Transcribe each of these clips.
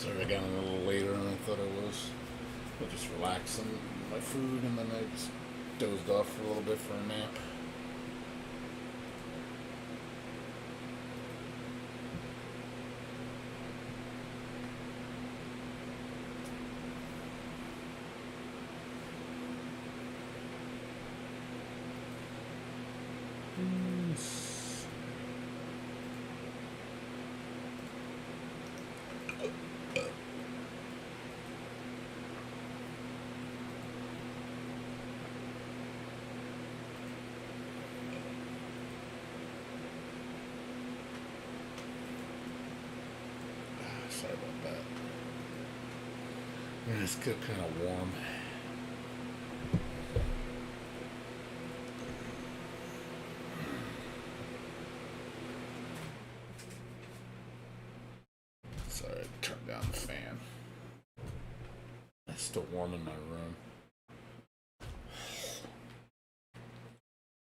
Sorry I got in a little later than I thought I was. I'll just relax on my food and then I just dozed off for a little bit for a nap. Sorry about that. Yeah, it's still kind of warm. Sorry, I turned down the fan. It's still warm in my room.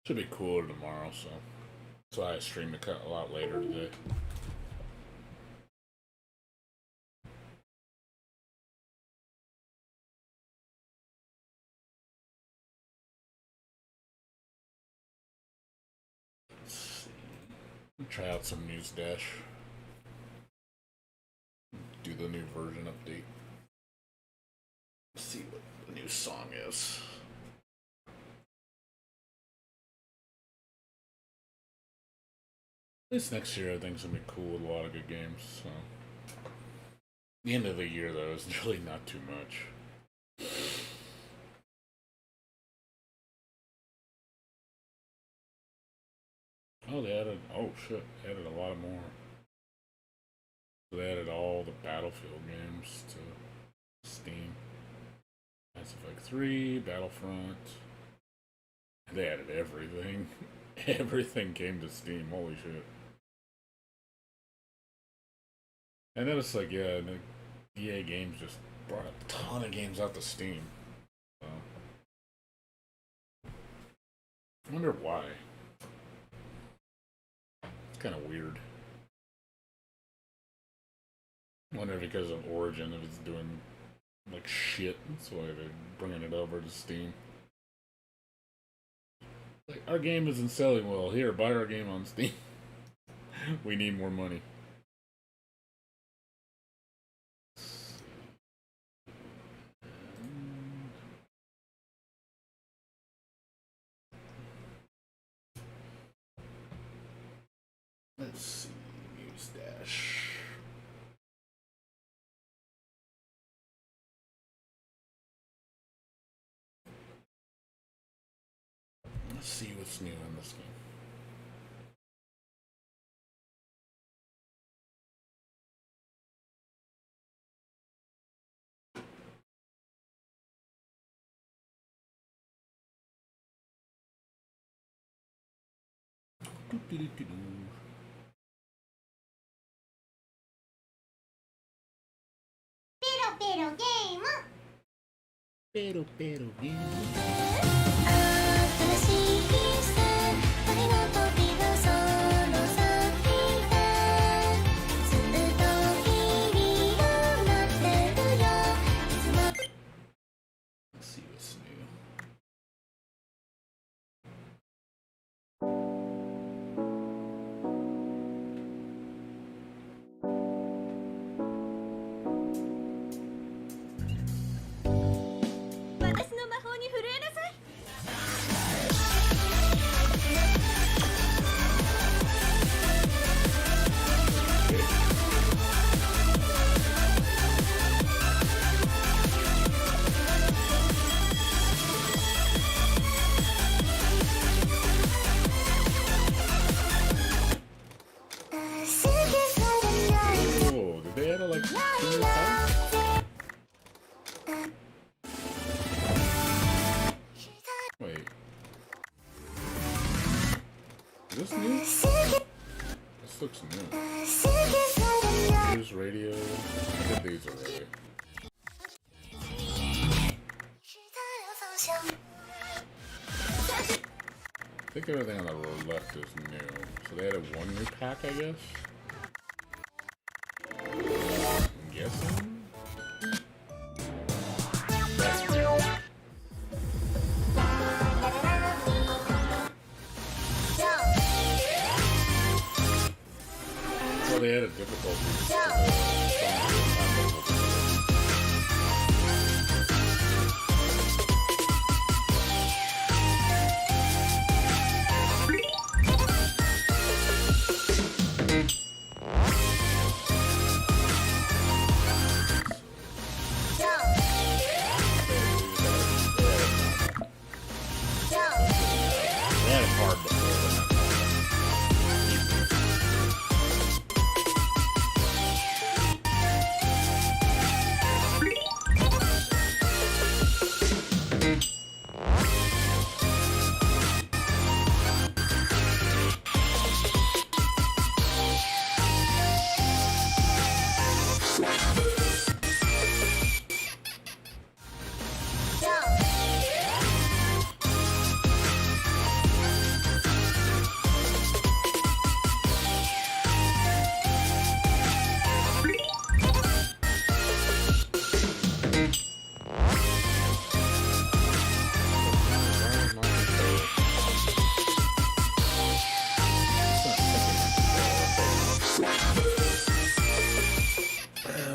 Should be cooler tomorrow, so that's why I streamed a lot later today. Try out some News Dash. Do the new version update. See what the new song is. At least next year I think it's gonna be cool with a lot of good games. So the end of the year though is really not too much. Oh, they added. Oh shit! They added a lot more. So they added all the Battlefield games to Steam. Mass Effect 3, Battlefront. They added everything. Everything came to Steam. Holy shit! And then it's like, yeah, the EA Games just brought a ton of games out to Steam. So, I wonder why. Kind of weird. Wonder if because of Origin, if it's doing like shit, that's why they're bringing it over to Steam. Like, our game isn't selling well. Here, buy our game on Steam. We need more money. Let's see, News Dash. Let's see what's new in this game. Pero game. Pero game. 新しい季節愛の時がその先でずっと日々を待ってるよいつも Let's see what's new. Oh, did they add like 2 new fights? Wait. Is this new? This looks new. Here's radio. I did these already. I think everything on the left is new. So they added one new pack, I guess? I'm guessing? they added difficulties. They had it hard before.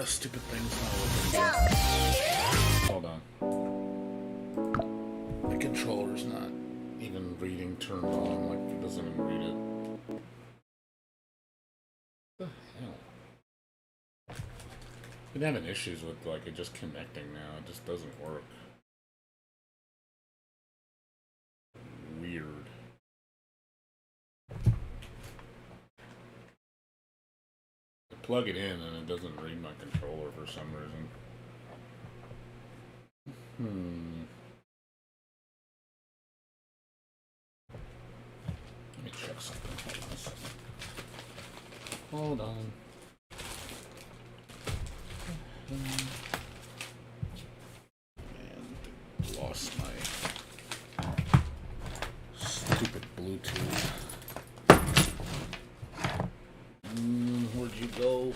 Stupid thing's not working. Hold on. The controller's not even reading turned on, like it doesn't even read it. What the hell? Been having issues with like it just connecting now. It just doesn't work. Weird. Plug it in and it doesn't read my controller for some reason. Let me check something. Hold on. And lost my stupid Bluetooth. Where'd you go?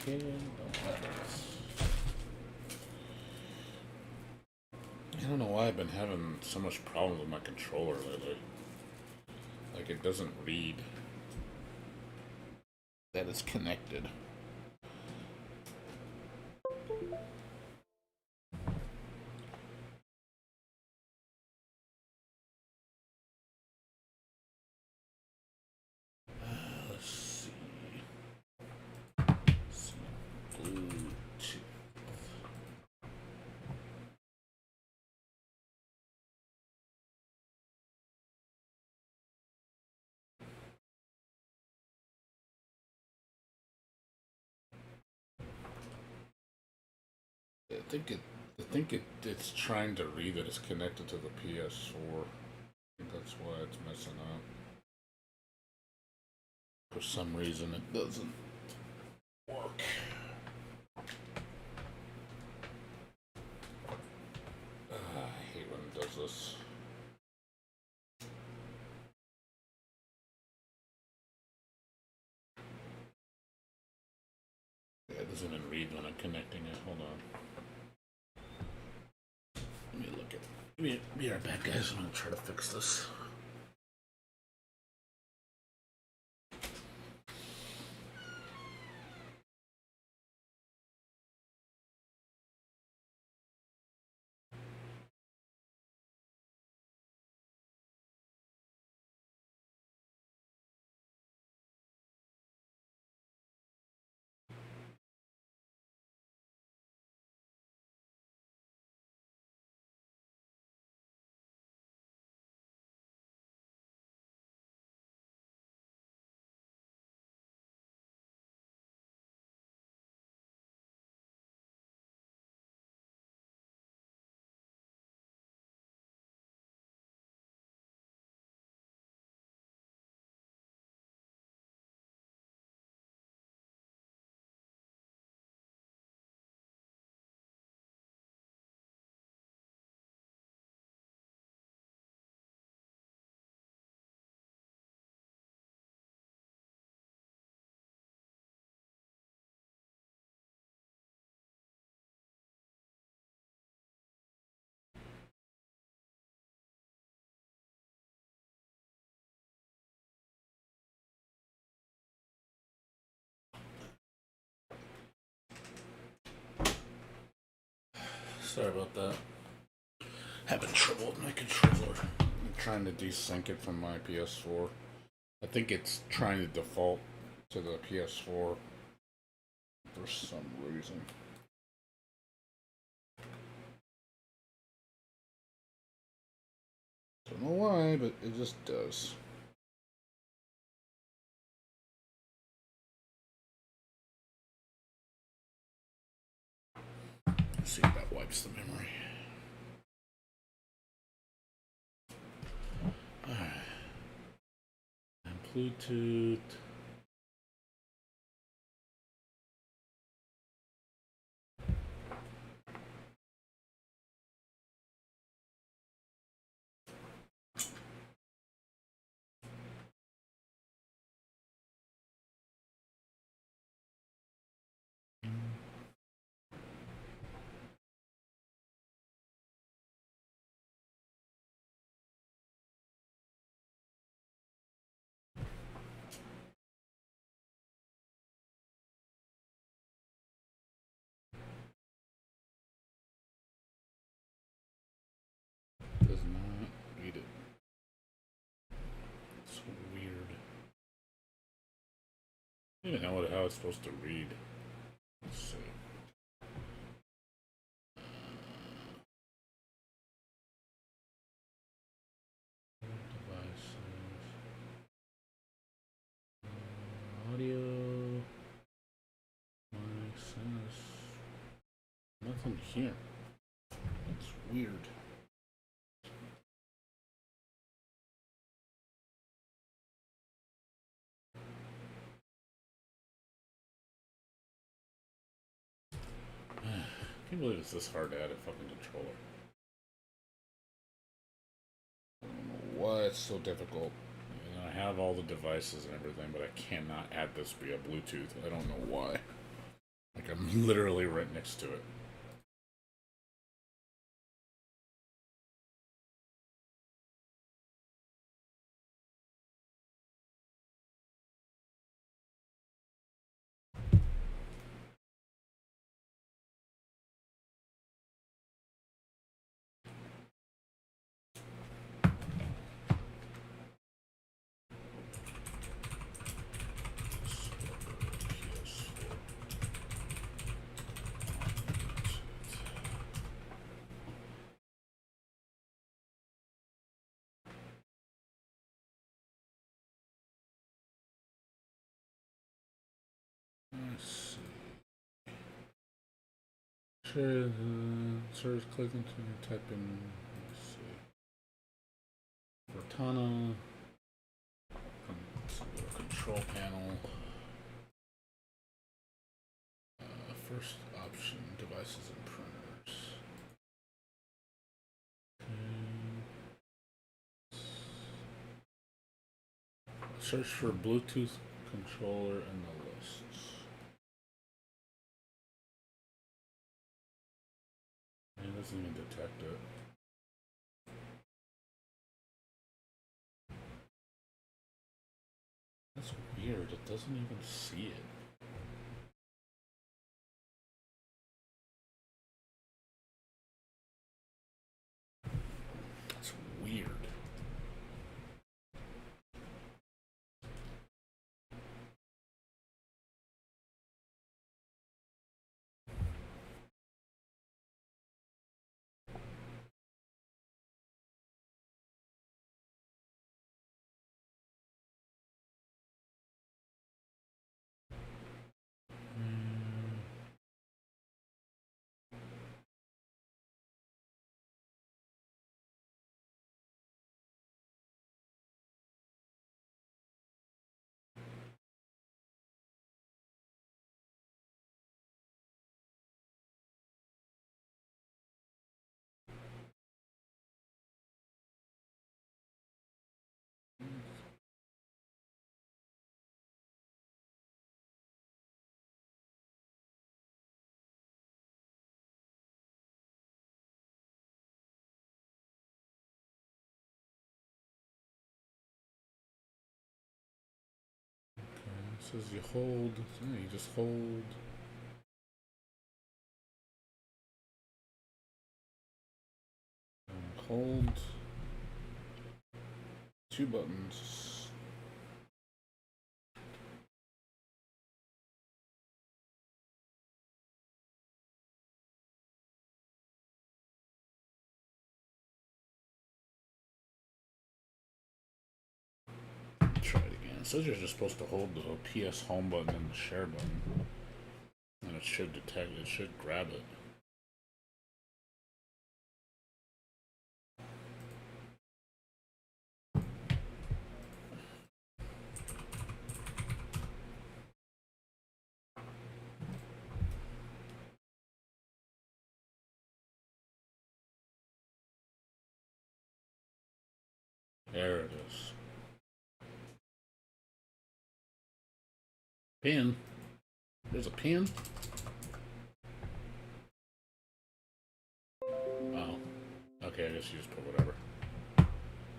Okay, I don't know why I've been having so much problems with my controller lately. Like it doesn't read that it's connected. I think it's trying to read that it's connected to the PS4. I think that's why it's messing up. For some reason, it doesn't work. I hate when it does this. Yeah, it doesn't even read when I'm connecting it. Hold on. Let me look at. Be right back, guys. I'm gonna try to fix this. Sorry about that. Having trouble with my controller. I'm trying to desync it from my PS4. I think it's trying to default to the PS4 for some reason. Don't know why, but it just does. Let's see if that wipes the memory. Alright. And Bluetooth. Does not read it. It's weird. I don't even know how it's supposed to read. Let's see. Devices. Audio. Access. Nothing here. It's weird. I can't believe it's this hard to add a fucking controller. I don't know why it's so difficult. You know, I have all the devices and everything, but I cannot add this via Bluetooth. I don't know why. Like, I'm literally right next to it. Let's see. Sure, search, click into, type in, let's see. Cortana. Control panel. First option, devices and printers. Okay. Search for Bluetooth controller in the lists. It doesn't even detect it. That's weird. It doesn't even see it. It's weird. It says you hold, yeah, you just hold hold 2 buttons. Try it again. It says you're just supposed to hold the PS home button and the share button, and it should detect. It should grab it. There it is. Pin. There's a pin. Oh. Okay, I guess you just put whatever.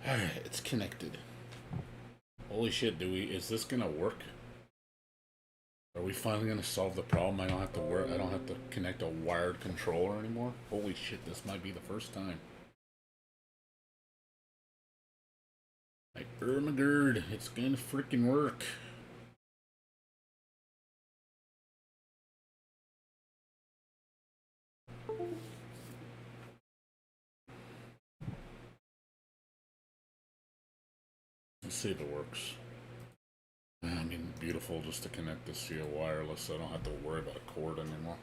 Alright, it's connected. Holy shit, is this gonna work? Are we finally gonna solve the problem? I don't have to connect a wired controller anymore? Holy shit, this might be the first time. Like, Ermagerd, it's gonna freaking work. Let's see if it works. I mean, beautiful just to connect this via wireless so I don't have to worry about a cord anymore.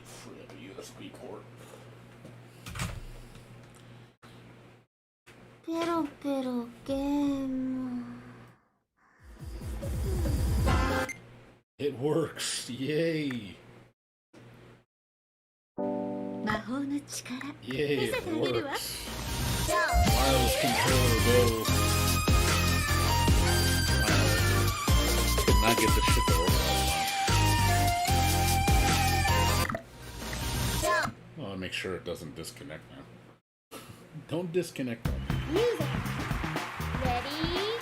Free up a USB port. ペロペロゲーム It works! Yay! 魔法の力 Yay, 見せ it てあげるわ works! Wireless controller go! Could not get this shit to work last time. Well, I'll make sure it doesn't disconnect now. Don't disconnect them. Music Ready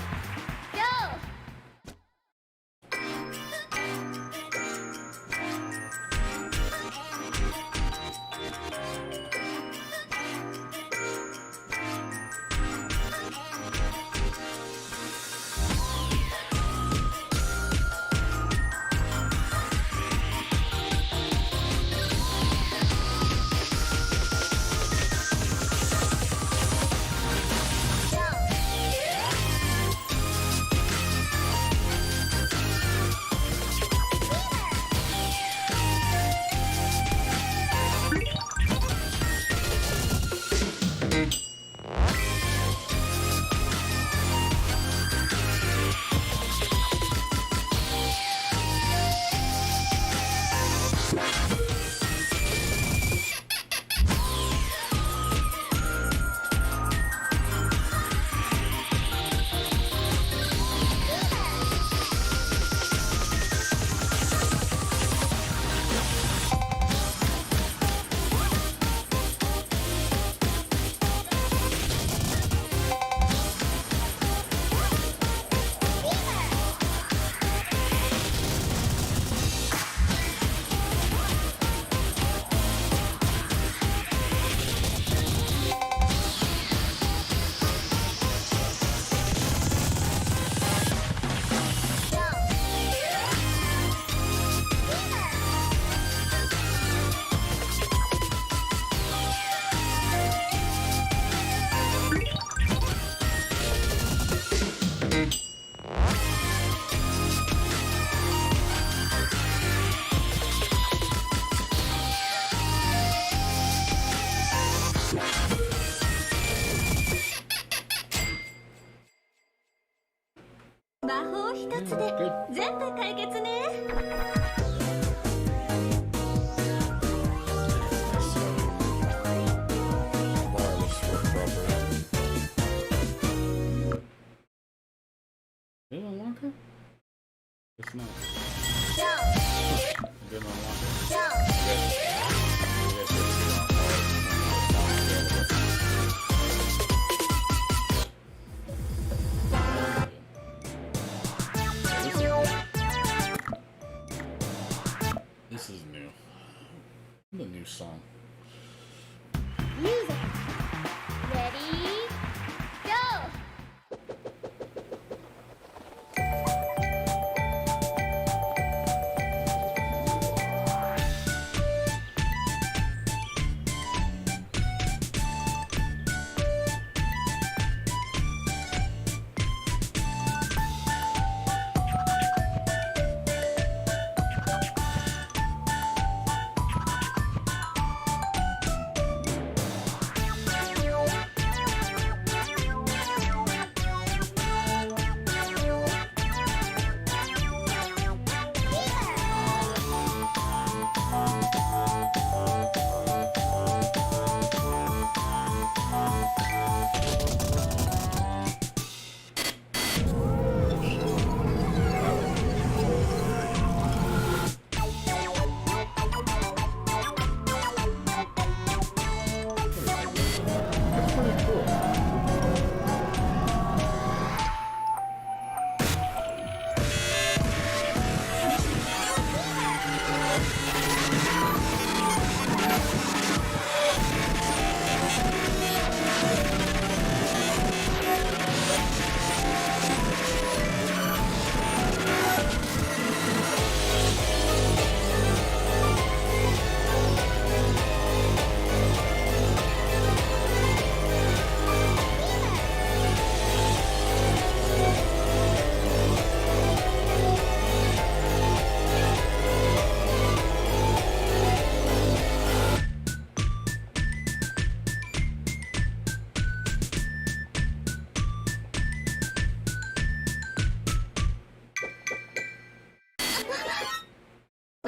Go 魔法一つで全部解決ね。Did it unlock it? It's not. Go! It didn't unlock it. Go! This is This is new. The new song. Music. Ready? Go!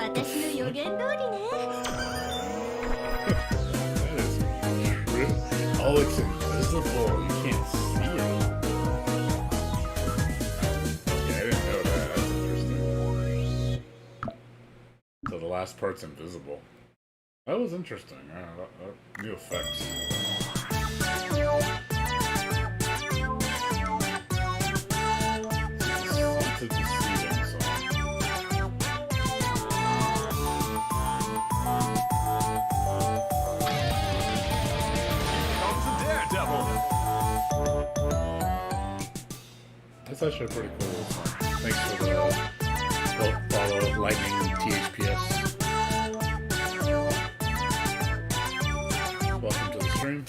私の予言通りね。That is true. Oh, it's invisible. You can't see it. Yeah, I didn't know that. That's interesting. So the last part's invisible. That was interesting. New effects. It's a deceiving song. That's actually a pretty cool song. Thanks for the follow Lightning THPS. Welcome to the stream.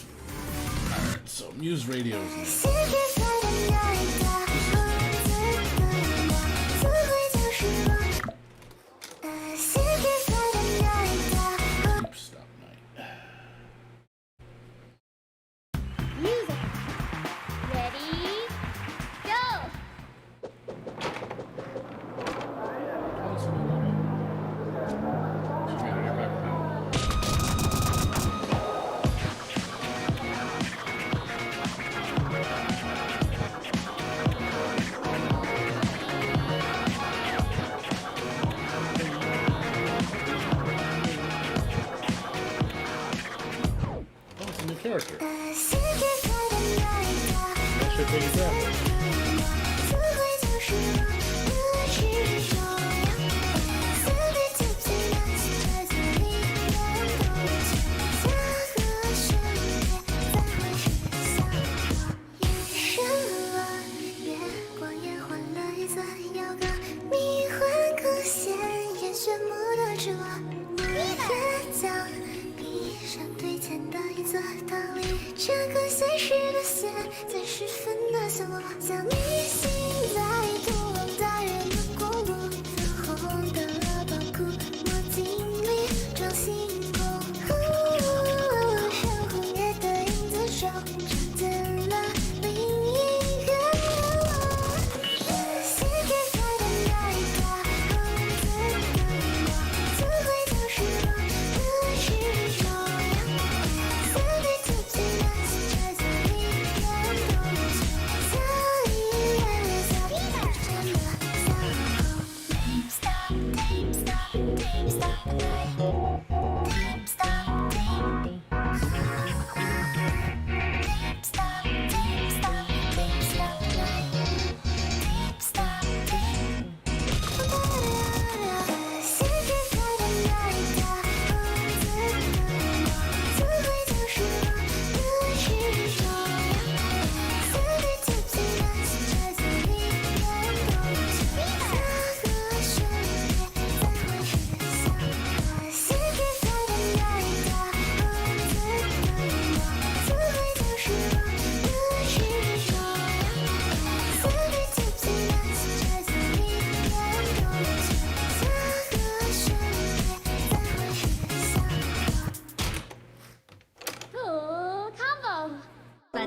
Alright, so Muse Radio's new. Stop night. Music. Ready? Go! It's a new character. That should take a graphic.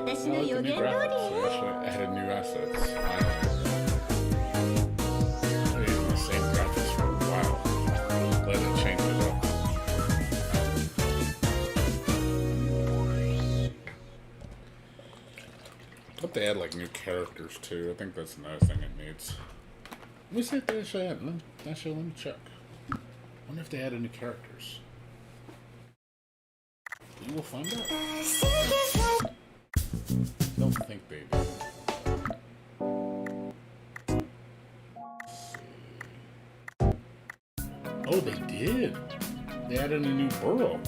私 I の like 予 the 言 new 通 graphics. り They actually added new assets. Finally. They're using the same graphics for a while. Let it change it up. But they add like new characters too. I think that's another thing it needs. Let me see if they actually add. Let me check. I wonder if they added new characters. We will find out. Don't think they did. Let's see. Oh, they did. They added a new Burrow.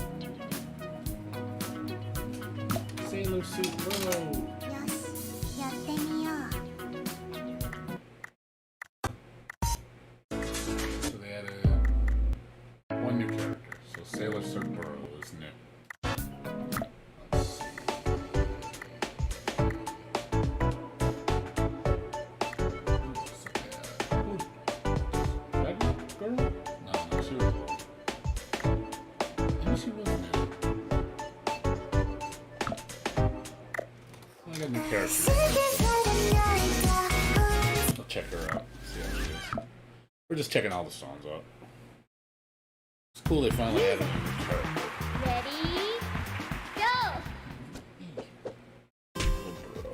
Sailor Suit Burrow. よしやってみよう So they added one new character. So Sailor Suit Burrow is new. Let's see. That girl? No, she was old. Maybe she was new. I got new characters. I'll check her out. See how she is. We're just checking all the songs out. It's cool they finally added a new character. Ready go Oh, bro.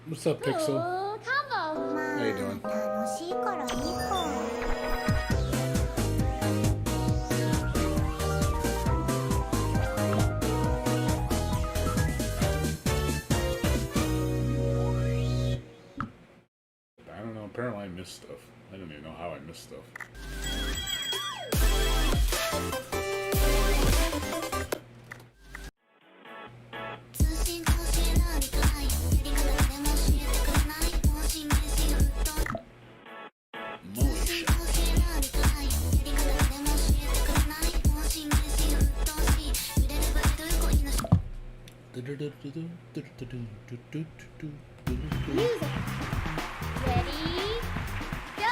What's up, Pixel? カモンまあ How you doing? 楽しいからいいか I don't know. Apparently, I missed stuff. I don't even know how I missed stuff. 通信教えられたいやり方でも教えてくれないもう信頼しようと通信教えられたいやり方でも教えてくれないもう信頼しようとし揺れればいる恋のし Music Ready Go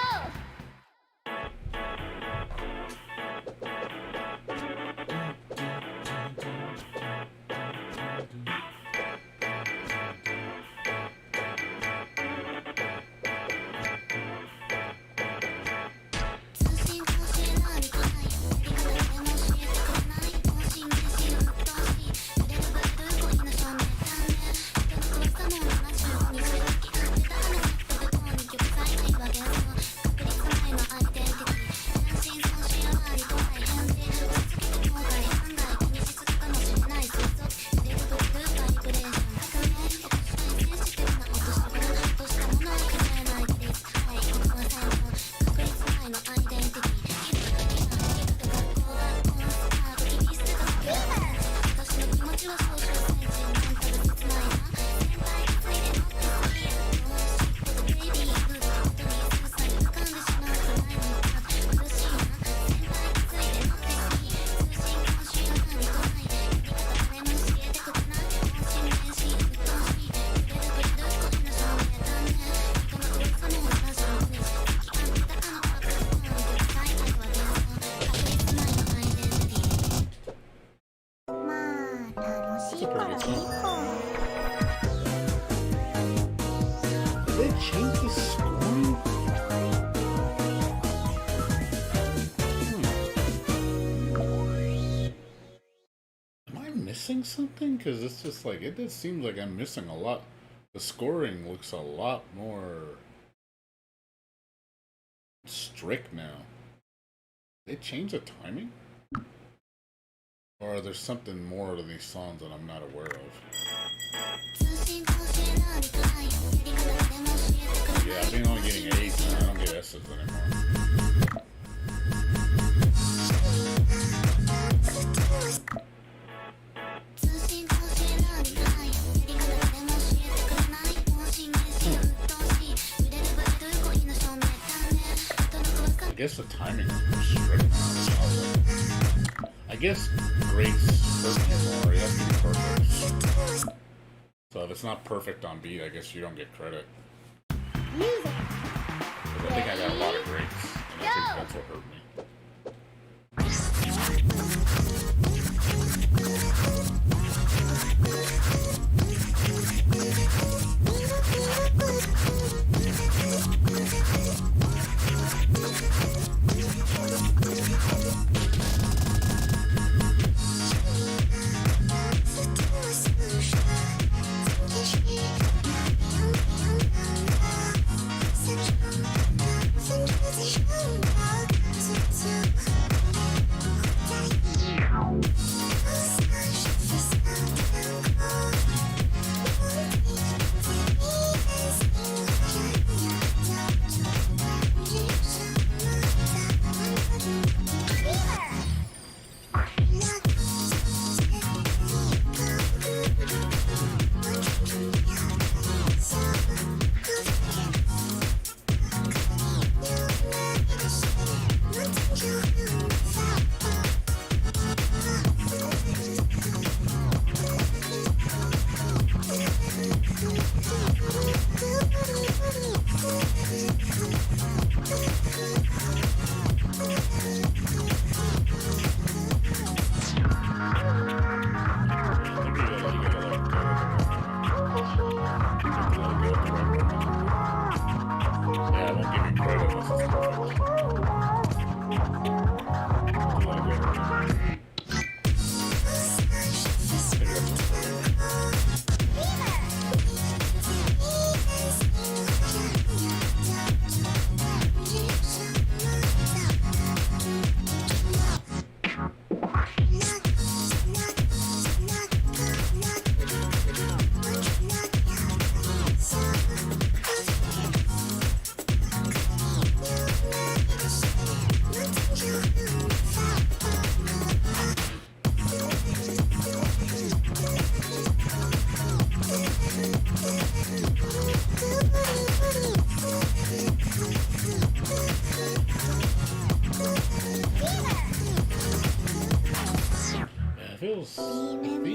pretty good song. Did they change the scoring? Am I missing something? Because it's just like, it just seems like I'm missing a lot. The scoring looks a lot more strict now. They change the timing? Or there's something more to these songs that I'm not aware of? Yeah, I think I'm only getting 8 now. I don't get S's anymore. I guess the timing is more strict now. I guess greats hurt me more. It has to be perfect. So if it's not perfect on beat, I guess you don't get credit. Because I think I got a lot of greats, and I think that's what hurt me.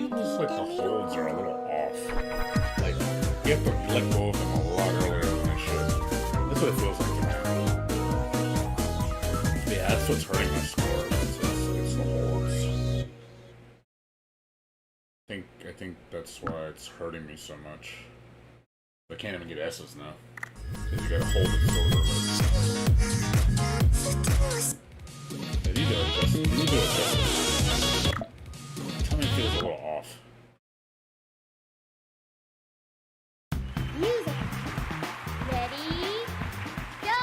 Feels like the holds are a little off. Like, you have to let go of them a lot earlier than they should. That's what it feels like to me. Yeah, that's what's hurting my score. It's the holds. I think that's why it's hurting me so much. I can't even get S's now. Because you gotta hold it so early. Yeah, you do it, Justin. You do it, Justin. Tell me it feels a little off. Music. Ready? Go!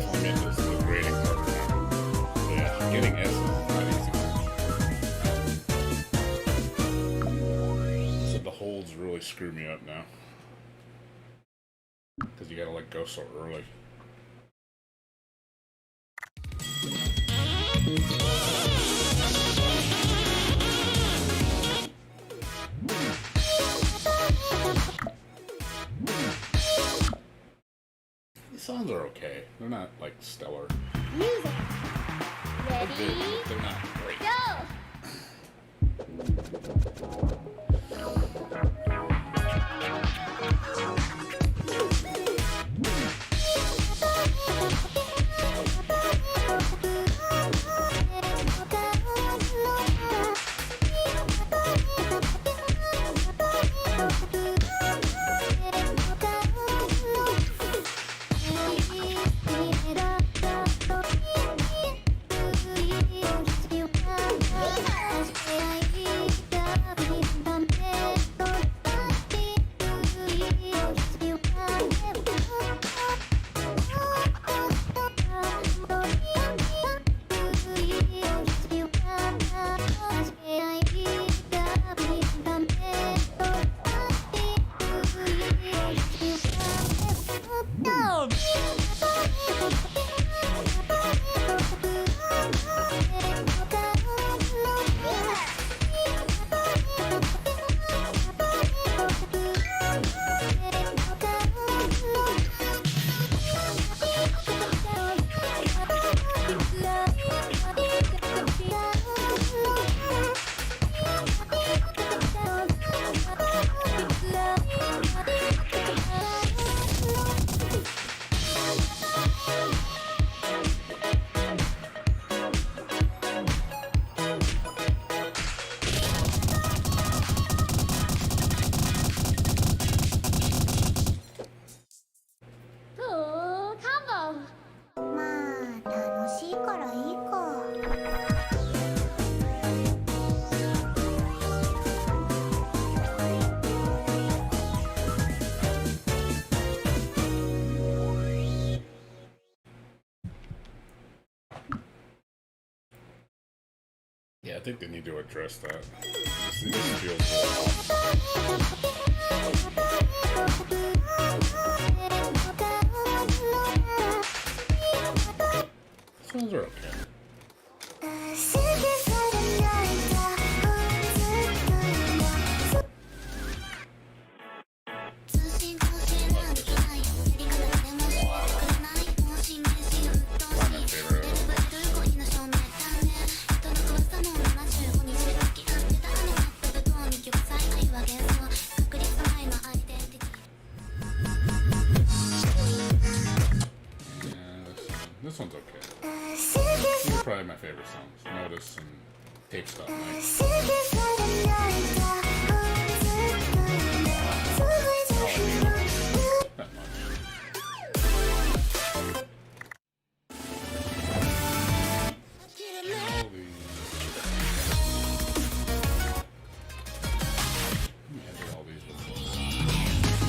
definitely made this the grading harder now. But yeah, getting S's is not easy. So the holds really screw me up now. Because you gotta like go so early. These songs are okay. They're not like stellar. Music. They're Ready? good, but they're not great. Go! Combo! まあ楽しいからいいか。 Yeah, I think they need to address that. This feels a little off. Songs are okay. 通信更新なんてないやり方誰も知ってくれないもう新名刺が鬱陶しい出れば得る恋の証明だね人の怖さも75日で付き合ってたあのマップと2曲再愛は幻想確率前のアイデンティティ Yeah, this one's okay. These are probably my favorite songs. Notice and Tape Stop Night. That much. All these. Let me edit all these before.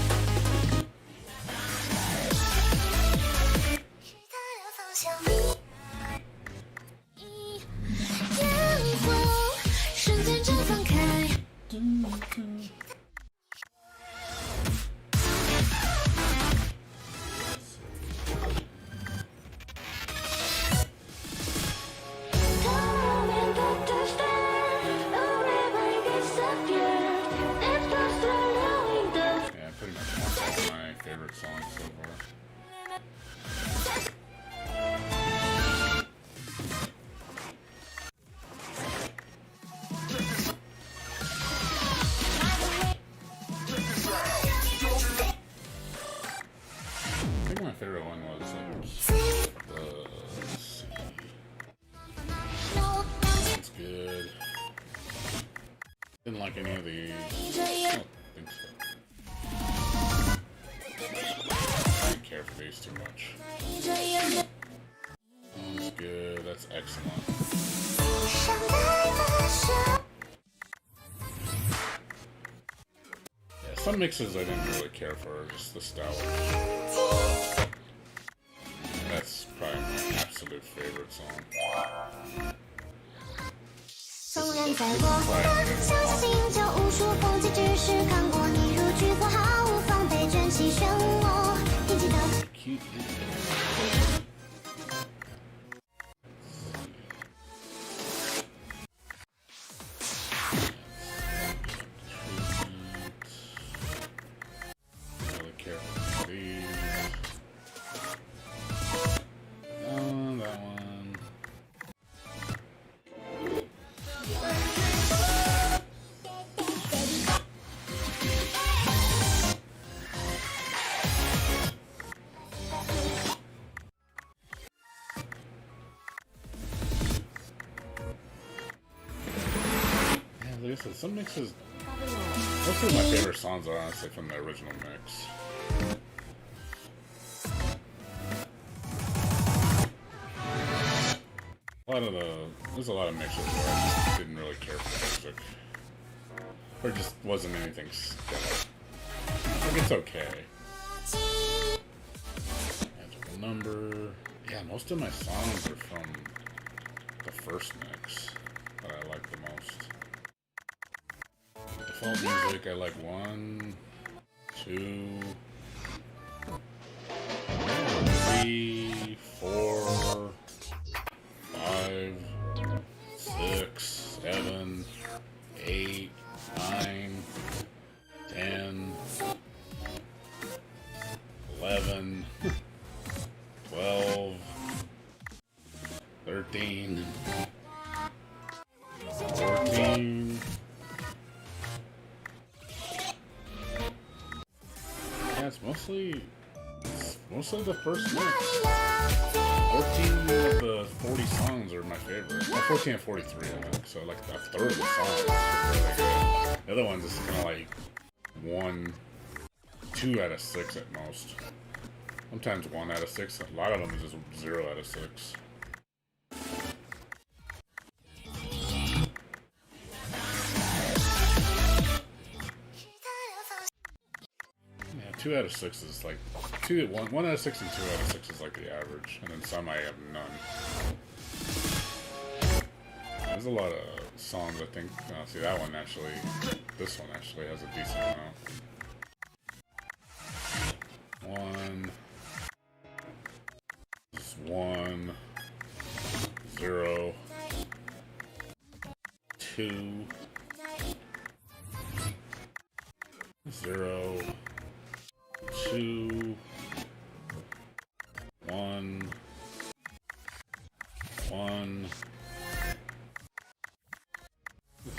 Yeah, pretty much one of my favorite songs so far. I think my favorite one was let's see. It's good. Didn't like any of these. I don't think so. I didn't care for these too much. That's good. That's excellent. Yeah, some mixes I didn't really care for, just the style. That's probably absolute favorite song. 纵然在过的相信就无数风景，只是看过你如菊花，毫无防备卷起漩涡，平静的。 Cute. Really careful with these. Oh, that one. Yeah, like I said, some mixes. Most of my favorite songs are honestly from the original mix. There's a lot of mixes where I just didn't really care for the music. Or just wasn't anything stellar. Like, it's okay. Magical number. Yeah, most of my songs are from the first mix that I like the most. Default music, I like 1, 2, 3, 4, 5, 6, 7, 8, 9, 10, 11, 12, 13, 14. Yeah, it's mostly the first mix. 14 of the 40 songs are my favorite. Well, 14 and 43, I think. So like a third of the songs is really good. The other ones is kind of like 1, 2 out of 6 at most. Sometimes 1 out of 6. A lot of them is just 0 out of 6. Yeah, 2 out of 6 is like 1 out of 6 and 2 out of 6 is like the average, and then some I have none. There's a lot of songs I think. See, that one actually, this one actually has a decent amount. 1, 0, 2, 0, 2, 1, 1,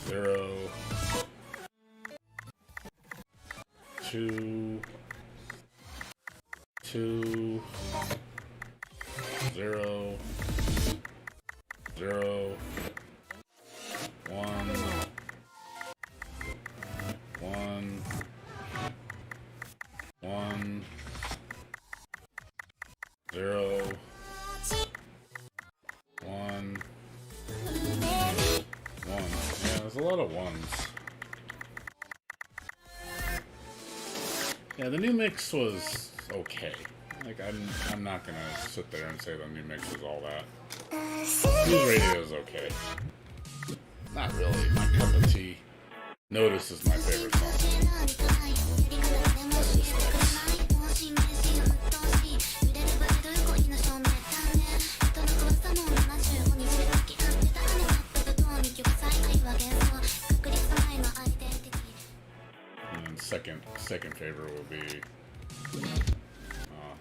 0, 2, 2, 0, 0, 1, 1, 1, 0, 1, 1. Yeah, there's a lot of ones. Yeah, the new mix was okay. Like, I'm not gonna sit there and say the new mix was all that. News radio is okay. Not really my cup of tea. Notice is my favorite song. That's this mix. And then second favorite will be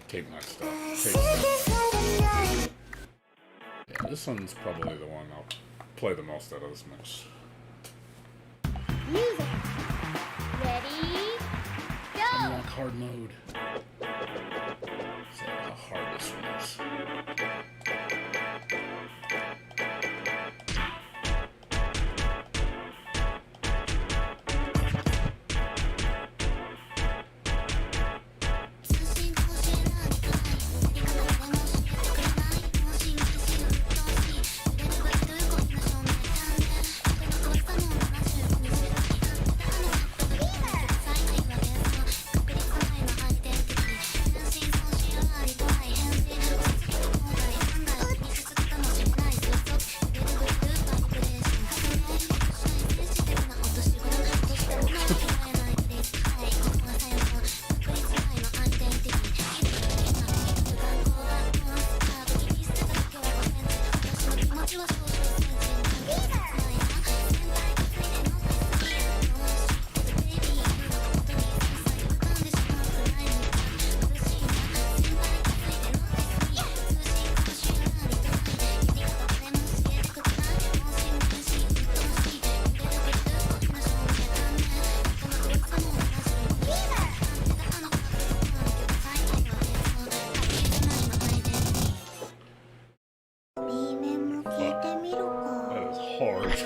Tape My Stuff. Tape Stuff. Yeah, this one's probably the one I'll play the most out of this mix. Music. Ready, go. Unlock hard mode. See how hard this one is.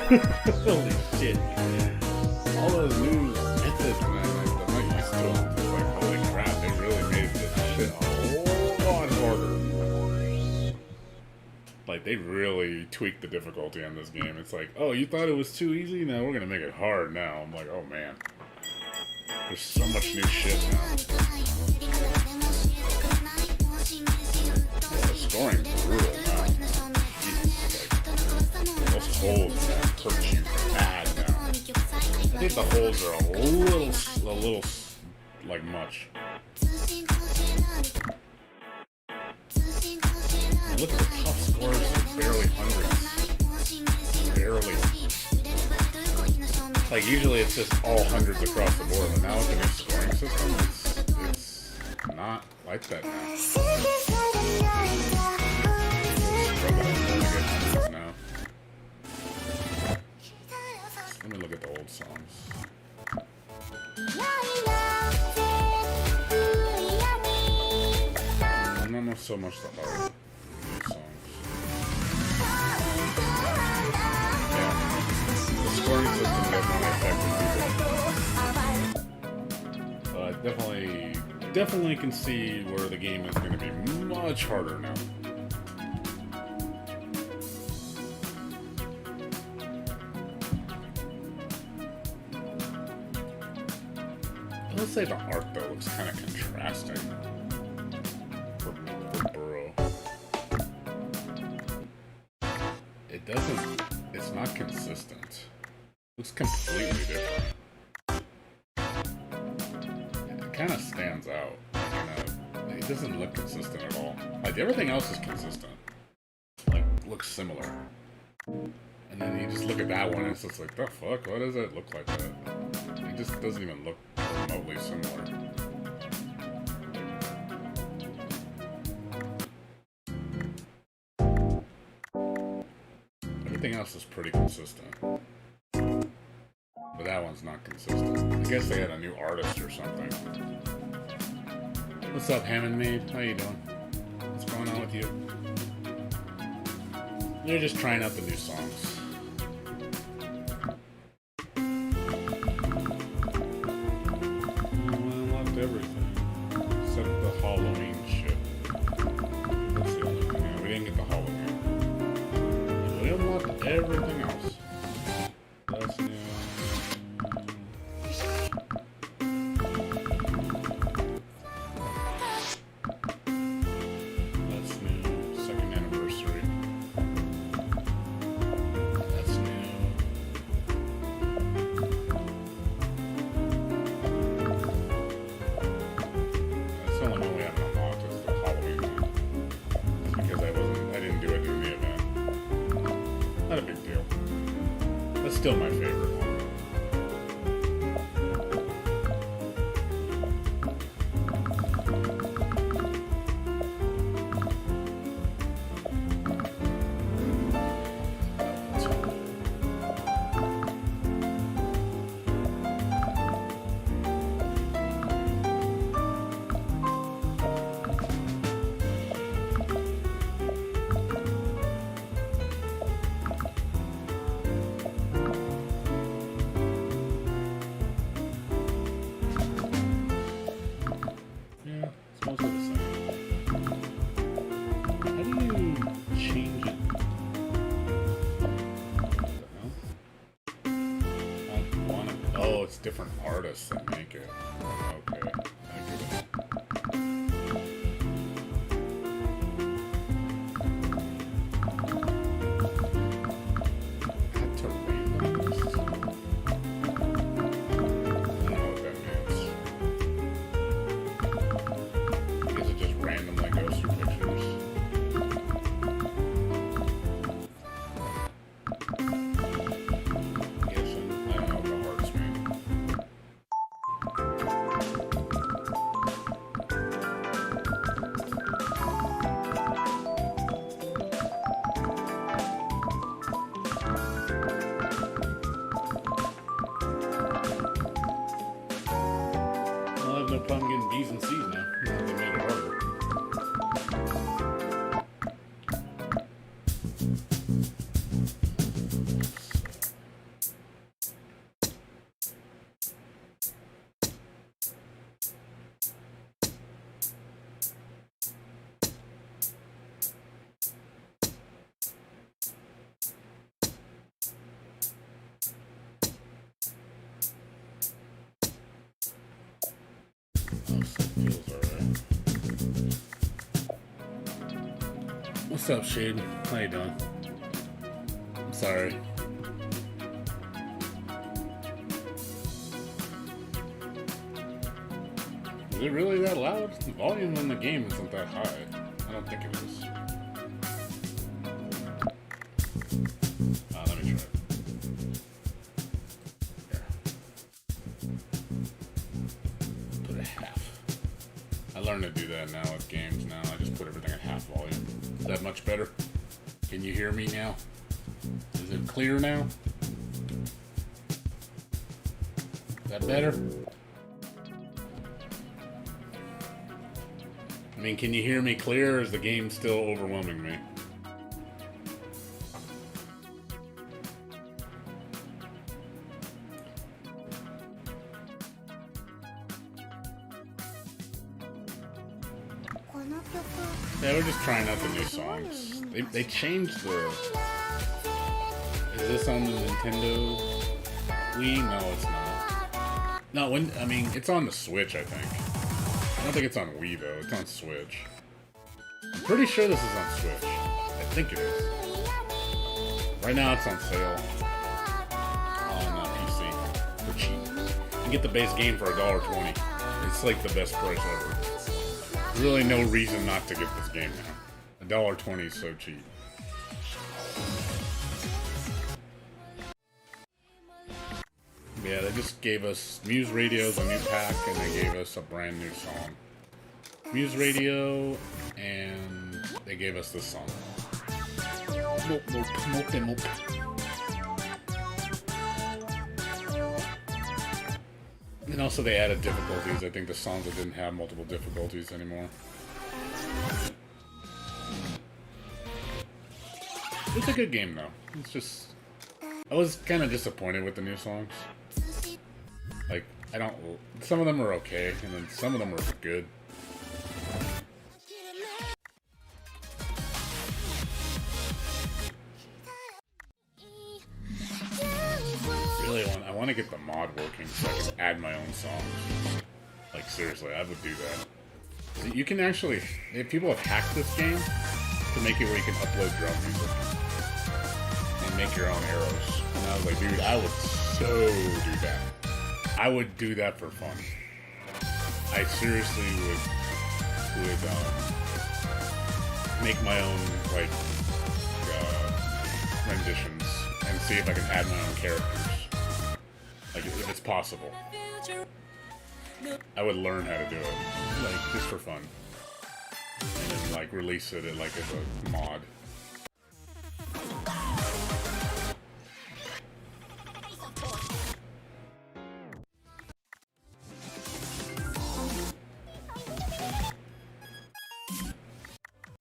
Holy shit. All those new methods, man, I'm not used to them. It's like, holy crap, they really made this shit a whole lot harder. Like, they really tweaked the difficulty on this game. It's like, oh, you thought it was too easy? Now we're gonna make it hard now. I'm like, oh man. There's so much new shit now. The scoring's brutal now. Jesus, like, those holds hurt you bad now. I think the holds are a little, like, much. And look at the tough scores, barely hundreds. Barely. Like, usually it's just all hundreds across the board, but now with the new scoring system, it's not like that now. Now. Let me look at the old songs. Not so much the hard new songs. Yeah. The scoring system definitely affected people. But definitely can see where the game is going to be much harder now. Let's say the art though looks kind of contrasting for Burrow. It's not consistent. Looks completely different. It kind of stands out. It doesn't look consistent at all. Like, everything else is consistent. Like, looks similar. And then you just look at that one and it's just like, the fuck? Why does it look like that? It just doesn't even look remotely similar. Everything else is pretty consistent. But that one's not consistent. I guess they had a new artist or something. What's up, Hammond Maid? How you doing? What's going on with you? You're just trying out the new songs. Everything except the Halloween shit. That's the only thing. We didn't get the Halloween. We unlocked everything else. That's new. That's new. Second anniversary. That's new. That's the only one we haven't unlocked is the Halloween one. Because I didn't do it in the event. Not a big deal. That's still my favorite one. Yeah, it's mostly the same. How do you change it? What the hell? Oh, it's different artists that make it. Okay, I get it. Add to random list? I don't know what that means. I guess it just randomly goes through pictures. Guessing. I don't know what the hearts mean. I'll have no problem getting B's and C's now. Now that they made it harder. What's up, Shade? How you doing? I'm sorry. Is it really that loud? The volume in the game isn't that high. I don't think it is. Let me try it. Here. Put it half. I learned to do that now with games now. I just put everything at half volume. Is that much better? Can you hear me now? Is it clear now? Is that better? I mean, can you hear me clear, or is the game still overwhelming me? Yeah, we're just trying out the new songs. They changed the... Is this on the Nintendo Wii? No, it's not. No, I mean, it's on the Switch, I think. I don't think it's on Wii, though. It's on Switch. I'm pretty sure this is on Switch. I think it is. Right now, it's on sale on PC for cheap. You can get the base game for $1.20. It's like the best price ever. There's really no reason not to get this game now. $1.20 is so cheap. Yeah, they just gave us Muse Radio's a new pack, and they gave us a brand new song. Muse Radio, and they gave us this song. Nope, nope, nope, nope. And also they added difficulties. I think the songs that didn't have multiple difficulties anymore. It's a good game though. It's just... I was kind of disappointed with the new songs. Like, I don't... Some of them were okay, and then some of them were good. I want to get the mod working so I can add my own songs. Like, seriously, I would do that. So you can actually... People have hacked this game to make it where you can upload drum music. And make your own arrows. And I was like, dude, I would so do that. I would do that for fun. I seriously would make my own, like, renditions and see if I can add my own characters. Like, if it's possible. I would learn how to do it. Like, just for fun. And then, like, release it like as a mod.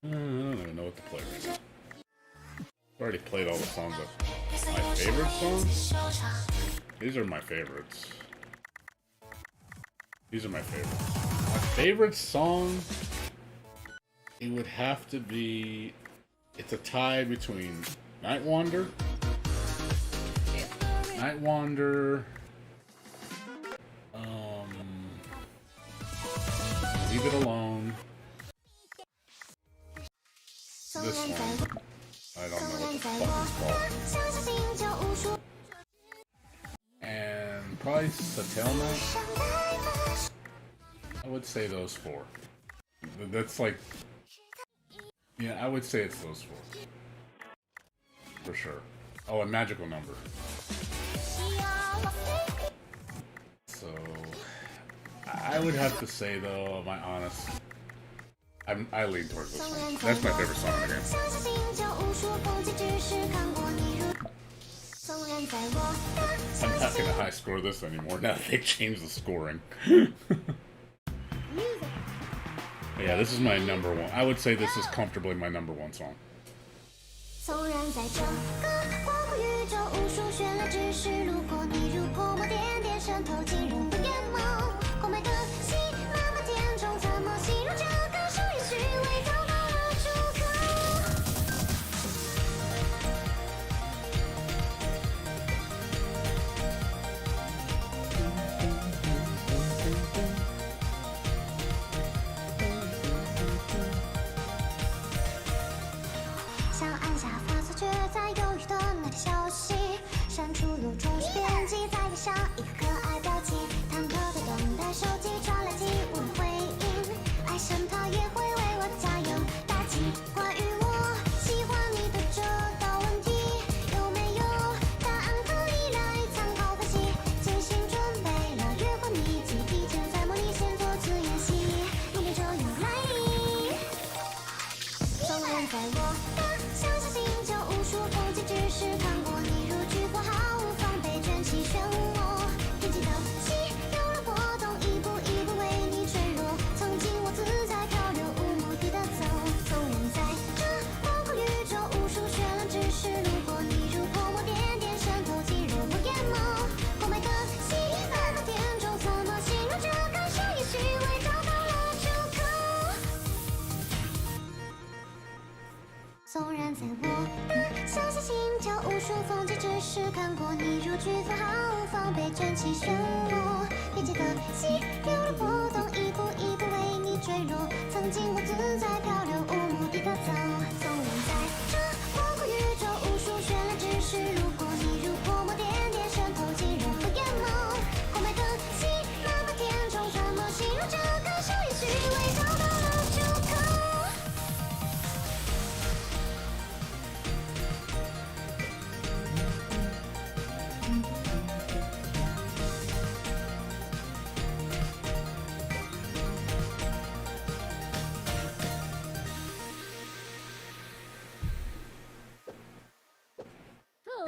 I don't even know what to play right now. I've already played all the songs of my favorite songs. These are my favorites. These are my favorites. My favorite song, it would have to be... It's a tie between Night Wander, Leave It Alone, this one, I don't know what the fuck it's called, and probably Satelma. I would say those four. That's like, yeah, I would say it's those four. For sure. Oh, a Magical Number. So, I would have to say though, my honest, I lean towards this one. That's my favorite song in the game. I'm not gonna high score this anymore now that they changed the scoring. Yeah, this is my number one. I would say this is comfortably my number one song. 纵然在这个广阔宇宙无数绚烂知识路过你如泼墨点点渗透进入的眼眸空白的心那么甜中怎么形容这个属于虚伪糟糕的出口 I 时看过你如橘子豪放，被蒸汽漩涡，编织的溪流的波动，一步一步为你坠落。曾经我自在漂流，无目的的走，纵然在这广阔宇宙无数绚烂，只是路过你如泼墨点点渗透进任何眼眸。红白的戏慢慢填充，揣摩形容这个笑，也许味道到了出口。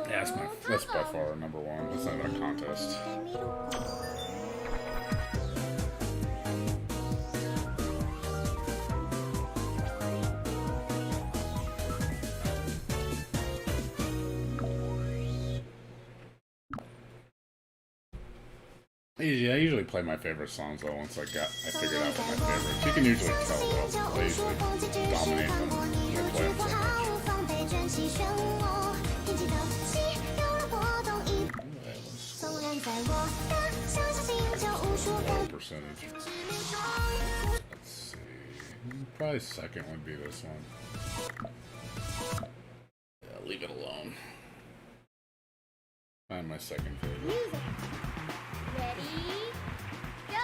Yeah, that's by far number one. That's not even a contest. Yeah, I usually play my favorite songs though once I figured out what my favorites. You can usually tell though. I usually dominate them. I play them so much. Low percentage. Let's see. Probably second would be this one. Yeah, leave it alone. Find my second favorite. Music. Ready, go!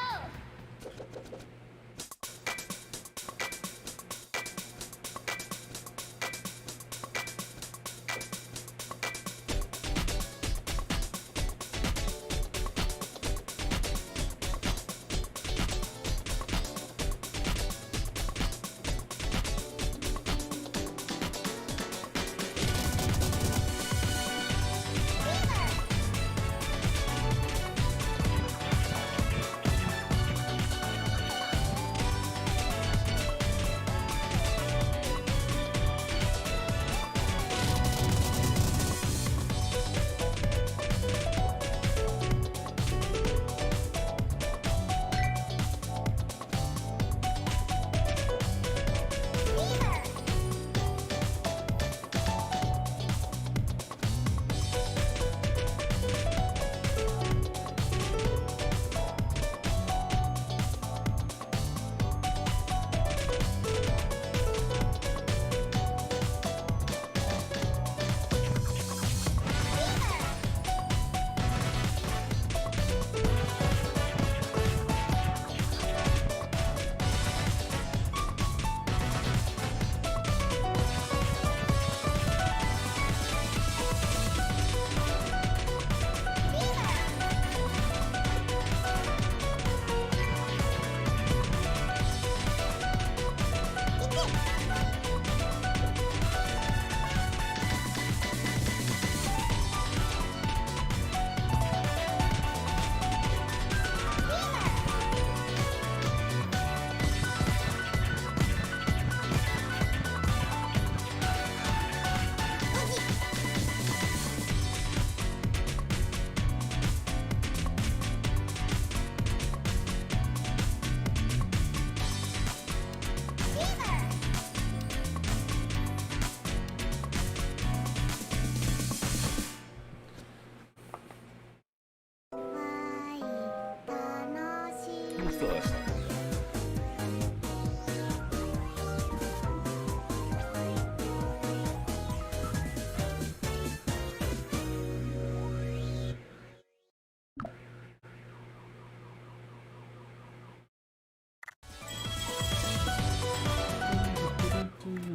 What's the last one?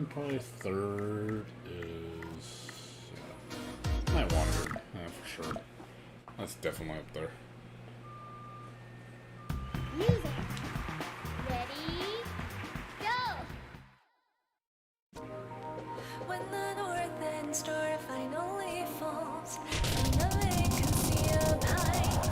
Probably third is I wanted her, for sure. That's definitely up there. Music. Ready, go! When the northern star finally falls from the vacancy of night,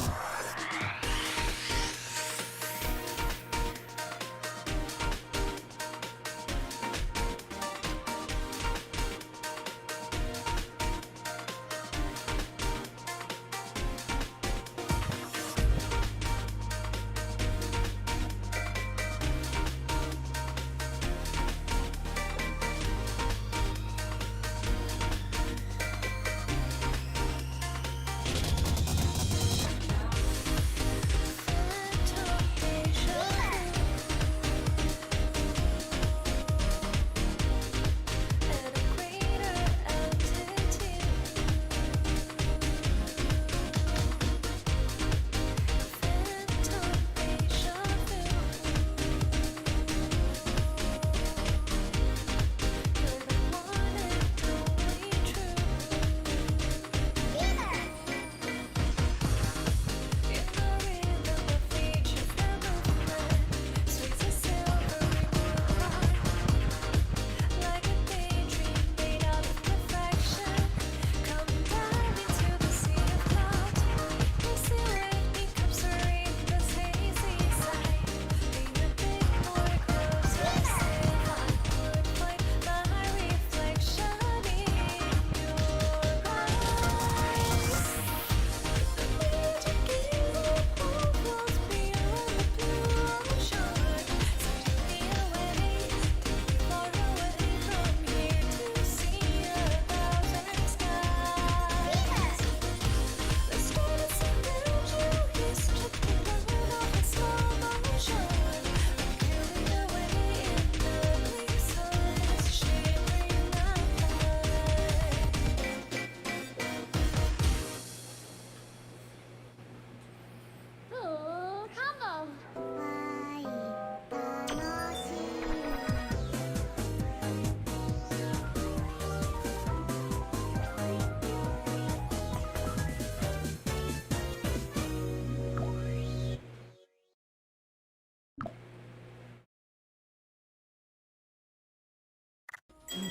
See,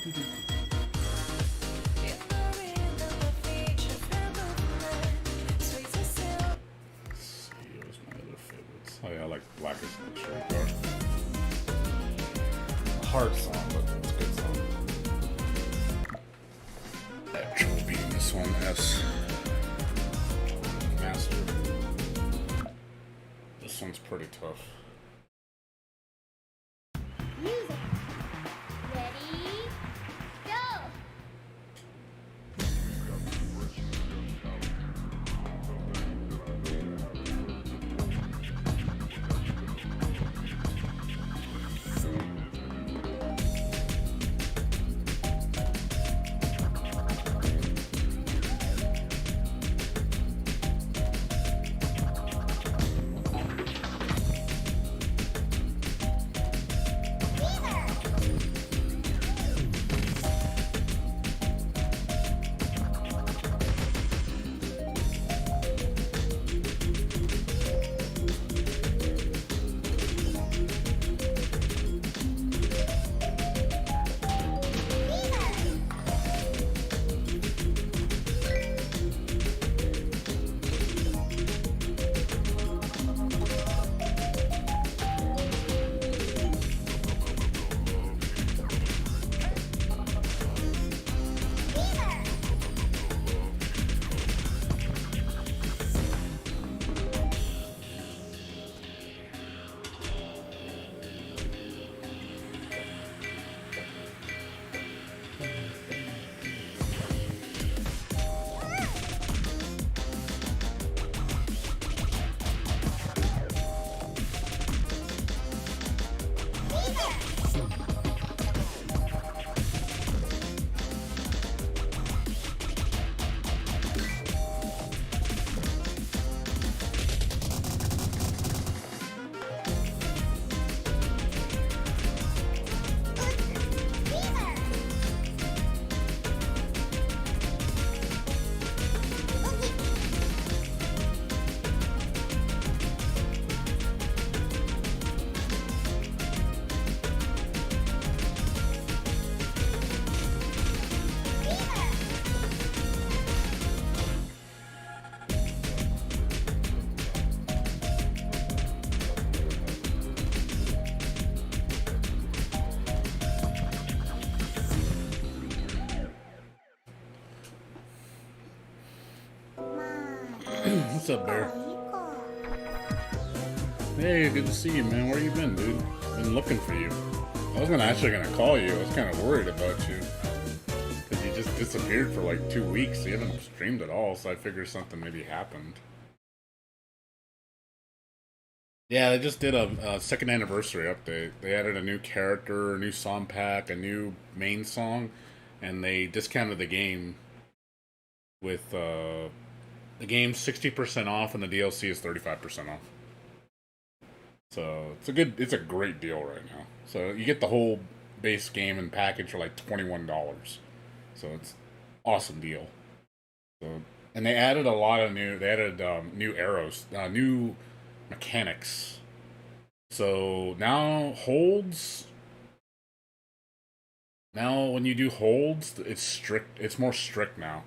what's my other favorites? Oh yeah, I like Blackest Night. Hard song, but it's a good song. I have trouble beating this one. S Master. This one's pretty tough. Music. Ready, go! What's up, Bear? Hey, good to see you, man. Where you been, dude? Been looking for you. I was actually gonna call you. I was kind of worried about you. Because you just disappeared for like 2 weeks. You haven't streamed at all, so I figured something maybe happened. Yeah, they just did a second anniversary update. They added a new character, a new song pack, a new main song, and they discounted the game with the game's 60% off and the DLC is 35% off. So it's a great deal right now. So you get the whole base game and package for like $21. So it's awesome deal. So and they added new arrows, new mechanics. So now when you do holds, it's strict. It's more strict now.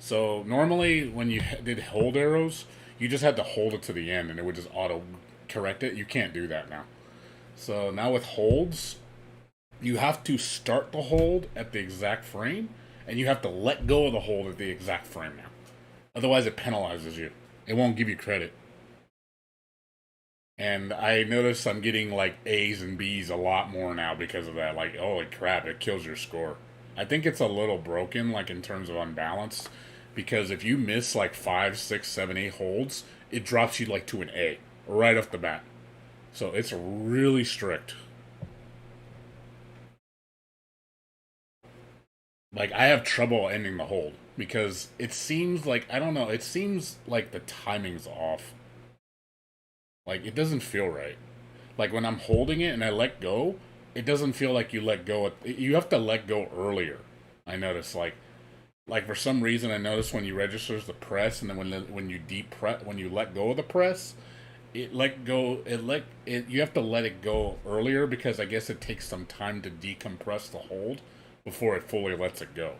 So normally when you did hold arrows, you just had to hold it to the end and it would just auto correct it. You can't do that now. So now with holds, you have to start the hold at the exact frame and you have to let go of the hold at the exact frame now. Otherwise it penalizes you. It won't give you credit. And I notice I'm getting like A's and B's a lot more now because of that. Like, holy crap, it kills your score. I think it's a little broken, like in terms of unbalanced, because if you miss like 5, 6, 7, 8 holds, it drops you like to an A right off the bat. So it's really strict. Like I have trouble ending the hold because it seems like, I don't know, it seems like the timing's off. Like it doesn't feel right. Like when I'm holding it and I let go, it doesn't feel like you let go. You have to let go earlier. I notice, like for some reason, I notice when you registers the press, and then when you let go of the press, you have to let it go earlier because I guess it takes some time to decompress the hold before it fully lets it go.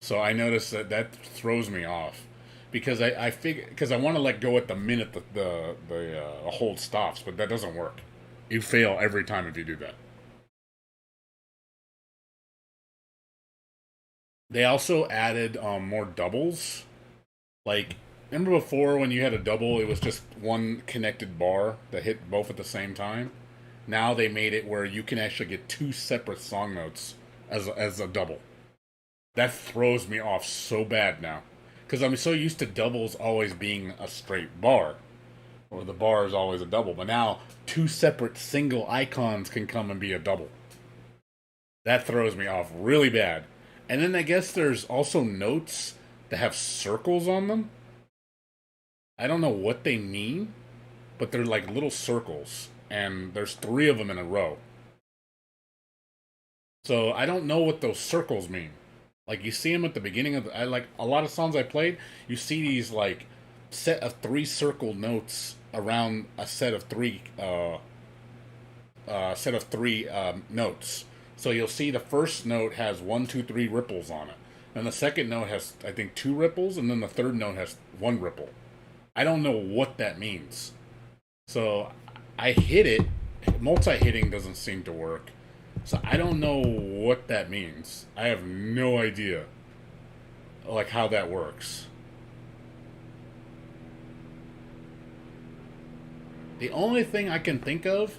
So I noticed that throws me off because I figure because I want to let go at the minute the hold stops, but that doesn't work. You fail every time if you do that. They also added more doubles. Like, remember before when you had a double, it was just one connected bar that hit both at the same time? Now they made it where you can actually get two separate song notes as a double. That throws me off so bad now. Because I'm so used to doubles always being a straight bar. Or the bar is always a double. But now, two separate single icons can come and be a double. That throws me off really bad. And then I guess there's also notes that have circles on them. I don't know what they mean, but they're like little circles. And there's 3 of them in a row. So I don't know what those circles mean. Like, you see them at the beginning of like a lot of songs I played, you see these like set of 3 circle notes around a set of 3 notes. So you'll see the first note has 1, 2, 3 ripples on it. And the second note has, I think, 2 ripples, and then the third note has 1 ripple. I don't know what that means. So I hit it. Multi-hitting doesn't seem to work. So I don't know what that means. I have no idea, like, how that works. The only thing I can think of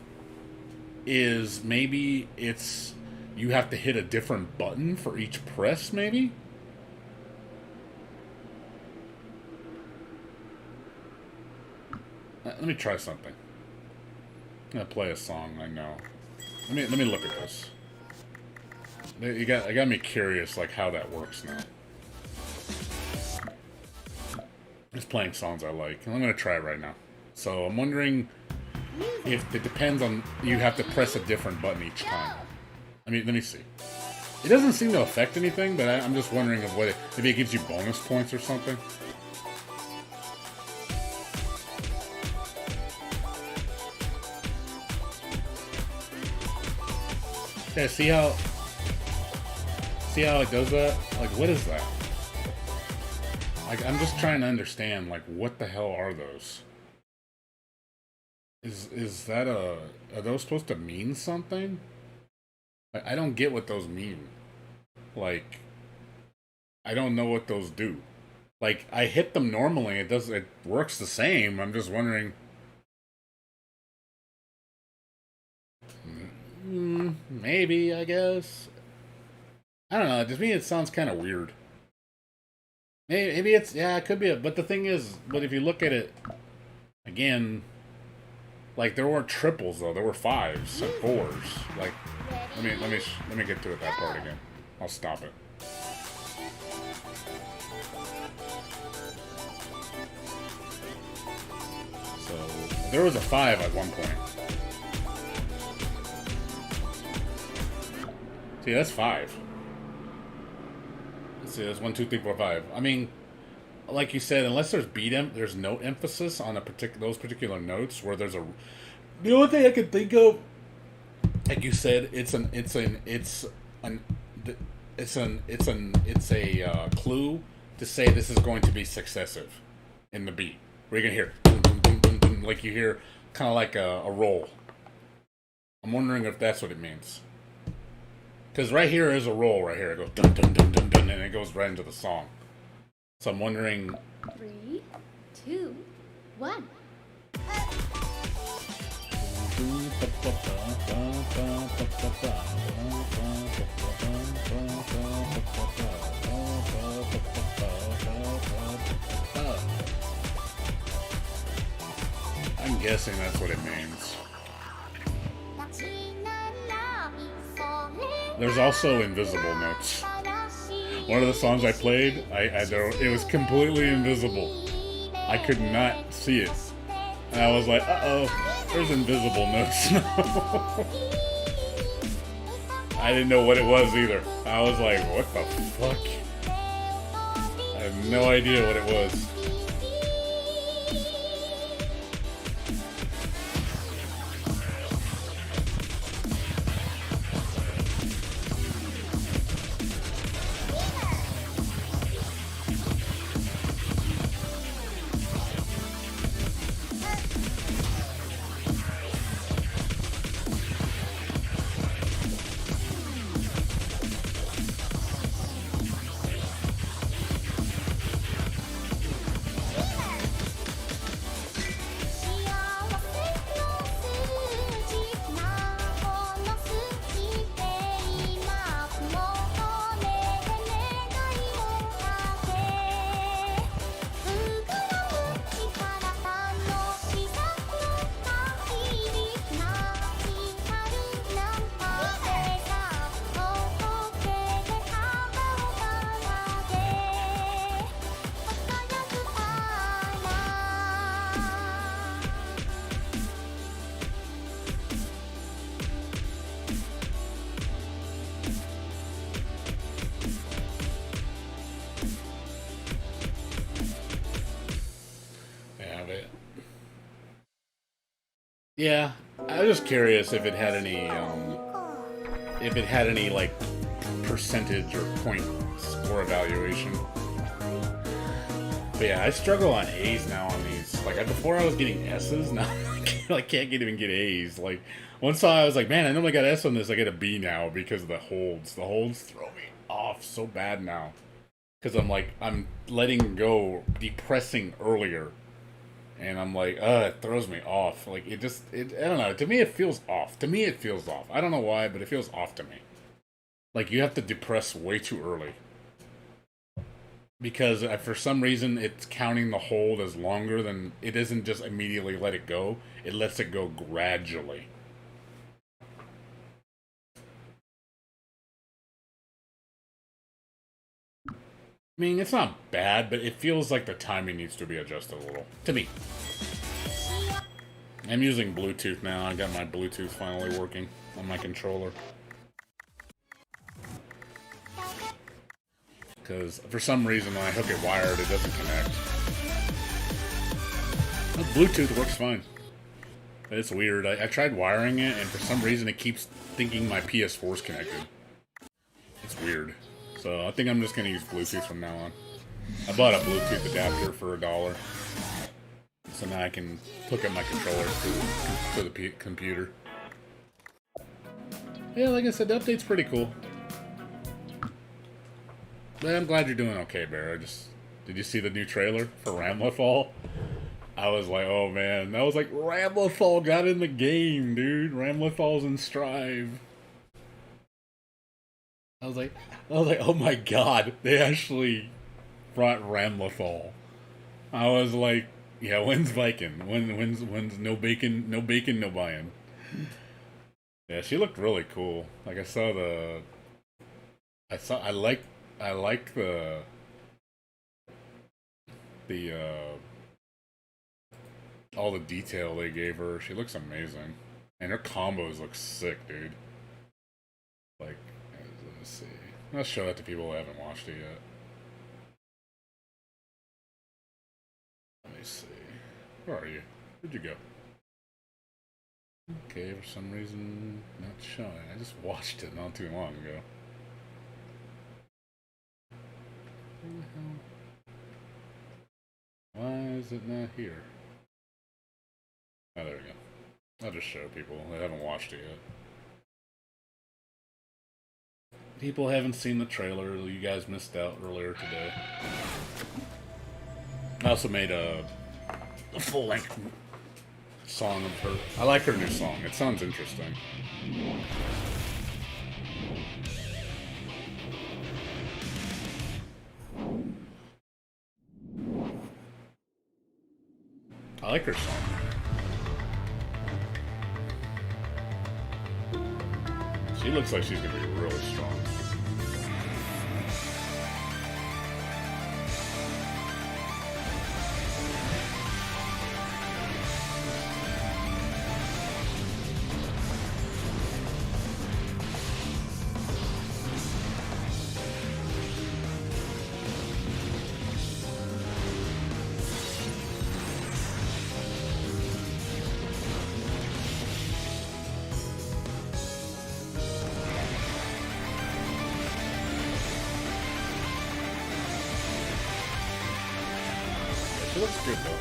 is maybe it's you have to hit a different button for each press, maybe? Let me try something. I'm gonna play a song I know. Let me look at this. It got me curious, like, how that works now. Just playing songs I like. And I'm gonna try it right now. So I'm wondering if it depends on you have to press a different button each time. Let me see. It doesn't seem to affect anything, but I'm just wondering if maybe it gives you bonus points or something. Yeah, see how it does that? Like, what is that? Like, I'm just trying to understand, like, what the hell are those? Is that are those supposed to mean something? I don't get what those mean. Like, I don't know what those do. Like, I hit them normally, it works the same. I'm just wondering. Maybe, I guess. I don't know. To me, it sounds kind of weird. Maybe it's, yeah, it could be. But the thing is, but if you look at it again, like, there weren't triples though. There were 5s and 4s. Like, let me get to that part again. I'll stop it. So there was a 5 at one point. See, that's 5. Let's see, that's 1, 2, 3, 4, 5. I mean, like you said, unless there's note emphasis on those particular notes where there's a. The only thing I can think of, like you said, it's a clue to say this is going to be successive in the beat. Where you can hear dun, dun, dun, dun, dun, like you hear kind of like a roll. I'm wondering if that's what it means. Because right here is a roll right here. It goes dun dun dun dun dun, and it goes right into the song. So I'm wondering. 3, 2, 1. I'm guessing that's what it means. There's also invisible notes. One of the songs I played, it was completely invisible. I could not see it. And I was like, uh-oh, there's invisible notes now. I didn't know what it was either. I was like, what the fuck? I have no idea what it was. Yeah, I was just curious if it had any like percentage or point score evaluation. But yeah, I struggle on A's now on these. Like before, I was getting S's. Now I can't even get A's. Like one saw, I was like, man, I normally got S on this. I get a B now because of the holds. The holds throw me off so bad now because I'm letting go, depressing earlier, and I'm like, it throws me off. Like I don't know. To me, it feels off. To me, it feels off. I don't know why, but it feels off to me. Like you have to depress way too early because for some reason it's counting the hold as longer than it isn't just immediately let it go. It lets it go gradually. I mean, it's not bad, but it feels like the timing needs to be adjusted a little. To me. I'm using Bluetooth now. I got my Bluetooth finally working on my controller. Because for some reason when I hook it wired, it doesn't connect. Bluetooth works fine. It's weird. I tried wiring it, and for some reason it keeps thinking my PS4 is connected. It's weird. So I think I'm just going to use Bluetooth from now on. I bought a Bluetooth adapter for $1. So now I can hook up my controller to the computer. Yeah, like I said, the update's pretty cool. But I'm glad you're doing okay, Bear. Did you see the new trailer for Ramlethal? I was like, oh man. I was like, Ramlethal got in the game, dude. Ramlethal's in Strive. I was like, oh my god. They actually brought Ramlethal. I was like, yeah, when's Viking? When's no bacon, no buying. Yeah, she looked really cool. Like I like the all the detail they gave her. She looks amazing. And her combos look sick, dude. Like, let's see. Let's show that to people who haven't watched it yet. Let me see. Where are you? Where'd you go? Okay, for some reason, not showing. I just watched it not too long ago. Why is it not here? Oh, there we go. I'll just show people that haven't watched it yet. People haven't seen the trailer. You guys missed out earlier today. I also made a full-length song of her. I like her new song. It sounds interesting. I like her song. She looks like she's gonna be really strong. She looks good though.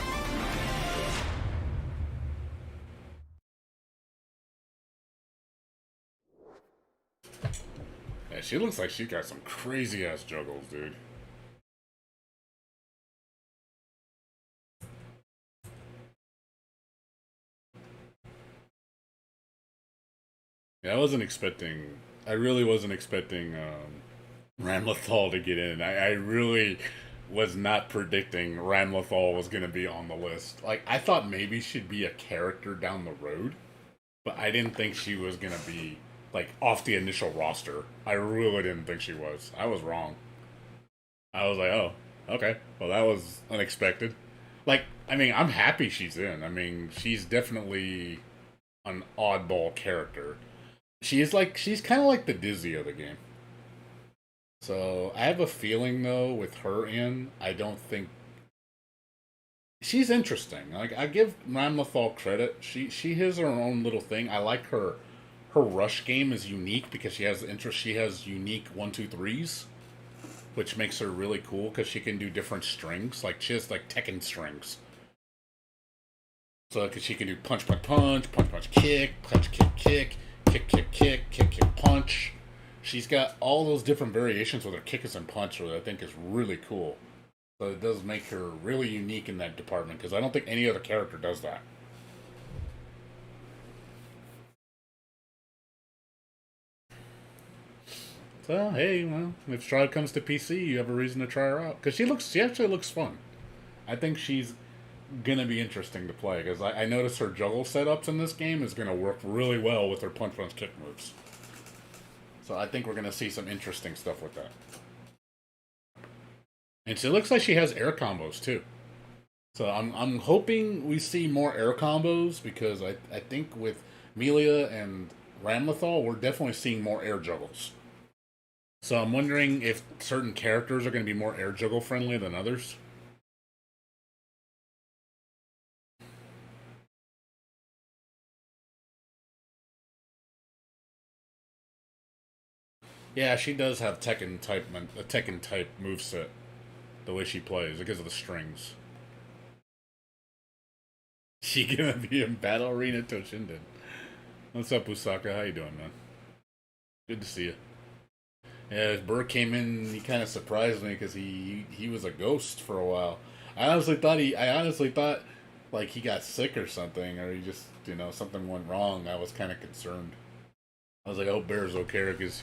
Yeah, she looks like she got some crazy ass juggles, dude. Yeah, I really wasn't expecting Ramlethal to get in. I really was not predicting Ramlethal was going to be on the list. Like, I thought maybe she'd be a character down the road, but I didn't think she was going to be, like, off the initial roster. I really didn't think she was. I was wrong. I was like, oh, okay. Well, that was unexpected. Like, I mean, I'm happy she's in. I mean, she's definitely an oddball character. She's kind of like the Dizzy of the game. So I have a feeling though with her in, I don't think she's interesting. Like I give Ramlethal credit. She has her own little thing. I like her rush game is unique because she has interest. She has unique 1-2-3s, which makes her really cool because she can do different strings. Like she has like Tekken strings. So cause she can do punch punch punch, punch punch kick, punch kick kick, kick kick kick, kick kick punch. She's got all those different variations with her kickers and punch, which I think is really cool. So it does make her really unique in that department because I don't think any other character does that. So hey, well, if Strahd comes to PC, you have a reason to try her out because she actually looks fun. I think she's gonna be interesting to play because I noticed her juggle setups in this game is gonna work really well with her punch punch kick moves. So I think we're gonna see some interesting stuff with that. And she looks like she has air combos too. So I'm hoping we see more air combos because I think with Melia and Ramlethal we're definitely seeing more air juggles. So I'm wondering if certain characters are going to be more air juggle friendly than others. Yeah, she does have a Tekken type moveset. The way she plays because of the strings. She gonna be in Battle Arena Toshinden. What's up, Usaka? How you doing, man? Good to see you. Yeah, Burr came in. He kind of surprised me because he was a ghost for a while. I honestly thought like he got sick or something, or he just something went wrong. I was kind of concerned. I was like, I hope Bear's okay because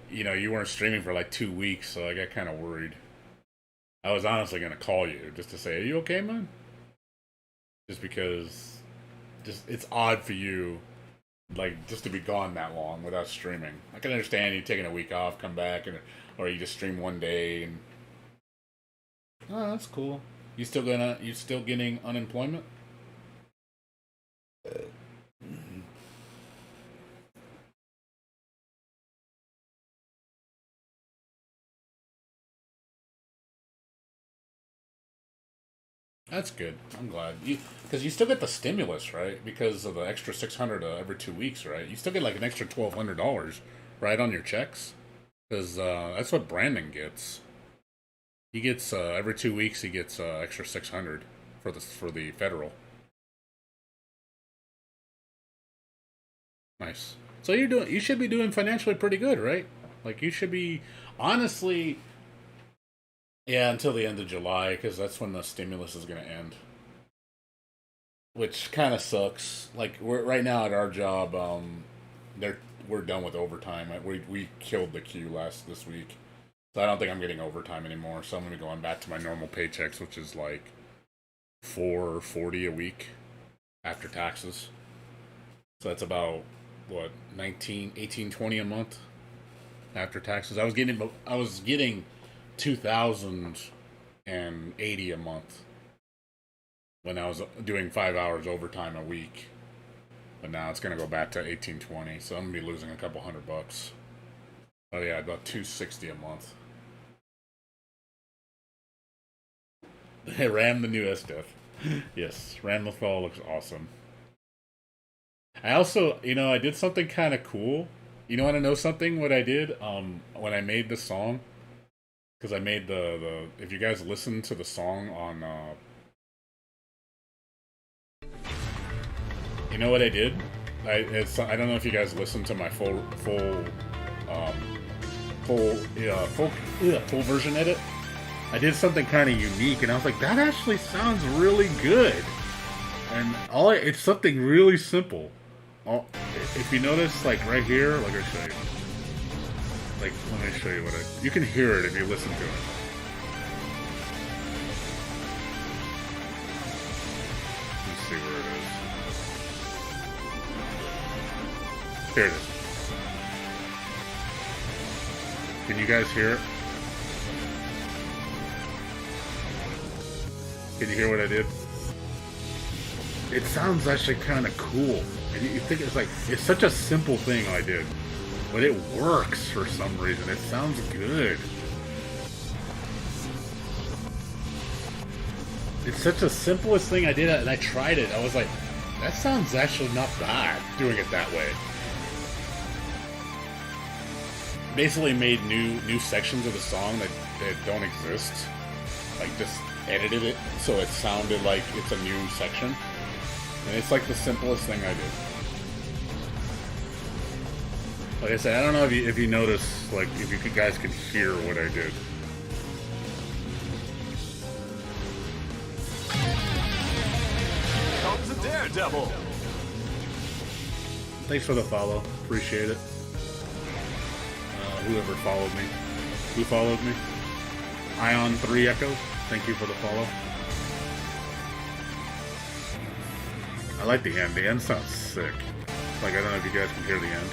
you weren't streaming for like 2 weeks, so I got kind of worried. I was honestly gonna call you just to say, "Are you okay, man?" Just because, it's odd for you, like just to be gone that long without streaming. I can understand you taking a week off, come back, or you just stream one day and. Oh, that's cool. You still getting unemployment? That's good. I'm glad because you still get the stimulus, right? Because of the extra 600 every 2 weeks, right? You still get like an extra $1,200, right, on your checks, because that's what Brandon gets. He gets every 2 weeks he gets extra 600 for the federal. Nice. So you should be doing financially pretty good, right? Like you should be honestly. Yeah, until the end of July, because that's when the stimulus is going to end. Which kind of sucks. Like, we're right now at our job, we're done with overtime. We killed the queue this week. So I don't think I'm getting overtime anymore. So I'm going to be going back to my normal paychecks, which is like $4.40 a week after taxes. So that's about, what, 19, 18, 20 a month after taxes. I was getting 2,080 a month when I was doing 5 hours overtime a week, but now it's gonna go back to 1820. So I'm gonna be losing a couple $100. Oh yeah, about 260 a month. Ram the new SDF. Yes, Ramlethal looks awesome. I also, I did something kind of cool. You want to know something? What I did when I made the song. Because I made the if you guys listen to the song on you know what I did? I don't know if you guys listened to my full version edit. I did something kind of unique, and I was like, that actually sounds really good. And it's something really simple. If you notice, like right here, like I'll show you. Like, let me show you you can hear it if you listen to it. Let's see where it is. Here it is. Can you guys hear it? Can you hear what I did? It sounds actually kind of cool. And you think it's such a simple thing I did. But it works for some reason. It sounds good. It's such a simplest thing I did, and I tried it. I was like, that sounds actually not bad doing it that way. Basically made new sections of the song that don't exist. Like just edited it so it sounded like it's a new section. And it's like the simplest thing I did. Like I said, I don't know if you notice, like if you guys could hear what I did. Comes a daredevil. Thanks for the follow. Appreciate it. Whoever followed me. Who followed me? Ion3 Echo. Thank you for the follow. I like the end. The end sounds sick. Like, I don't know if you guys can hear the end.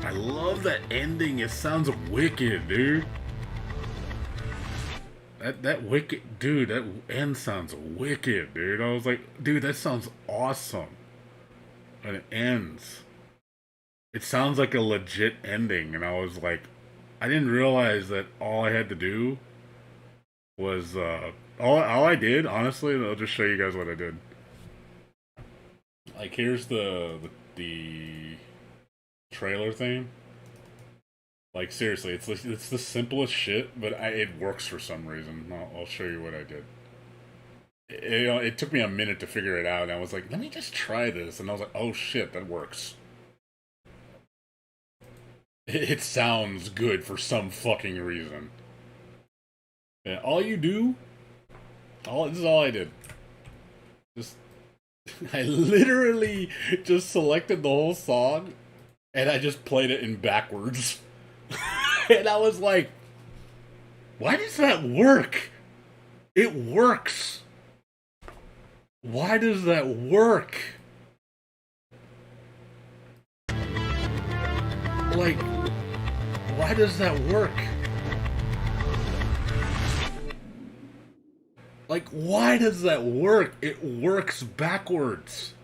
I love that ending. It sounds wicked, dude. That wicked, dude, that end sounds wicked, dude. I was like, dude, that sounds awesome. And it ends. It sounds like a legit ending, and I was like, I didn't realize that all I had to do was, all I did, honestly, and I'll just show you guys what I did. Like, here's the trailer thing. Like, seriously, it's the simplest shit, but it works for some reason. I'll show you what I did. It took me a minute to figure it out, and I was like, let me just try this. And I was like, oh shit, that works. It sounds good for some fucking reason. Yeah, this is all I did. I literally just selected the whole song, and I just played it in backwards. And I was like, why does that work? It works. Why does that work? Like, why does that work? Like, why does that work? It works backwards.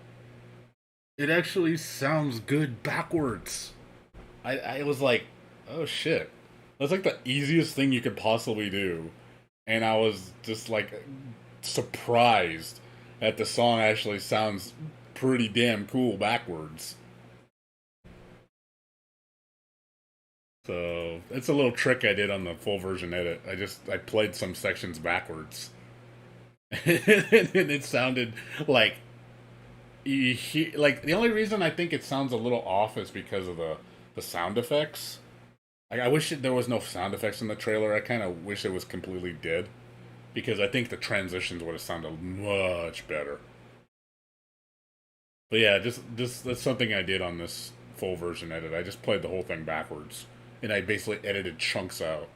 It actually sounds good backwards. I was like, oh shit. That's like the easiest thing you could possibly do. And I was just like surprised that the song actually sounds pretty damn cool backwards. So it's a little trick I did on the full version edit. I played some sections backwards. And it sounded like like the only reason I think it sounds a little off is because of the sound effects. Like, I wish there was no sound effects in the trailer. I kind of wish it was completely dead, because I think the transitions would have sounded much better. But yeah, just that's something I did on this full version edit. I just played the whole thing backwards, and I basically edited chunks out,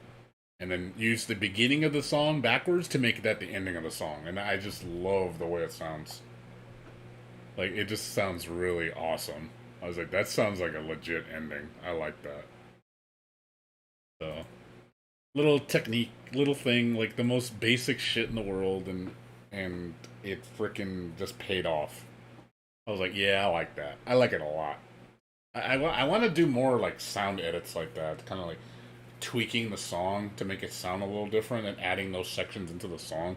and then used the beginning of the song backwards to make that the ending of the song. And I just love the way it sounds. Like, it just sounds really awesome. I was like, that sounds like a legit ending. I like that. So, little technique, little thing, like the most basic shit in the world, and it freaking just paid off. I was like, yeah, I like that. I like it a lot. I want to do more like sound edits like that, kind of like tweaking the song to make it sound a little different and adding those sections into the song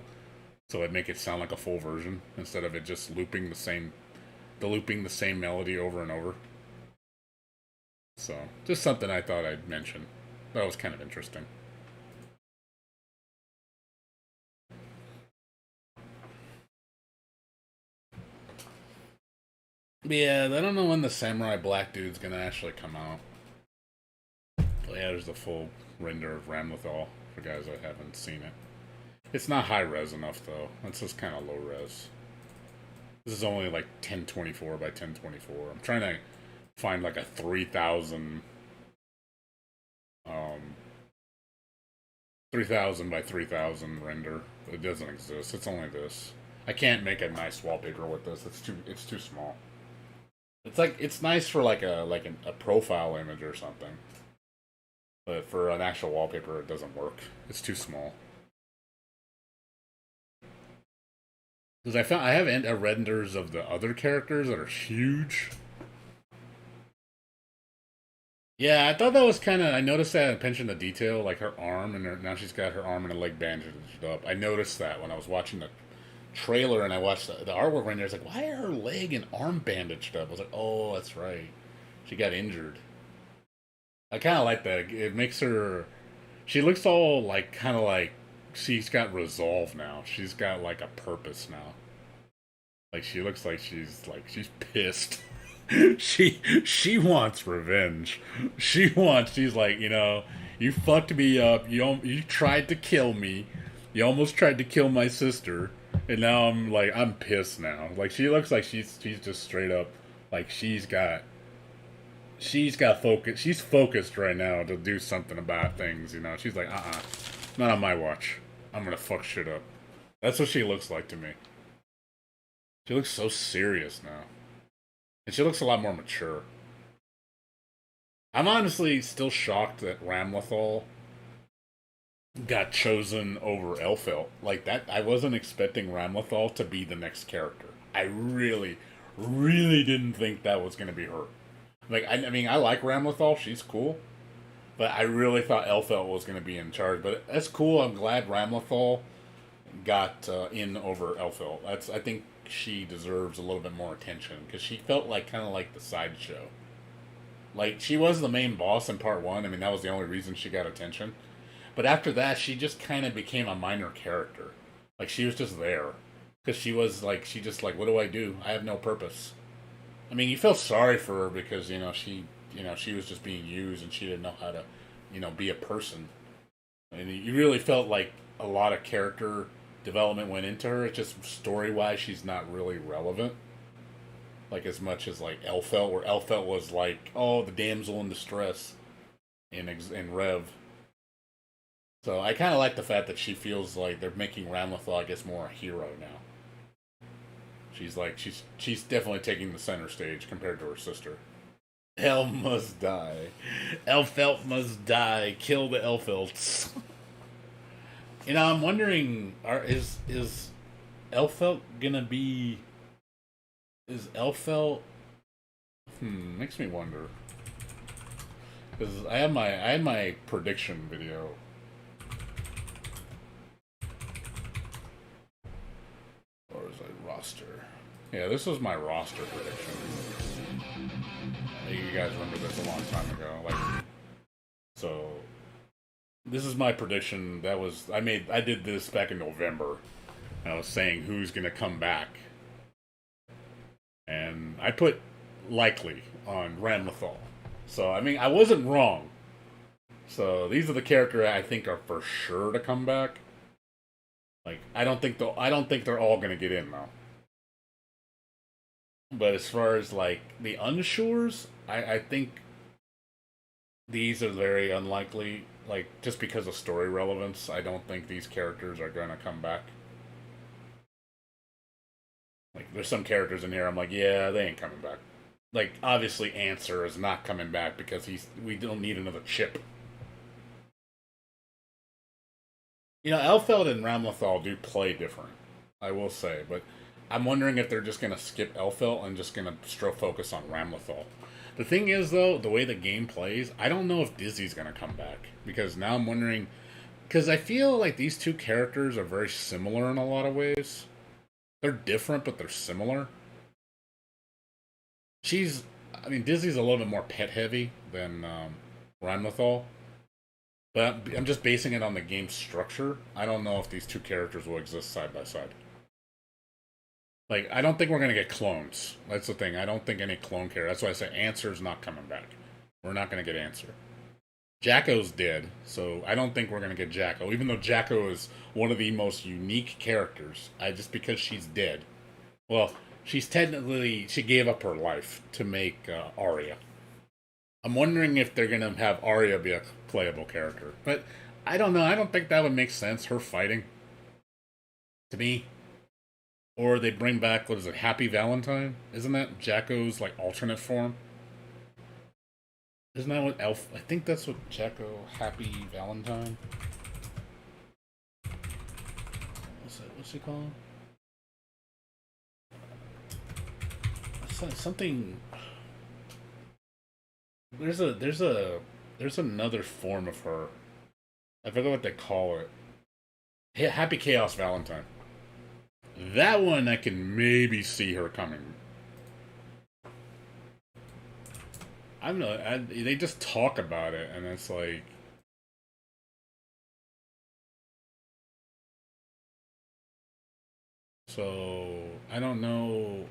so it'd make it sound like a full version instead of it just looping the same melody over and over. So, just something I thought I'd mention. That was kind of interesting. But yeah, I don't know when the Samurai Black dude's gonna actually come out. But yeah, there's the full render of Ramlethal for guys that haven't seen it. It's not high res enough though. It's just kind of low res. This is only like 1024 by 1024. I'm trying to find like a 3000 3000 by 3000 render. It doesn't exist. It's only this. I can't make a nice wallpaper with this. It's too small. It's nice for like a profile image or something. But for an actual wallpaper it doesn't work. It's too small. Because I have renders of the other characters that are huge. Yeah, I thought that was kind of. I noticed that attention to detail, like her arm, and now she's got her arm and her leg bandaged up. I noticed that when I was watching the trailer and I watched the artwork right there. I was like, why are her leg and arm bandaged up? I was like, oh, that's right, she got injured. I kind of like that. It makes her. She looks all like kind of like she's got resolve now. She's got like a purpose now. Like she looks like she's pissed. She wants revenge. She's like, you fucked me up. You tried to kill me. You almost tried to kill my sister, and now I'm pissed now. Like she looks like she's just straight up like she's got focus. She's focused right now to do something about things. She's like, not on my watch. I'm gonna fuck shit up. That's what she looks like to me. She looks so serious now. And she looks a lot more mature. I'm honestly still shocked that Ramlethal got chosen over Elfelt. Like that, I wasn't expecting Ramlethal to be the next character. I really, really didn't think that was going to be her. Like, I mean, I like Ramlethal. She's cool. But I really thought Elfelt was going to be in charge. But that's cool. I'm glad Ramlethal got in over Elfelt. I think she deserves a little bit more attention because she felt like kind of like the sideshow. Like she was the main boss in part one. I mean, that was the only reason she got attention. But after that, she just kind of became a minor character. Like she was just there because she just like, what do I do? I have no purpose. I mean, you felt sorry for her because she was just being used and she didn't know how to be a person. And you really felt like a lot of character development went into her. It's just story wise, she's not really relevant. Like as much as like Elfelt, where Elfelt was like, oh, the damsel in distress in Rev. So I kind of like the fact that she feels like they're making Ramlethal, I guess, more a hero now. She's definitely taking the center stage compared to her sister. Hell must die. Elfelt must die. Kill the Elfelts. I'm wondering, is Elfelt gonna be? Is Elfelt? Makes me wonder. Because I had my prediction video. Or is it roster? Yeah, this was my roster prediction. You guys remember this a long time ago. So this is my prediction. I did this back in November. I was saying who's gonna come back. And I put likely on Ramlethal. So I mean I wasn't wrong. So these are the characters I think are for sure to come back. Like I don't think they're all gonna get in though. But as far as like the unshures, I think these are very unlikely. Like just because of story relevance, I don't think these characters are gonna come back. Like there's some characters in here I'm like, yeah, they ain't coming back. Like obviously Answer is not coming back because we don't need another chip. Elfelt and Ramlethal do play different, I will say, but I'm wondering if they're just gonna skip Elfelt and just gonna focus on Ramlethal. The thing is, though, the way the game plays, I don't know if Dizzy's gonna come back because now I'm wondering, because I feel like these two characters are very similar in a lot of ways. They're different, but they're similar. Dizzy's a little bit more pet heavy than Ramlethal. But I'm just basing it on the game structure. I don't know if these two characters will exist side by side. Like, I don't think we're going to get clones. That's the thing. I don't think any clone character. That's why I say Answer's not coming back. We're not going to get Answer. Jacko's dead, so I don't think we're going to get Jacko. Even though Jacko is one of the most unique characters. Just because she's dead. Well, she gave up her life to make Arya. I'm wondering if they're going to have Arya be a playable character. But I don't know. I don't think that would make sense, her fighting. To me. Or they bring back, what is it, Happy Valentine? Isn't that Jacko's, like, alternate form? Isn't that what I think that's what Jacko, Happy Valentine? What's he called? Something... there's another form of her. I forget what they call it. Happy Chaos Valentine. That one I can maybe see her coming. I don't know. They just talk about it, and it's like. So I don't know.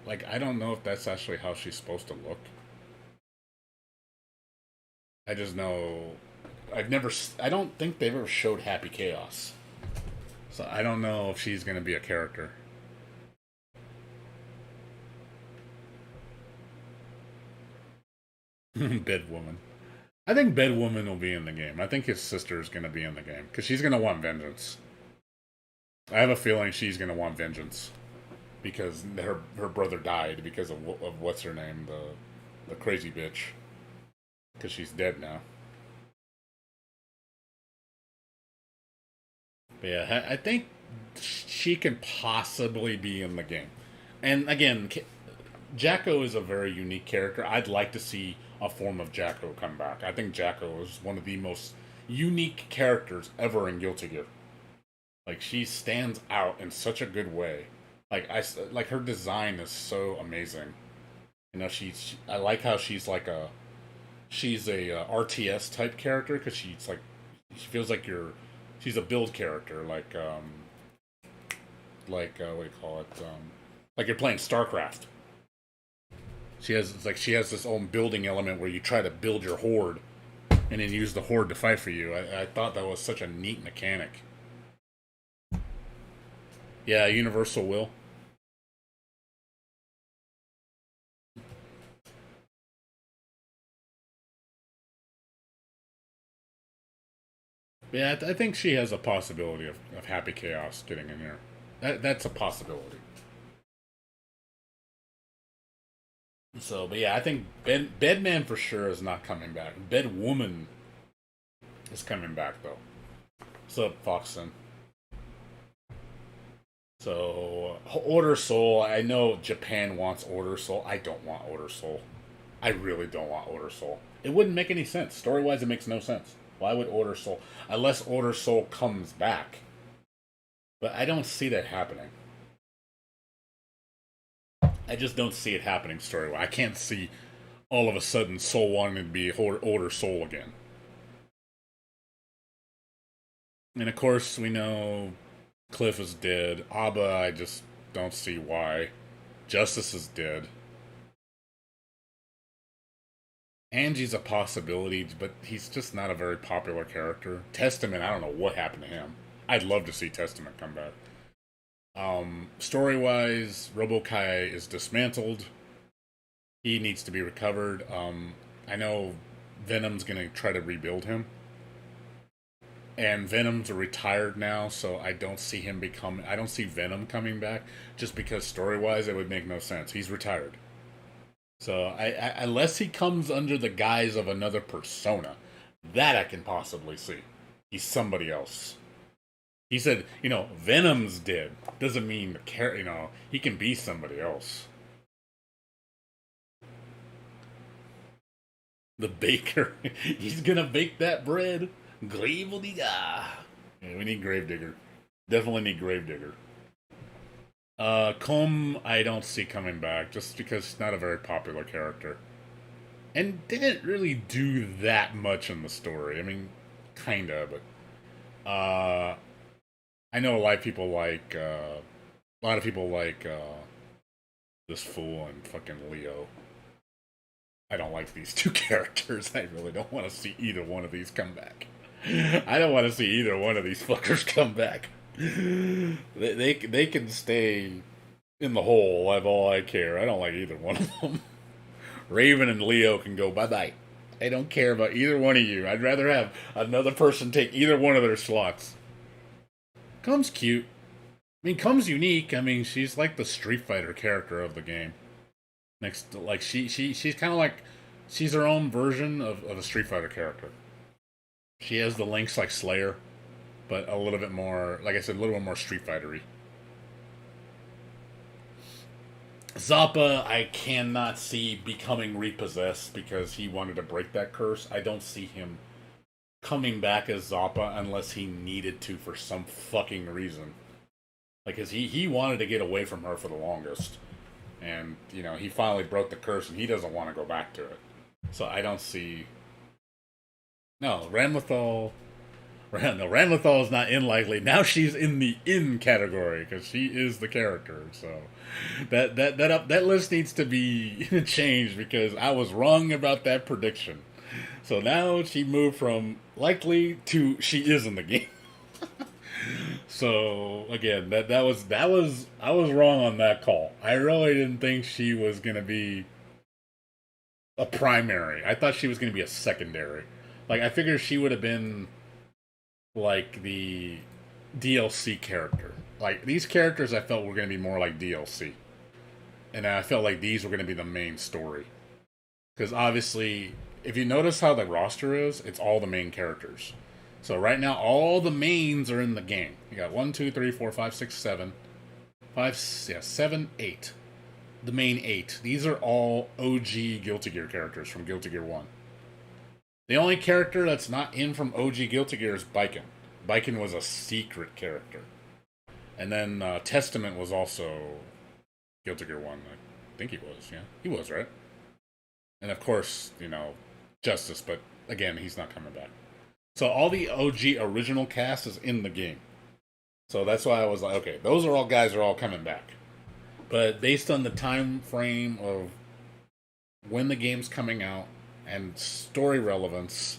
Like, I don't know if that's actually how she's supposed to look. I just know. I don't think they've ever showed Happy Chaos. So I don't know if she's gonna be a character. Bedwoman. I think Bedwoman will be in the game. I think his sister is gonna be in the game because she's gonna want vengeance. I have a feeling she's gonna want vengeance because her brother died because of what's her name, the crazy bitch, because she's dead now. But yeah, I think she can possibly be in the game. And again, Jacko is a very unique character. I'd like to see a form of Jacko come back. I think Jacko is one of the most unique characters ever in Guilty Gear. Like, she stands out in such a good way. Like her design is so amazing. You know, I like how she's a RTS type character because she feels like she's a build character like what do you call it, like you're playing StarCraft. She has this own building element where you try to build your horde and then use the horde to fight for you. I thought that was such a neat mechanic. Yeah, Universal will. Yeah, I think she has a possibility of Happy Chaos getting in here. That's a possibility. So, but yeah, I think Bedman for sure is not coming back. Bedwoman is coming back though. What's up, Foxon? So, Order Soul. I know Japan wants Order Soul. I don't want Order Soul. I really don't want Order Soul. It wouldn't make any sense. Story wise, it makes no sense. Why would Order Soul? Unless Order Soul comes back. But I don't see that happening. I just don't see it happening story wise. I can't see all of a sudden Soul wanting to be Order Soul again. And of course, we know Cliff is dead. Abba, I just don't see why. Justice is dead. Angie's a possibility, but he's just not a very popular character. Testament, I don't know what happened to him. I'd love to see Testament come back. Story-wise, Robokai is dismantled. He needs to be recovered. I know Venom's gonna try to rebuild him. And Venom's retired now, so I don't see I don't see Venom coming back, just because story-wise it would make no sense. He's retired. So, unless he comes under the guise of another persona, that I can possibly see. He's somebody else. He said, Venom's dead. Doesn't mean he can be somebody else. The baker, he's gonna bake that bread. Gravedigger. Yeah, we need Gravedigger. Definitely need Gravedigger. Combe, I don't see coming back, just because he's not a very popular character. And didn't really do that much in the story. I mean, kinda, but... I know a lot of people like... this fool and fucking Leo. I don't like these two characters. I really don't want to see either one of these come back. I don't want to see either one of these fuckers come back. They can stay in the hole. I've all I care. I don't like either one of them. Raven and Leo can go bye-bye. I don't care about either one of you. I'd rather have another person take either one of their slots. Combe's cute. I mean, Combe's unique. I mean, she's like the Street Fighter character of the game. She's kind of like, she's her own version of a Street Fighter character. She has the links like Slayer, but a little bit more, like I said, a little bit more Street Fighter-y. Zappa, I cannot see becoming repossessed because he wanted to break that curse. I don't see him coming back as Zappa unless he needed to for some fucking reason. Like, cause he wanted to get away from her for the longest, and you know he finally broke the curse, and he doesn't want to go back to it. So I don't see. No, Ramlethal. No, Ramlethal is not in likely. Now she's in the in category because she is the character. So that list needs to be changed because I was wrong about that prediction. So now she moved from likely to she is in the game. So again, that was I was wrong on that call. I really didn't think she was gonna be a primary. I thought she was gonna be a secondary. Like I figured she would have been like the DLC character. Like these characters I felt were gonna be more like DLC. And I felt like these were gonna be the main story. Because obviously, if you notice how the roster is, it's all the main characters. So right now, all the mains are in the game. You got 1, 2, 3, 4, 5, 6, 7. 7, 8. The main 8. These are all OG Guilty Gear characters from Guilty Gear 1. The only character that's not in from OG Guilty Gear is Biken. Biken was a secret character. And then Testament was also Guilty Gear 1. I think he was, yeah. He was, right? And of course, you know, Justice, but again, he's not coming back. So all the OG original cast is in the game. So that's why I was like, okay, those are all guys are all coming back. But based on the time frame of when the game's coming out and story relevance,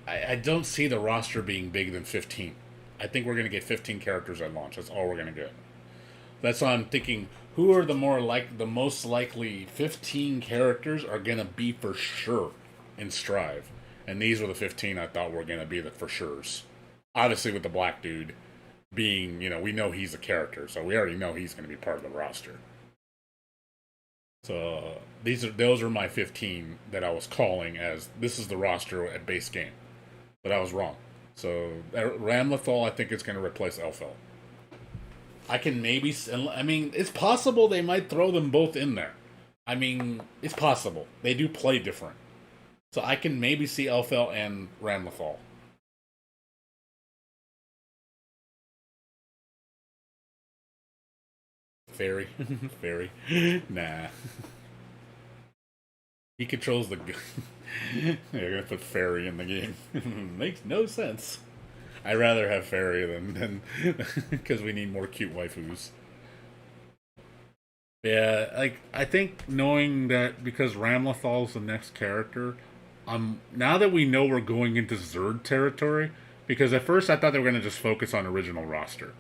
I don't see the roster being bigger than 15. I think we're going to get 15 characters at launch. That's all we're going to get. That's why I'm thinking, who are the most likely 15 characters are going to be for sure in Strive? And these were the 15 I thought were going to be the for sures. Obviously, with the black dude being, you know, we know he's a character, so we already know he's going to be part of the roster. So those are my 15 that I was calling as this is the roster at base game, but I was wrong. So Ramlethal, I think it's going to replace Elfel. I can maybe, I mean, it's possible they might throw them both in there. I mean, it's possible. They do play different. So I can maybe see Elfel and Ramlethal. Fairy. Fairy. Nah. He controls the... They're gonna put Fairy in the game. Makes no sense. I'd rather have Fairy than because we need more cute waifus. Yeah, like, I think knowing that because Ramlethal's the next character... now that we know we're going into Zerd territory, because at first I thought they were going to just focus on original roster.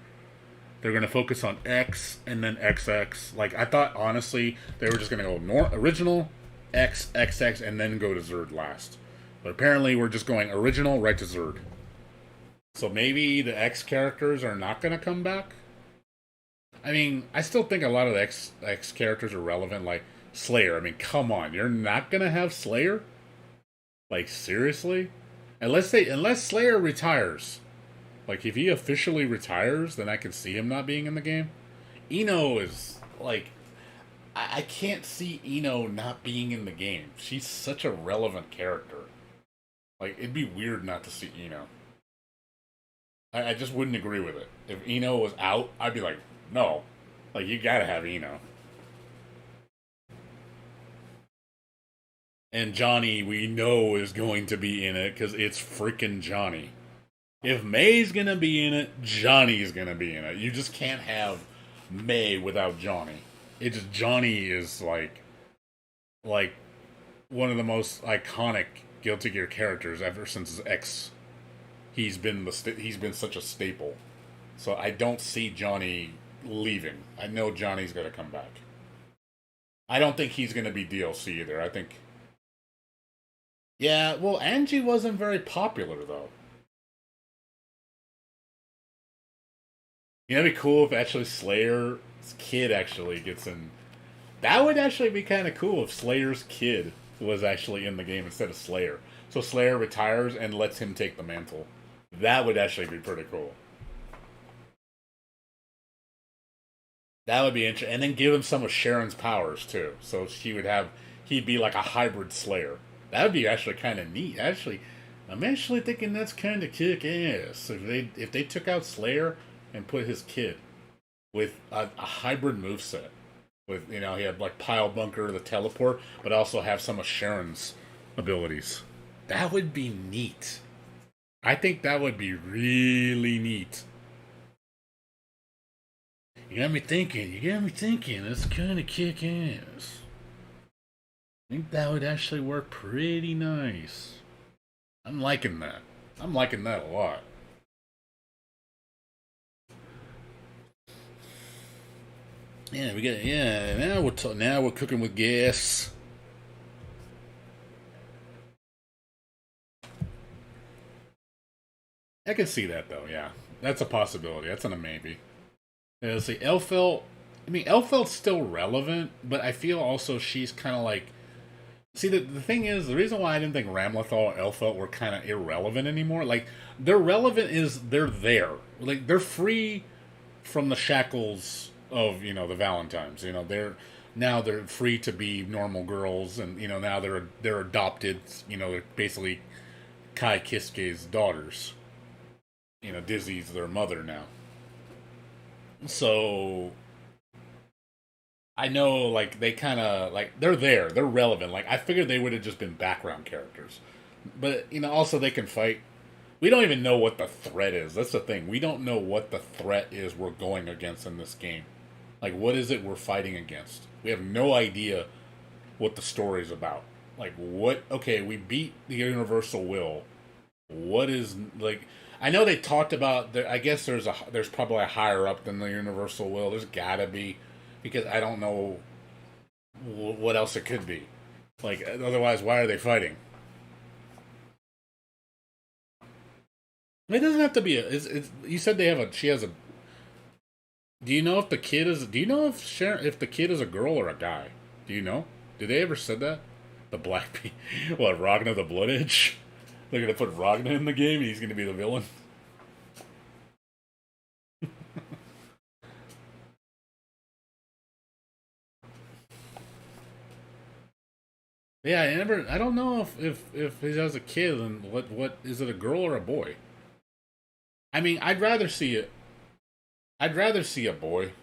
They're going to focus on X and then XX. Like, I thought, honestly, they were just going to go original, X, XX, and then go to Zerd last. But apparently we're just going original right to Zerd. So maybe the X characters are not going to come back? I mean, I still think a lot of the X characters are relevant, like Slayer. I mean, come on, you're not going to have Slayer? Like, seriously? Unless Slayer retires. Like, if he officially retires, then I can see him not being in the game. Ino is, like... I can't see Ino not being in the game. She's such a relevant character. Like, it'd be weird not to see Ino. I just wouldn't agree with it. If Ino was out, I'd be like, no. Like, you gotta have Ino. And Johnny, we know, is going to be in it because it's freaking Johnny. If May's gonna be in it, Johnny's gonna be in it. You just can't have May without Johnny. It's just Johnny is like one of the most iconic Guilty Gear characters ever since X. He's been such a staple. So I don't see Johnny leaving. I know Johnny's gonna come back. I don't think he's gonna be DLC either. I think. Yeah, well, Angie wasn't very popular though. You know, it'd be cool if actually Slayer's kid actually gets in. That would actually be kind of cool if Slayer's kid was actually in the game instead of Slayer. So Slayer retires and lets him take the mantle. That would actually be pretty cool. That would be interesting, and then give him some of Sharon's powers too. So he'd be like a hybrid Slayer. That would be actually kind of neat. Actually, I'm actually thinking that's kind of kick ass if they took out Slayer and put his kid with a hybrid moveset. With he had like Pile Bunker, the teleport, but also have some of Sharon's abilities. That would be neat. I think that would be really neat. You got me thinking. You got me thinking. That's kind of kick ass. I think that would actually work pretty nice. I'm liking that. I'm liking that a lot. Yeah, we got now we're cooking with gas. I can see that though. Yeah, that's a possibility. That's not a maybe. Yeah, let's see, Elfelt. I mean, Elfelt's still relevant, but I feel also she's kind of like. See, the thing is, the reason why I didn't think Ramlethal or Elfelt were kind of irrelevant anymore, like, they're relevant is they're there. Like, they're free from the shackles of, the Valentines. They're free to be normal girls, and, now they're adopted, they're basically Kai Kisuke's daughters. Dizzy's their mother now. So I know, like, they kind of like they're there, they're relevant. Like, I figured they would have just been background characters, but also they can fight. We don't even know what the threat is. That's the thing. We don't know what the threat is we're going against in this game. Like, what is it we're fighting against? We have no idea what the story's about. Like, what? Okay, we beat the Universal Will. What is like? I know they talked about. I guess there's probably a higher up than the Universal Will. There's gotta be, because I don't know what else it could be. Like, otherwise, why are they fighting? It doesn't have to be you said they have a. She has a. Do you know if the kid is? Do you know if the kid is a girl or a guy? Do you know? Did they ever said that? The Black P. What, Ragnar the Blood Edge? They're gonna put Ragnar in the game. He's gonna be the villain. Yeah, I don't know if he has a kid and what is it, a girl or a boy? I mean, I'd rather see it. I'd rather see a boy,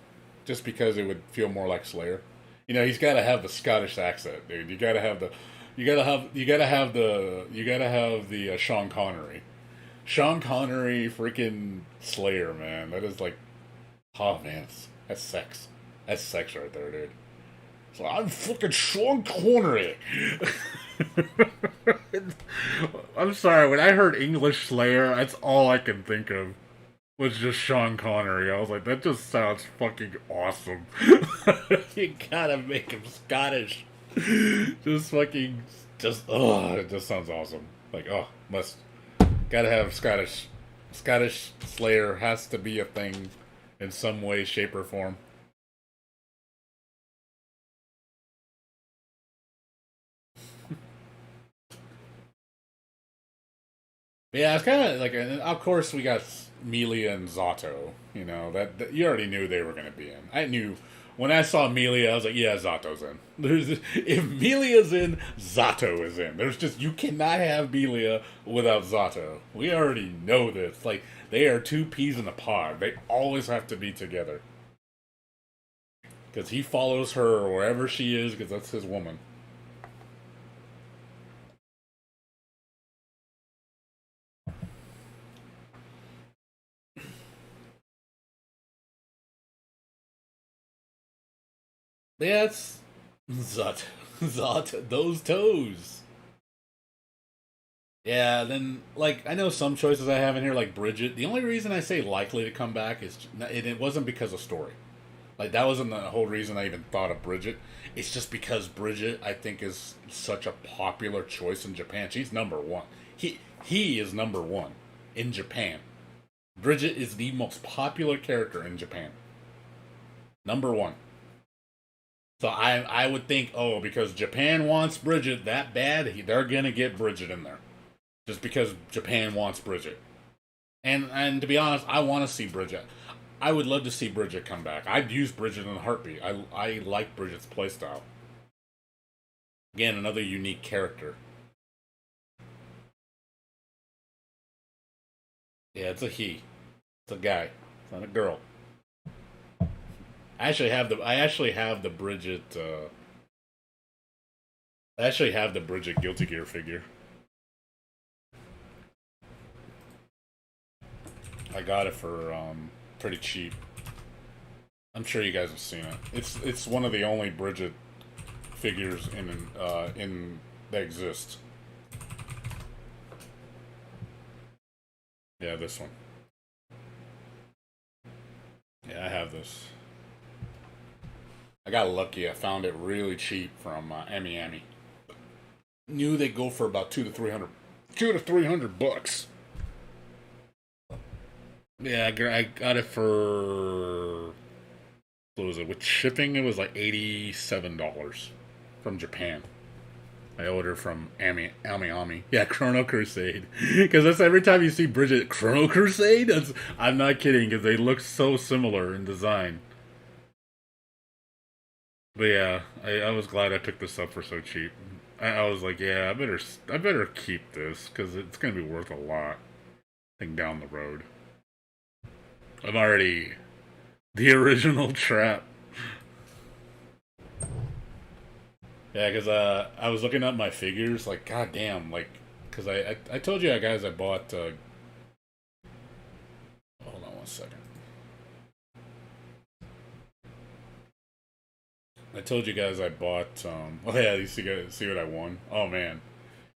just because it would feel more like Slayer. He's got to have the Scottish accent, dude. You gotta have the Sean Connery. Sean Connery, freaking Slayer, man. That is like, oh man, that's sex. That's sex right there, dude. So I'm fucking Sean Connery. I'm sorry, when I heard English Slayer, that's all I can think of was just Sean Connery. I was like, that just sounds fucking awesome. You gotta make him Scottish. Just fucking, it just sounds awesome. Like, gotta have Scottish Slayer has to be a thing in some way, shape, or form. Yeah, it's kind of like, of course, we got Melia and Zato. That you already knew they were going to be in. I knew when I saw Melia, I was like, yeah, Zato's in. If Melia's in, Zato is in. You cannot have Melia without Zato. We already know this. Like, they are two peas in a pod. They always have to be together. Because he follows her wherever she is, because that's his woman. Yeah, it's Zot, those toes. Yeah, then, like, I know some choices I have in here, like Bridget. The only reason I say likely to come back is, it wasn't because of story. Like, that wasn't the whole reason I even thought of Bridget. It's just because Bridget, I think, is such a popular choice in Japan. She's number one. He is number one in Japan. Bridget is the most popular character in Japan. Number one. So I would think, because Japan wants Bridget that bad, they're gonna get Bridget in there, just because Japan wants Bridget. And to be honest, I want to see Bridget. I would love to see Bridget come back. I'd use Bridget in a heartbeat. I like Bridget's playstyle. Again, another unique character. Yeah, it's a he. It's a guy. It's not a girl. I actually have the Bridget. I actually have the Bridget Guilty Gear figure. I got it for pretty cheap. I'm sure you guys have seen it. It's one of the only Bridget figures in that exist. Yeah, this one. Yeah, I have this. I got lucky. I found it really cheap from Ami. Knew they go for about $200 to $300. Yeah, I got it for, what was it? With shipping, it was like $87 from Japan. I ordered from Ami. Yeah, Chrono Crusade. Because that's every time you see Bridget, Chrono Crusade? I'm not kidding, because they look so similar in design. But yeah, I was glad I picked this up for so cheap. I was like, yeah, I better keep this, because it's going to be worth a lot, I think, down the road. I'm already the original Trap. Yeah, because I was looking at my figures, like, goddamn, like, because I told you guys I bought, hold on one second. I told you guys I bought, oh yeah, you see what I won? Oh man.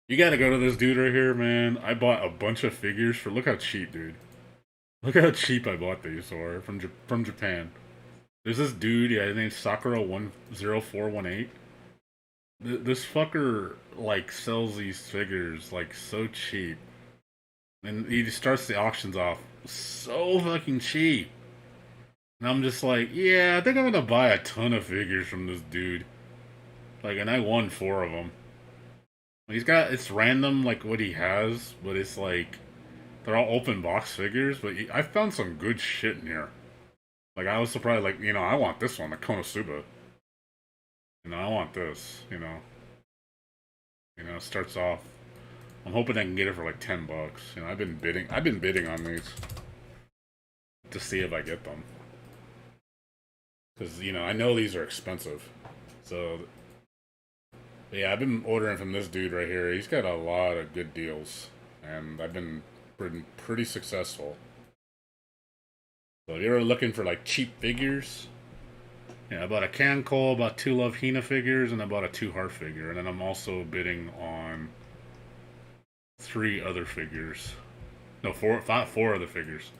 You gotta go to this dude right here, man. I bought a bunch of figures for, look how cheap, dude. Look how cheap I bought these for, from Japan. There's this dude, yeah, his name's Sakura10418. This fucker, like, sells these figures, like, so cheap. And he just starts the auctions off so fucking cheap. And I'm just like, yeah, I think I'm gonna buy a ton of figures from this dude. Like, and I won 4 of them. He's got, it's random, like, what he has, but it's like, they're all open box figures, but I found some good shit in here. Like, I was surprised, like, I want this one, the Konosuba. I want this, it starts off, I'm hoping I can get it for like $10. I've been bidding on these to see if I get them. Because, I know these are expensive. So, yeah, I've been ordering from this dude right here. He's got a lot of good deals. And I've been pretty successful. So if you're looking for, like, cheap figures, yeah, I bought a Kanko, bought 2 Love Hina figures, and I bought a 2 Heart figure. And then I'm also bidding on 3 other figures. No, 4 other figures.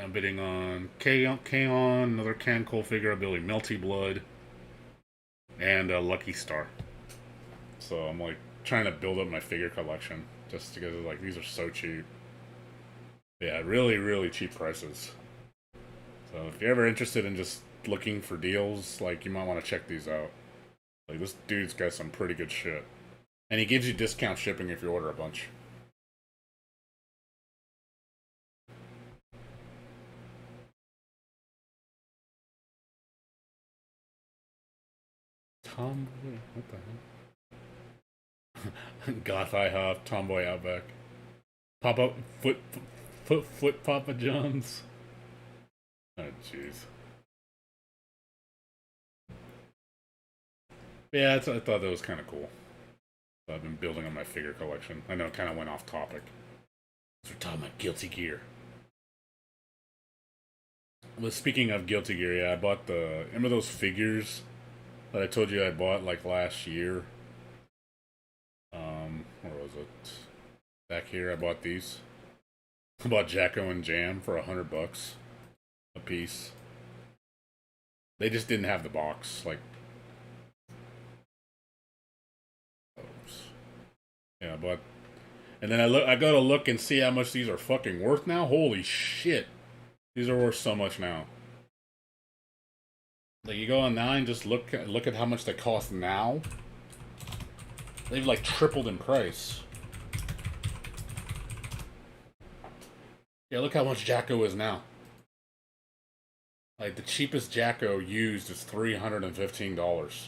I'm bidding on K-On, another Kanko figure, I'm building Melty Blood, and a Lucky Star. So I'm like trying to build up my figure collection just because like these are so cheap. Yeah, really, really cheap prices. So if you're ever interested in just looking for deals, like you might want to check these out. Like this dude's got some pretty good shit. And he gives you discount shipping if you order a bunch. Tomboy, what the hell? Goth IHOP, Tomboy Outback. Pop-up foot Papa John's. Oh jeez. Yeah, I thought that was kind of cool. So I've been building on my figure collection. I know it kind of went off topic. So we're talking about Guilty Gear. Well, speaking of Guilty Gear, yeah, I bought remember those figures that I told you I bought like last year? Where was it? Back here, I bought these. I bought Jacko and Jam for $100 a piece. They just didn't have the box, like. Oops. Yeah, but. And then I gotta look and see how much these are fucking worth now. Holy shit. These are worth so much now. Like, you go online and just look at how much they cost now. They've, like, tripled in price. Yeah, look how much Jacko is now. Like the cheapest Jacko used is $315.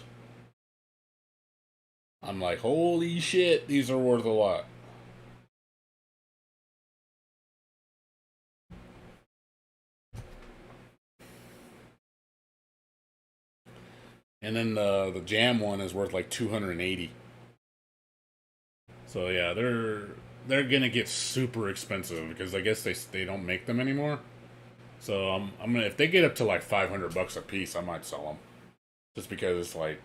I'm like, holy shit, these are worth a lot. And then the Jam one is worth like 280. So yeah, they're gonna get super expensive because I guess they don't make them anymore. So I'm gonna, if they get up to like $500 a piece, I might sell them. Just because it's like,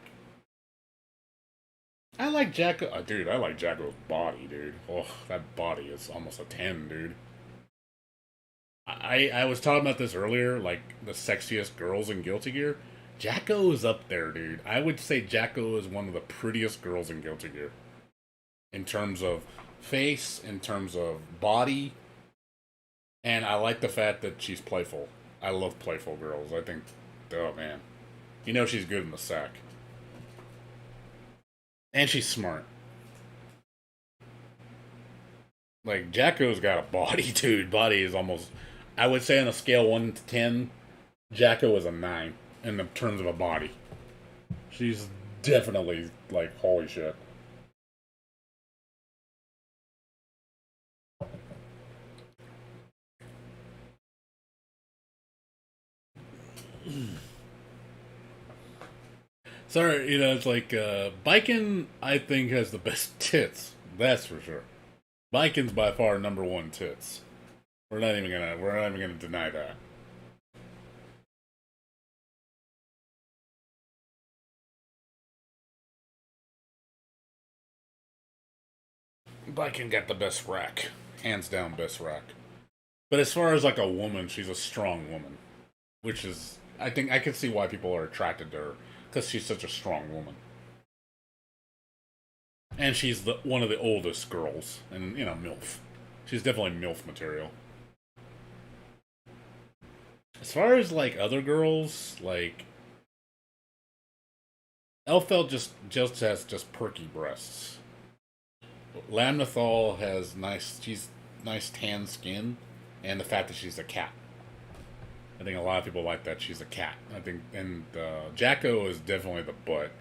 I like Jacko, dude. I like Jacko's body, dude. Oh, that body is almost a 10, dude. I was talking about this earlier, like the sexiest girls in Guilty Gear. Jacko is up there, dude. I would say Jacko is one of the prettiest girls in Guilty Gear. In terms of face, in terms of body, and I like the fact that she's playful. I love playful girls. I think, oh man. You know she's good in the sack. And she's smart. Like, Jacko's got a body, dude. Body is almost, I would say on a scale 1 to 10, Jacko is a 9 in the terms of a body. She's definitely, like, holy shit. Sorry, it's like, Biken, I think, has the best tits. That's for sure. Biken's by far number one tits. We're not even gonna deny that. Biken got the best rack. Hands down, best rack. But as far as like a woman, she's a strong woman. Which is, I think, I can see why people are attracted to her. Because she's such a strong woman. And she's one of the oldest girls. And, MILF. She's definitely MILF material. As far as, like, other girls, like, Elphelt just has just perky breasts. Lamnathal has she's nice tan skin. And the fact that she's a cat. I think a lot of people like that she's a cat. I think, and Jacko is definitely the butt.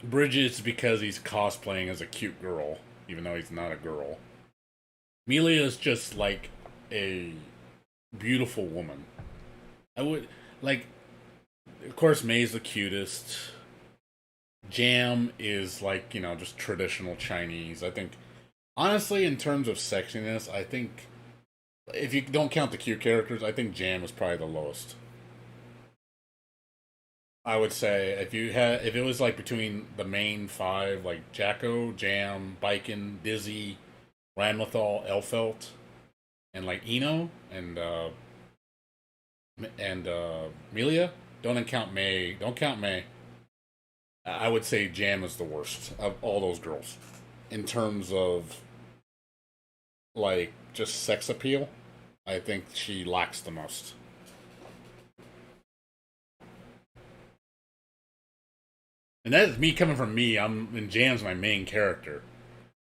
Bridget's because he's cosplaying as a cute girl, even though he's not a girl. Melia is just like a beautiful woman. I would like, of course, May's the cutest. Jam is like, just traditional Chinese. I think, honestly, in terms of sexiness, I think if you don't count the cute characters, I think Jam is probably the lowest. I would say if it was like between the main five, like Jacko, Jam, Biken, Dizzy, Ranmathal, Elphelt, and like Eno and Melia. Don't count May. Don't count May. I would say Jam is the worst of all those girls in terms of like just sex appeal. I think she lacks the most. And that is me coming from me. And Jam's my main character,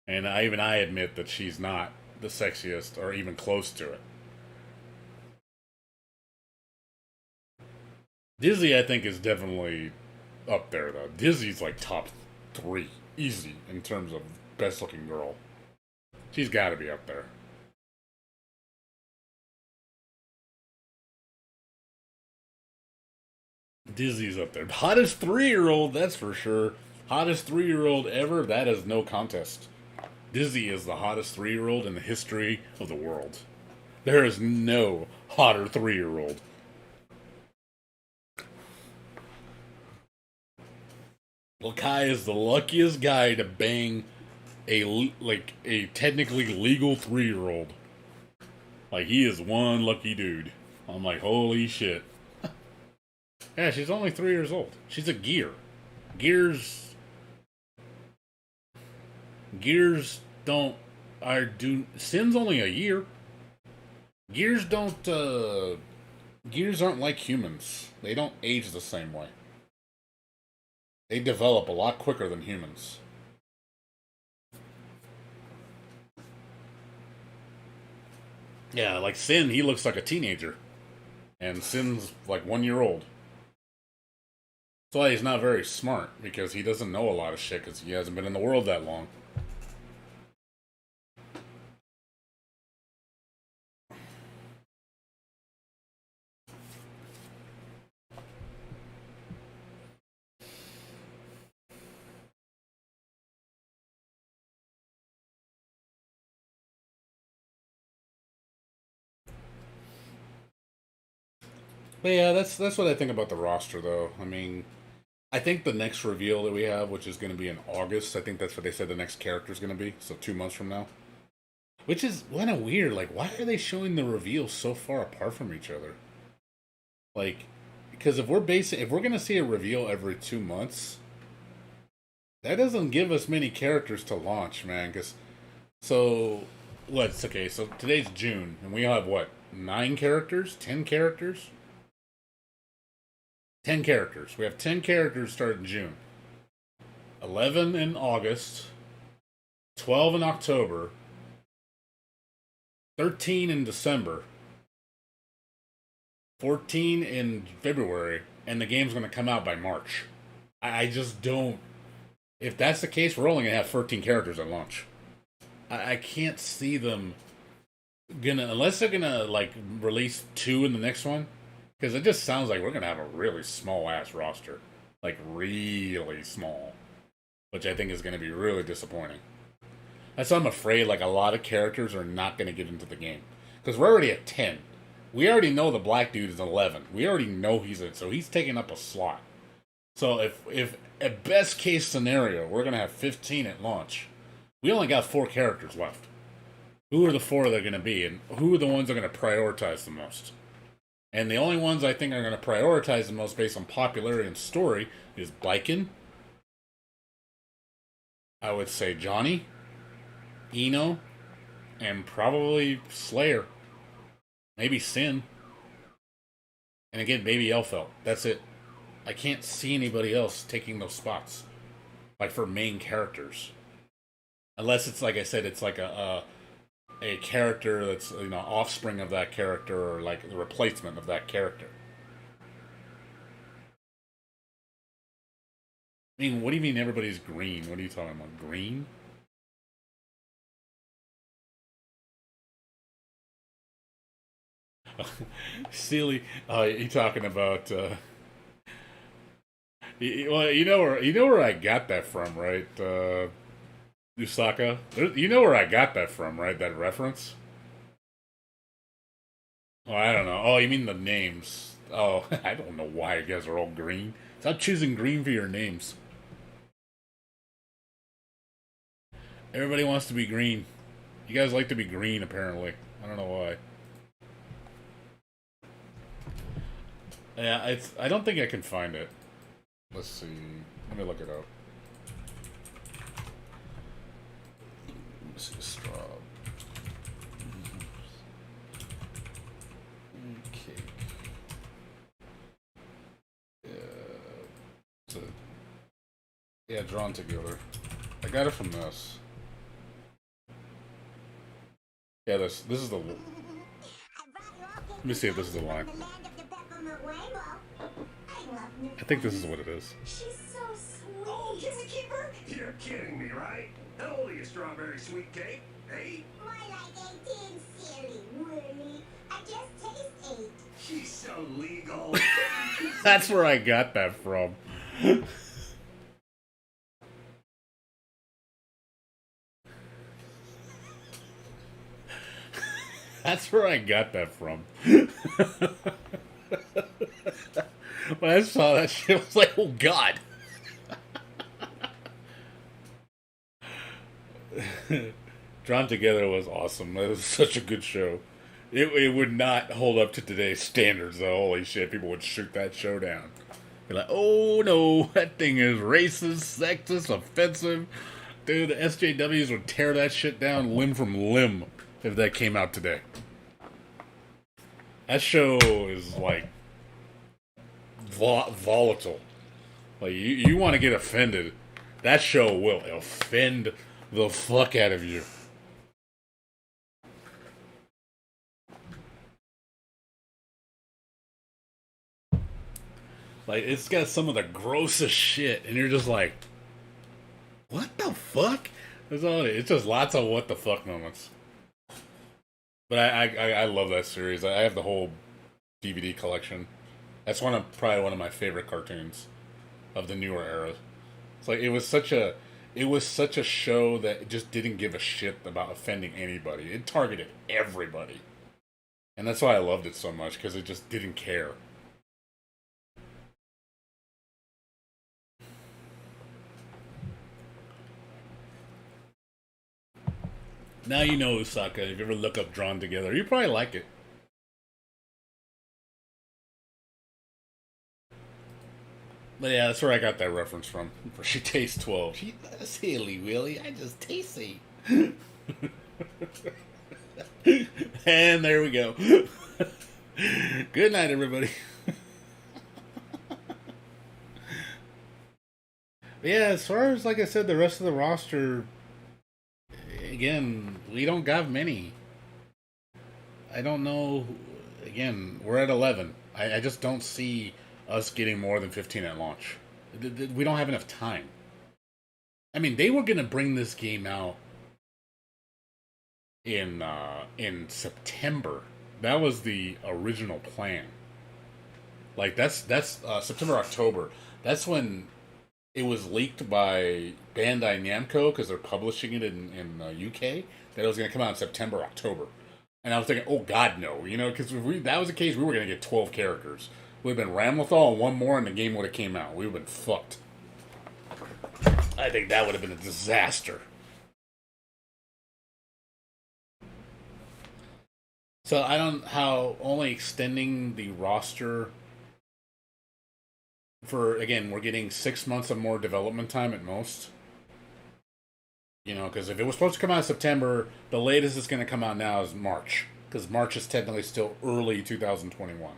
and I admit that she's not the sexiest or even close to it. Dizzy, I think, is definitely up there though. Dizzy's like top 3, easy in terms of best looking girl. She's got to be up there. Dizzy's up there. Hottest 3-year-old, that's for sure. Hottest 3-year-old ever, that is no contest. Dizzy is the hottest 3-year-old in the history of the world. There is no hotter 3-year-old. Lakai is the luckiest guy to bang a technically legal 3-year-old. Like, he is one lucky dude. I'm like, holy shit. Yeah, she's only 3 years old. She's a gear. Gears don't Sin's only a year. Gears aren't like humans. They don't age the same way. They develop a lot quicker than humans. Yeah, like Sin, he looks like a teenager. And Sin's like 1 year old. That's why he's not very smart, because he doesn't know a lot of shit, because he hasn't been in the world that long. But yeah, that's what I think about the roster, though. I mean, I think the next reveal that we have, which is going to be in August, I think that's what they said the next character is going to be. So 2 months from now, which is kind of weird. Like, why are they showing the reveals so far apart from each other? Like, because if we're going to see a reveal every 2 months, that doesn't give us many characters to launch, man. Because so what's okay? So today's June, and we have what, 9 characters, 10 characters. 10 characters. We have 10 characters start in June. 11 in August. 12 in October. 13 in December. 14 in February. And the game's going to come out by March. I just don't. If that's the case, we're only going to have 13 characters at launch. I can't see them unless they're gonna like release 2 in the next one. Because it just sounds like we're going to have a really small-ass roster. Like, really small. Which I think is going to be really disappointing. That's why I'm afraid, like, a lot of characters are not going to get into the game. Because we're already at 10. We already know the black dude is 11. We already know he's in, so he's taking up a slot. So if at best case scenario, we're going to have 15 at launch, we only got 4 characters left. Who are the 4 that are going to be? And who are the ones that are going to prioritize the most? And the only ones I think are going to prioritize the most based on popularity and story is Baiken. I would say Johnny, Eno, and probably Slayer. Maybe Sin. And again, maybe Elfelt. That's it. I can't see anybody else taking those spots. Like for main characters. Unless it's like I said, it's like a character that's, you know, offspring of that character, or like the replacement of that character. I mean, what do you mean everybody's green? What are you talking about? Green? Silly. You talking about? Well, you know where I got that from, right? Usaka. You know where I got that from, right? That reference? Oh, I don't know. Oh, you mean the names. Oh, I don't know why you guys are all green. Stop choosing green for your names. Everybody wants to be green. You guys like to be green, apparently. I don't know why. Yeah, I don't think I can find it. Let's see. Let me look it up. Let's see, straw. Cake. Yeah. So, yeah, drawn together. I got it from this. Yeah, this is the. Let me see if this is the line. I think this is what it is. She's so sweet. Oh, can we keep her? You're kidding me, right? How old are you, strawberry sweet cake? 8? More like 18, silly Willie. I just taste 8. She's so legal. That's where I got that from. That's where I got that from. When I saw that shit, I was like, oh god. Drawn Together was awesome. It was such a good show. It would not hold up to today's standards, though. Holy shit, people would shoot that show down. Be like, oh no, that thing is racist, sexist, offensive. Dude, the SJWs would tear that shit down limb from limb if that came out today. That show is like volatile. Like you want to get offended, that show will offend the fuck out of you. Like, it's got some of the grossest shit, and you're just like, what the fuck? That's all it is. It's just lots of what the fuck moments. But I love that series. I have the whole DVD collection. That's probably one of my favorite cartoons of the newer era. It's like it was such a show that just didn't give a shit about offending anybody. It targeted everybody. And that's why I loved it so much, because it just didn't care. Now you know, Usaka. If you ever look up Drawn Together, you probably like it. But yeah, that's where I got that reference from. For she tastes 12. She's not a silly, Willie. I just tasty. And there we go. Good night, everybody. But yeah, as far as, like I said, the rest of the roster, again, we don't got many. I don't know. Again, we're at 11. I just don't see us getting more than 15 at launch. We don't have enough time. I mean, they were going to bring this game out in September. That was the original plan. Like, that's September, October. That's when it was leaked by Bandai Namco, because they're publishing it in UK, that it was going to come out in September, October. And I was thinking, oh god, no. You know, because if that was the case, we were going to get 12 characters. Would have been Ramlethal and one more, and the game would have came out. We would have been fucked. I think that would have been a disaster. So I don't how only extending the roster for, again, we're getting 6 months of more development time at most. You know, because if it was supposed to come out in September, the latest it's going to come out now is March. Because March is technically still early 2021.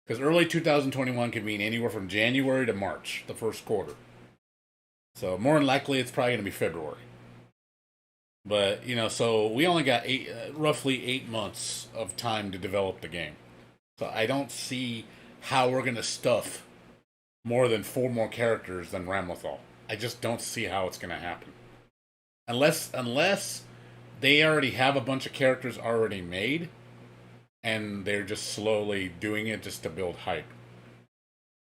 Because early 2021 can mean anywhere from January to March, the first quarter. So more than likely, it's probably going to be February. But, you know, so we only got roughly 8 months of time to develop the game. So I don't see how we're going to stuff more than 4 more characters than Ramlethal. I just don't see how it's going to happen. Unless they already have a bunch of characters already made, and they're just slowly doing it just to build hype.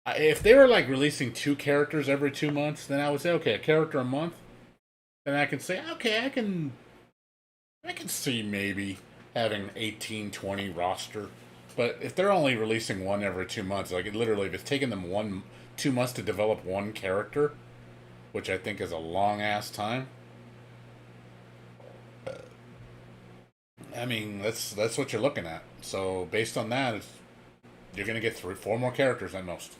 If they were like releasing 2 characters every 2 months, then I would say, okay, a character a month. Then I can say, okay, I can see maybe having 18, 20 roster. But if they're only releasing one every 2 months, like literally, if it's taking them 2 months to develop one character, which I think is a long ass time. I mean, that's what you're looking at. So based on that, you're gonna get 4 more characters at most.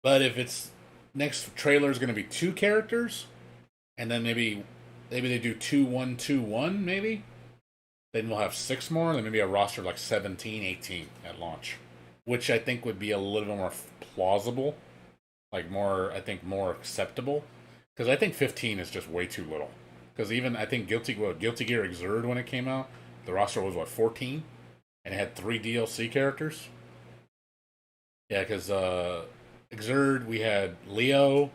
But if it's next trailer is gonna be 2 characters, and then maybe they do 2-1-2-1, maybe, then we'll have 6 more, then maybe a roster of like 17, 18 at launch, which I think would be a little bit more plausible, like more acceptable, because I think 15 is just way too little. Because even, I think Guilty Gear Xrd, when it came out, the roster was, 14? And it had 3 DLC characters? Yeah, because Xrd, we had Leo,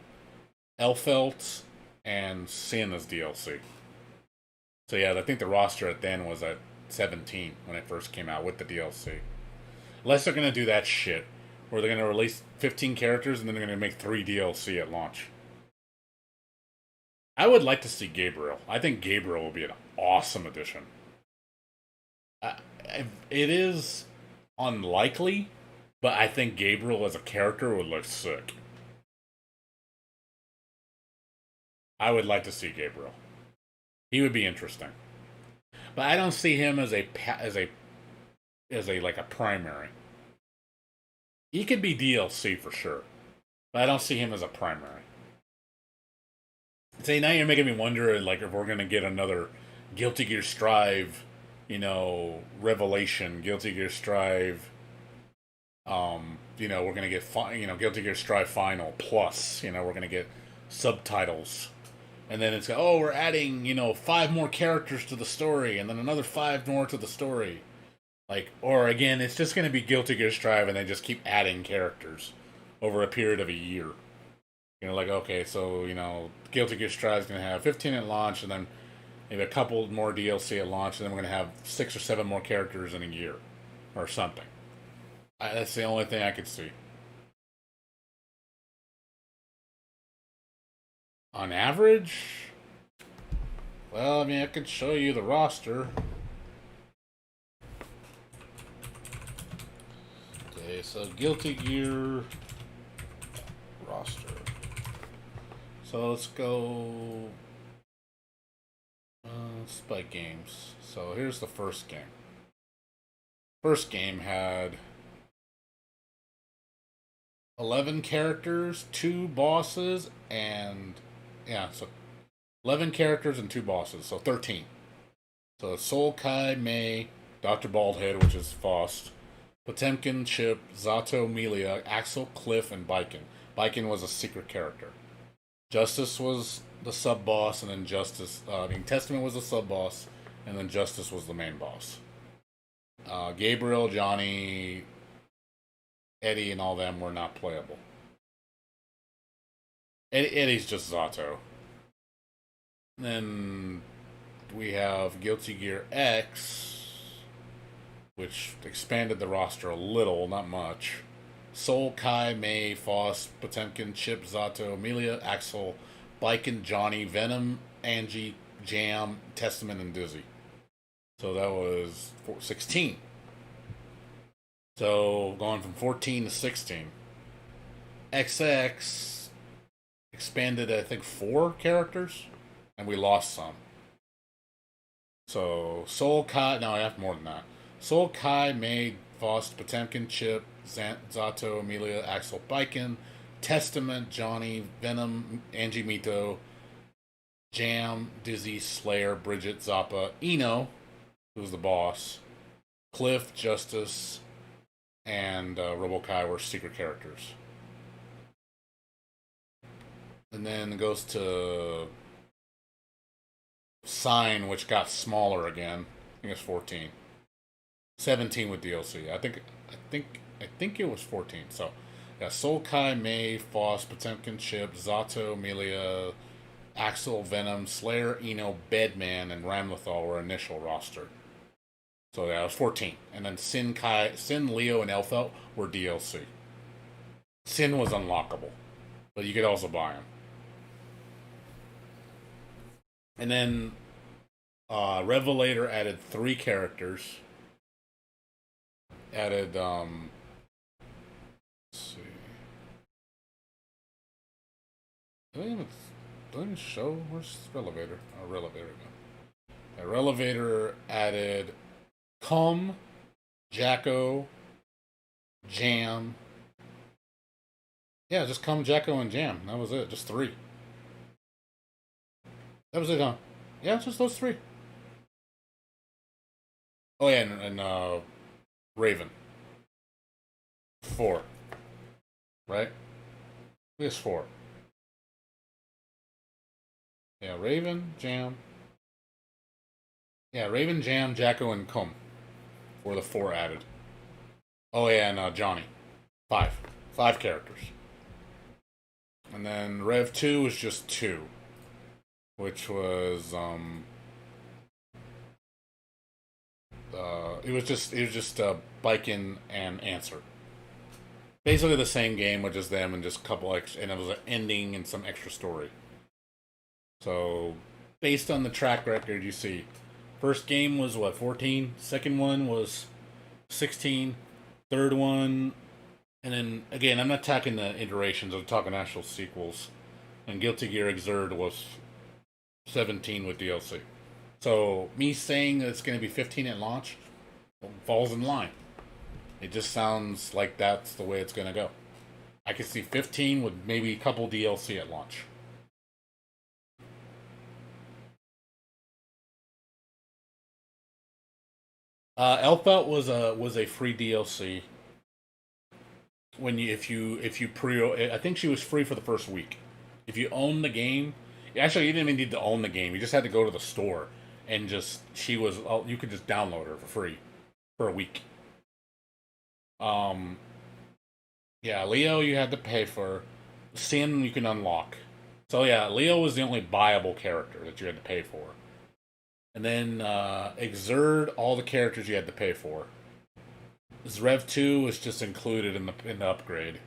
Elfelt, and Sin as DLC. So yeah, I think the roster at then was at 17 when it first came out with the DLC. Unless they're going to do that shit, where they're going to release 15 characters and then they're going to make 3 DLC at launch. I would like to see Gabriel. I think Gabriel will be an awesome addition. It is unlikely, but I think Gabriel as a character would look sick. I would like to see Gabriel. He would be interesting. But I don't see him as a like a primary. He could be DLC for sure, but I don't see him as a primary. See, now you're making me wonder, like, if we're gonna get another Guilty Gear Strive, Revelation, Guilty Gear Strive. We're gonna get Guilty Gear Strive Final Plus. We're gonna get subtitles, and then it's we're adding 5 more characters to the story, and then another 5 more to the story. Like, or again, it's just gonna be Guilty Gear Strive, and they just keep adding characters. over a period of a year. Like, okay, so, Guilty Gear Strive is going to have 15 at launch, and then maybe a couple more DLC at launch, and then we're going to have 6 or 7 more characters in a year. Or something. That's the only thing I could see. On average? Well, I mean, I could show you the roster. Okay, so Guilty Gear roster. So let's go Spike Games. So here's the first game. First game had 11 characters, 2 bosses, and so 11 characters and 2 bosses, so 13. So Soul Kai Mei, Dr. Baldhead, which is Faust, Potemkin, Chip, Zato, Melia, Axel, Cliff, and Baiken. Baiken was a secret character. Justice was the sub boss, and then Testament was the sub boss, and then Justice was the main boss. Gabriel, Johnny, Eddie, and all them were not playable. Eddie's just Zato. And then we have Guilty Gear X, which expanded the roster a little, not much. Soul, Kai, Mei, Faust, Potemkin, Chip, Zato, Amelia, Axel, Baiken, Johnny, Venom, Angie, Jam, Testament, and Dizzy. So that was 16. So going from 14 to 16. XX expanded, I think, 4 characters, and we lost some. So Soul Kai, no, I have more than that. Soul Kai, Mei, Faust, Potemkin, Chip, Zato, Amelia, Axel, Baiken, Testament, Johnny, Venom, Angie Mito, Jam, Dizzy, Slayer, Bridget, Zappa, Eno, who's the boss, Cliff, Justice, and Robokai were secret characters. And then it goes to Sign, which got smaller again. I think it's 14. 17 with DLC. I think it was 14. So, yeah, Soul Kai, Mei, Faust, Potemkin, Chip, Zato, Amelia, Axel, Venom, Slayer, Eno, Bedman, and Ramlethal were initial roster. So yeah, it was 14. And then Sin, Leo, and Elfelt were DLC. Sin was unlockable, but you could also buy him. And then Revelator added 3 characters. Added, let's see. Do they even show? Where's Relevator? Oh, Relevator. Yeah, Relevator added Cum, Jacko, Jam. Yeah, just Cum, Jacko, and Jam. That was it. Just 3. That was it, huh? Yeah, just those 3. Oh, yeah, and Raven. 4. Right? I guess 4. Yeah, Raven, Jam. Yeah, Raven, Jam, Jacko, and Cum were the 4 added. Oh, yeah, and Johnny. 5. 5 characters. And then Rev 2 was just 2. Which was it was just Baiken and Answer. Basically the same game with just them and just a couple extra, and it was an ending and some extra story. So based on the track record, you see, first game was 14, second one was 16, third one, and then again, I'm not talking the iterations, I'm talking actual sequels. And Guilty Gear Xrd was 17 with DLC. So me saying that it's going to be 15 at launch falls in line. It just sounds like that's the way it's going to go. I could see 15 with maybe a couple DLC at launch. Elfelt was a free DLC. If you pre, I think she was free for the first week. If you own the game, actually you didn't even need to own the game. You just had to go to the store and you could just download her for free for a week. Yeah, Leo you had to pay for. Sin you can unlock. So yeah, Leo was the only buyable character that you had to pay for. And then Exerd, all the characters you had to pay for. Zrev 2 was just included in the upgrade.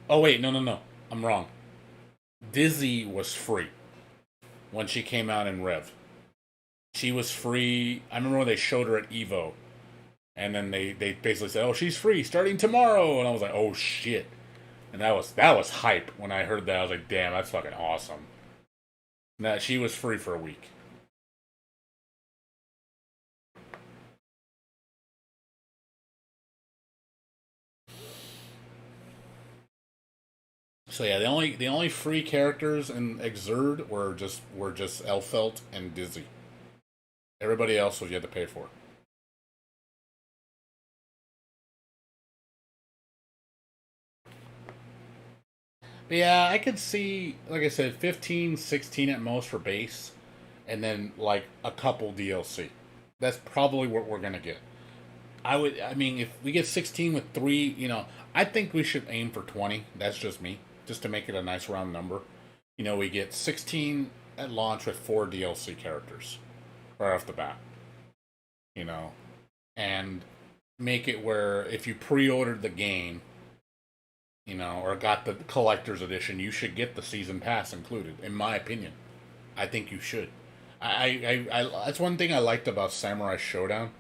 Oh wait, no. I'm wrong. Dizzy was free when she came out in Rev. She was free. I remember when they showed her at Evo, and then they basically said, "Oh, she's free starting tomorrow," and I was like, "Oh shit!" And that was hype when I heard that. I was like, "Damn, that's fucking awesome." Now she was free for a week. So yeah, the only free characters in Exerd were just Elfelt and Dizzy. Everybody else was you had to pay for. But yeah, I could see, like I said, 15, 16 at most for base, and then like a couple DLC. That's probably what we're gonna get. I mean, if we get 16 with three, I think we should aim for 20. That's just me, just to make it a nice round number. We get 16 at launch with four DLC characters right off the bat. You know, and make it where if you pre-ordered the game, or got the collector's edition, you should get the season pass included. In my opinion, I think you should. That's one thing I liked about Samurai Showdown.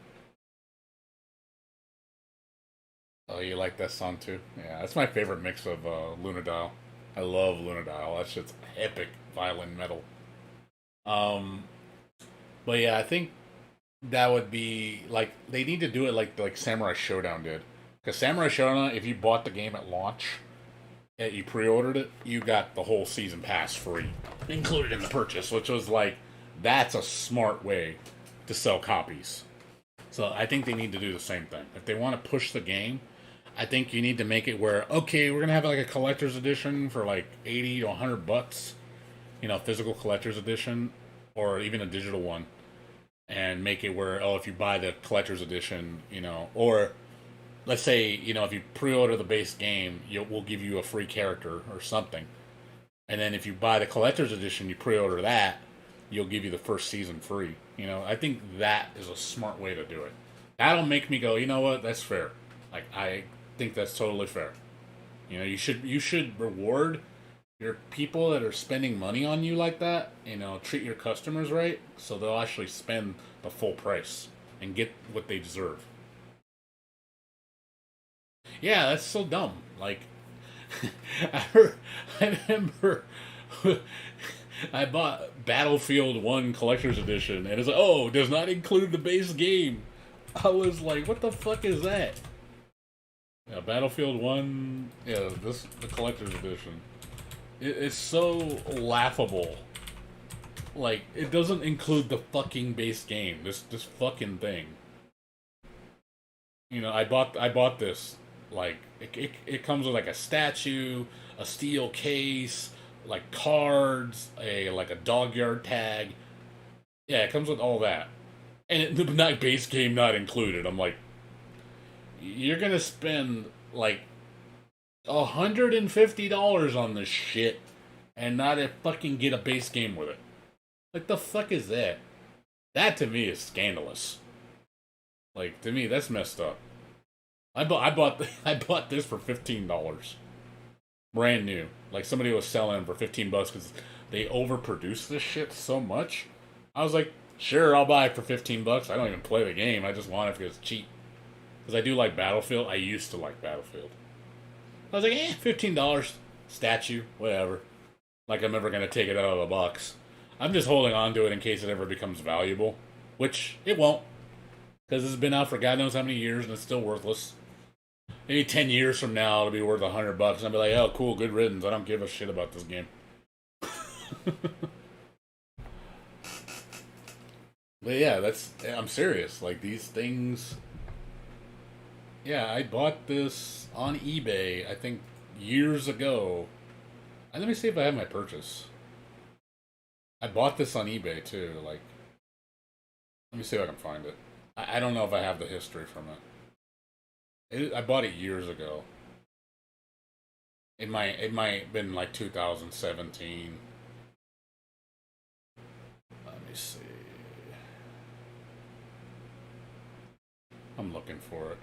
Oh, you like that song too? Yeah, that's my favorite mix of Lunadile. I love Lunadile. That shit's epic violin metal. Um, but yeah, I think that would be like they need to do it like Samurai Showdown did. Because Samurai Showdown, if you bought the game at launch, you pre-ordered it, you got the whole season pass free, included in the purchase, which was like that's a smart way to sell copies. So I think they need to do the same thing. If they want to push the game, I think you need to make it where okay, we're gonna have like a collector's edition for like 80 to $100, physical collector's edition, or even a digital one, and make it where if you buy the collector's edition, or let's say if you pre-order the base game, we'll give you a free character or something, and then if you buy the collector's edition, you pre-order that, you'll give you the first season free. I think that is a smart way to do it. That'll make me go, you know what, that's fair. Like I think that's totally fair. You should reward your people that are spending money on you like that. Treat your customers right, so they'll actually spend the full price and get what they deserve. Yeah, that's so dumb. Like, I, I remember I bought Battlefield 1 Collector's Edition, and it's like, oh, does not include the base game. I was like, what the fuck is that? Yeah, Battlefield 1, yeah, the Collector's Edition. It's so laughable. Like, it doesn't include the fucking base game. This fucking thing. I bought this. Like, it comes with like a statue, a steel case, like cards, a dog yard tag. Yeah, it comes with all that, and the not base game not included. I'm like, you're gonna spend like $150 on this shit, and not fucking get a base game with it. Like the fuck is that? That to me is scandalous. Like to me, that's messed up. I bought this for $15, brand new. Like somebody was selling them for $15 because they overproduced this shit so much. I was like, sure, I'll buy it for $15. I don't even play the game. I just want it because it's cheap. Because I do like Battlefield. I used to like Battlefield. I was like, $15, statue, whatever. Like I'm never gonna take it out of the box. I'm just holding on to it in case it ever becomes valuable, which it won't, because it's been out for God knows how many years and it's still worthless. Maybe 10 years from now it'll be worth $100, and I'll be like, oh, cool, good riddance. I don't give a shit about this game. But yeah, I'm serious. Like these things. Yeah, I bought this on eBay, I think years ago. And let me see if I have my purchase. I bought this on eBay too. Like, let me see if I can find it. I don't know if I have the history from it. I bought it years ago. It might have been like 2017. Let me see. I'm looking for it.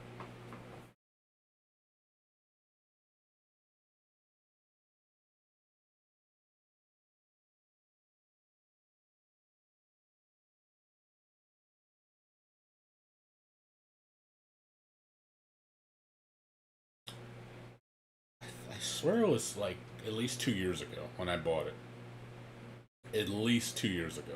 I swear it was like at least 2 years ago when I bought it. At least 2 years ago.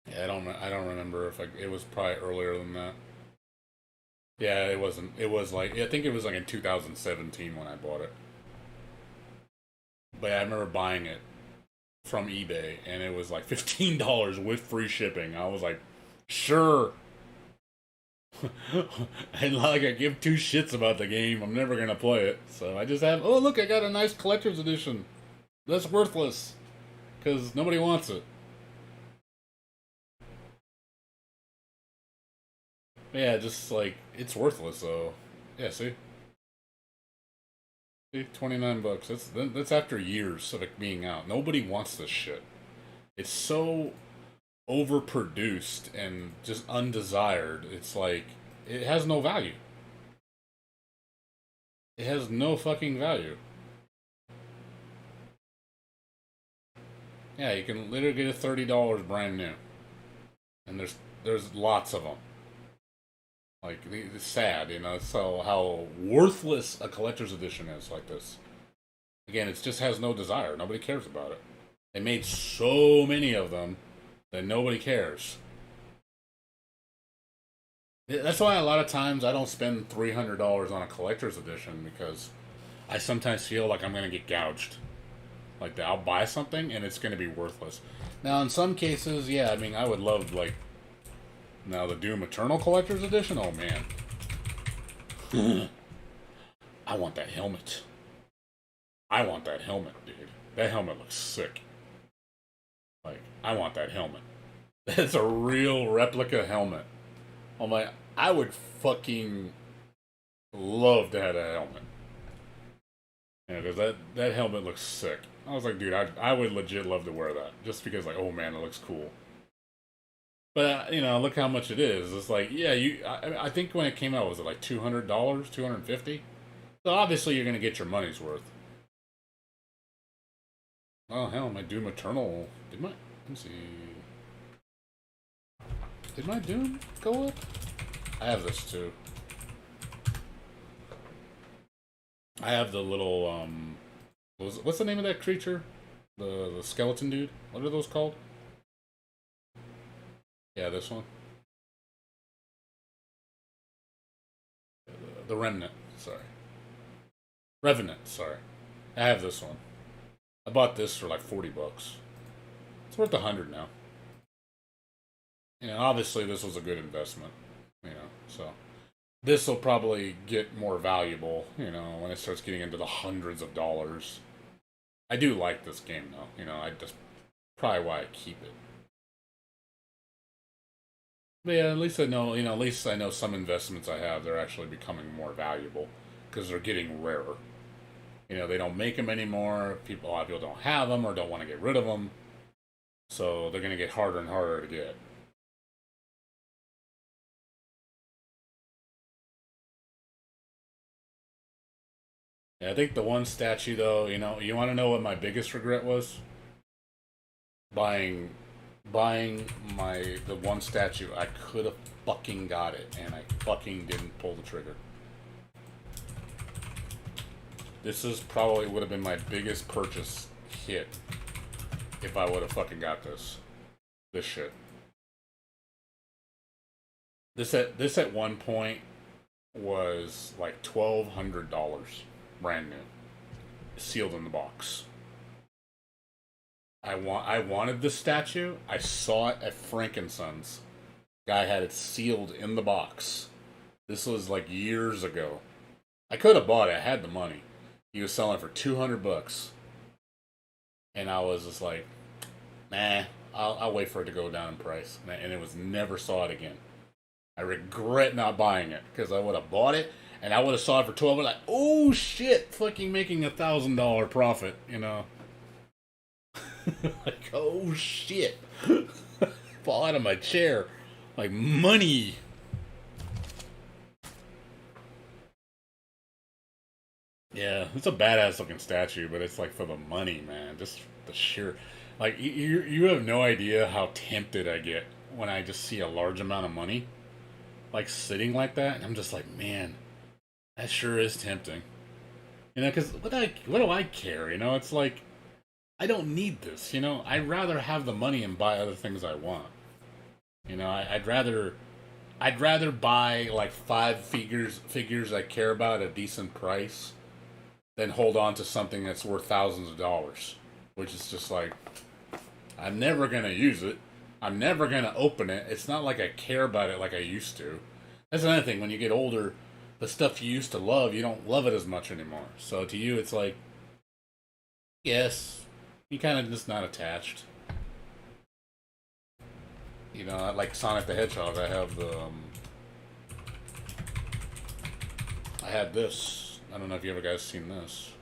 Yeah, I don't remember if it was probably earlier than that. Yeah, it wasn't. It was like I think it was like in 2017 when I bought it. But yeah, I remember buying it from eBay, and it was like $15 with free shipping. I was like, sure. And like I give two shits about the game. I'm never gonna play it, so I just have. Oh look, I got a nice collector's edition. That's worthless because nobody wants it. Yeah, just like it's worthless though. Yeah, see, $29. That's after years of it being out. Nobody wants this shit. It's so overproduced and just undesired. It's like it has no value. It has no fucking value. Yeah, you can literally get it $30 brand new, and there's lots of them. Like it's sad, you know. So how worthless a collector's edition is like this. Again, it just has no desire. Nobody cares about it. They made so many of them that nobody cares. That's why a lot of times I don't spend $300 on a collector's edition because I sometimes feel like I'm gonna get gouged. Like that, I'll buy something and it's gonna be worthless. Now, in some cases, yeah, I mean, I would love like now the Doom Eternal collector's edition. Oh man, I want that helmet. I want that helmet, dude. That helmet looks sick. Like, I want that helmet. That's a real replica helmet. I'm like, I would fucking love to have that helmet. Yeah, because that helmet looks sick. I was like, dude, I would legit love to wear that. Just because, like, oh man, it looks cool. But, you know, look how much it is. It's like, yeah, I think when it came out, was it like $200, $250? So obviously you're going to get your money's worth. Oh, hell, my Doom Eternal. Let me see. Did my Doom go up? I have this too. I have the little, what's the name of that creature? The skeleton dude? What are those called? Yeah, this one. The Remnant, sorry. Revenant, sorry. I have this one. I bought this for like $40. It's worth 100 now. You know, obviously this was a good investment. You know, so this will probably get more valuable. You know, when it starts getting into the hundreds of dollars. I do like this game though. You know, I just probably why I keep it. But yeah, at least I know. You know, at least I know some investments I have. They're actually becoming more valuable because they're getting rarer. You know, they don't make them anymore. A lot of people don't have them or don't want to get rid of them. So they're going to get harder and harder to get. Yeah, I think the one statue, though, you know, you want to know what my biggest regret was? Buying, buying the one statue. I could have fucking got it, and I fucking didn't pull the trigger. This is probably would have been my biggest purchase hit if I would have fucking got this shit. This at one point was like $1,200 brand new, sealed in the box. I wanted this statue. I saw it at Frankenson's. Guy had it sealed in the box. This was like years ago. I could have bought it. I had the money. He was selling for 200 bucks. And I was just like, nah, I'll wait for it to go down in price. And it was never saw it again. I regret not buying it because I would have bought it and I would have saw it for 12. Like, oh shit, fucking making $1,000 profit, you know? Like, oh shit, fall out of my chair, like money. Yeah, it's a badass looking statue, but it's like for the money, man. Just the sheer, like you have no idea how tempted I get when I just see a large amount of money, like sitting like that, and I'm just like, man, that sure is tempting. You know, because what do I care? You know, it's like I don't need this. You know, I'd rather have the money and buy other things I want. You know, I'd rather buy like five figures I care about at a decent price than hold on to something that's worth thousands of dollars, which is just like, I'm never gonna use it. I'm never gonna open it. It's not like I care about it like I used to. That's another thing. When you get older, the stuff you used to love, you don't love it as much anymore. So to you, it's like, yes, you kind of just not attached. You know, like Sonic the Hedgehog, I have the, I had this. I don't know if you ever guys seen this.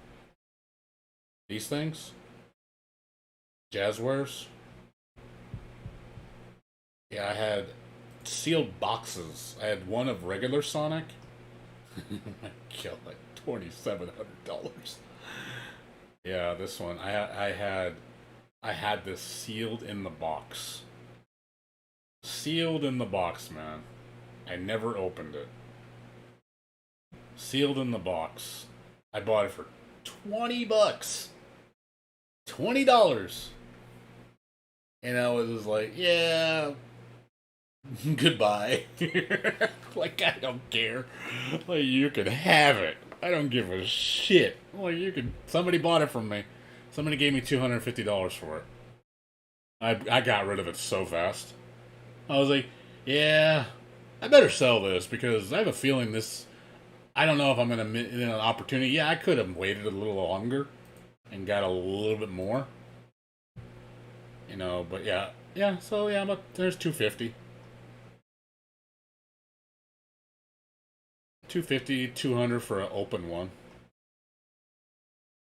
These things? Jazzwares? Yeah, I had sealed boxes. I had one of regular Sonic. I killed like $2,700. Yeah, this one. I had this sealed in the box. Sealed in the box, man. I never opened it. Sealed in the box. I bought it for $20. $20. And I was just like, yeah, goodbye. Like, I don't care. Like, you can have it. I don't give a shit. Like, you can. Somebody bought it from me. Somebody gave me $250 for it. I got rid of it so fast. I was like, yeah, I better sell this because I have a feeling this. I don't know if I'm going to miss an opportunity. Yeah, I could have waited a little longer and got a little bit more. You know, but yeah. Yeah, so yeah, but there's 250. 250, 200 for an open one.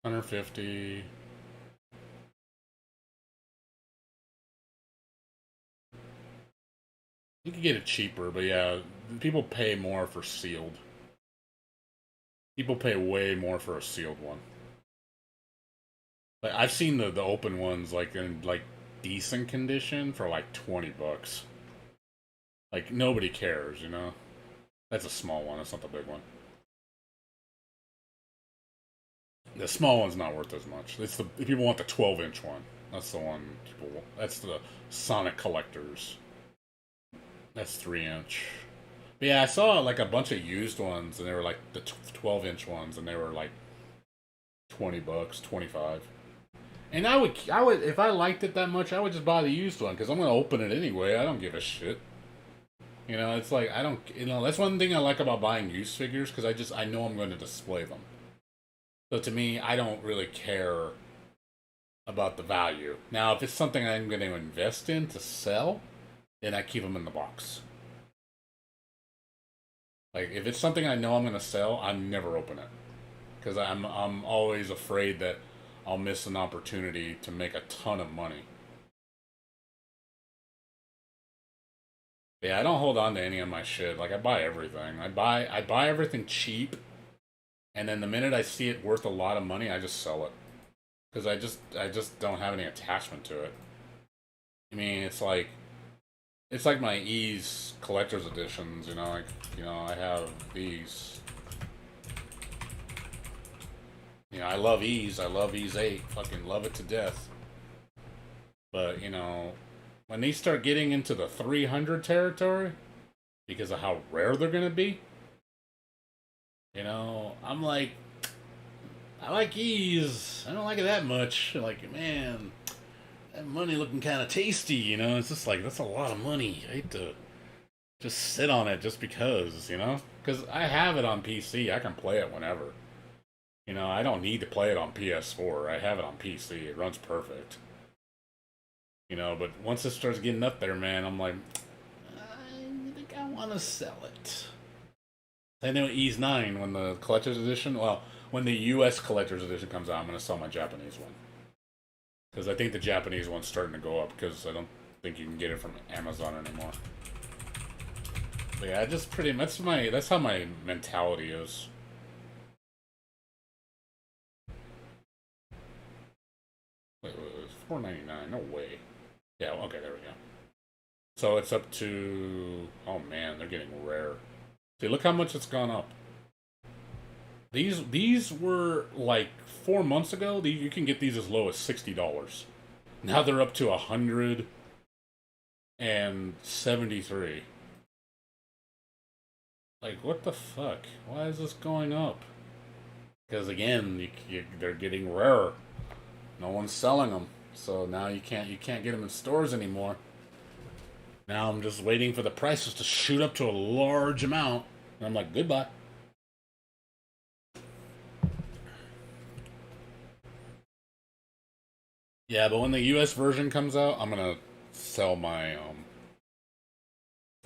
150. You could get it cheaper, but yeah, people pay more for sealed. People pay way more for a sealed one. Like I've seen the open ones like in like decent condition for like $20. Like nobody cares, you know. That's a small one. That's not the big one. The small one's not worth as much. It's the if people want the 12-inch one. That's the one people. That's the Sonic Collectors. That's 3-inch. But yeah, I saw like a bunch of used ones, and they were like the 12-inch ones, and they were like $20, 25. And I would, if I liked it that much, I would just buy the used one because I'm gonna open it anyway. I don't give a shit. You know, it's like I don't. You know, that's one thing I like about buying used figures because I know I'm going to display them. So to me, I don't really care about the value. Now, if it's something I'm going to invest in to sell, then I keep them in the box. Like if it's something I know I'm going to sell, I never open it because I'm always afraid that I'll miss an opportunity to make a ton of money. Yeah, I don't hold on to any of my shit. Like I buy everything. I buy everything cheap, and then the minute I see it worth a lot of money, I just sell it because I just don't have any attachment to it. I mean, it's like my Ys collector's editions, you know, like, you know, I have these. You know, I love Ys. I love Ys 8. Fucking love it to death. But, you know, when they start getting into the 300 territory, because of how rare they're going to be, you know, I'm like, I like Ys. I don't like it that much. Like, man, that money looking kind of tasty, you know? It's just like, that's a lot of money. I hate to just sit on it just because, you know? Because I have it on PC. I can play it whenever. You know, I don't need to play it on PS4. I have it on PC. It runs perfect. You know, but once it starts getting up there, man, I'm like, I think I want to sell it. I know Ease 9 when the collector's edition, well, when the US collector's edition comes out, I'm going to sell my Japanese one. Because I think the Japanese one's starting to go up because I don't think you can get it from Amazon anymore. But yeah, just pretty much that's how my mentality is. Wait, $4.99? No way. Yeah, okay, there we go. So it's up to, oh man, they're getting rare. See, look how much it's gone up. These were like 4 months ago. You can get these as low as $60. Now they're up to $173. Like, what the fuck? Why is this going up? Because again, they're getting rarer. No one's selling them, so now you can't get them in stores anymore. Now I'm just waiting for the prices to shoot up to a large amount, and I'm like, goodbye. Yeah, but when the US version comes out, I'm gonna sell my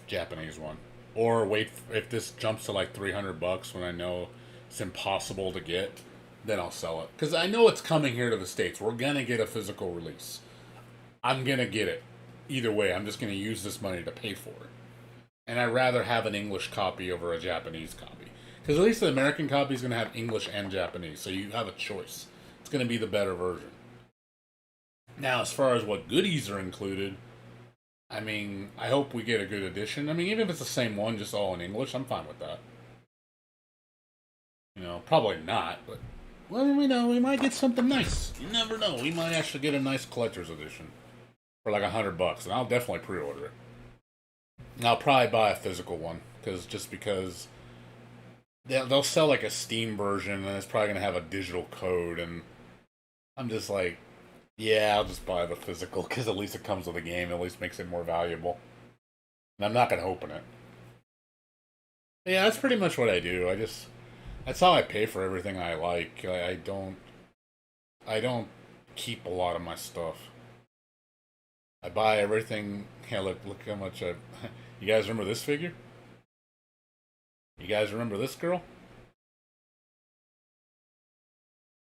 Japanese one. Or wait, if this jumps to like $300 when I know it's impossible to get, then I'll sell it. Because I know it's coming here to the States. We're gonna get a physical release. I'm gonna get it. Either way, I'm just gonna use this money to pay for it. And I'd rather have an English copy over a Japanese copy. Because at least the American copy is gonna have English and Japanese, so you have a choice. It's gonna be the better version. Now, as far as what goodies are included, I mean, I hope we get a good edition. I mean, even if it's the same one, just all in English, I'm fine with that. You know, probably not, but, well, we know, we might get something nice. You never know. We might actually get a nice collector's edition for like $100, and I'll definitely pre-order it. And I'll probably buy a physical one, because they'll sell like a Steam version, and it's probably going to have a digital code, and I'm just like, yeah, I'll just buy the physical, because at least it comes with a game, at least makes it more valuable. And I'm not going to open it. Yeah, that's pretty much what I do. That's how I pay for everything I like. I don't keep a lot of my stuff. I buy everything. Yeah, look how much I... You guys remember this figure? You guys remember this girl?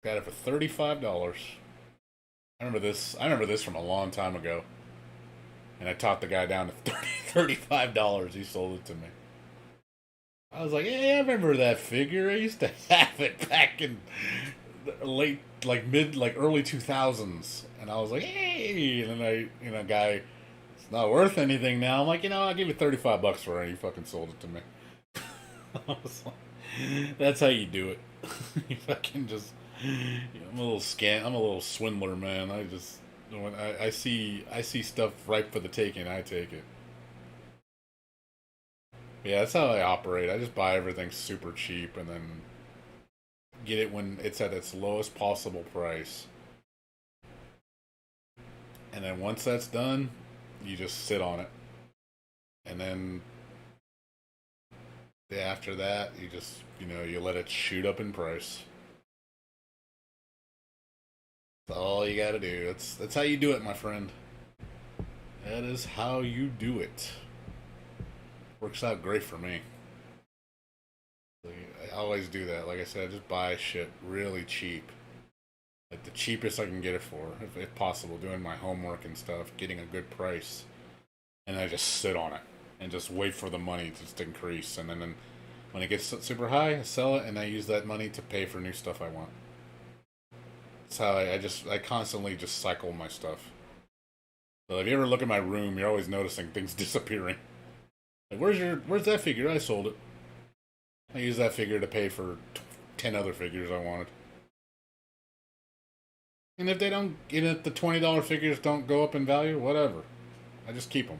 Got it for $35. I remember this from a long time ago. And I talked the guy down to $35. He sold it to me. I was like, hey, I remember that figure. I used to have it back in the early 2000s. And I was like, hey, and then guy, it's not worth anything now. I'm like, I'll give you $35 for it. He fucking sold it to me. I was like, that's how you do it. You fucking just, I'm a little swindler, man. When I see stuff ripe for the taking, I take it. Yeah, that's how I operate. I just buy everything super cheap and then get it when it's at its lowest possible price. And then once that's done, you just sit on it. And then after that, you just, you let it shoot up in price. That's all you gotta do. That's how you do it, my friend. That is how you do it. Works out great for me. I always do that. Like I said, I just buy shit really cheap. Like the cheapest I can get it for, if possible, doing my homework and stuff, getting a good price. And I just sit on it and just wait for the money to just increase. And then when it gets super high, I sell it and I use that money to pay for new stuff I want. That's how I constantly just cycle my stuff. So if you ever look at my room, you're always noticing things disappearing. Like, where's that figure? I sold it. I used that figure to pay for 10 other figures I wanted. And if if the $20 figures don't go up in value, whatever. I just keep them.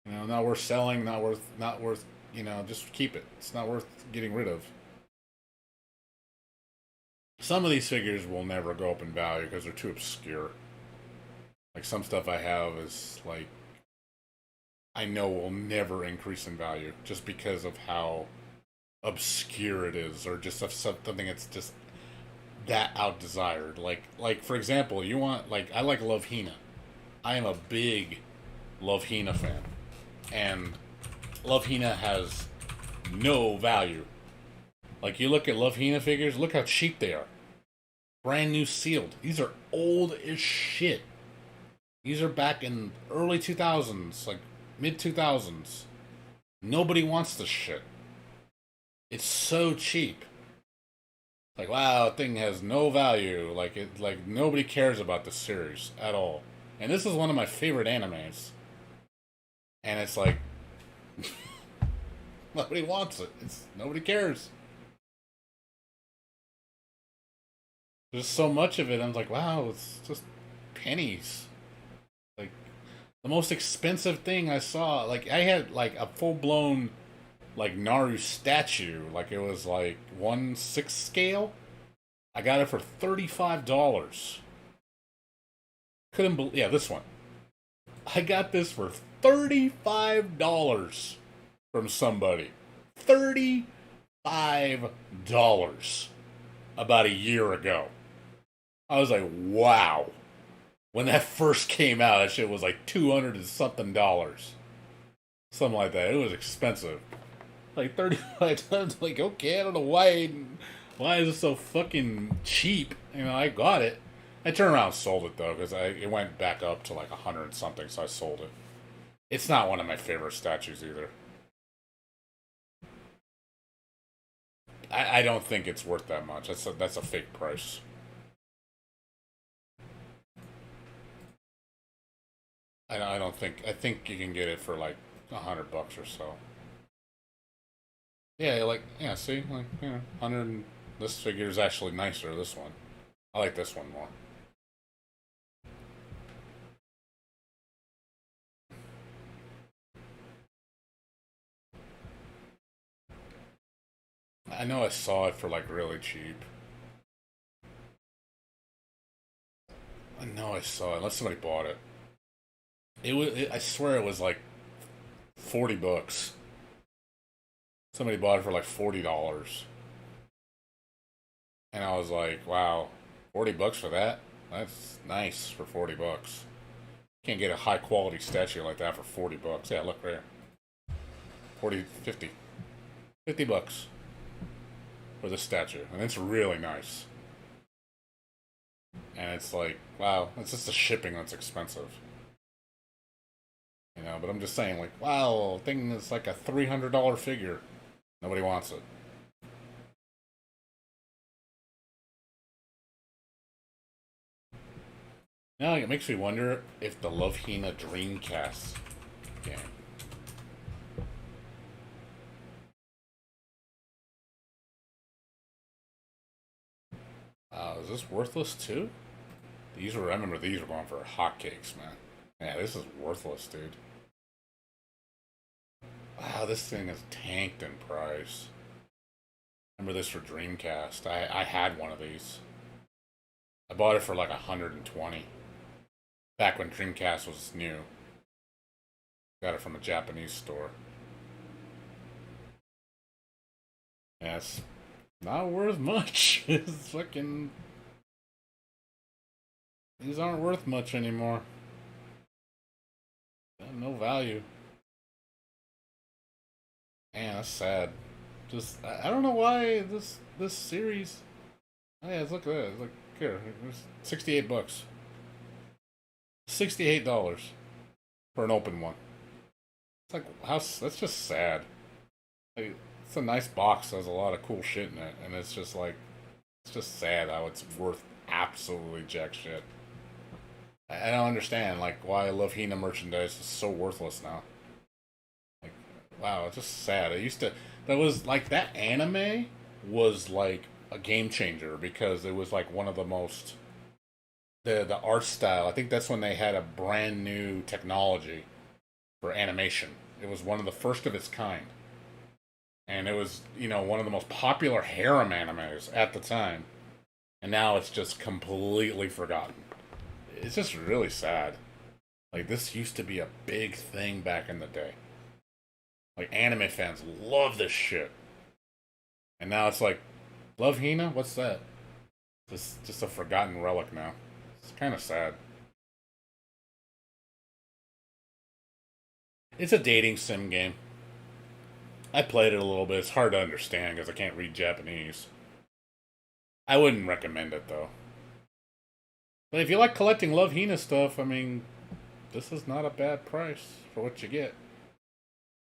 Not worth selling, not worth, just keep it. It's not worth getting rid of. Some of these figures will never go up in value because they're too obscure. Like some stuff I have is like, I know will never increase in value just because of how obscure it is, or just something that's just that out desired. Like for example, you want like I like Love Hina. I am a big Love Hina fan, and Love Hina has no value. Like you look at Love Hina figures, look how cheap they are. Brand new sealed. These are old as shit. These are back in early 2000s, like mid 2000s. Nobody wants this shit. It's so cheap. Like wow, thing has no value. Like nobody cares about this series at all. And this is one of my favorite animes. And it's like nobody wants it. Nobody cares. There's so much of it. I'm like, wow, it's just pennies. Like the most expensive thing I saw. Like I had like a full blown like Naru statue. Like it was like 1/6 scale. I got it for $35. Couldn't believe. Yeah, this one. I got this for $35 from somebody. $35 about a year ago. I was like, wow. When that first came out, that shit was like $200 and something dollars. Something like that. It was expensive. Like 35 times, like, okay, I don't know why is it so fucking cheap? You know, I got it. I turned around and sold it though, because it went back up to like 100 and something, so I sold it. It's not one of my favorite statues either. I don't think it's worth that much. That's a fake price. I don't think. I think you can get it for like $100 or so. Yeah, like yeah. See, like yeah, 100. This figure is actually nicer. This one, I like this one more. I know I saw it for like really cheap. I know I saw it unless somebody bought it. I swear it was like $40. Somebody bought it for like $40. And I was like, wow, $40 for that? That's nice for $40. Can't get a high quality statue like that for $40. Yeah, look right here. 40, 50. $50 for the statue. And it's really nice. And it's like, wow, it's just the shipping that's expensive. You know, but I'm just saying, like, wow, thing is like a $300 figure. Nobody wants it. Now it makes me wonder if the Love Hina Dreamcast game. Is this worthless too? I remember these were going for hotcakes, man. Yeah, this is worthless, dude. Wow, this thing is tanked in price. Remember this for Dreamcast. I had one of these. I bought it for like 120. Back when Dreamcast was new. Got it from a Japanese store. Yeah, it's not worth much. It's fucking... These aren't worth much anymore. They have no value. Man, that's sad. Just I don't know why this series. Oh, yeah, look at that. It's like here, it's $68. $68 for an open one. It's like that's just sad. Like, it's a nice box. Has a lot of cool shit in it, and it's just like it's just sad how it's worth absolutely jack shit. I don't understand like why Love Hina merchandise is so worthless now. Like, wow, it's just sad. That anime was like a game changer because it was like one of the most the art style. I think that's when they had a brand new technology for animation. It was one of the first of its kind. And it was, one of the most popular harem animes at the time. And now it's just completely forgotten. It's just really sad. Like, this used to be a big thing back in the day. Like, anime fans love this shit. And now it's like, Love Hina? What's that? Just a forgotten relic now. It's kind of sad. It's a dating sim game. I played it a little bit. It's hard to understand because I can't read Japanese. I wouldn't recommend it though. But if you like collecting Love Hina stuff, I mean, this is not a bad price for what you get.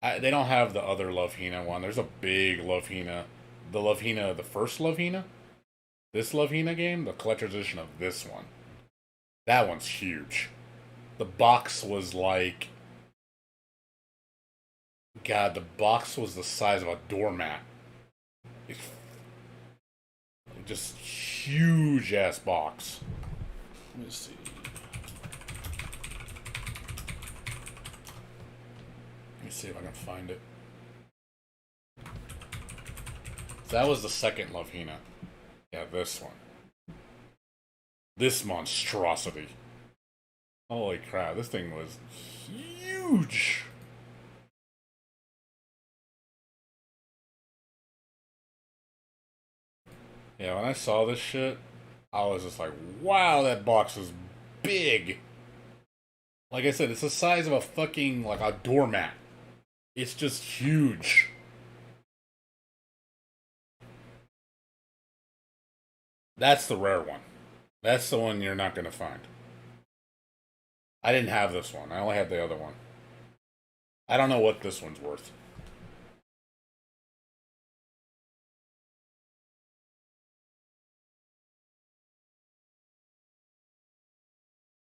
They don't have the other Love Hina one. There's a big Love Hina. The Love Hina, the first Love Hina. This Love Hina game, the collector's edition of this one. That one's huge. The box was like... God, the box was the size of a doormat. It's just huge ass box. Let me see. Let me see if I can find it. That was the second Love Hina. Yeah, this one. This monstrosity. Holy crap, this thing was huge. Yeah, when I saw this shit, I was just like, wow, that box is big. Like I said, it's the size of a fucking, like a doormat. It's just huge. That's the rare one. That's the one you're not going to find. I didn't have this one. I only had the other one. I don't know what this one's worth.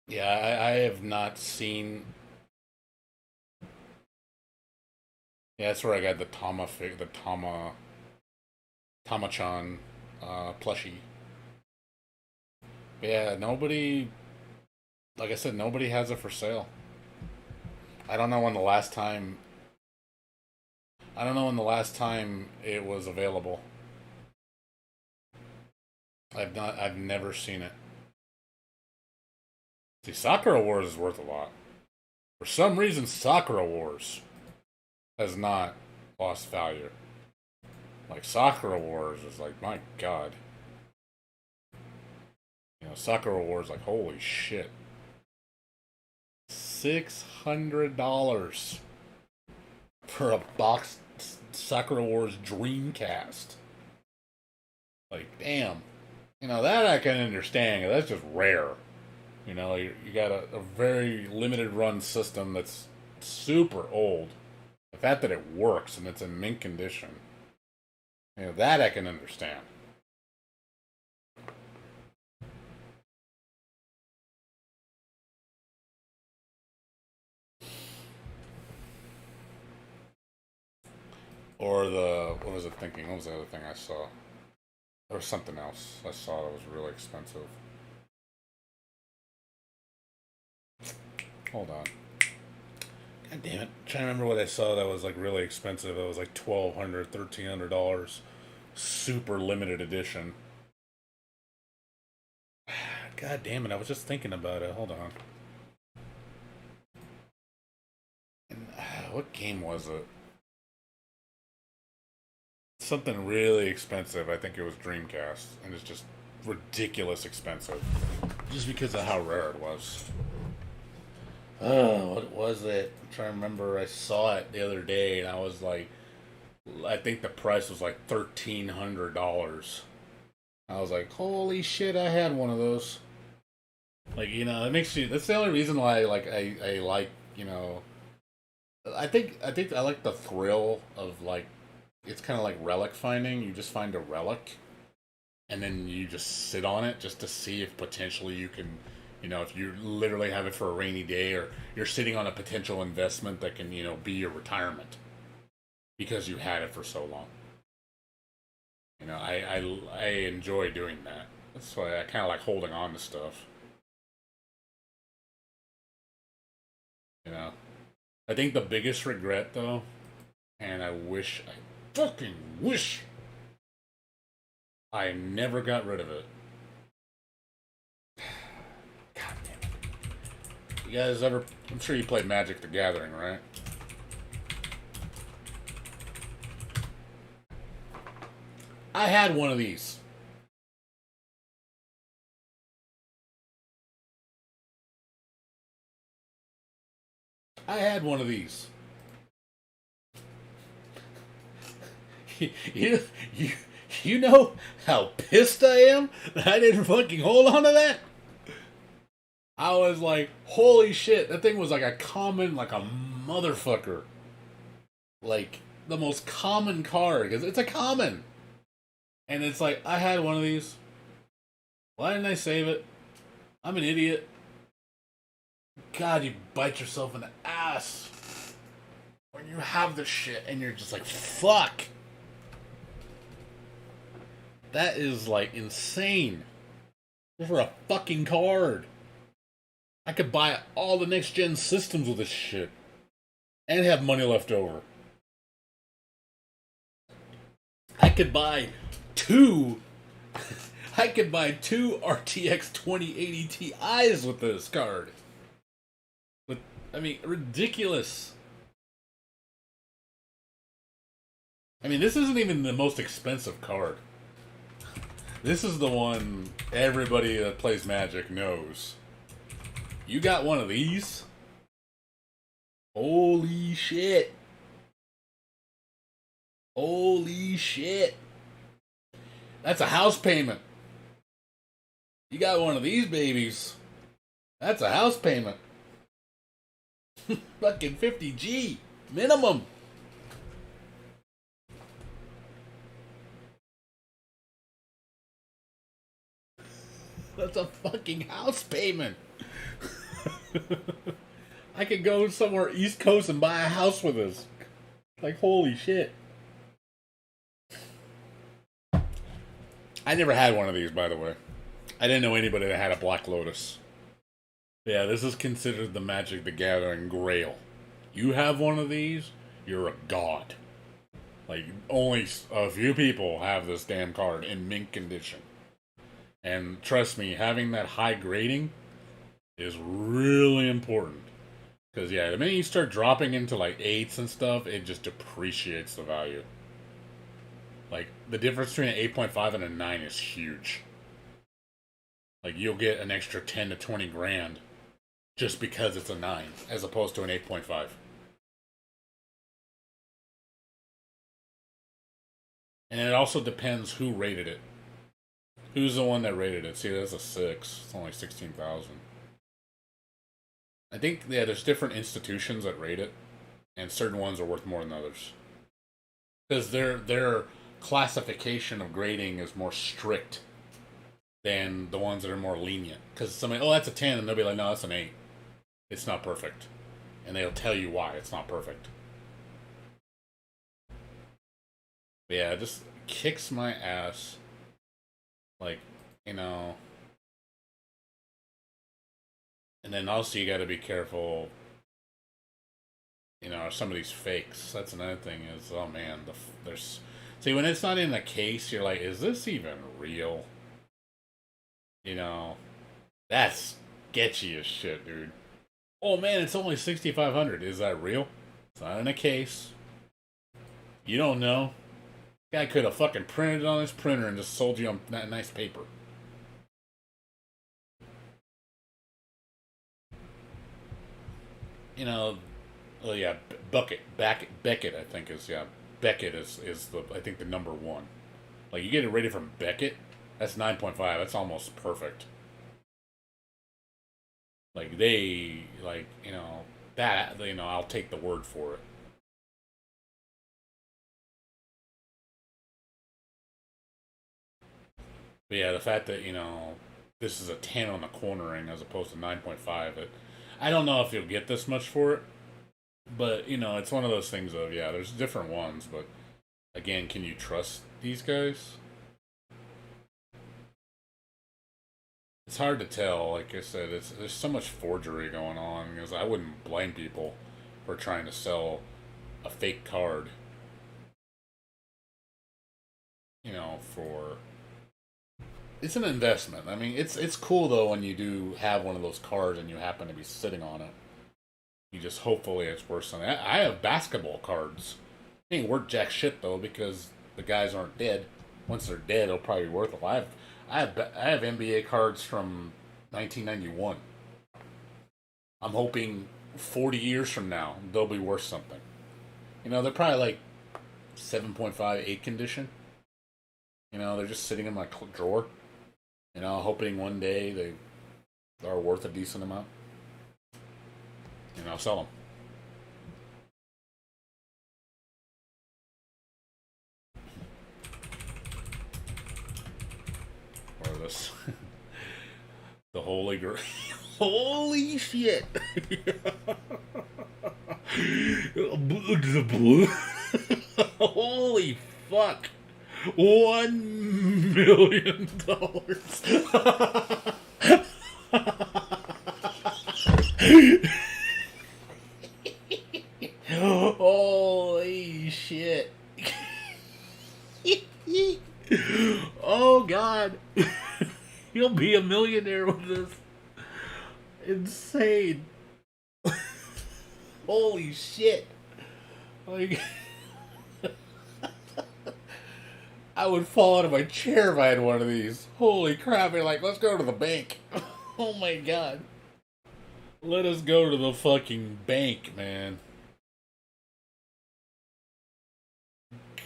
Yeah, I have not seen... Yeah, that's where I got the Tama-chan plushie. Yeah, nobody... Like I said, nobody has it for sale. I don't know when the last time... I don't know when the last time it was available. I've never seen it. See, Sakura Wars is worth a lot. For some reason, Sakura Wars has not lost value. Like, Sakura Wars is like, my god. You know, Sakura Wars, like, holy shit. $600 for a box Sakura Wars Dreamcast. Like, damn. You know, that I can understand. That's just rare. You know, you got a very limited run system that's super old. The fact that it works and it's in mint condition, you know, that I can understand. Or what was it thinking? What was the other thing I saw? There was something else I saw that was really expensive. Hold on. God damn it. I'm trying to remember what I saw that was like really expensive. It was like $1,200, $1,300. Super limited edition. God damn it. I was just thinking about it. Hold on. And, what game was it? Something really expensive. I think it was Dreamcast. And it's just ridiculous expensive. Just because of how rare it was. Oh, what was it? I'm trying to remember. I saw it the other day, and I was like, I think the price was like $1,300. I was like, holy shit! I had one of those. Like, you know, it makes you. That's the only reason why, like, I like, you know. I think I like the thrill of, like, it's kind of like relic finding. You just find a relic, and then you just sit on it just to see if potentially you can. You know, if you literally have it for a rainy day, or you're sitting on a potential investment that can, you know, be your retirement because you had it for so long. You know, I enjoy doing that. That's why I kind of like holding on to stuff. You know, I think the biggest regret though, and I fucking wish I never got rid of it. God damn it. You guys ever... I'm sure you played Magic the Gathering, right? I had one of these. I had one of these. You, you, you know how pissed I am that I didn't fucking hold on to that? I was like, holy shit, that thing was like a common, like a motherfucker. Like, the most common card, because it's a common. And it's like, I had one of these. Why didn't I save it? I'm an idiot. God, you bite yourself in the ass when you have this shit and you're just like, fuck. That is like insane. For a fucking card. I could buy all the next gen systems with this shit. And have money left over. I could buy two RTX 2080 Ti's with this card. I mean, ridiculous. I mean, this isn't even the most expensive card. This is the one everybody that plays Magic knows. You got one of these? Holy shit. Holy shit. That's a house payment. You got one of these babies. That's a house payment. Fucking 50G minimum. That's a fucking house payment. I could go somewhere East Coast and buy a house with this. Like, holy shit. I never had one of these, by the way. I didn't know anybody that had a Black Lotus. Yeah, this is considered the Magic the Gathering Grail. You have one of these, you're a god. Like, only a few people have this damn card in mint condition. And trust me, having that high grading is really important. Because, yeah, the minute you start dropping into, like, 8s and stuff, it just depreciates the value. Like, the difference between an 8.5 and a 9 is huge. Like, you'll get an extra 10 to 20 grand just because it's a 9, as opposed to an 8.5. And it also depends who rated it. Who's the one that rated it? See, that's a 6. It's only 16,000. I think, yeah, there's different institutions that rate it, and certain ones are worth more than others. Because their classification of grading is more strict than the ones that are more lenient. Because somebody, oh, that's a 10, and they'll be like, no, that's an 8. It's not perfect. And they'll tell you why it's not perfect. But yeah, it just kicks my ass. Like, you know. And then also you gotta be careful. You know, some of these fakes. That's another thing is, oh man, there's... See, when it's not in a case, you're like, is this even real? You know, that's sketchy as shit, dude. Oh man, it's only 6,500. Is that real? It's not in a case. You don't know. Guy could have fucking printed it on his printer and just sold you on that nice paper. You know, oh yeah, Beckett, I think is, yeah. Beckett is the, I think, the number one. Like, you get it rated from Beckett, that's 9.5. That's almost perfect. Like, they, like, you know, that, you know, I'll take the word for it. But yeah, the fact that, you know, this is a 10 on the cornering as opposed to 9.5, I don't know if you'll get this much for it. But, you know, it's one of those things of, yeah, there's different ones, but again, can you trust these guys? It's hard to tell. Like I said, there's so much forgery going on, because I wouldn't blame people for trying to sell a fake card. You know, for... It's an investment. I mean, it's cool, though, when you do have one of those cards and you happen to be sitting on it. You just, hopefully it's worth something. I have basketball cards. It ain't worth jack shit, though, because the guys aren't dead. Once they're dead, it'll probably be worth it. I have NBA cards from 1991. I'm hoping 40 years from now, they'll be worth something. You know, they're probably like 7.5, 8 condition. You know, they're just sitting in my drawer. You know, hoping one day they are worth a decent amount. And I'll sell them. Or this. The Holy Grail. Holy shit! The blue. Holy fuck! $1 million. Holy shit! Oh god! You'll be a millionaire with this. Insane. Holy shit. Like, I would fall out of my chair if I had one of these. Holy crap. You're like, let's go to the bank. Oh my god. Let us go to the fucking bank, man.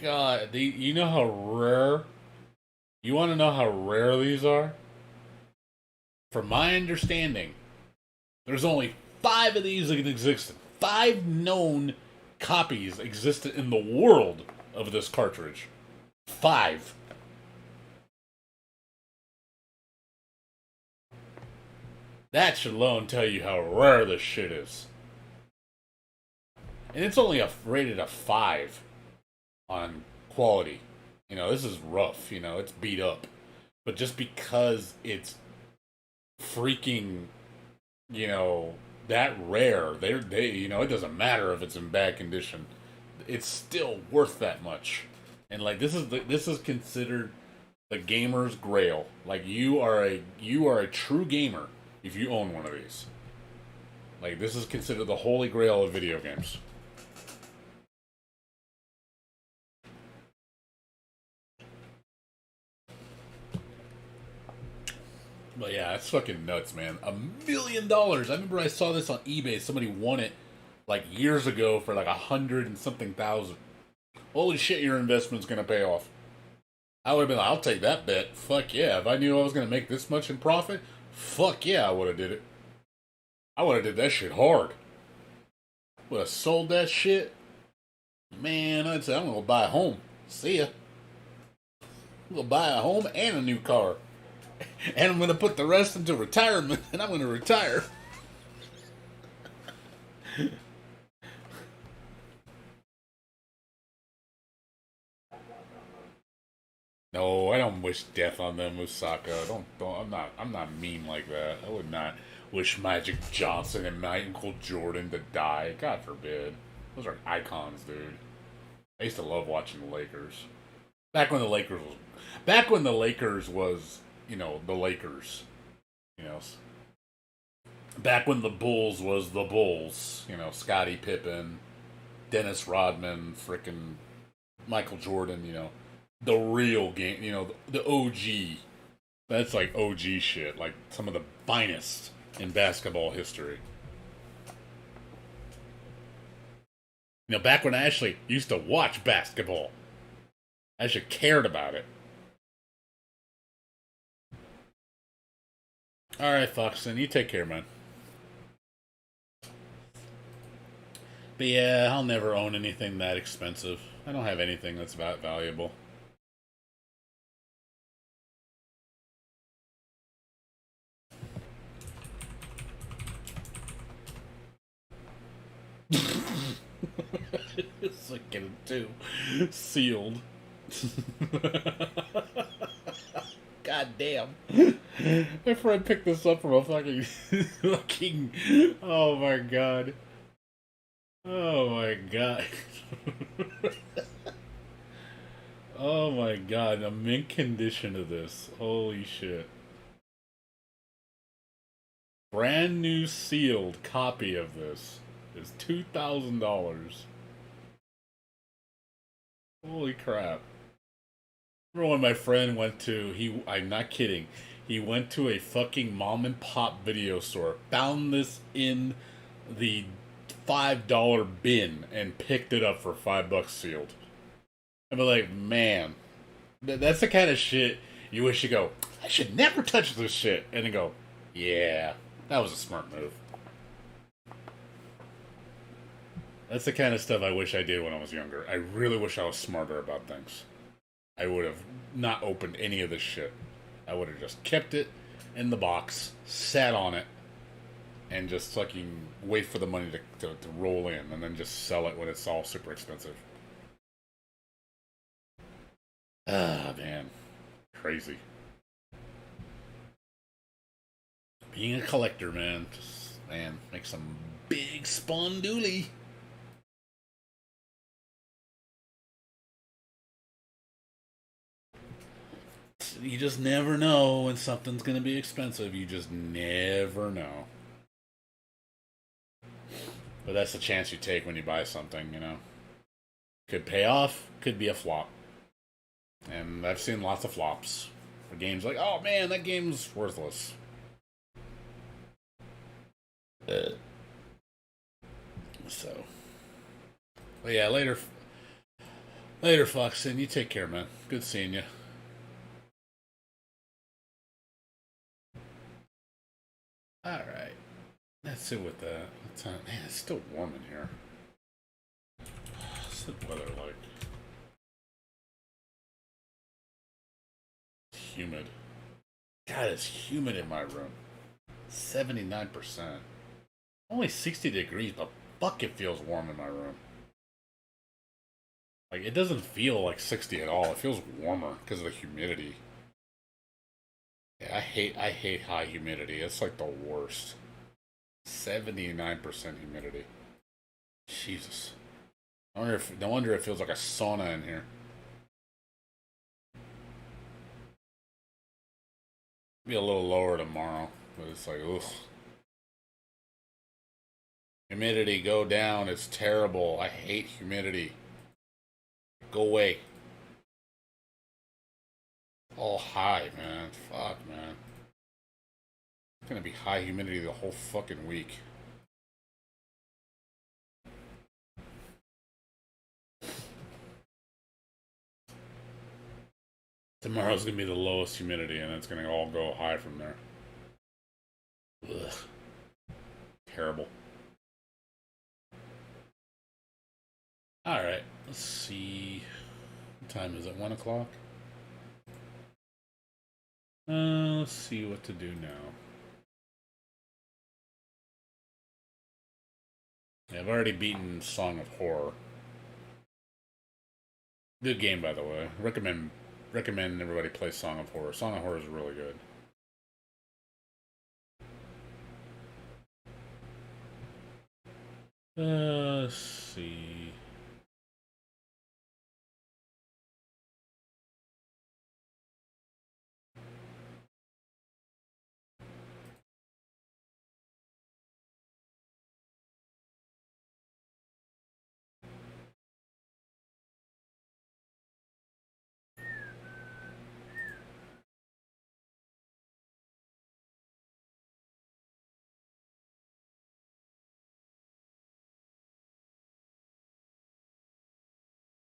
God, you know how rare? You want to know how rare these are? From my understanding, there's only 5 of these in existence. 5 known copies existed in the world of this cartridge. 5. That should alone tell you how rare this shit is. And it's only rated a 5 on quality. You know, this is rough, you know, it's beat up. But just because it's freaking, you know, that rare, they you know, it doesn't matter if it's in bad condition. It's still worth that much. And like this is considered the gamer's grail. Like you are a true gamer if you own one of these. Like this is considered the holy grail of video games. But yeah, that's fucking nuts, man. $1 million. I remember I saw this on eBay. Somebody won it like years ago for like 100 and something thousand. Holy shit, your investment's gonna pay off. I would have been like, I'll take that bet. Fuck yeah. If I knew I was gonna make this much in profit, fuck yeah, I would have did it. I would have did that shit hard. Would have sold that shit. Man, I'd say I'm gonna buy a home. See ya. I'm gonna buy a home and a new car. And I'm going to put the rest into retirement, and I'm going to retire. No, I don't wish death on them, Musaka. I'm not mean like that. I would not wish Magic Johnson and Michael Jordan to die. God forbid. Those are icons, dude. I used to love watching the Lakers. Back when the Lakers was, you know, the Lakers. You know, back when the Bulls was the Bulls. You know, Scottie Pippen, Dennis Rodman, frickin' Michael Jordan, you know. The real game, you know, the OG. That's like OG shit. Like some of the finest in basketball history. You know, back when I actually used to watch basketball. I actually cared about it. Alright, Foxton, you take care, man. But yeah, I'll never own anything that expensive. I don't have anything that's that valuable. It's like getting too sealed. God damn. My friend picked this up from a fucking oh my god. Oh my god. Oh my god, the mint condition of this. Holy shit. Brand new sealed copy of this is $2,000. Holy crap. Remember when my friend went to, I'm not kidding, he went to a fucking mom and pop video store, found this in the $5 bin and picked it up for $5 sealed. I'd be like, man, that's the kind of shit you wish you go, I should never touch this shit. And then go, yeah, that was a smart move. That's the kind of stuff I wish I did when I was younger. I really wish I was smarter about things. I would have not opened any of this shit. I would have just kept it in the box, sat on it, and just fucking wait for the money to roll in, and then just sell it when it's all super expensive. Ah, man. Crazy. Being a collector, man. Just, man, make some big spondoolie. You just never know when something's going to be expensive. You just never know. But that's the chance you take when you buy something, you know. Could pay off, could be a flop. And I've seen lots of flops for games like, oh man, that game's worthless. So. But yeah, later, Fox, and you take care, man. Good seeing you. Alright. That's it with that. Man, it's still warm in here. What's the weather like? Humid. God, it's humid in my room. 79%. Only 60 degrees, but fuck, it feels warm in my room. Like, it doesn't feel like 60 at all. It feels warmer because of the humidity. Yeah, I hate high humidity. It's like the worst. 79% humidity. Jesus. No wonder it feels like a sauna in here. Be a little lower tomorrow, but it's like, ugh. Humidity, go down. It's terrible. I hate humidity. Go away. All high, man. Fuck, man. It's gonna be high humidity the whole fucking week. Tomorrow's gonna be the lowest humidity, and it's gonna all go high from there. Ugh. Terrible. Alright, let's see. What time is it? 1 o'clock? Let's see what to do now. Yeah, I've already beaten Song of Horror. Good game, by the way. Recommend everybody play Song of Horror. Song of Horror is really good. Let's see.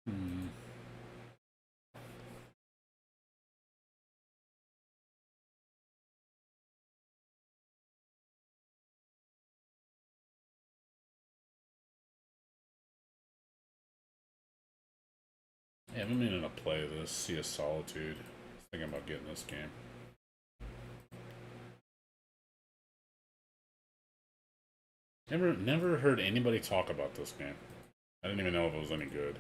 Hmm. Yeah, I've been meaning to play this Sea of Solitude. I was thinking about getting this game. Never heard anybody talk about this game. I didn't even know if it was any good.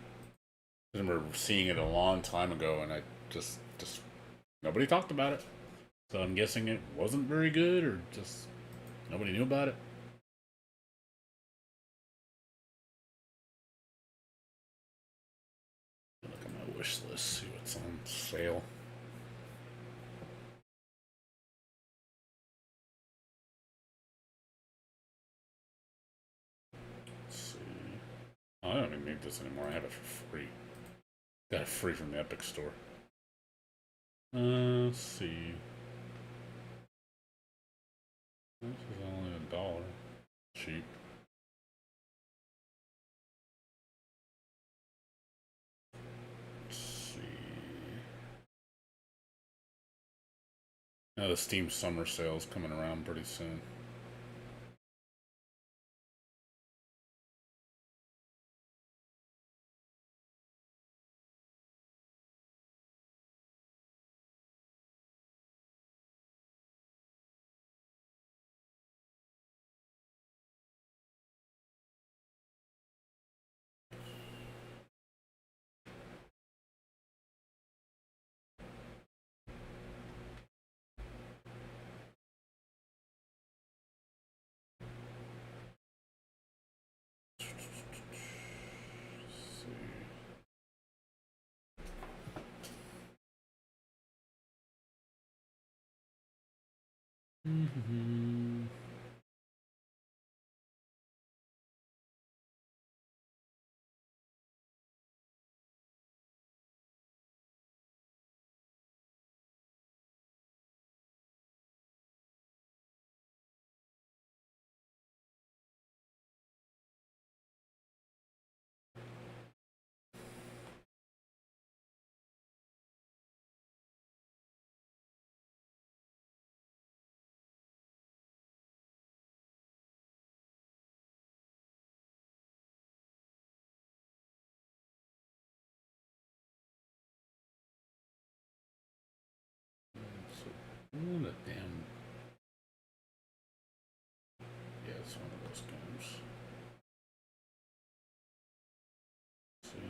I remember seeing it a long time ago, and I just nobody talked about it. So I'm guessing it wasn't very good, or just nobody knew about it. Look at my wish list, see what's on sale. Let's see. Oh, I don't even need this anymore. I have it for free. Got it free from the Epic Store. Let's see. This is only $1. Cheap. Now the Steam summer sale's coming around pretty soon. Mm-hmm. Ooh, that damn. Yeah, it's one of those games. Let's see.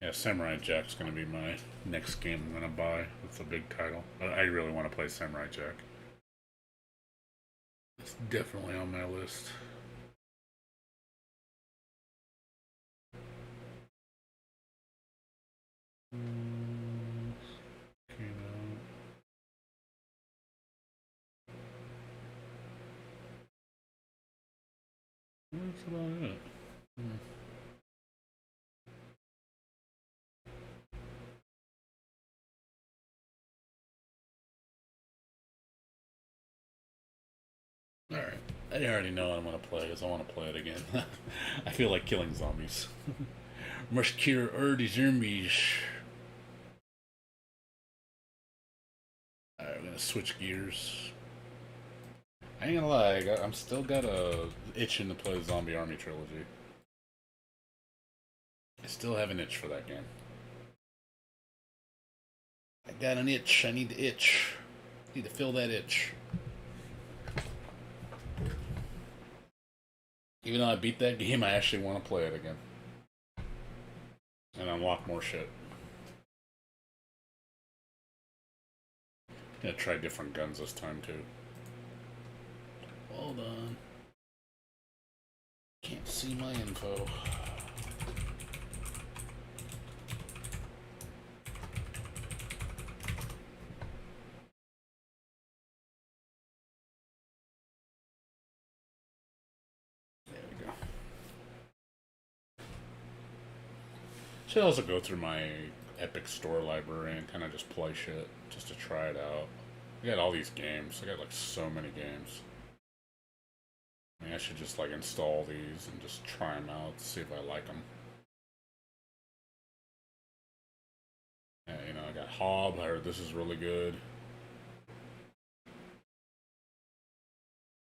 Yeah, Samurai Jack's gonna be my next game I'm gonna buy. It's a big title. I really want to play Samurai Jack. It's definitely on my list. Came out. That's about it. Alright. I already know what I'm gonna play because I want to play it again. I feel like killing zombies. Must kill all the zombies. Alright, I'm gonna switch gears. I ain't gonna lie, I'm still got a itching to play Zombie Army Trilogy. I still have an itch for that game. I got an itch. I need the itch. Need to fill that itch. Even though I beat that game, I actually want to play it again. And unlock more shit. Gonna try different guns this time too. Hold on. Can't see my info. There we go. Should also go through my Epic Store library and kind of just play shit just to try it out. I got all these games. I got like so many games. I mean, I should just like install these and just try them out, see if I like them. Yeah, you know, I got Hob. I heard this is really good.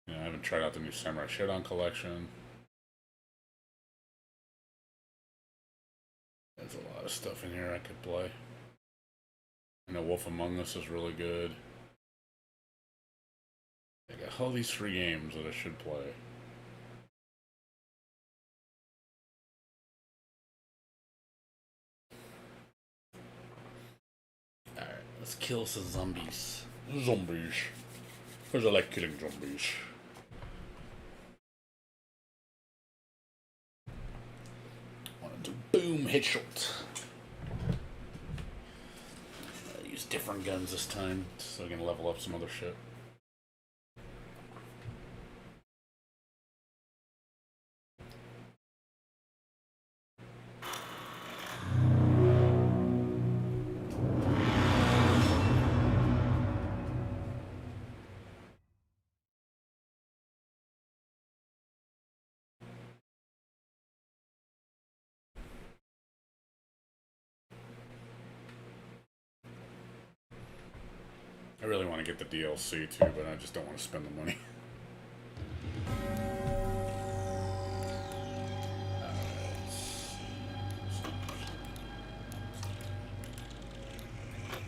You know, I haven't tried out the new Samurai Shodown collection. There's a lot of stuff in here I could play. I know Wolf Among Us is really good. I got all these free games that I should play. Alright, let's kill some zombies. Zombies. Because I like killing zombies. Want to do boom headshot. Use different guns this time so I can level up some other shit. I really want to get the DLC too, but I just don't want to spend the money.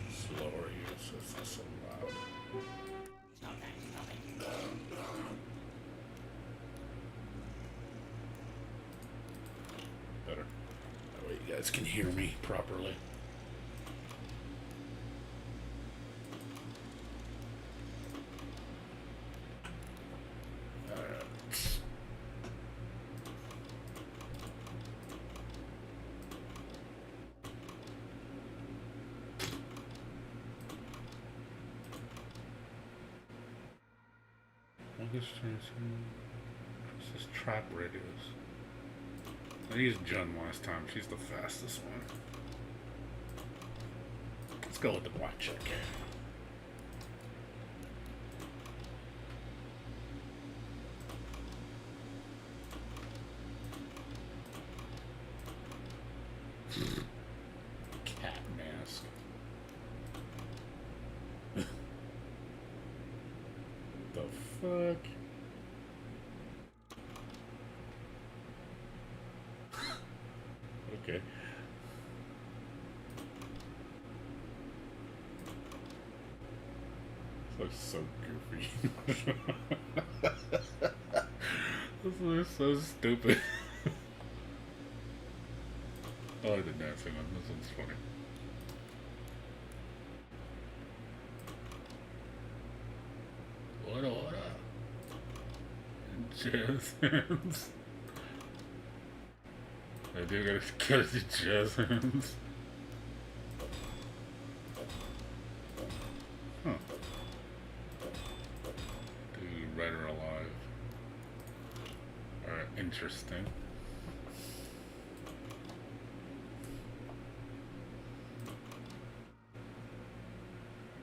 Slower here, so it's not so loud. Better. That way you guys can hear me properly. This is trap radios. I used Jun last time. She's the fastest one. Let's go with the black chick. Cat mask. The fuck? Okay. This looks so goofy. This looks so stupid. I like the dancing one. This one's funny. What up? Jazz hands. I do gotta get the jazz hands. Huh. Dude, Red or Alive. Alright, interesting.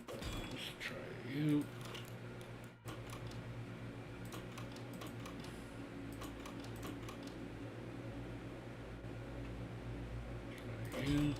Let's try you. You.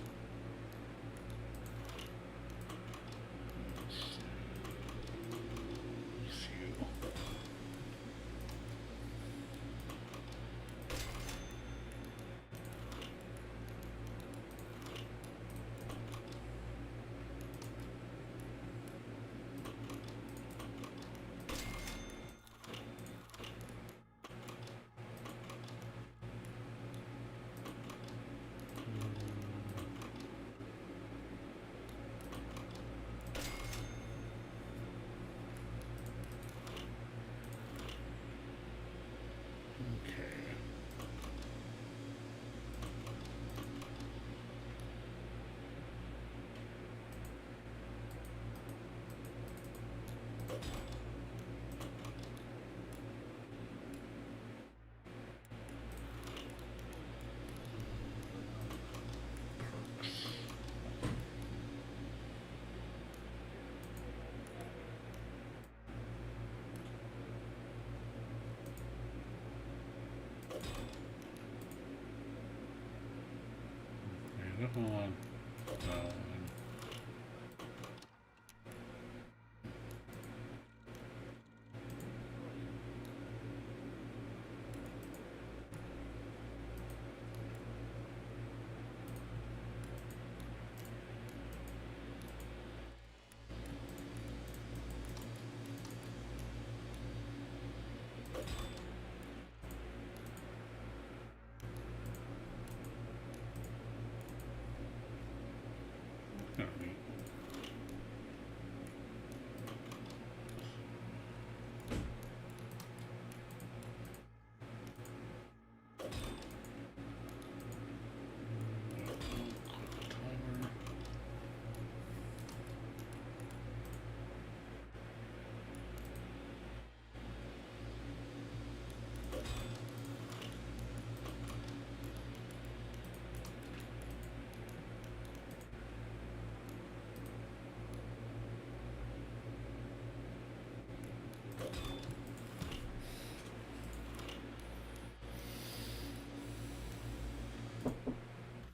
Come on.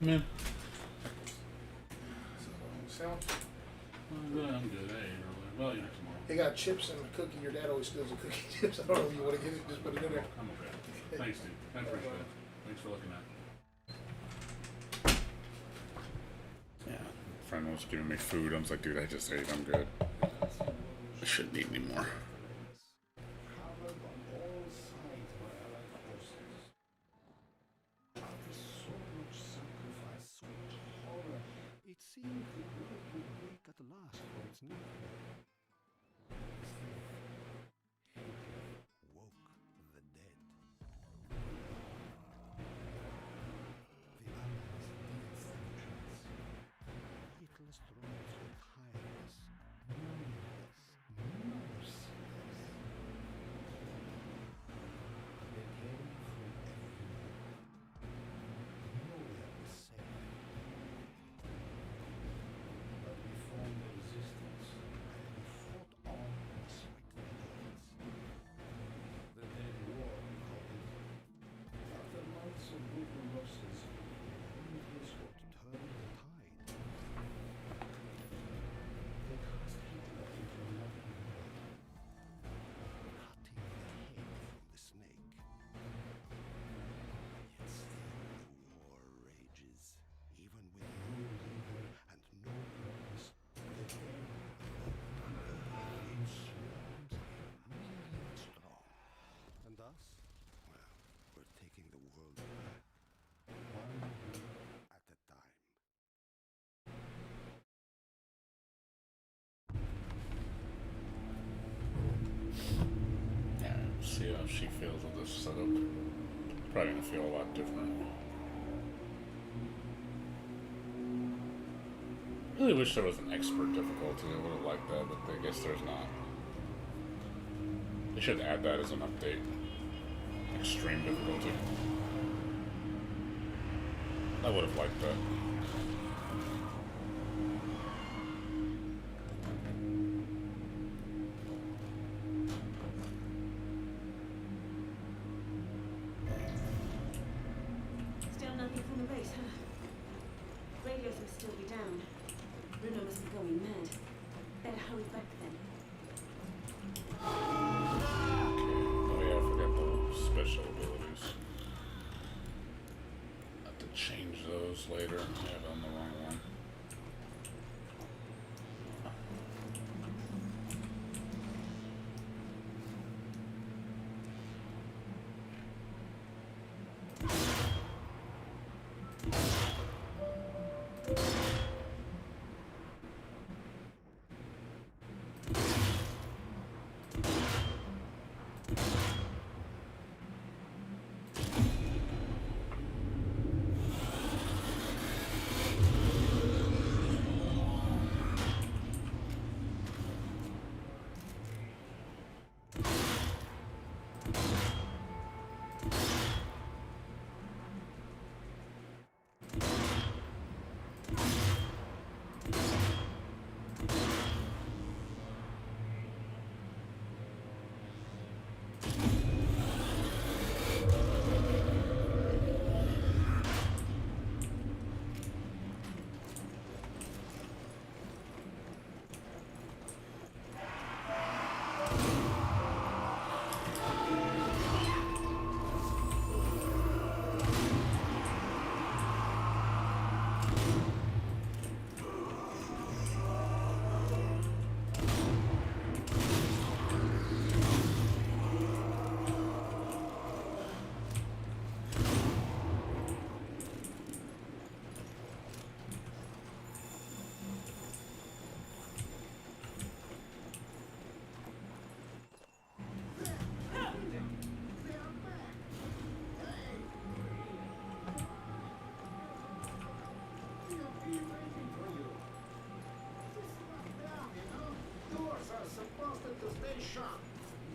Man. So, I'm good. I ate earlier. Well, you know, tomorrow. They got chips and a cookie. Your dad always steals the cookie chips. I don't know if you want to get it. Just put it in there. I'm okay. Thanks, dude. I appreciate it. Thanks for looking at. Yeah, a friend was giving me food. I was like, dude, I just ate. I'm good. I shouldn't eat anymore. It seemed the world would wake at last from its nap. Woke the dead. The Allies did sanctions. Hitler's thrones were tireless, merciless, merciless. They came from everywhere. Nowhere was safe. But we formed a resistance, and we fought on despite the odds. The Dead War, we called it. After months of brutal losses, it was what turned the tide. They cast Hitler into another world, cutting the head from the snake. Yet still the war rages, even with no leader and no purpose. The dead in swarms, really strong. And us? Well, we're taking the world back, one war at a time. Yeah, see how she feels with this setup. Probably gonna feel a lot different. Really wish there was an expert difficulty. I would have liked that, but I guess there's not. They should add that as an update. Extreme difficulty. I would have liked that. Still nothing from the base, huh? Radios must still be down. Bruno must be going mad. Better hurry back then. Oh yeah, I forgot the special abilities. Have to change those later. I have on the wrong one.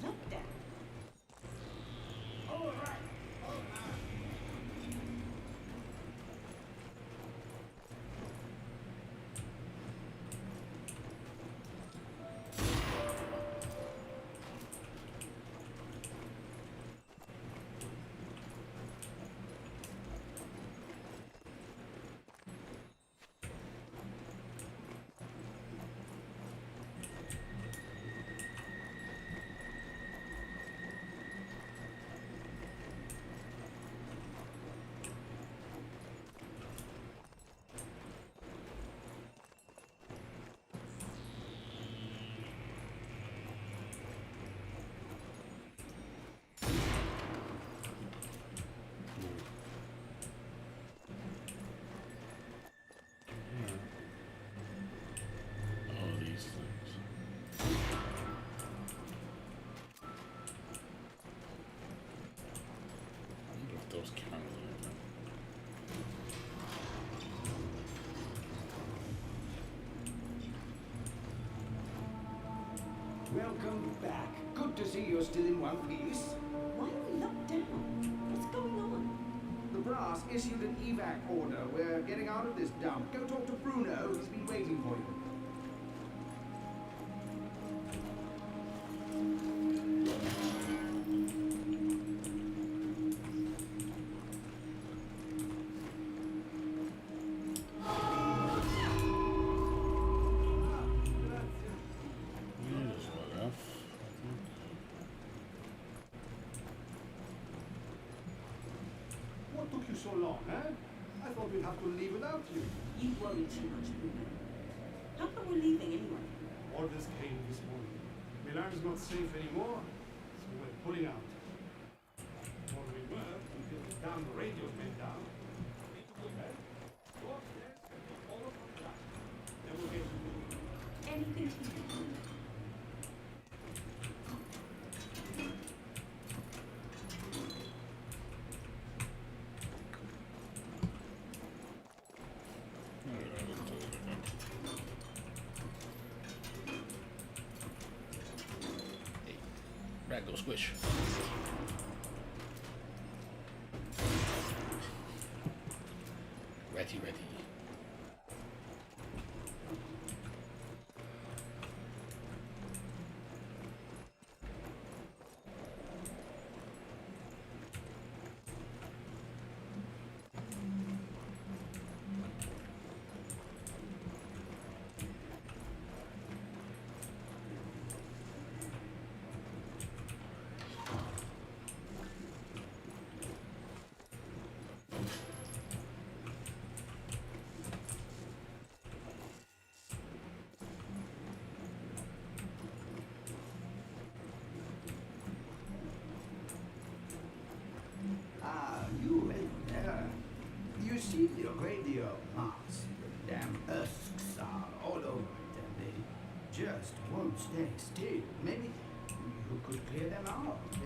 Lockdown. those counters and everything. Welcome back. Good to see you're still in one piece. Why are we locked down? What's going on? The brass issued an evac order. We're getting out of this dump. Go talk to Bruno. He's been waiting for you. Yeah, just let F, I think. What took you so long, eh? I thought we'd have to leave without you. You worry too much, Bruno. How come we're leaving anyway? Orders came this morning. Milan's not safe anymore, so we're pulling out. Or we were until the damn radio went down. Need to go back. Go upstairs and get all of our stuff. Then we'll get you moving. Anything to do. Ragdoll squish. Ratty. Ah, you went there. You see the radio marks. The damn husks are all over it and they just won't stay still. Maybe you could clear them out, eh?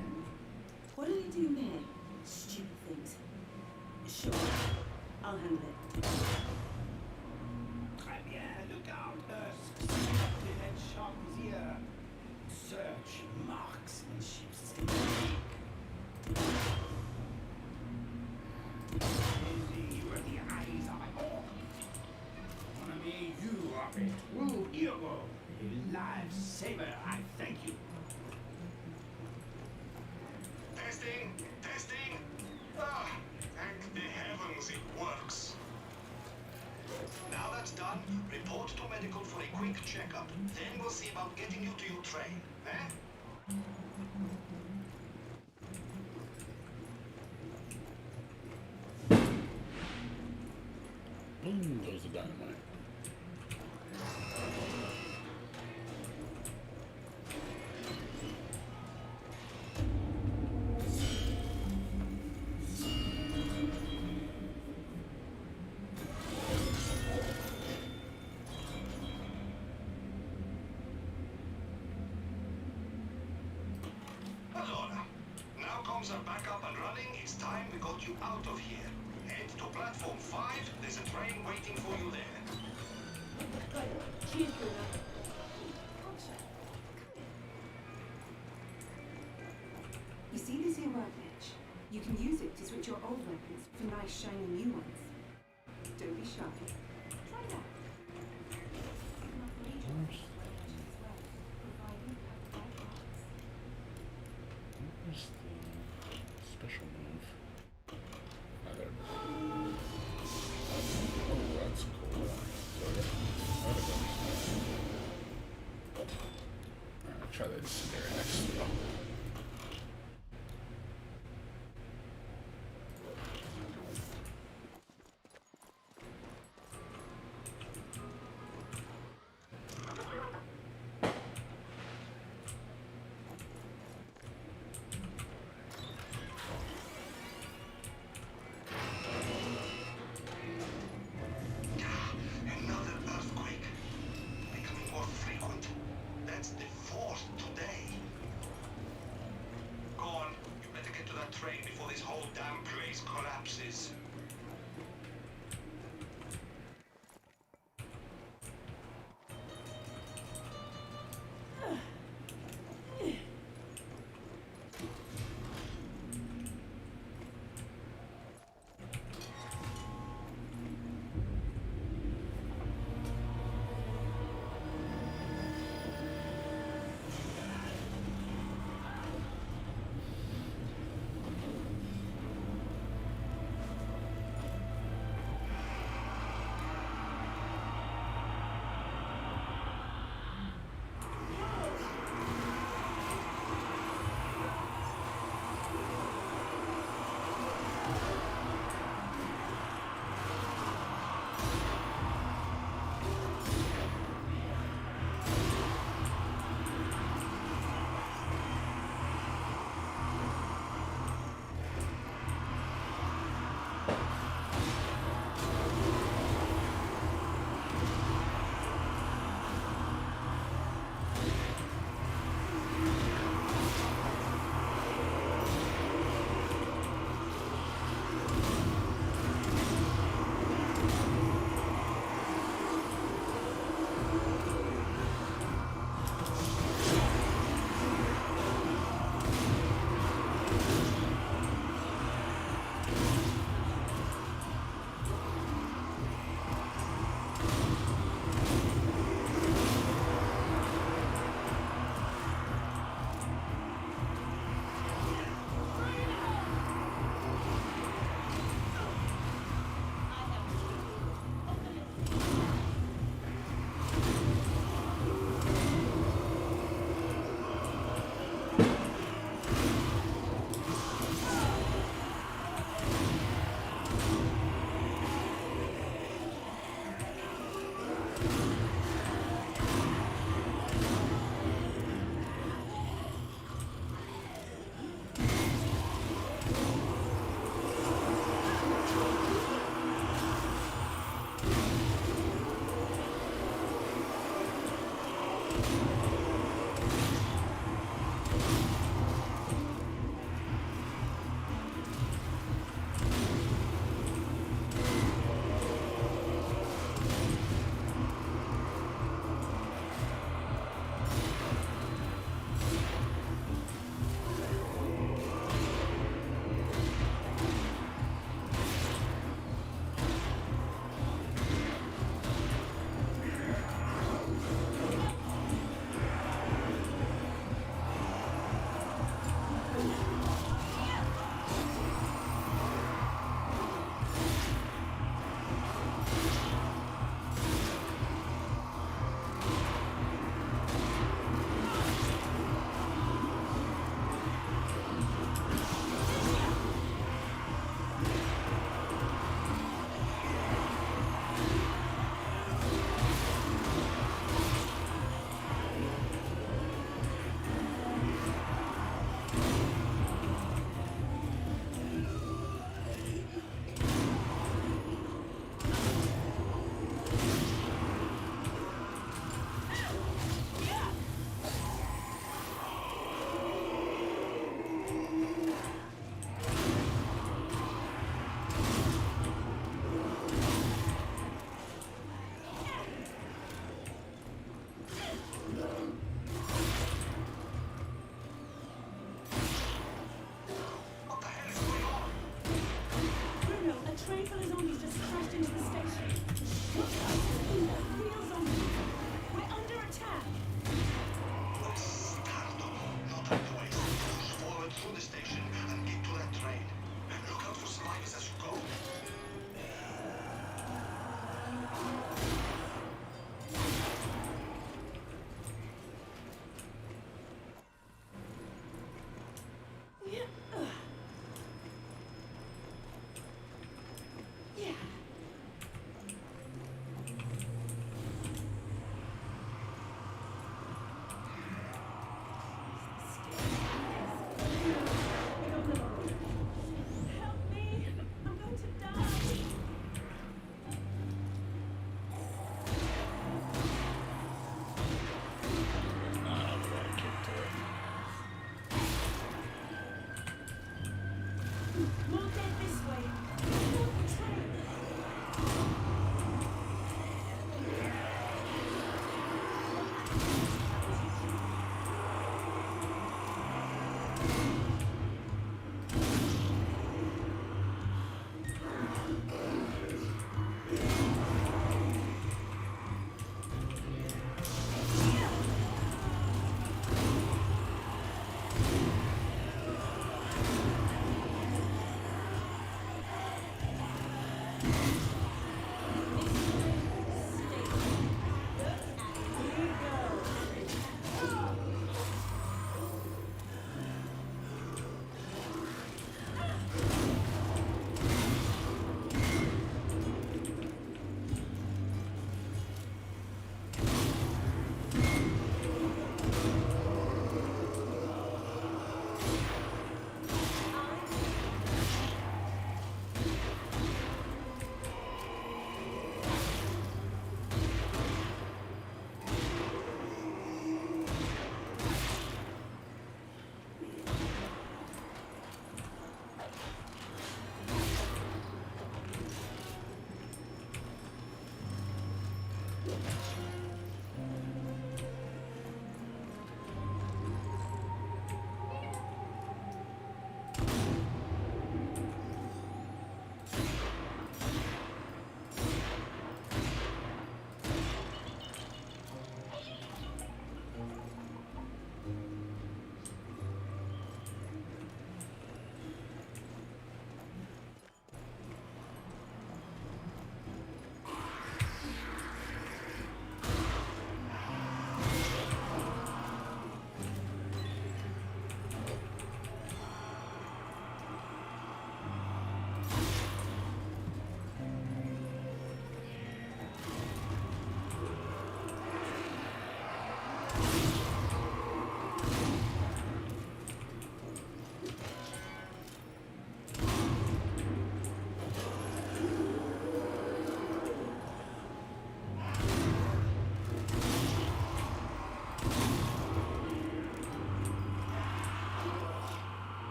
What do they do here? Stupid things. Sure. I'll handle it. Très bien, look out, husks. The head sharp is here. Search marksmanship's technique. You are the eyes of my hawk. Mon ami, you are a true hero. A lifesaver, I thank you. Testing! Ah, thank the heavens it works. Now that's done, report to medical for a quick checkup. Then we'll see about getting you to your train, eh? Boom goes the dynamite. Allora, now comms are back up and running. It's time we got you out of here. Head to platform 5. There's a train waiting for you there. Good. Cheers, Bruno. You see this here workbench? You can use it to switch your old weapons for nice shiny new ones. Don't be shy. Try it out. Where's the special move? Ah, there it is. Oh, that's cool. Alright, try that scenario next though. Another earthquake. Becoming more frequent. That's the 4th today.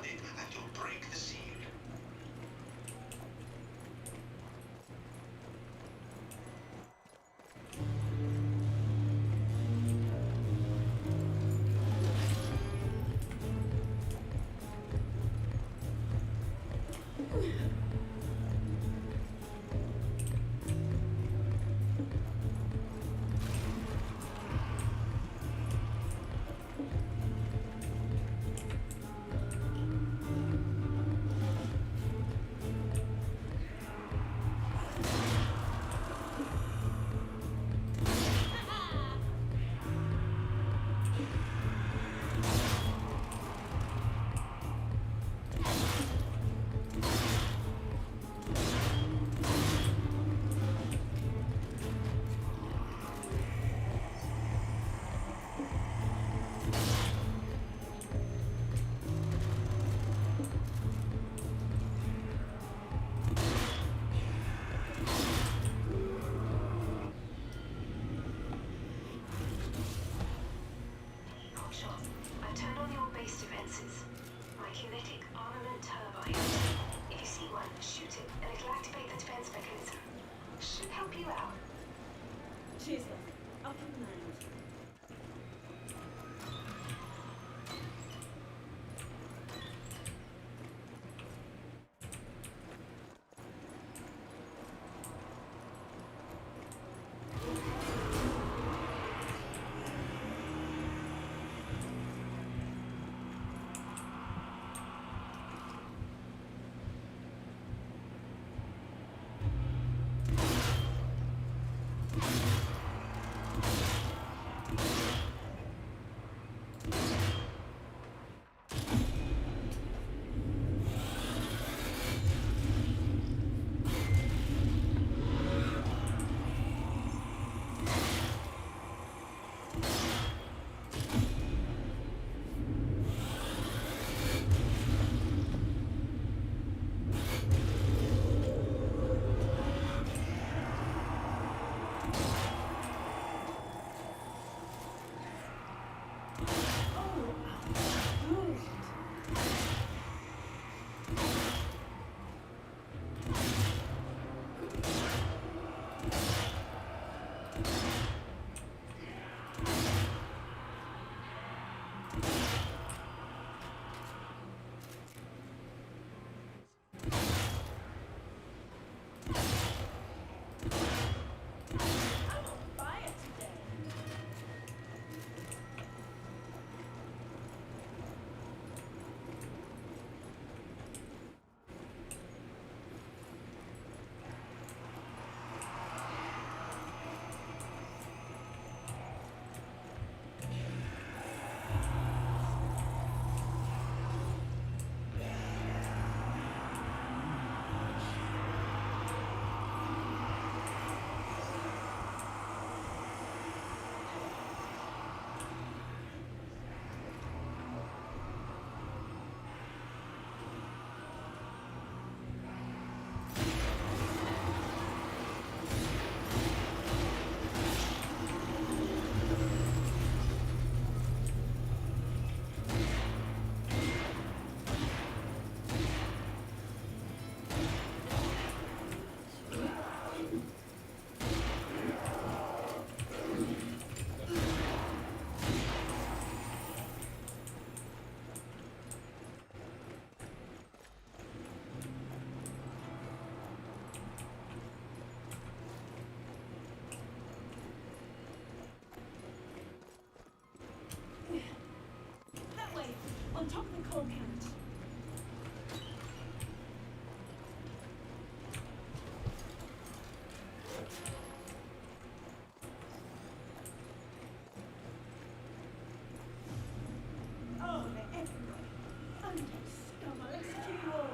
it and you'll break the seal. Hotshot, I've turned on your base defenses. My kinetic armament turbine. If you see one, shoot it, and it'll activate the defense mechanism. Should help you out. Cheers, love. Up and land. On top of the coal carriage. Oh, they're everywhere. Undiscover. Let's kill you all.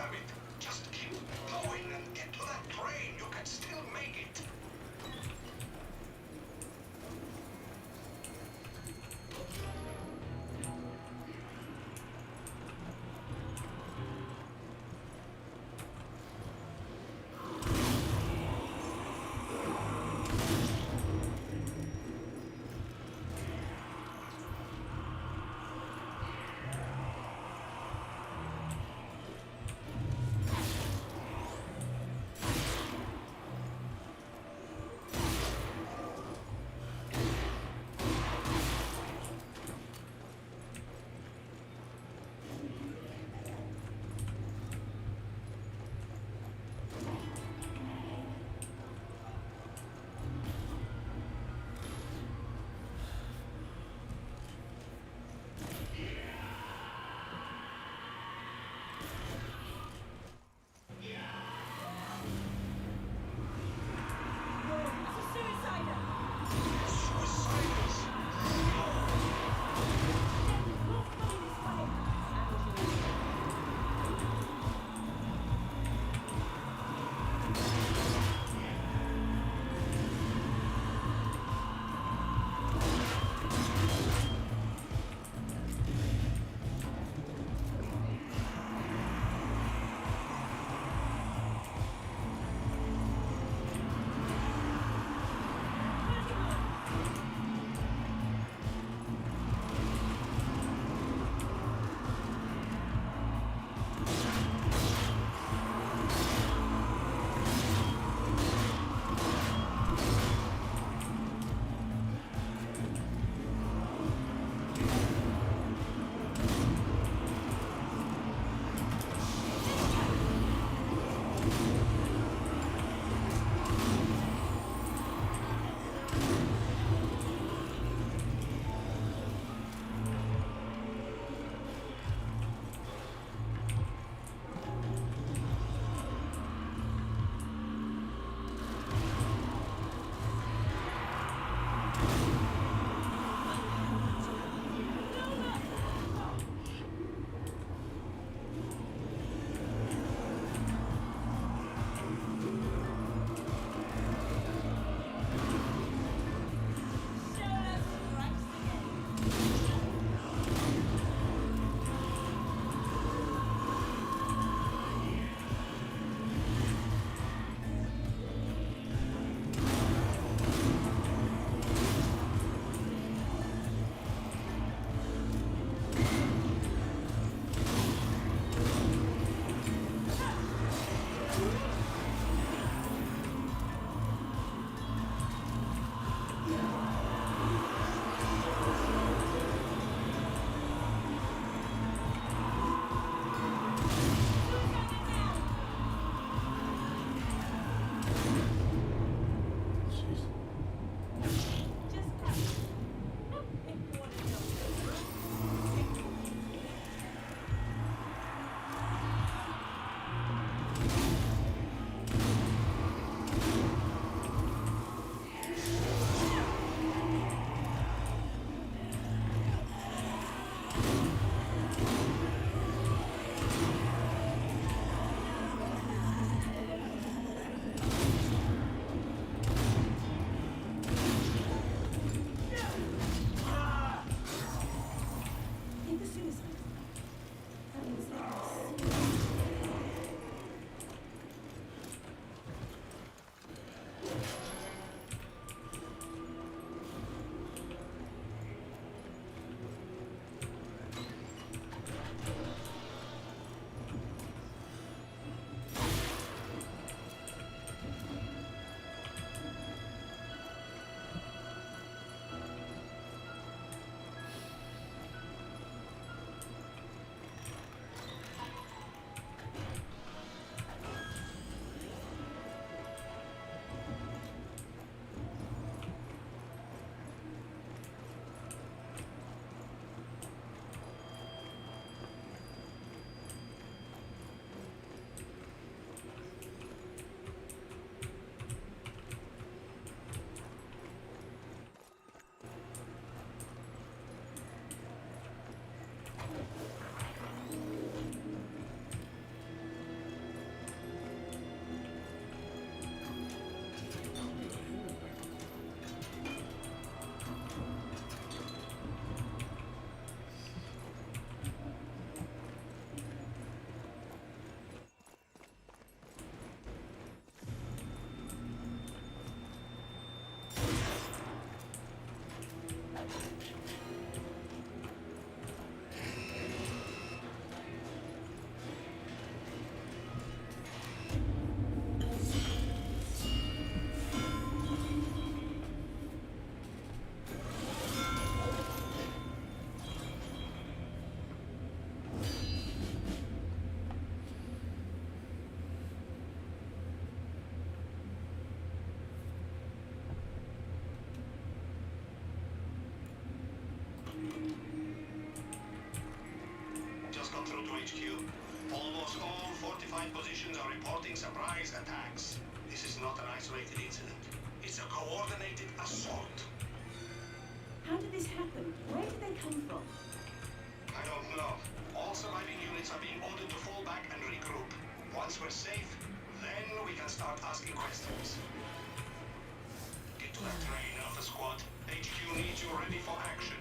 damn it. Just keep going and get to that train. You can still make it. through to HQ. Almost all fortified positions are reporting surprise attacks. This is not an isolated incident. It's a coordinated assault. How did this happen? Where did they come from? I don't know. All surviving units are being ordered to fall back and regroup. Once we're safe, then we can start asking questions. Get to that train, Alpha Squad. HQ needs you ready for action.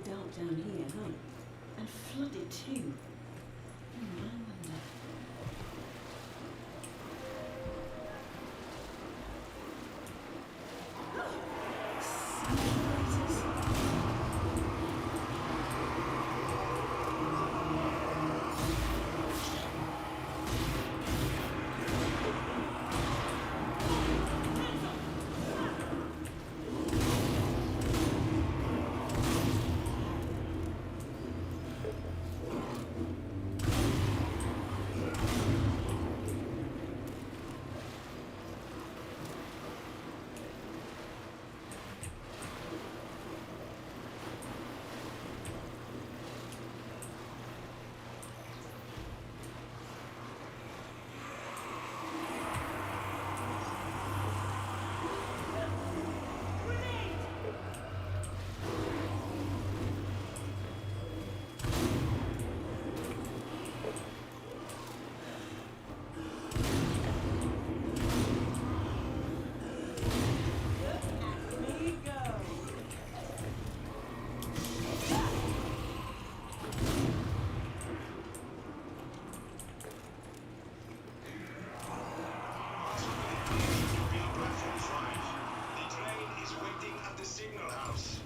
Dark down here, huh? And flooded too. I wonder. signal house.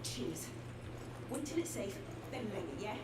Cheers. Wait till it's safe, then bang it, yeah?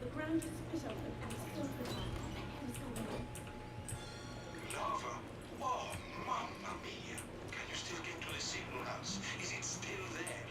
The ground is split open and it's filled with lava. What the hell is going on? Lava? Oh, mamma mia. Can you still get to the signal house? Is it still there?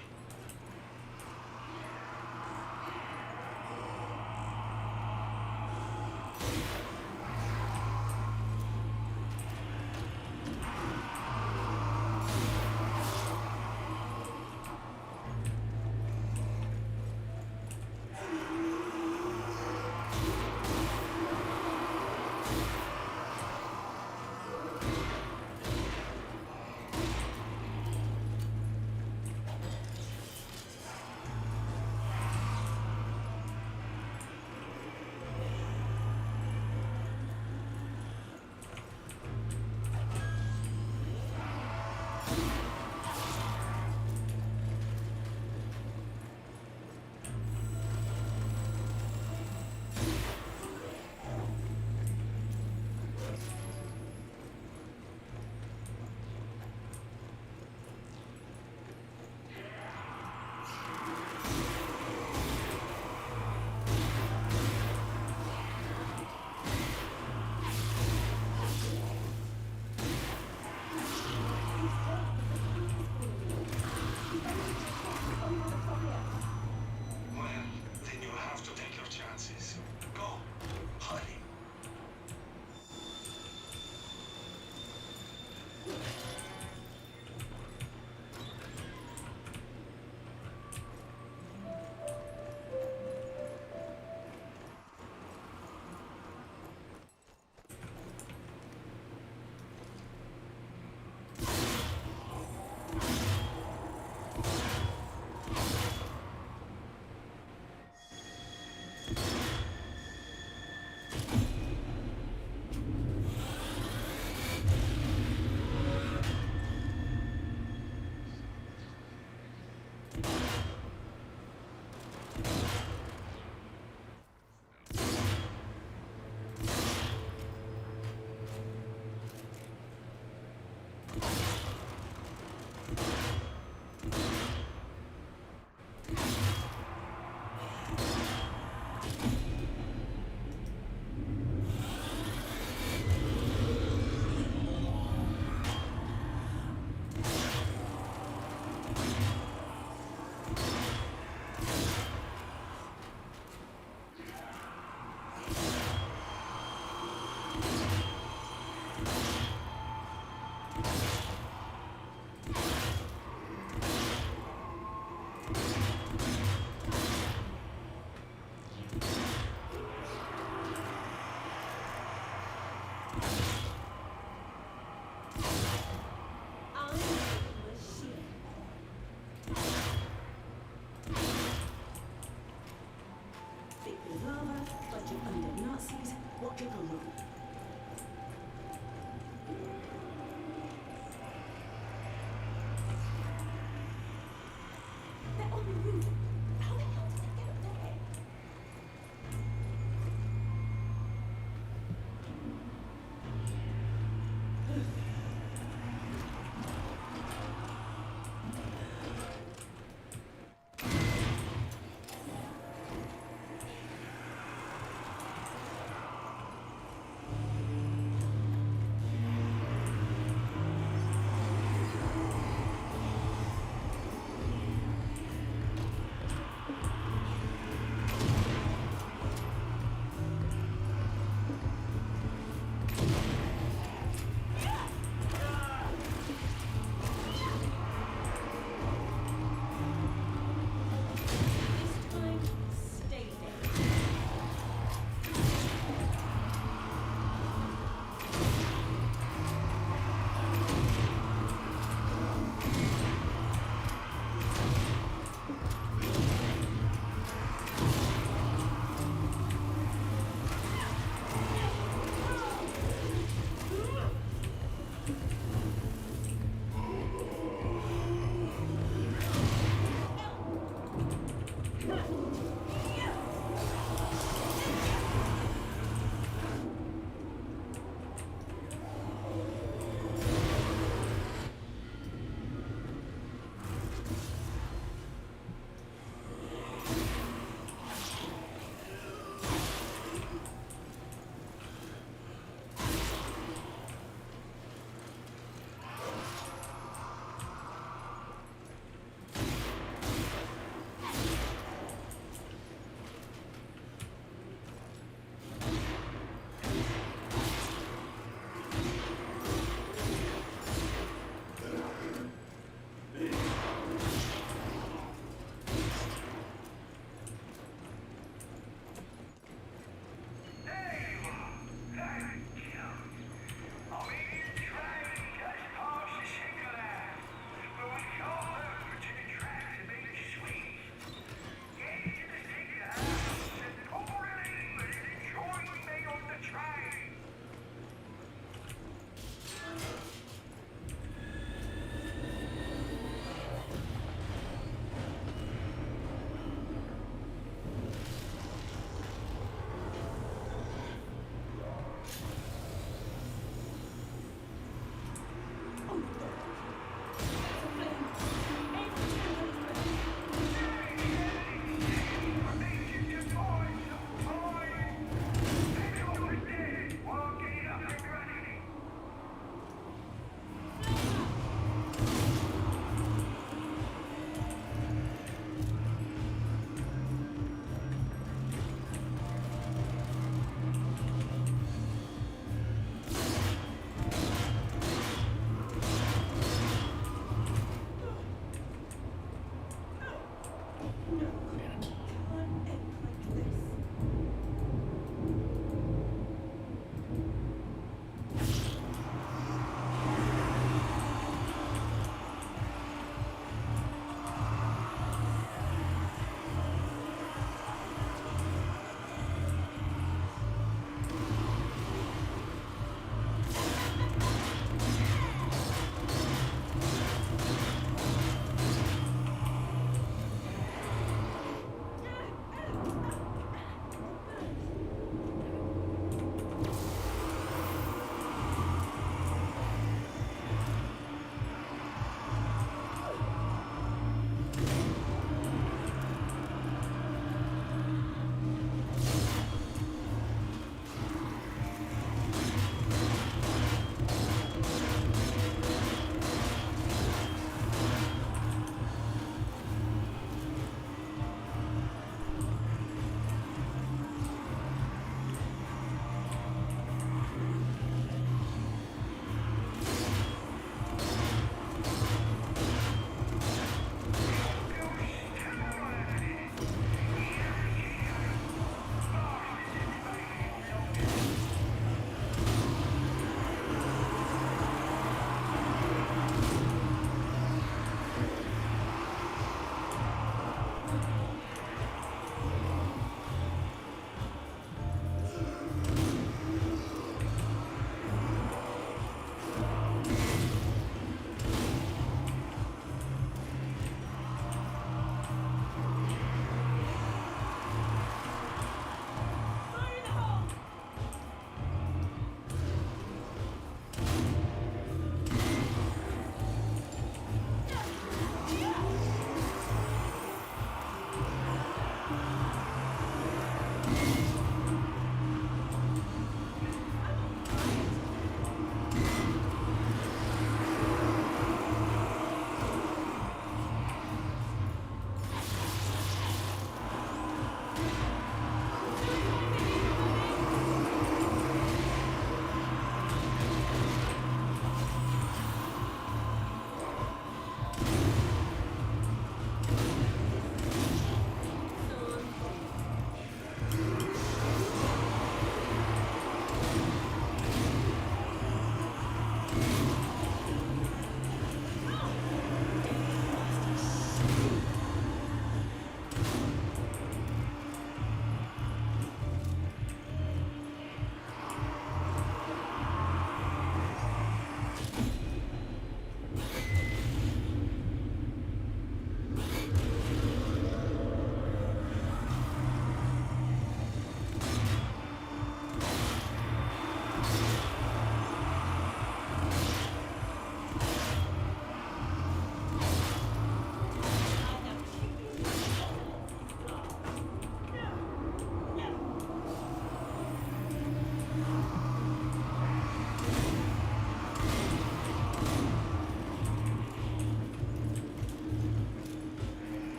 What could go wrong? They're on the roof. How the hell did they get up there?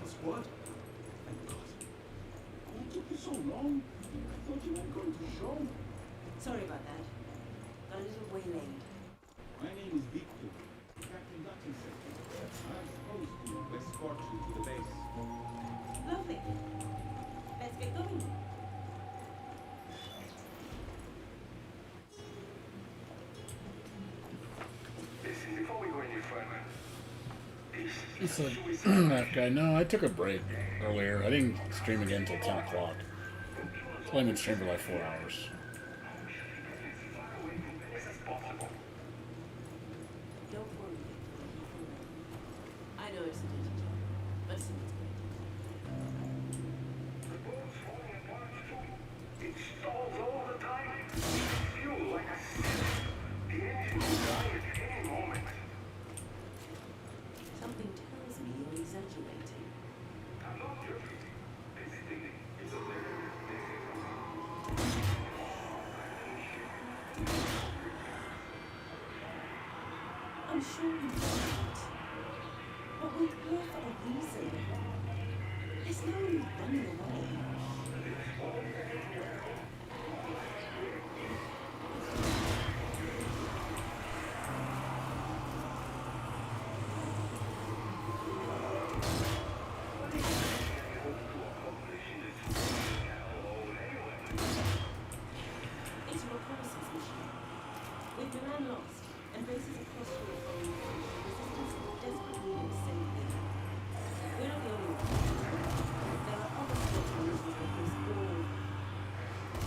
squad. Thank God. What took you so long? I thought you weren't going to show. Sorry about that. Got a little waylaid. My name is Victor, Captain Dutchinson. I'm supposed to escort you to the base. Lovely. Let's get going. Listen, before we go any further, It's like, that guy. No, I took a break earlier. I didn't stream again until 10 o'clock. So I only been streaming for like 4 hours. Don't worry. I know it's a dirty job, but it's great. the boat's falling apart too. It stalls all the time. Fuel like a sieve. The engine will die at any moment. Something tells me you're exaggerating. I'm not joking. This thing is a I'm sure you're right. But we're here for a reason. There's no one running away. It's a reconnaissance mission. With Milan lost, and bases across Europe are in resistance desperately needs safety. We're not the only ones. There are other squadrons that across all.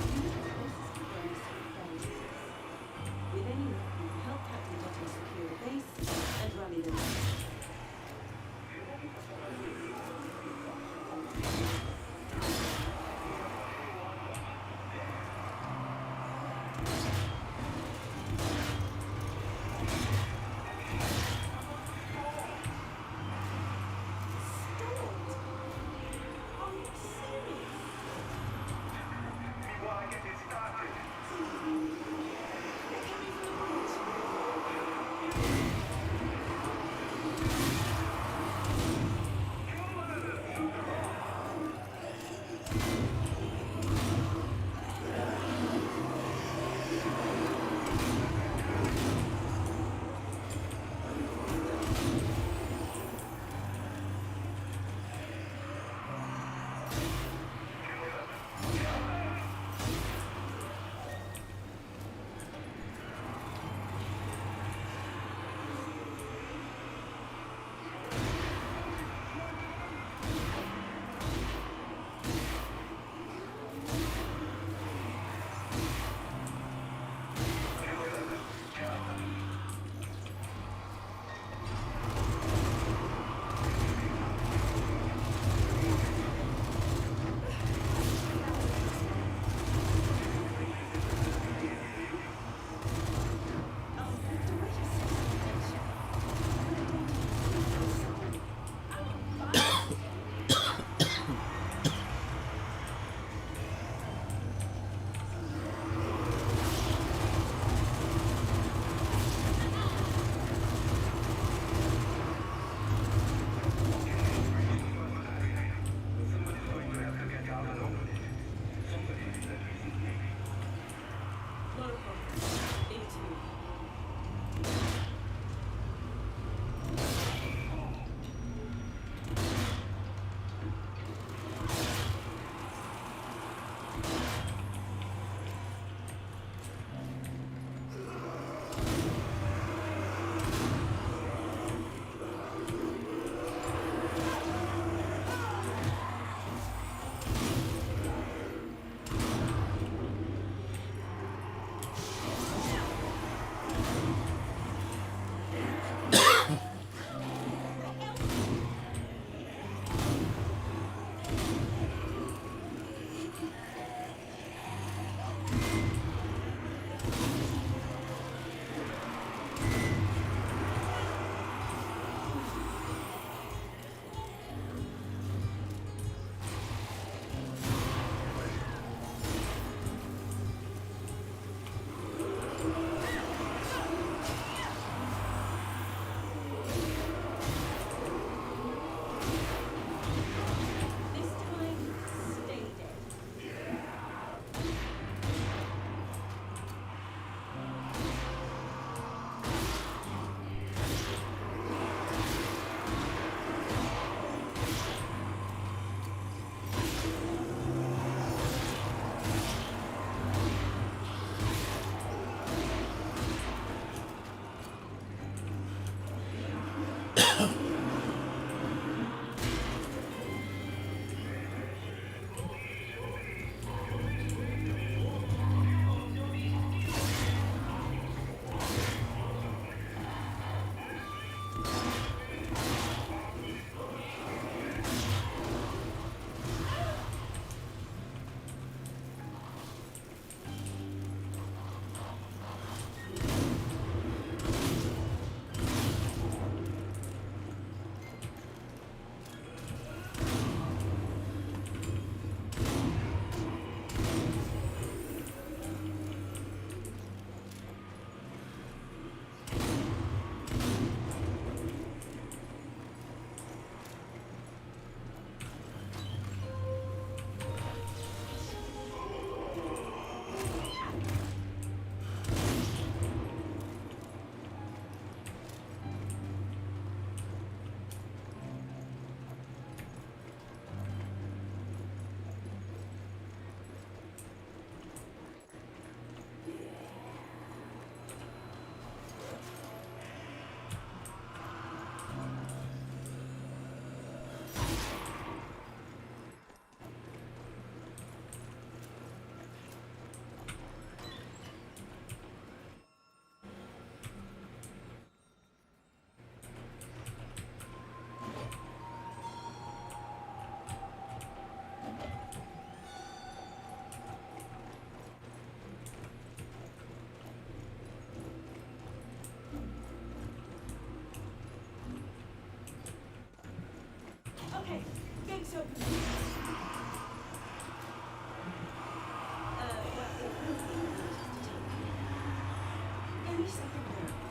You are the closest to them is through. With any luck, we can help Captain Dutton secure the base and rally the rest. fix your computer. Well, it will be just to take any second now.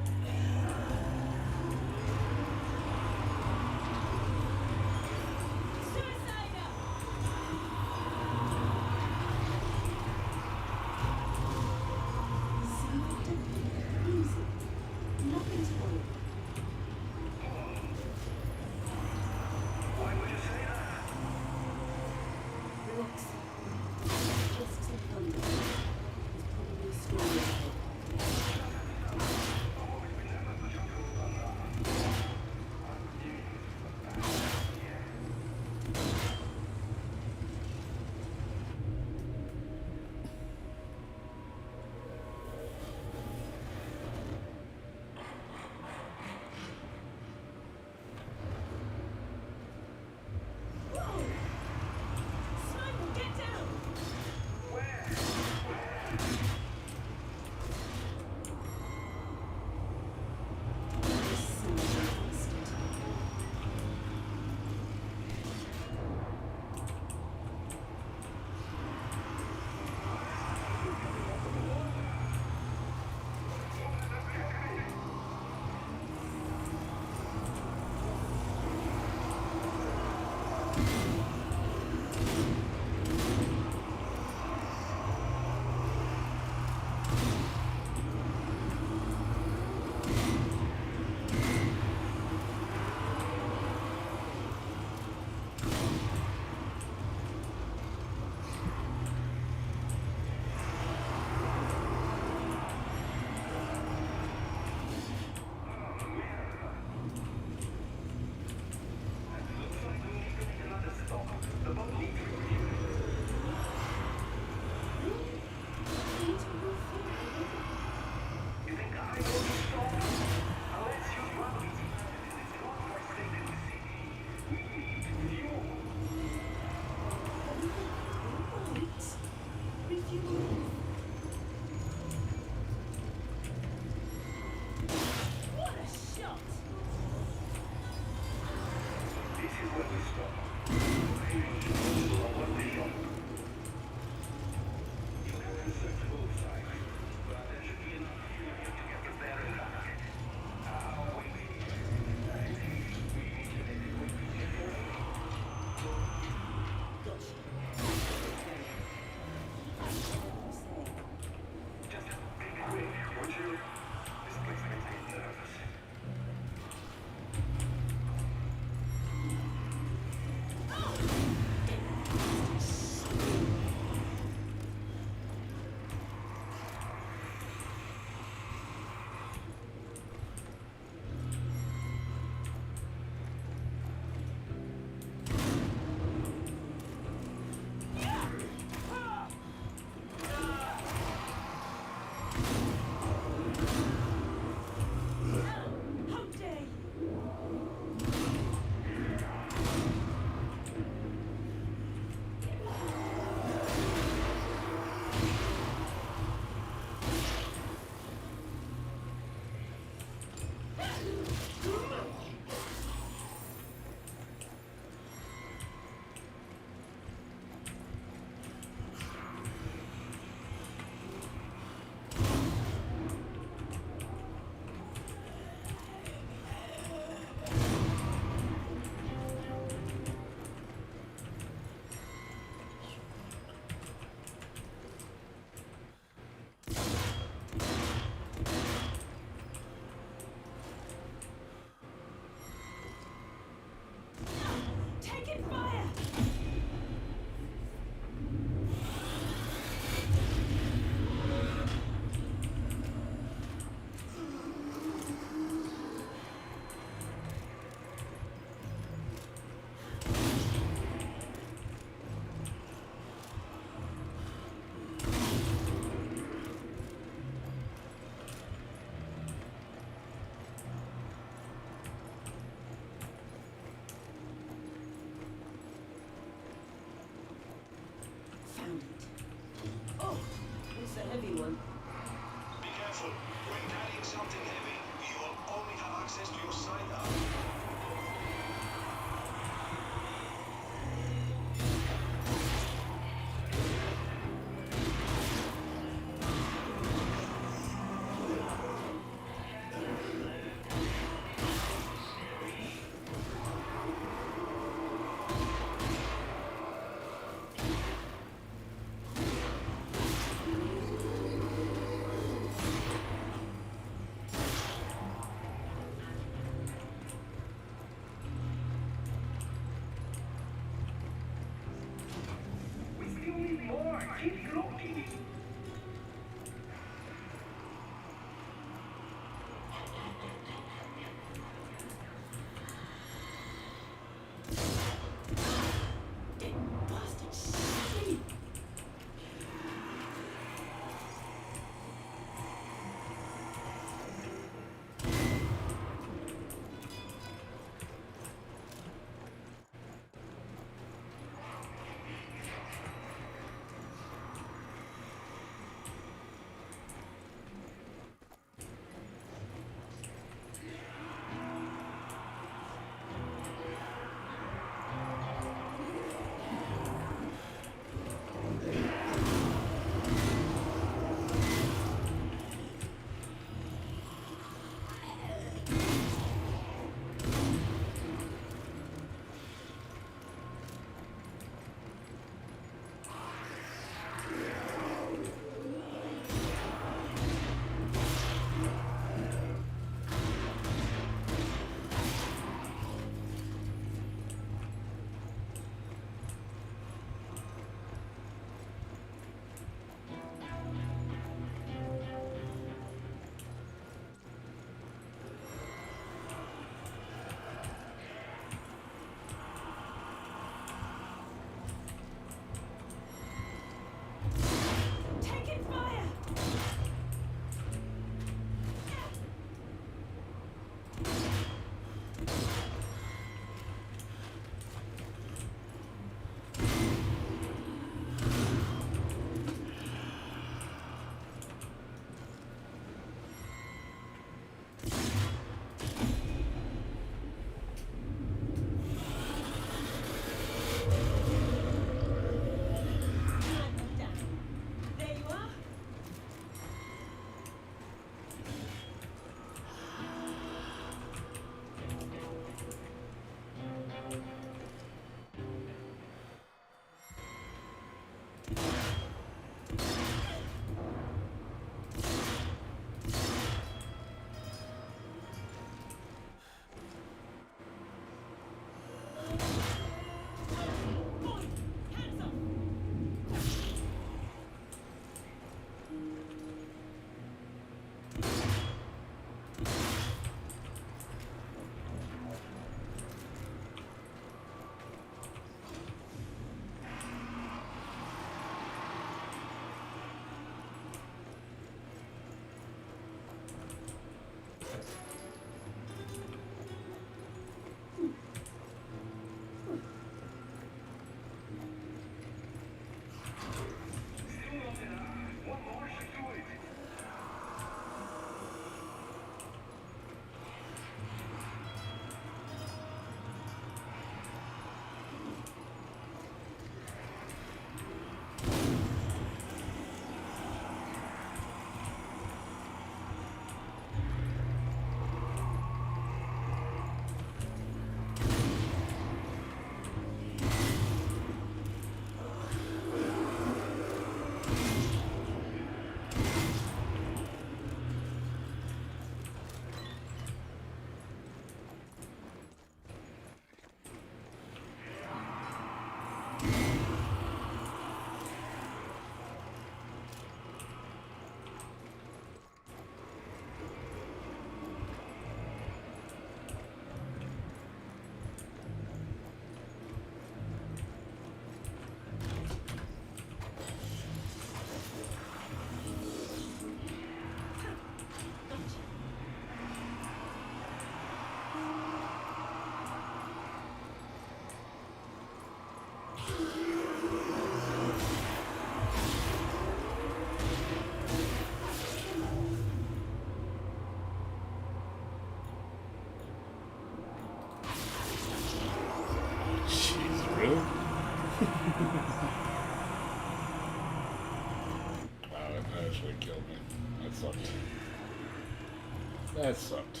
That sucked.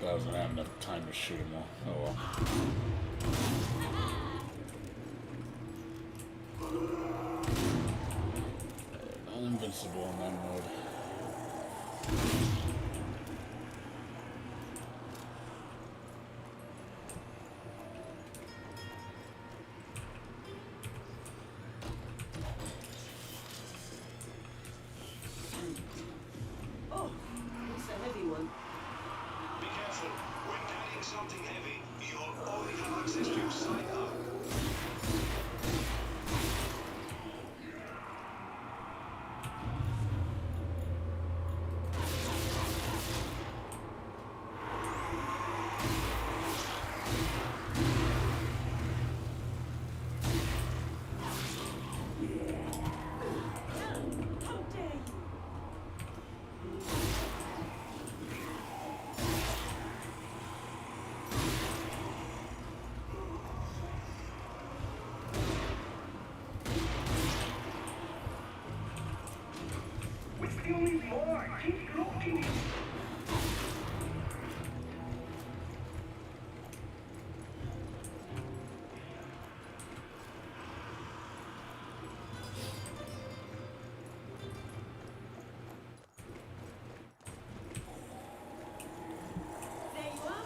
But I wasn't having enough time to shoot him all. Oh well. Not invincible in that mode. Oh, it's a heavy one. Be careful. When carrying something heavy, you'll only have access to your sidearm. How dare you? We still need more. Keep looking. There you are.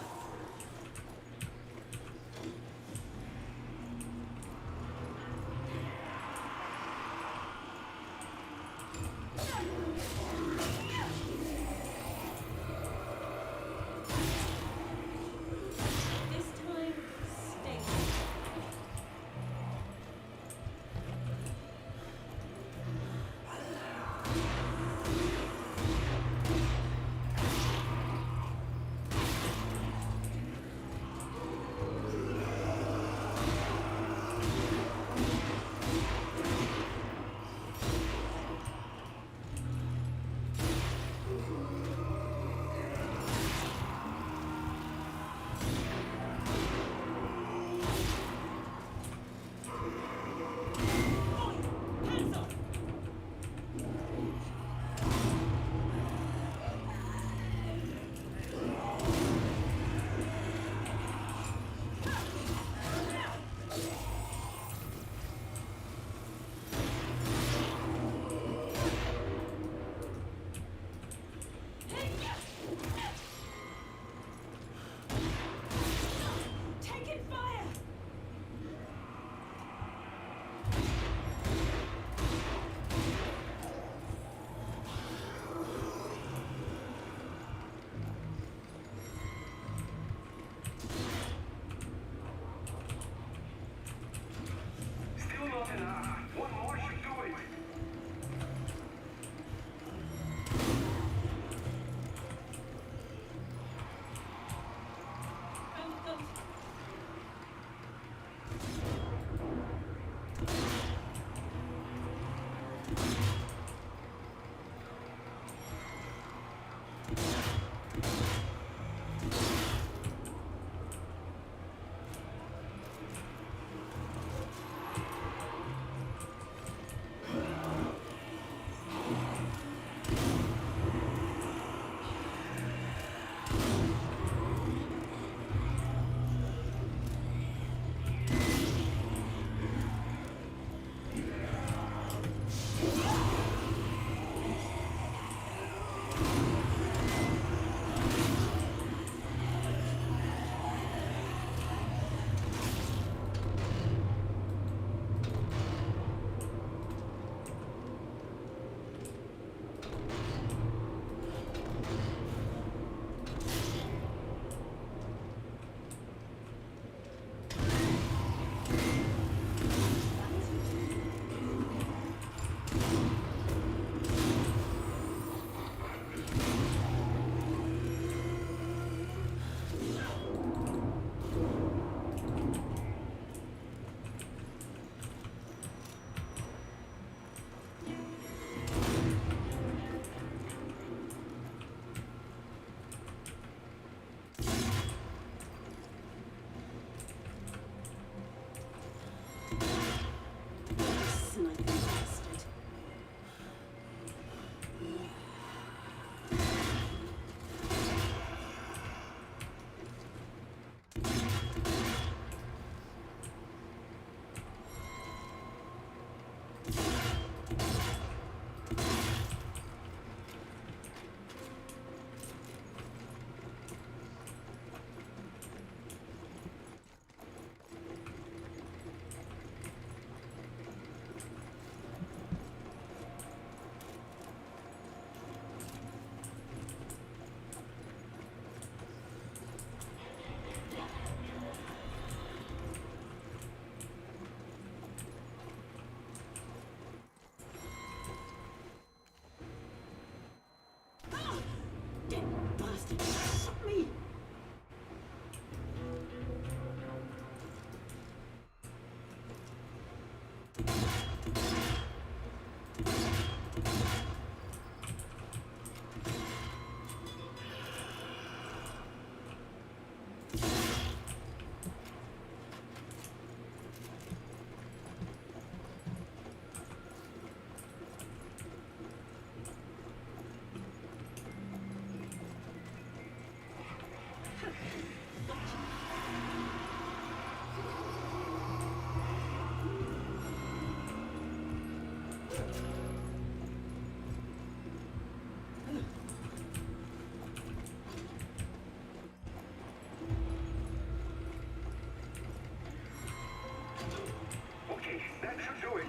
Okay, that should do it.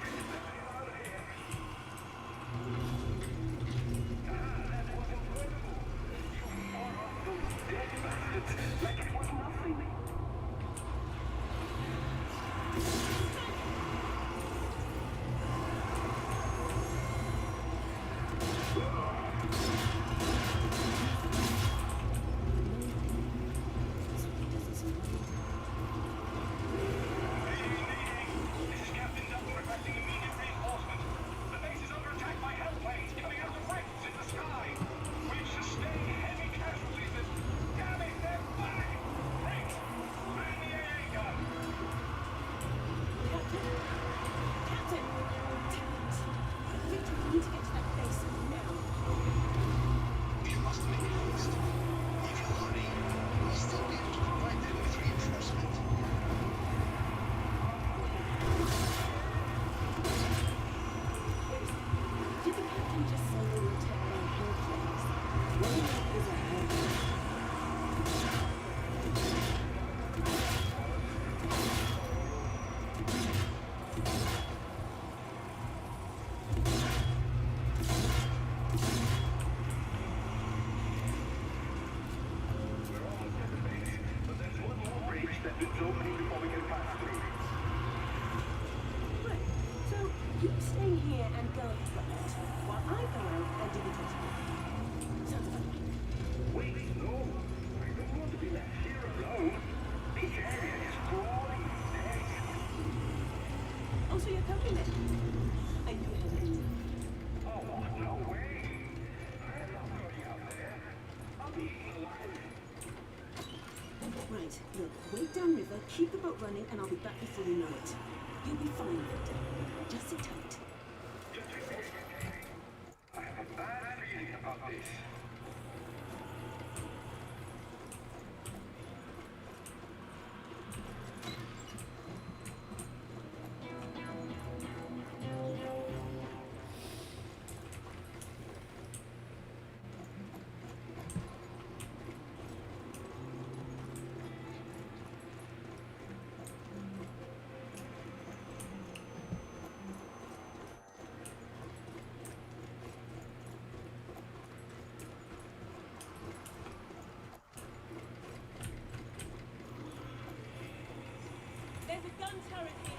That was incredible. You fought off those dead bastards like it was nothing. This is Captain Dutton requesting immediate reinforcement. The base is under attack by hellplanes coming out of rifts in the sky. We've sustained heavy casualties and... Damn it, they're back! Great! Man the AA gun! Captain! Captain! Victor, we need to get to that base now. You must make haste. If you hurry, we'll still be able to provide them with reinforcement. Did the captain just say they were attacking airplanes? What do you think is a airplane? We're almost at the base, but there's one more breach that needs opening before we can pass through. Right. So you stay here and guard the front while I go out and do the testing. Sounds fun. Wait, no. I don't want to be left here alone. This area is crawling with death. Oh, so you're coming then? I knew it had been. Oh, no way. I'm not going out there. I'll be eaten alive. Right, look, wait downriver, keep the boat running, and I'll be back before you know it. You'll be fine, Victor. Just sit tight. I have a bad feeling about this. There's a gun turret here.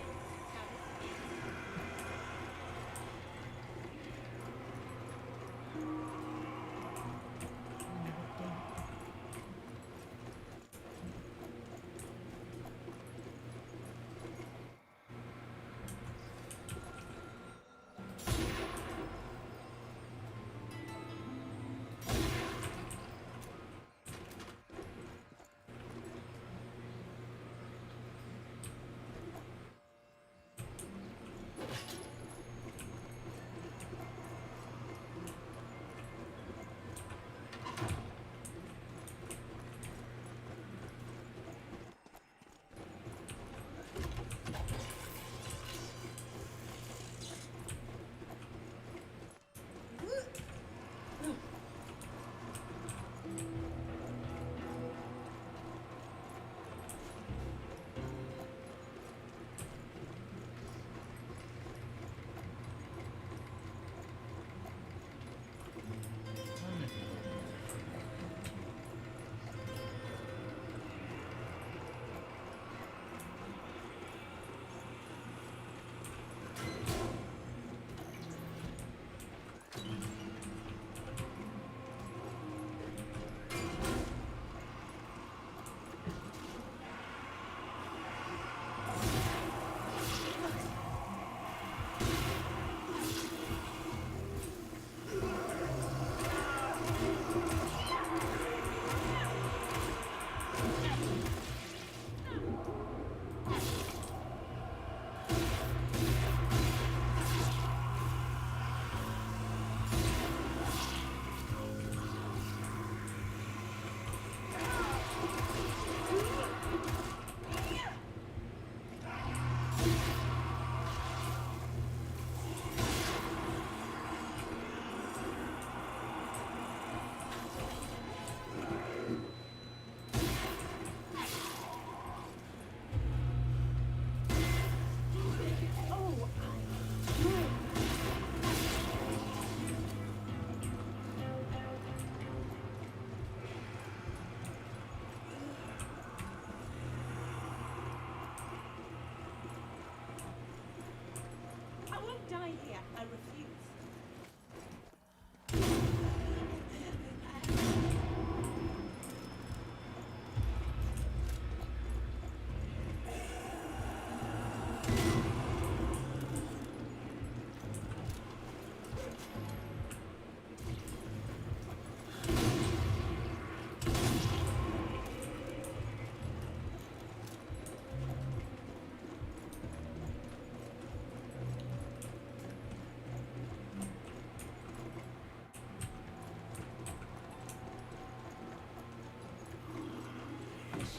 die here. I refuse.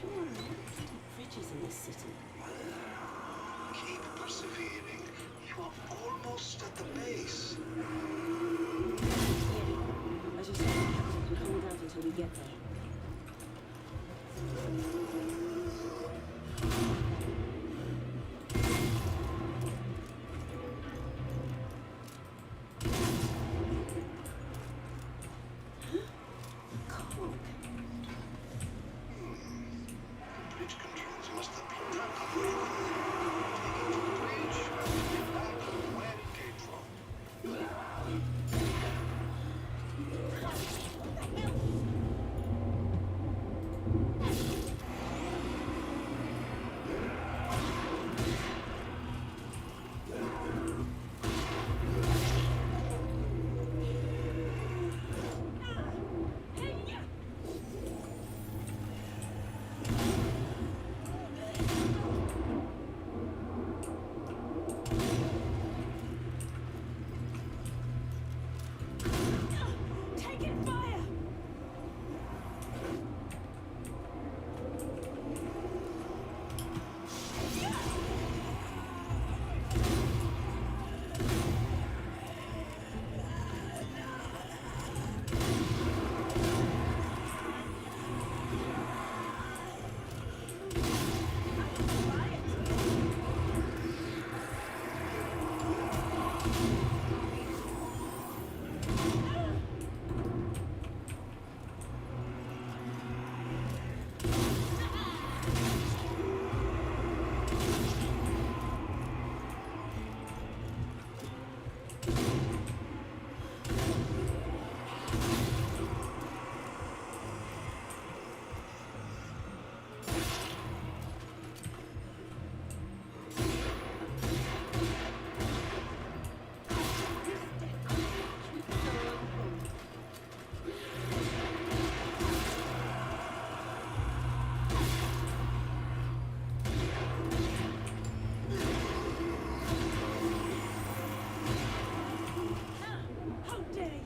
Sure, there are plenty of bridges in this city. Keep persevering. You are almost at the base. Yeah, I just hope the captain can hold out until we get there. Cool. Bridge controls must have blown up. Take it to the bridge and get back where it came from. Taking fire! How dare you!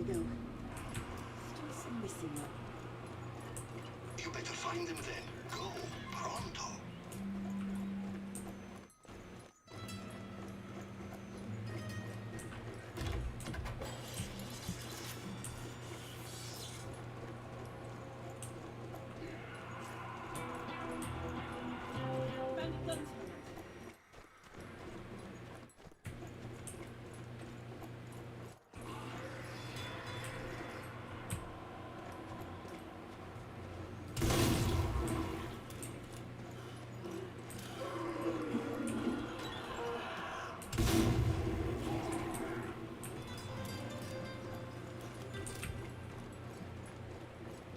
we go. Still some missing though. You better find them then. Go, pronto. Random guns.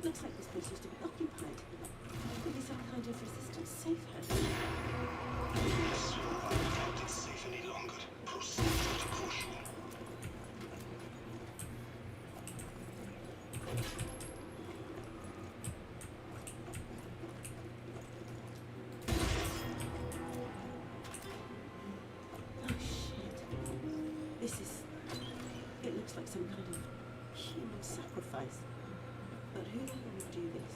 Looks like this place used to be occupied. Could be some kind of resistance safe house. So I doubt it's safe any longer. Proceed to push. Oh shit. This is... It looks like some kind of human sacrifice. But who the hell would do this?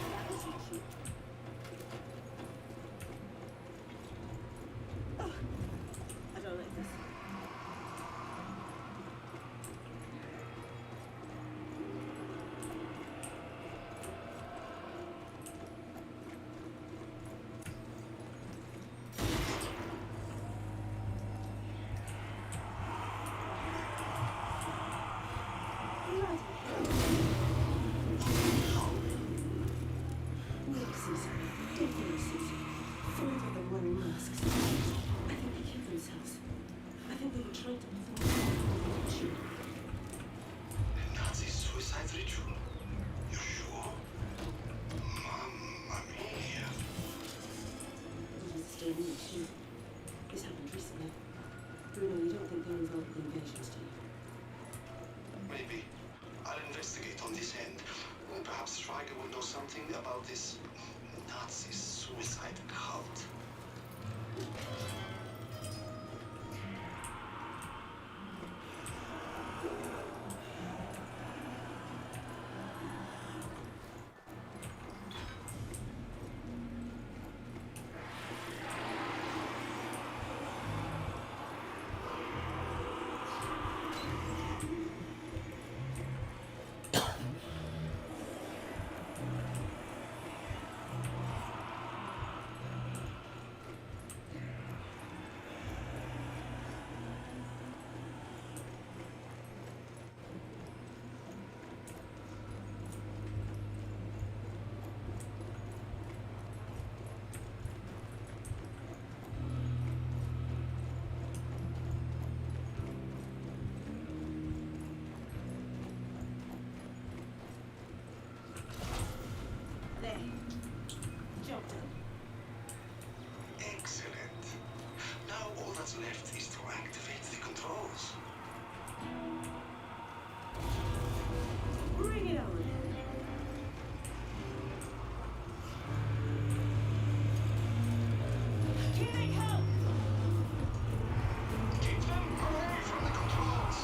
That was easy. Oh, I don't like this. Nixes, devices, four of them wearing masks. I think they killed themselves. I think they were trying to perform a ritual. Nazi suicide ritual? You sure? Mamma mia. What is still an issue? This happened recently. Bruno, you don't think they're involved with the invasions, do you? Maybe. I'll investigate on this end. Perhaps Schweiger will know something about this Nazi suicide cult. There. Job done. Excellent. Now all that's left is to activate the controls. Bring it on. Here they come! Keep them away from the controls.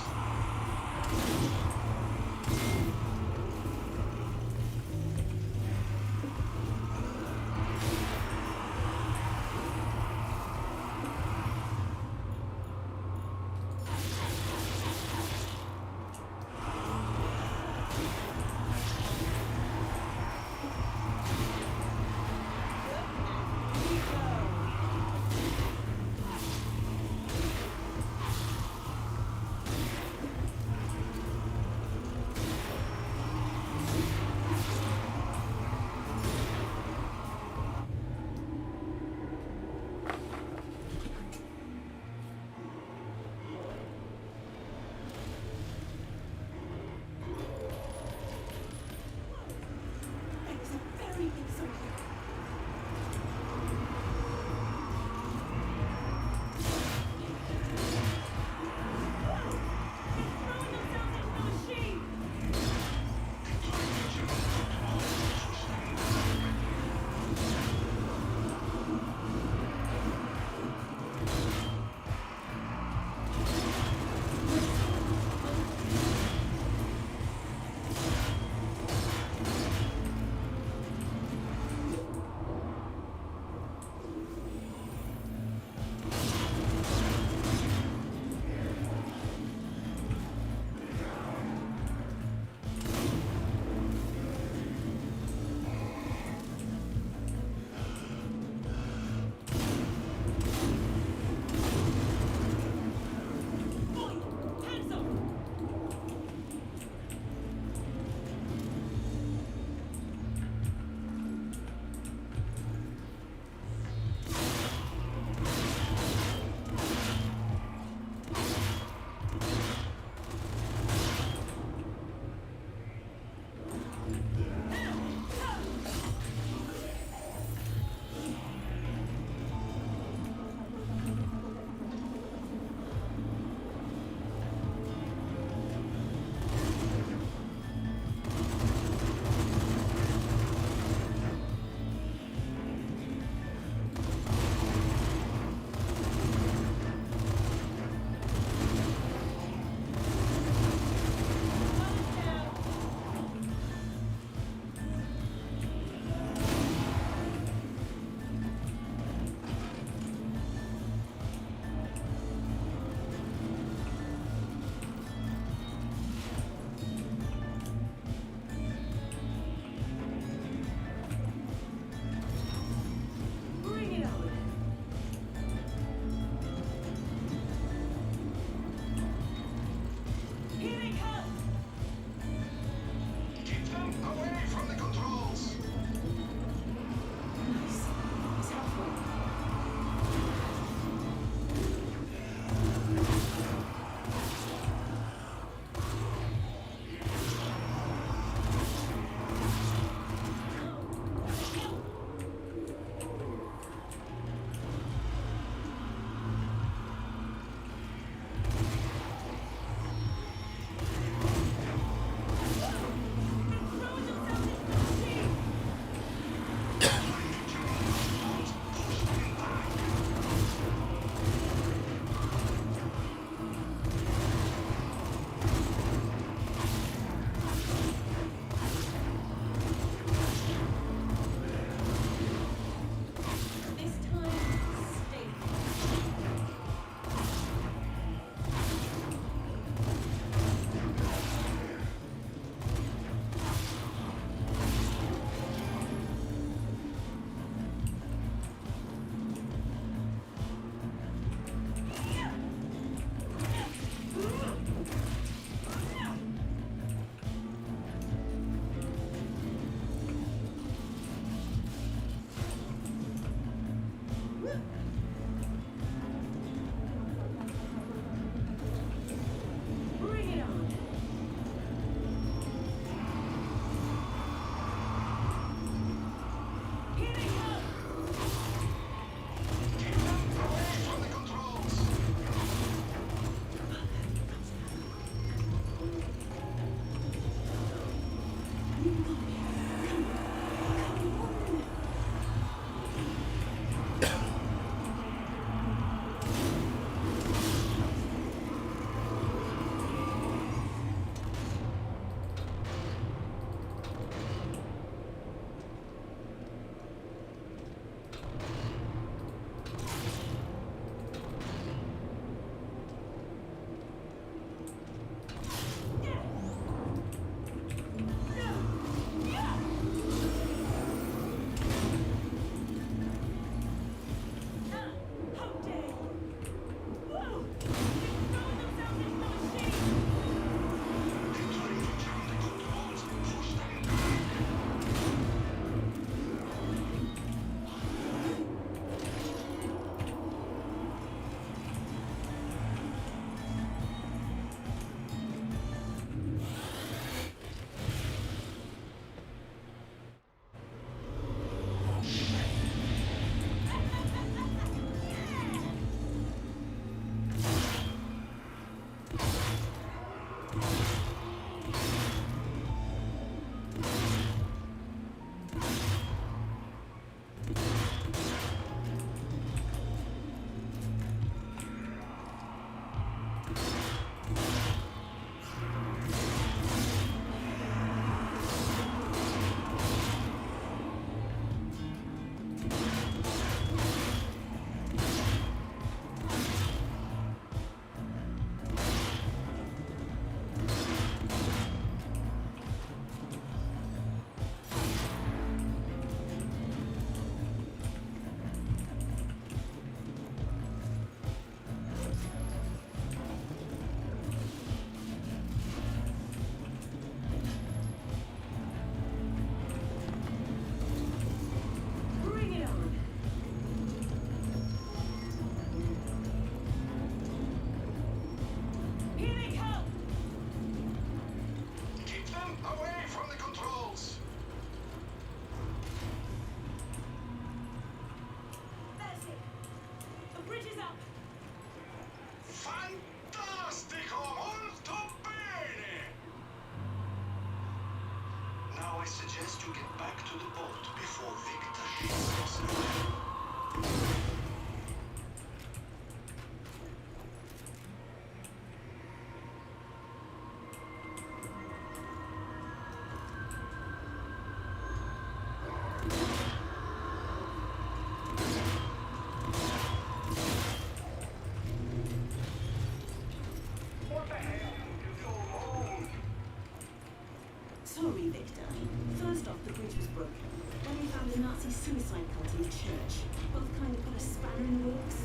broken. Then we found a Nazi suicide cult in the church. Both kind of put a spanner in the works.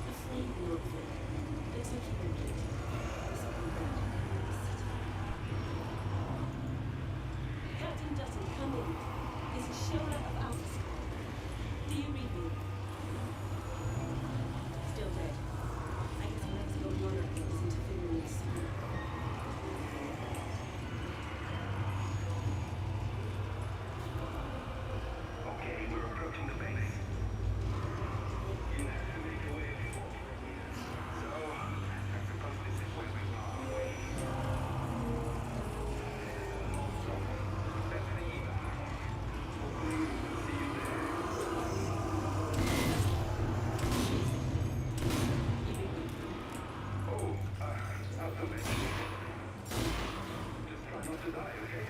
A flame will open. Looks like you won't get it. Something bad. Captain Dutton, come in. This is Shola of Alpha Squad. Do you read me? Still dead. I guess I'll have to go longer if this interfering with the Okay, we're approaching the base. You have to make a way before. So, I suppose this is where we are on the way. That's the evac. Hopefully we'll see you there. Oh, not so bad. Just try not to die, okay?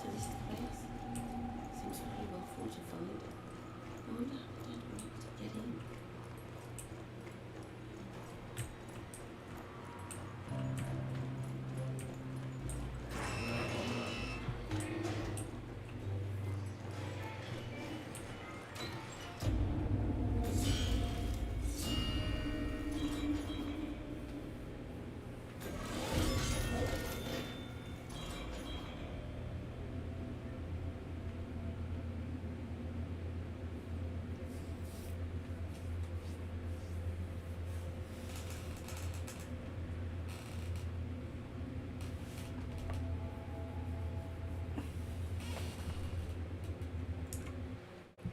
So this is the base. Seems pretty well fortified. I wonder how the dead were able to get in.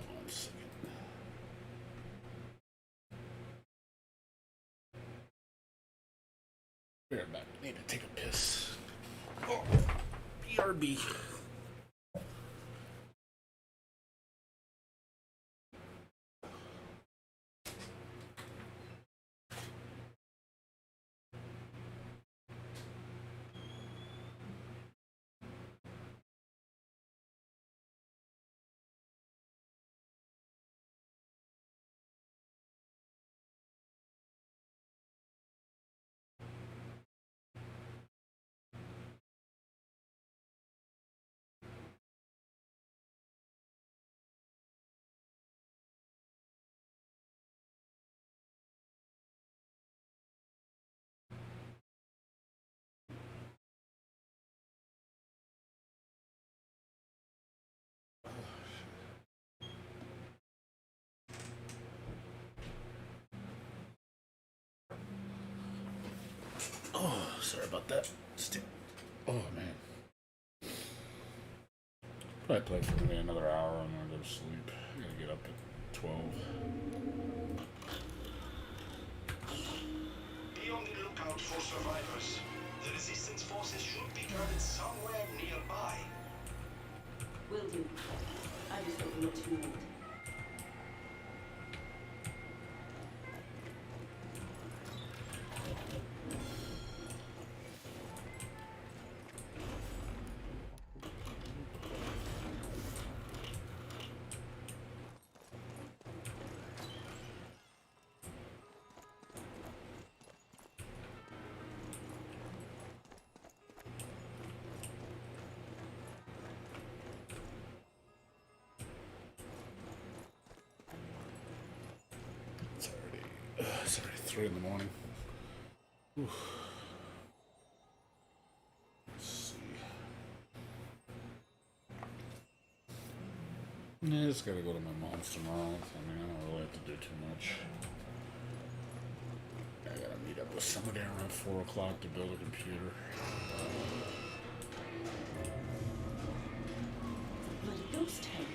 One second. We're back. Need to take a piss. Oh, BRB. Oh, sorry about that. Oh man. Probably play for maybe another hour and then go to sleep. I gotta get up at 12. Be on the lookout for survivors. The resistance forces should be gathered somewhere nearby. Will do. I just hope we're not too late. It's already 3 in the morning. Oof. Let's see. Yeah, I just gotta go to my mom's tomorrow. I mean, I don't really have to do too much. I gotta meet up with Summer down around 4 o'clock to build a computer. Bloody ghost town.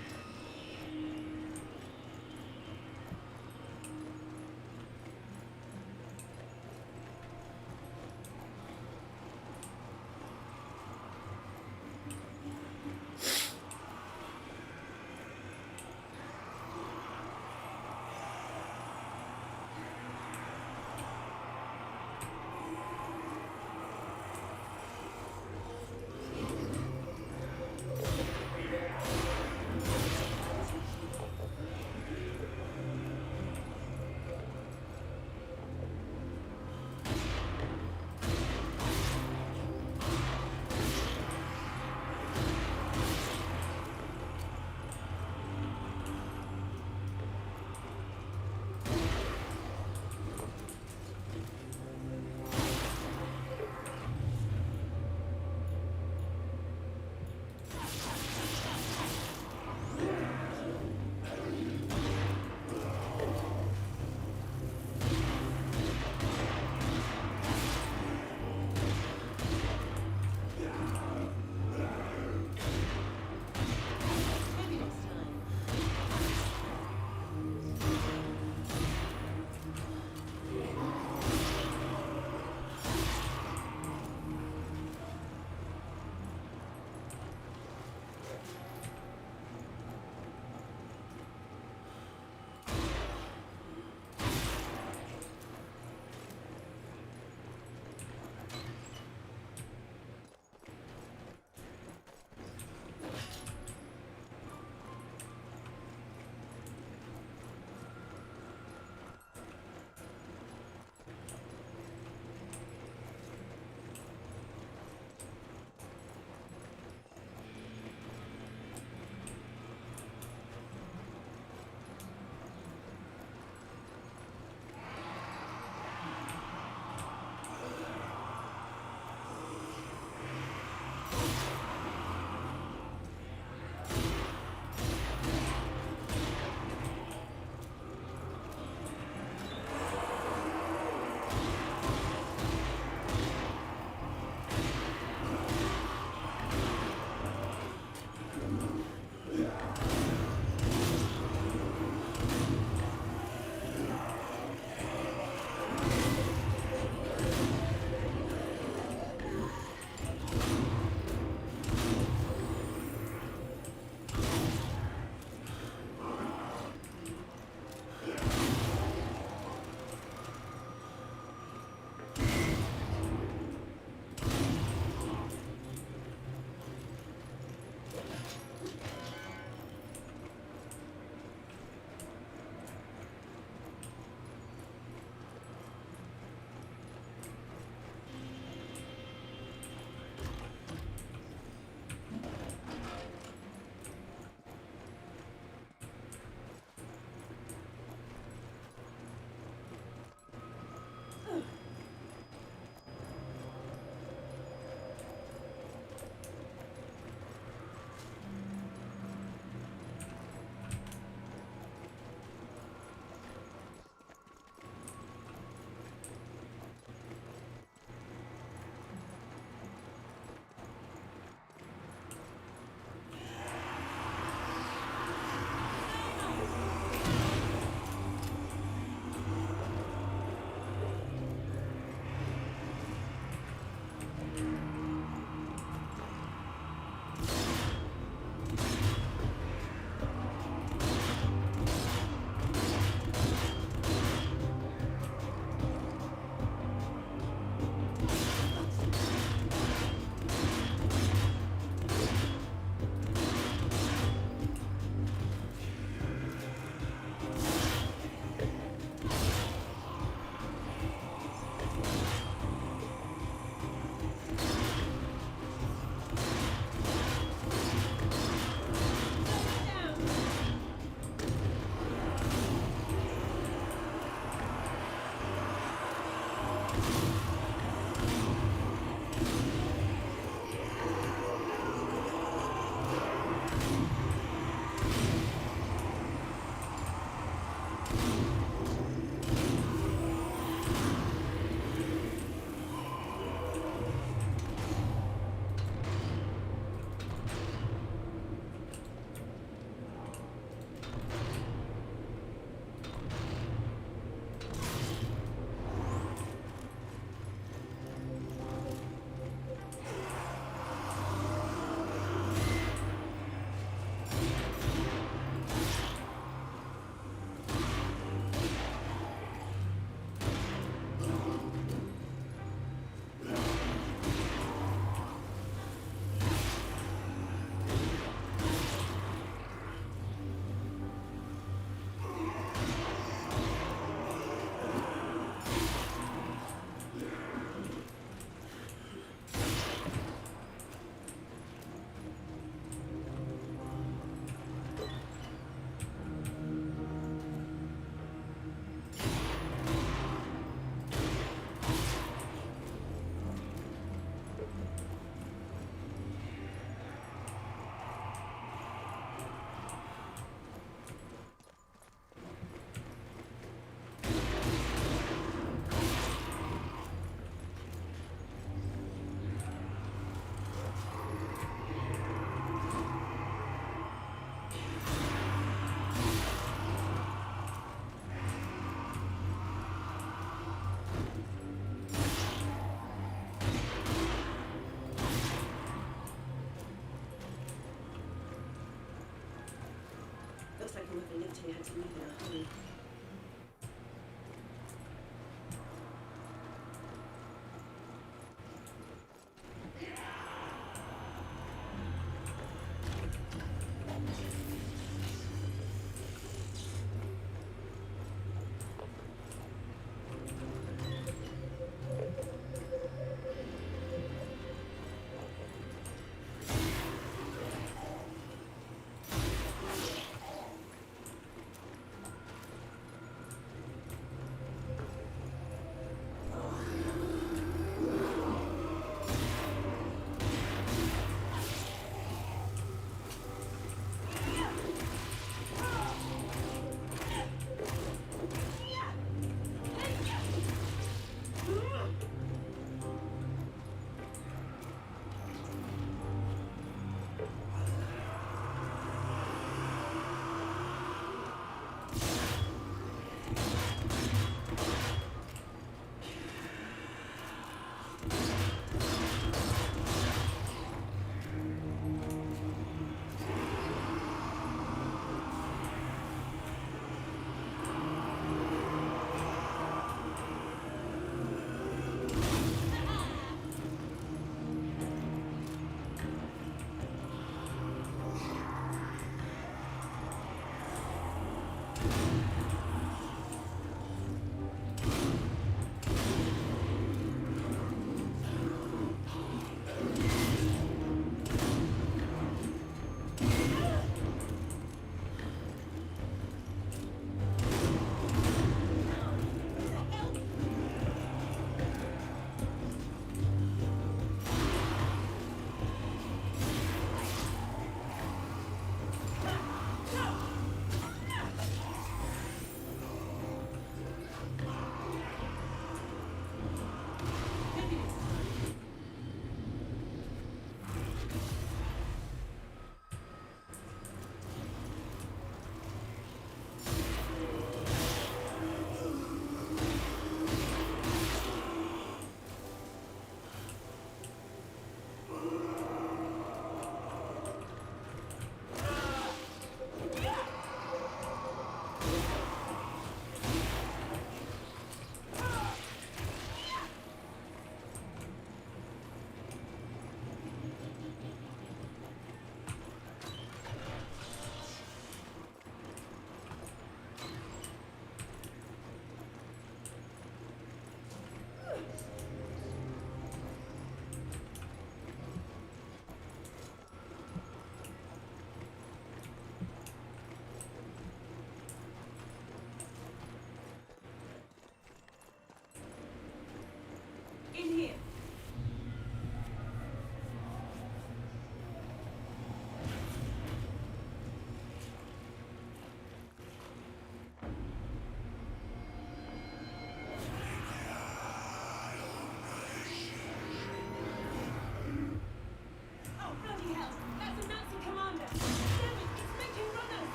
whoever lived here had to leave in a hurry.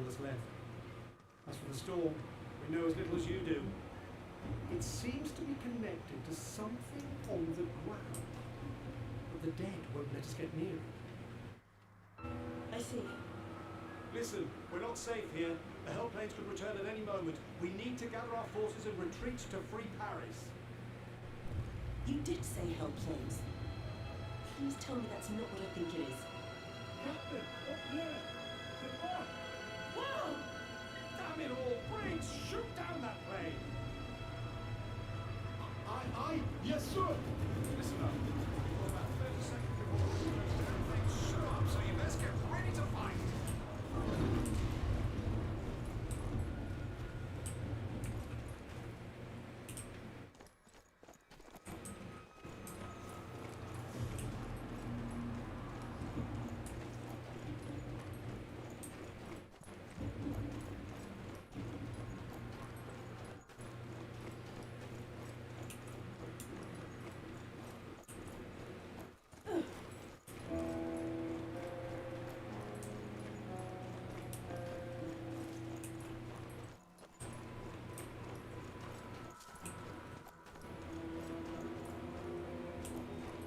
that's left. As for the storm, we know as little as you do. It seems to be connected to something on the ground. But the dead won't let us get near it. I see. Listen, we're not safe here. The Hellplanes could return at any moment. We need to gather our forces and retreat to free Paris. You did say Hellplanes. Please tell me that's not what I think it is. Captain, up there! The boat! Wow! Damn it all! Briggs, shoot down that plane! Aye, yes, sir. Listen up. We've got about 30 seconds before the Hellplanes show up, so you best get ready to fight!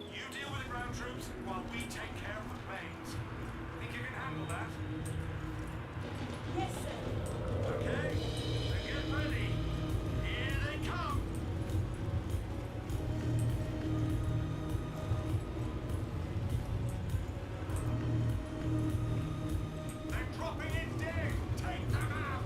You deal with the ground troops while we take care of the planes. Think you can handle that? Yes, sir. Okay, then get ready. Here they come. They're dropping in dead. Take them out.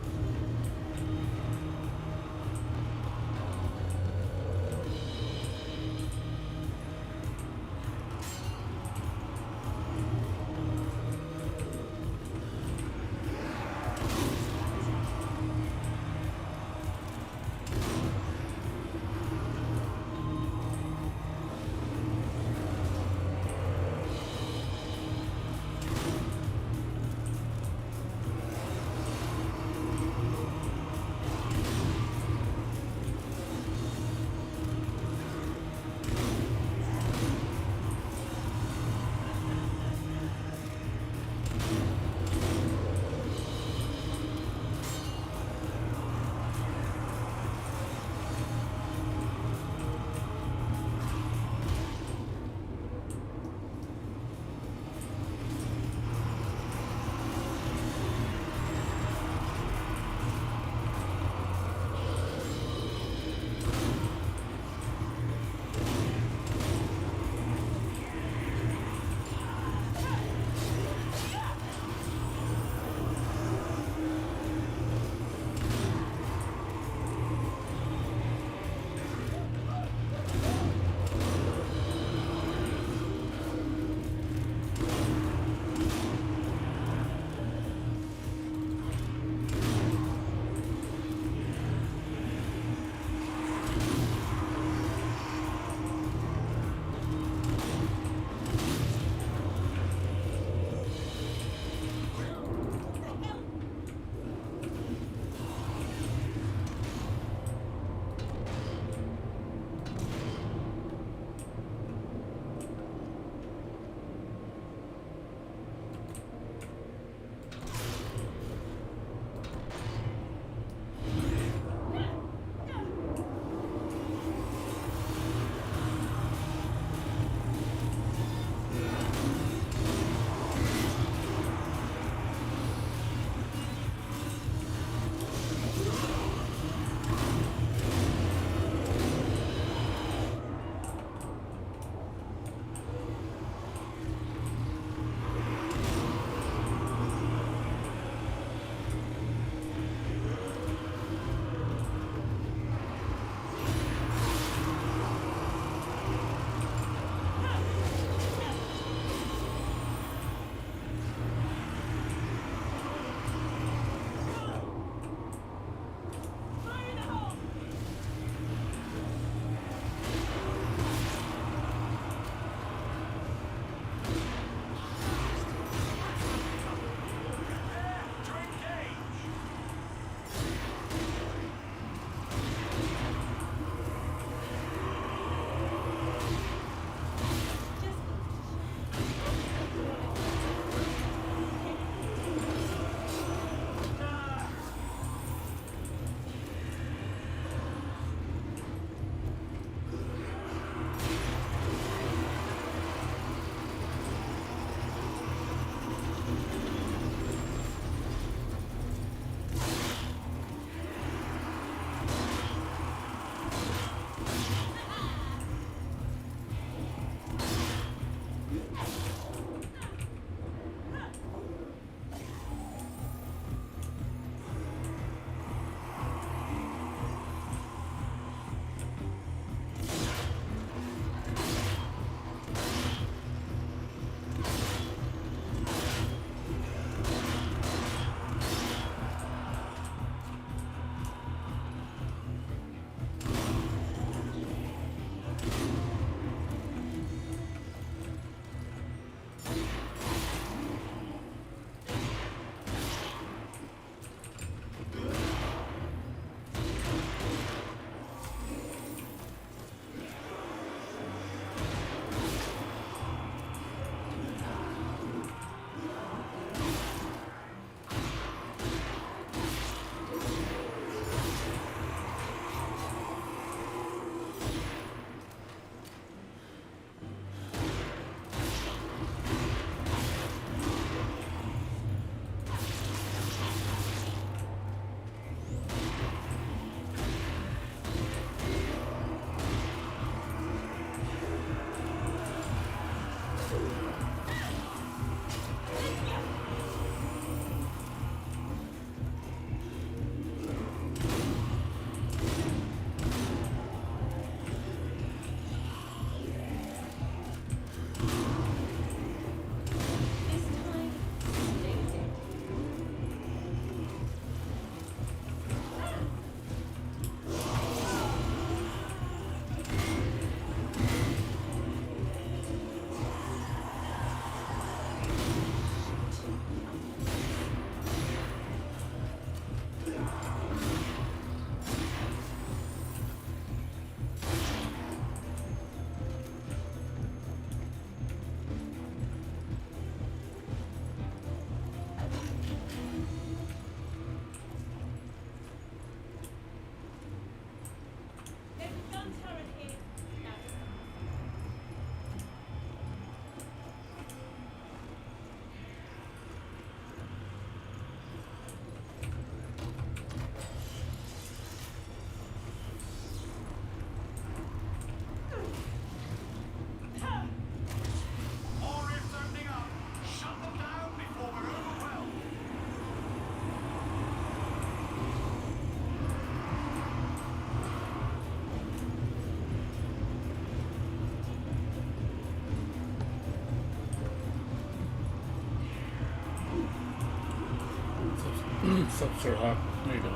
What's up, Sir Hawk? How you doing?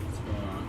What's going on?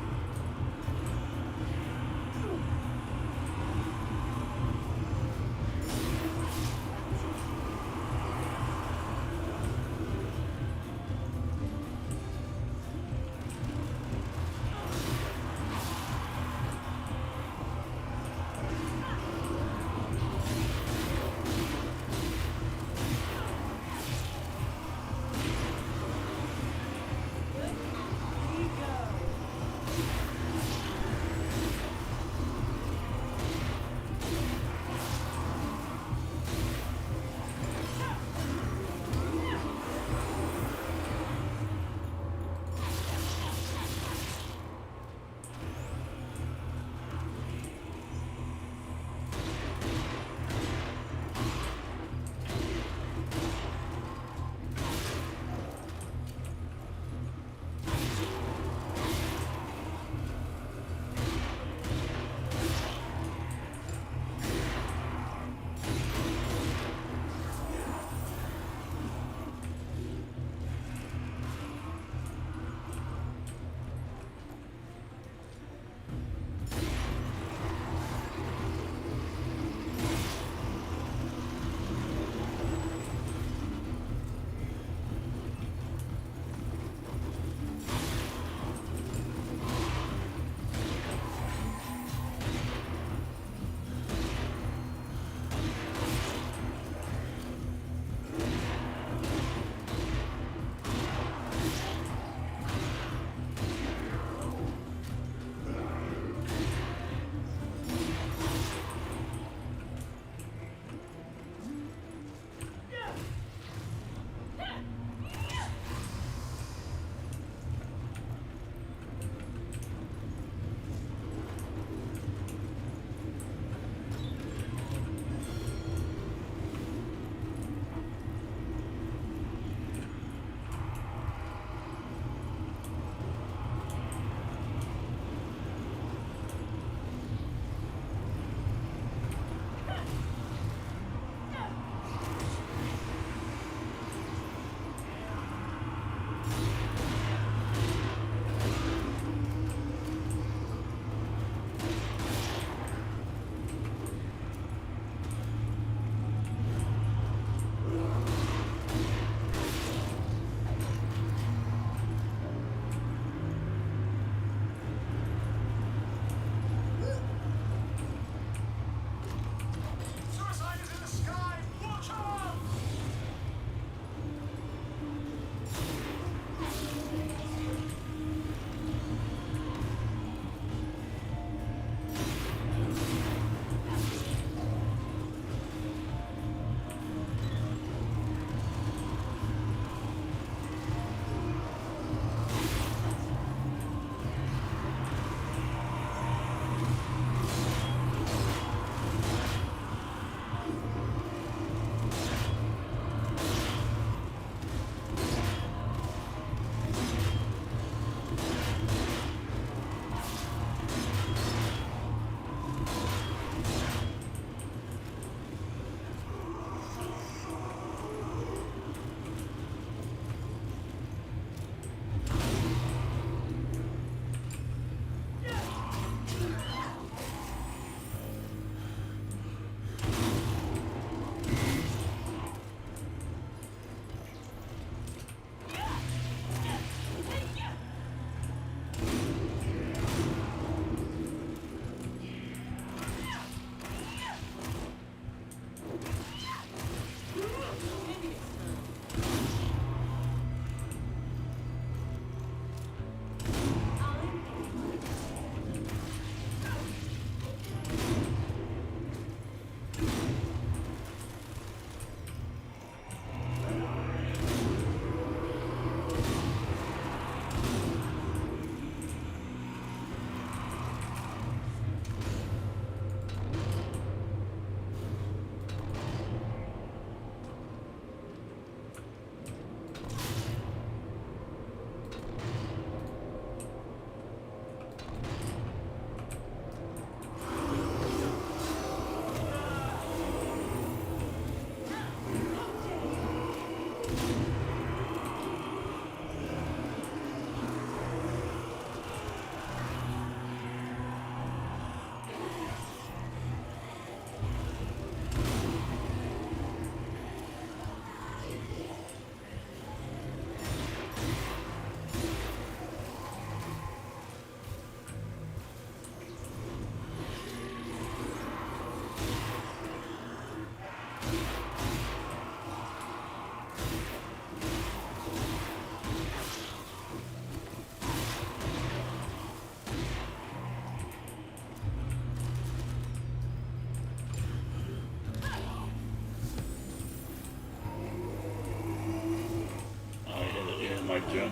Jim.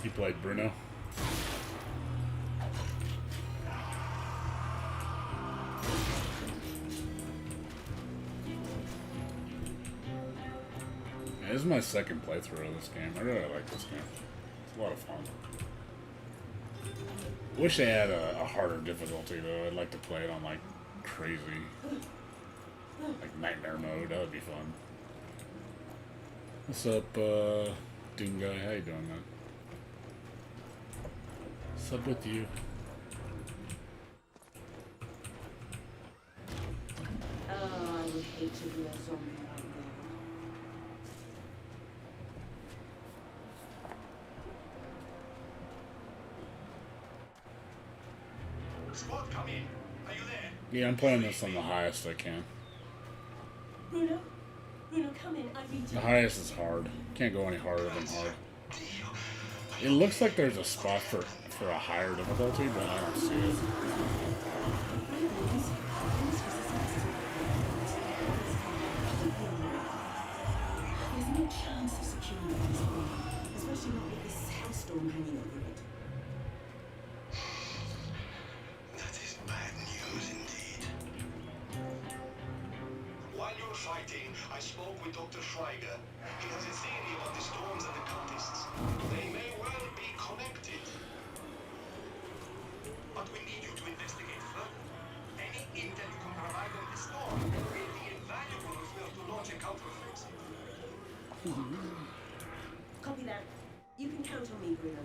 He played Bruno. Yeah, this is my second playthrough of this game. I really like this game. It's a lot of fun. Wish they had a harder difficulty though. I'd like to play it on like crazy, like nightmare mode. That would be fun. What's up, Doom guy? How you doing, man? What's up with you? Oh, I would hate to be a zombie right Squad, come in. Are you there? Yeah, I'm playing this on the highest I can. Bruno? Bruno, come in. I need The you. highest is hard. Can't go any harder than hard. It looks like there's a spot for a higher difficulty, but I don't see it. There's no chance of securing this one, especially not with this hailstorm hanging over it. That is bad news indeed. While you were fighting, I spoke with Dr. Schweiger. He has a theory about the storms and the cultists. They may well be connected. But we need you to investigate further. Any intel you can provide on the storm will be invaluable if we are to launch a counteroffensive. Copy that. You can count on me, Bruno.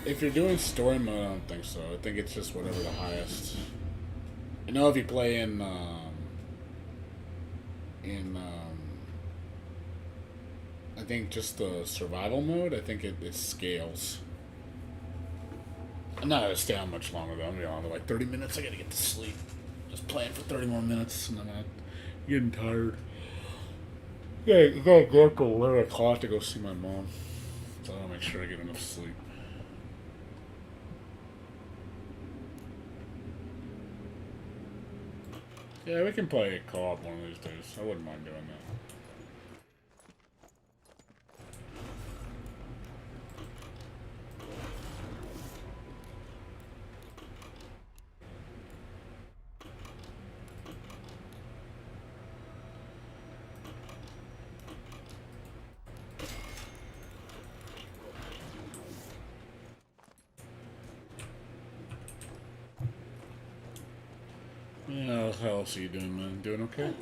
If you're doing story mode, I don't think so. I think it's just whatever the highest. You know, if you play in I think just the survival mode, I think it scales. I'm not gonna stay on much longer though. I'm gonna be on for like 30 minutes. I gotta get to sleep. Just playing for 30 more minutes and then I'm getting tired. Yeah, I gotta get up at 11 o'clock to go see my mom. So I'll make sure I get enough sleep. Yeah, we can play co-op one of these days. I wouldn't mind doing that. Yeah, how else are you doing, man? Doing okay?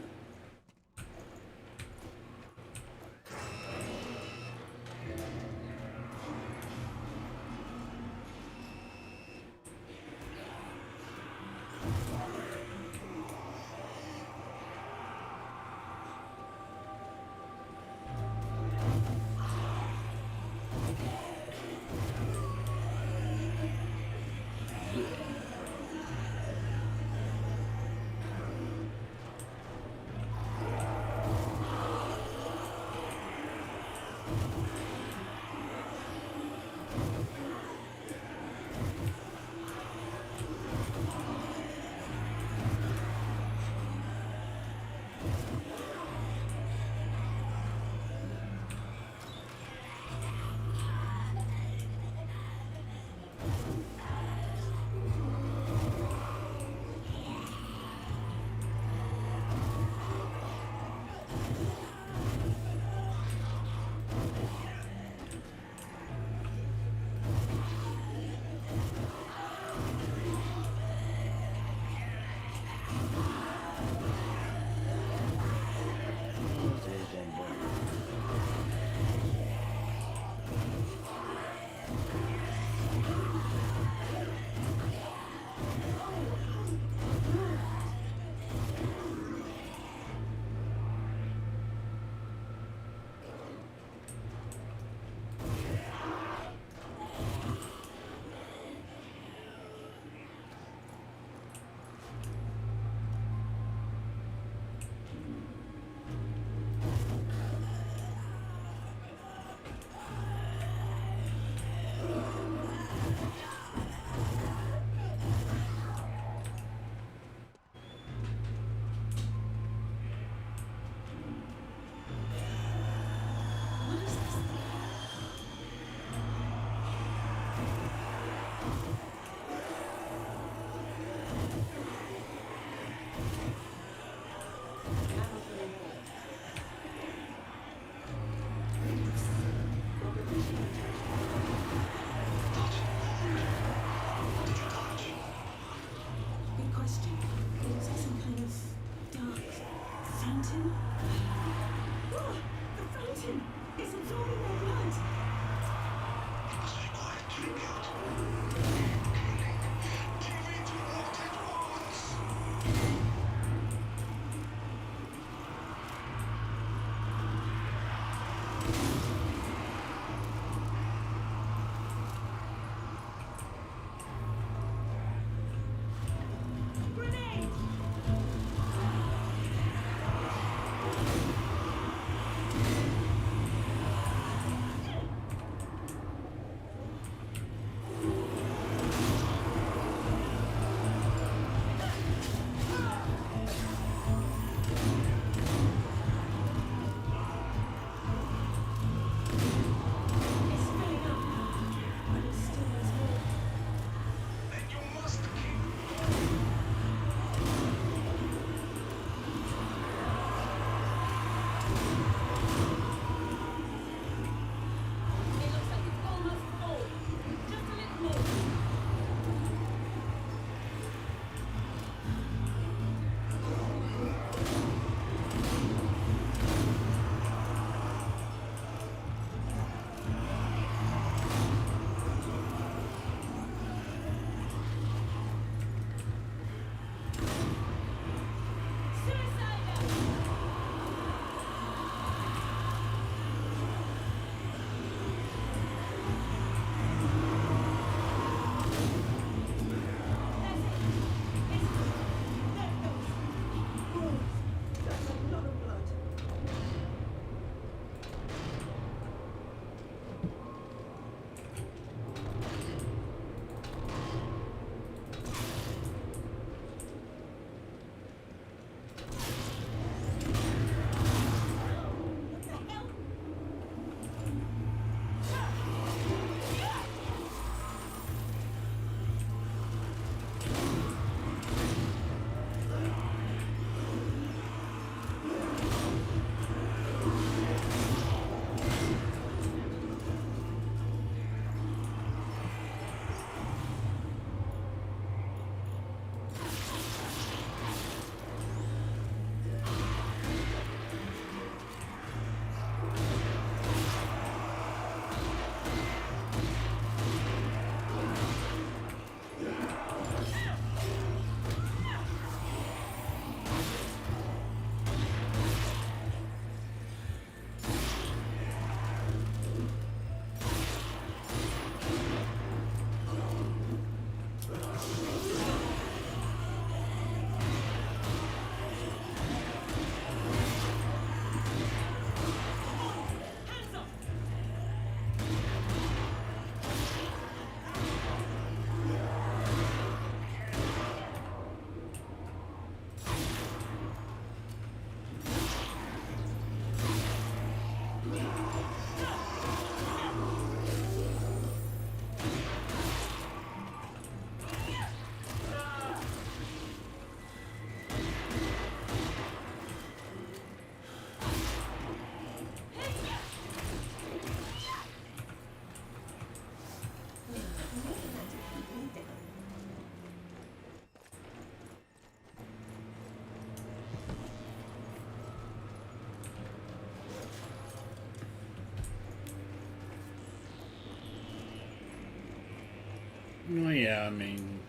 Well, yeah, I mean,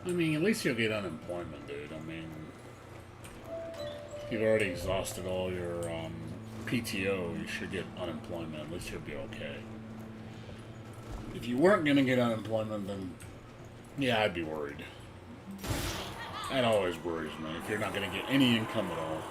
at least you'll get unemployment, dude. I mean, if you've already exhausted all your PTO, you should get unemployment. At least you'll be okay. If you weren't gonna get unemployment, then yeah, I'd be worried. That always worries me. If you're not gonna get any income at all.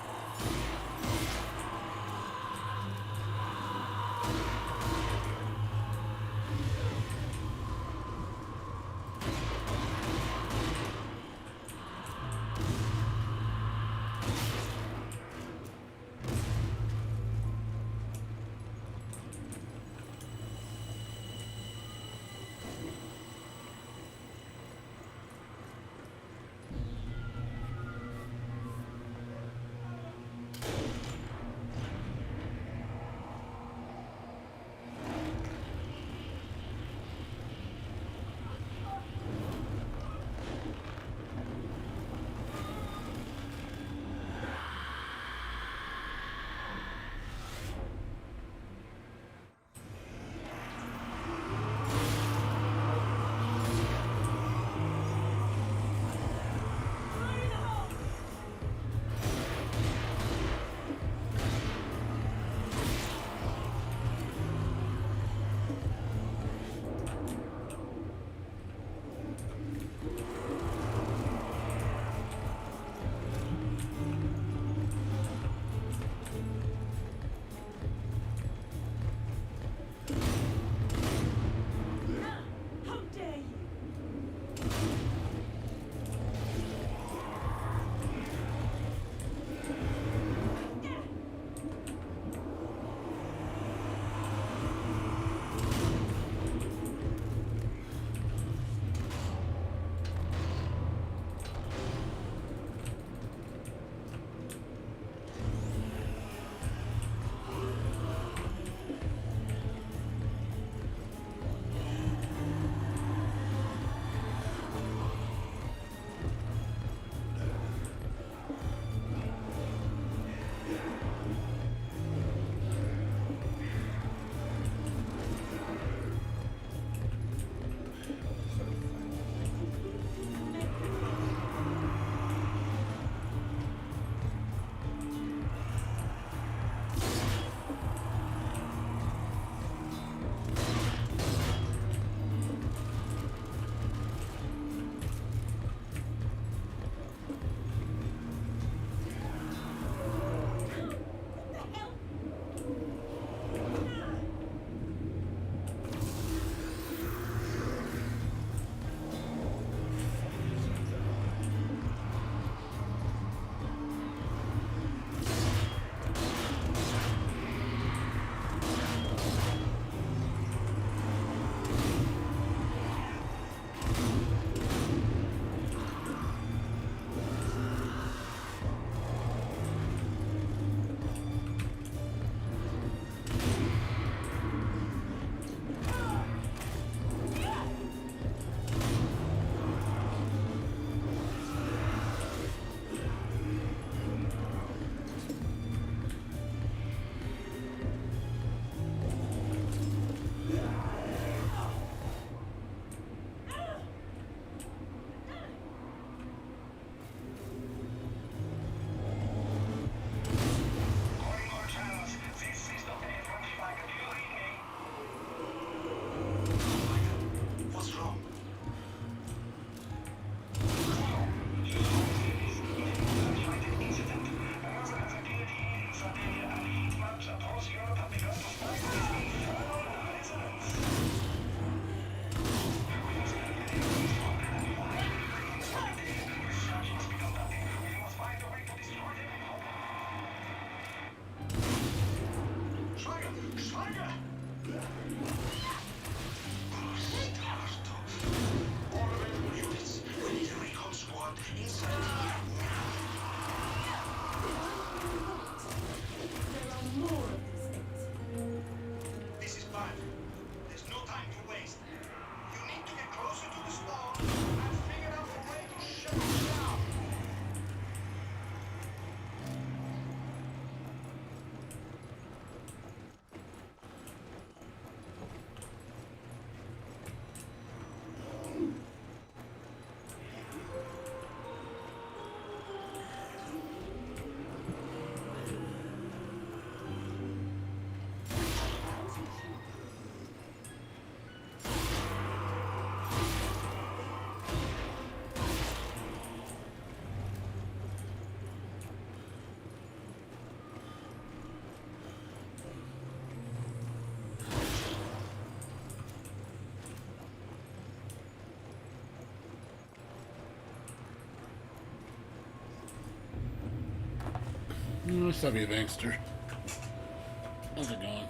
How dare you? What's up, you bankster? How's it going?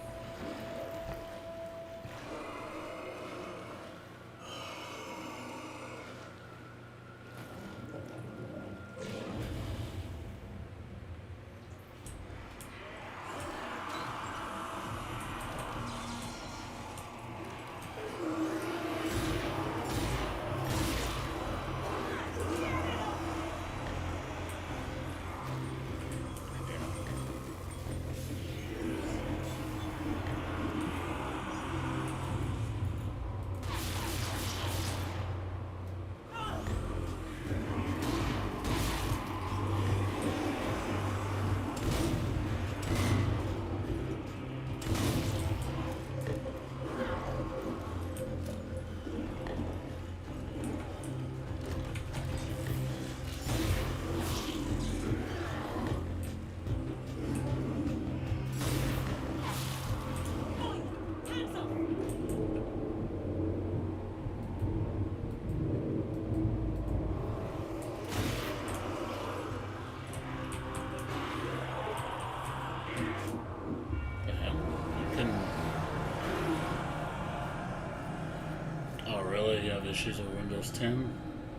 Oh, really? You have issues with Windows 10,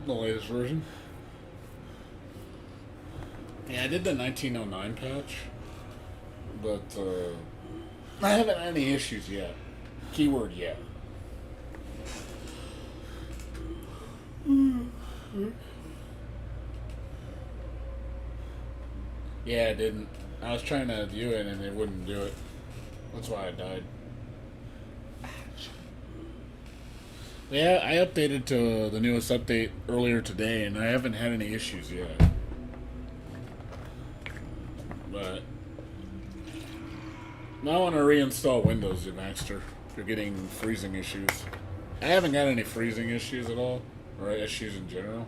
the latest version? Yeah, I did the 1909 patch, but I haven't had any issues yet. Keyword yet. Yeah, I didn't. I was trying to view it and it wouldn't do it. That's why I died. Yeah, I updated to the newest update earlier today and I haven't had any issues yet. But now I want to reinstall Windows, you Maxter, if you're getting freezing issues. I haven't got any freezing issues at all, or issues in general.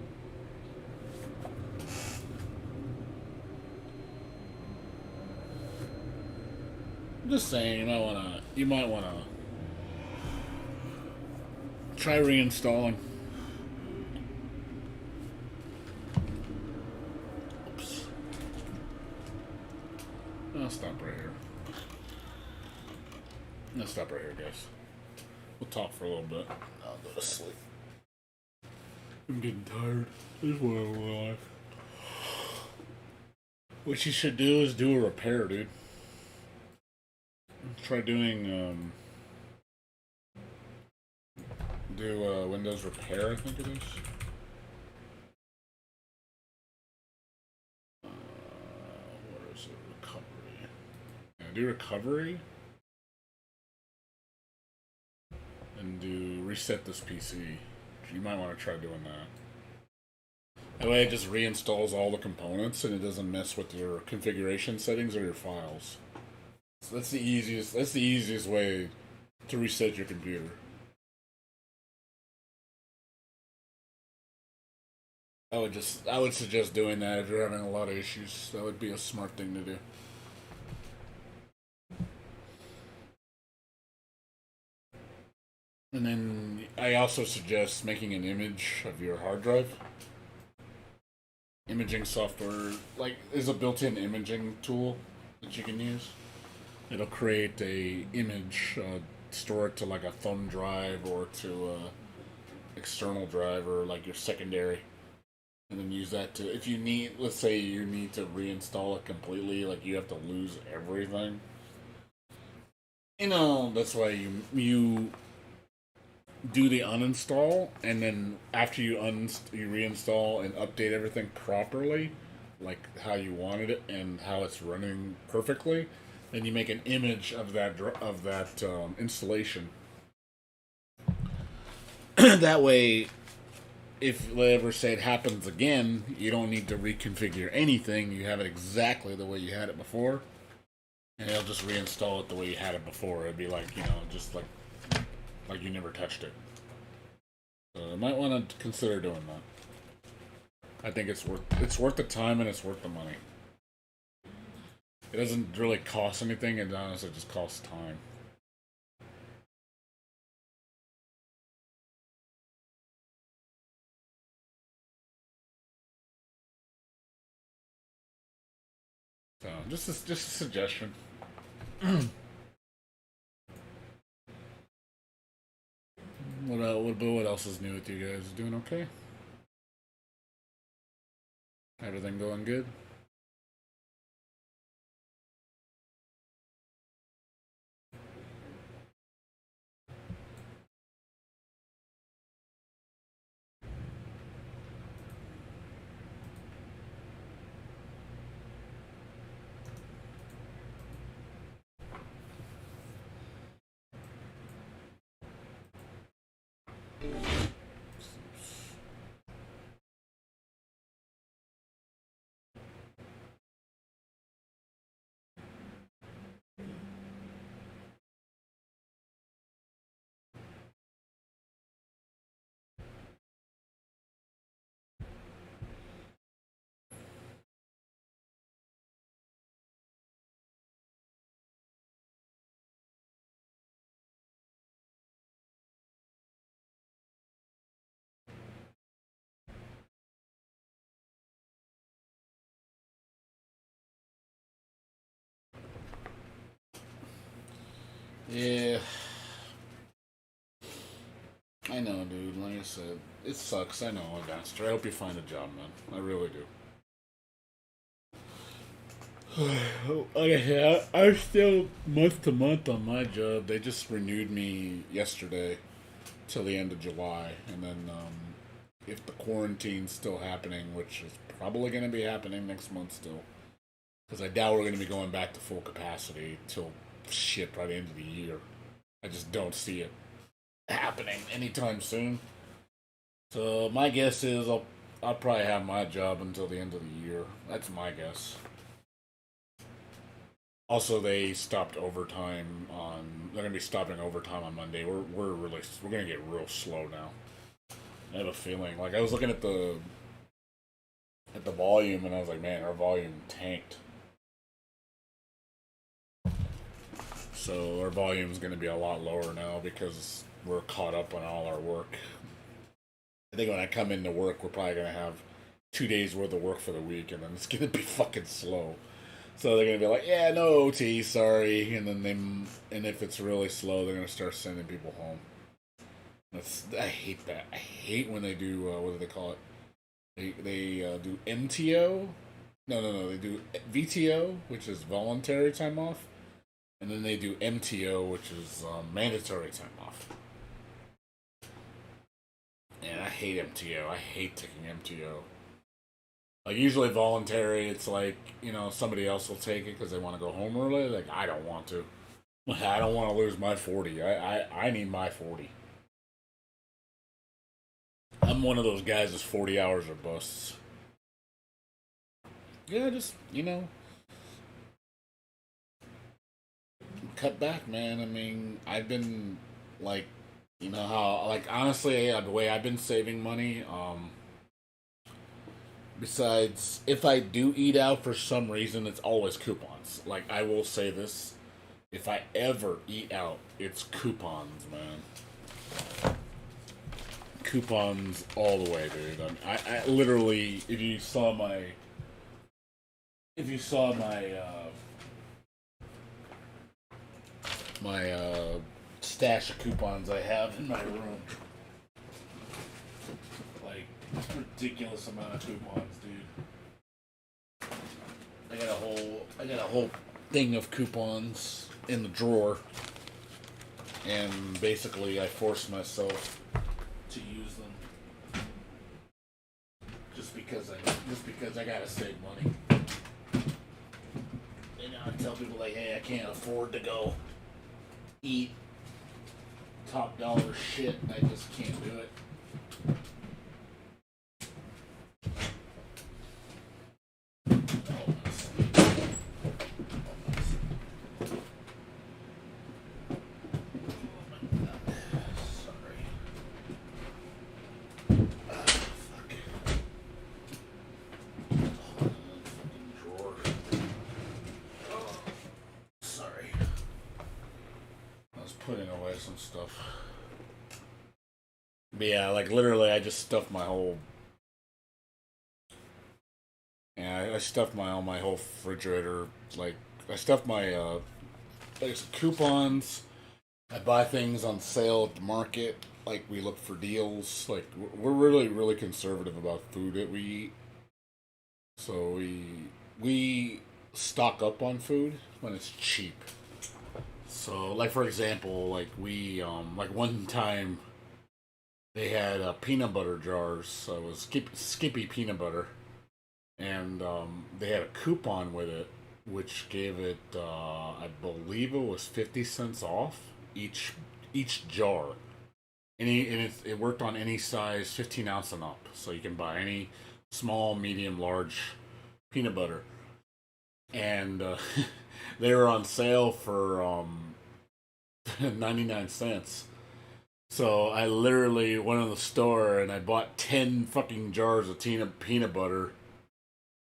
I'm just saying, you might wanna try reinstalling. Oops. I'll stop right here. I'll stop right here, guys. We'll talk for a little bit. I'll go to sleep. I'm getting tired. I just want to relax. What you should do is do a repair, dude. Try doing, Windows repair, I think it is. Where is it? Recovery. Yeah, do recovery. And do reset this PC. You might want to try doing that. That way it just reinstalls all the components and it doesn't mess with your configuration settings or your files. So that's the easiest way to reset your computer. I would suggest doing that if you're having a lot of issues. That would be a smart thing to do. And then I also suggest making an image of your hard drive. Imaging software, like, is a built-in imaging tool that you can use. It'll create a image, store it to like a thumb drive or to a external drive or like your secondary. And then use that to, if you need, let's say you need to reinstall it completely, like you have to lose everything. You know, that's why you do the uninstall, and then after you reinstall and update everything properly, like how you wanted it and how it's running perfectly, then you make an image of that installation. That way, if ever say it happens again, you don't need to reconfigure anything. You have it exactly the way you had it before, and it'll just reinstall it the way you had it before. It'd be like, you know, just like you never touched it. So you might want to consider doing that. I think it's worth the time and it's worth the money. It doesn't really cost anything, and honestly, it just costs time. So just a suggestion. What else is new with you guys? Doing okay? Everything going good? Yeah. I know, dude. Like I said, it sucks. I know, Advanced. I hope you find a job, man. I really do. Okay, I'm still month to month on my job. They just renewed me yesterday till the end of July, and then if the quarantine's still happening, which is probably going to be happening next month still, because I doubt we're going to be going back to full capacity till shit by the end of the year. I just don't see it happening anytime soon. So my guess is I'll probably have my job until the end of the year. That's my guess. Also, they stopped overtime on. They're gonna be stopping overtime on Monday. We're gonna get real slow now. I have a feeling. Like I was looking at the volume, and I was like, man, our volume tanked. So our volume's gonna be a lot lower now because we're caught up on all our work. I think when I come into work, we're probably gonna have 2 days worth of work for the week, and then it's gonna be fucking slow. So they're gonna be like, "Yeah, no OT, sorry," and then if it's really slow, they're gonna start sending people home. I hate that. I hate when they do what do they call it? They do MTO. No. They do VTO, which is voluntary time off, and then they do MTO, which is mandatory time off. And I hate MTO. I hate taking MTO. Like, usually voluntary, it's like, somebody else will take it because they want to go home early. Like, I don't want to. I don't want to lose my 40. I need my 40. I'm one of those guys that's 40 hours or busts. Yeah, just, cut back, man. I mean, I've been, like, how, like, honestly, the way I've been saving money, besides, if I do eat out for some reason, it's always coupons. Like, I will say this. If I ever eat out, it's coupons, man. Coupons all the way, dude. I literally, if you saw my stash of coupons I have in my room, like, ridiculous amount of coupons, dude. I got a whole thing of coupons in the drawer, and basically I forced myself to use them just because I gotta save money. I tell people, like, hey, I can't afford to go eat top dollar shit. I just can't do it. Some stuff. But yeah, like literally I just stuffed my whole, and Yeah, I stuffed all my whole refrigerator. Like, I stuffed my like coupons. I buy things on sale at the market. Like, we look for deals. Like, we're really conservative about food that we eat. So we stock up on food when it's cheap. So, like, for example, like we like one time they had peanut butter jars. So it was Skippy peanut butter, and they had a coupon with it, which gave it I believe it was 50 cents off each jar. And it worked on any size 15 ounce and up, so you can buy any small, medium, large peanut butter. And they were on sale for 99 cents. So I literally went to the store and I bought 10 fucking jars of peanut butter,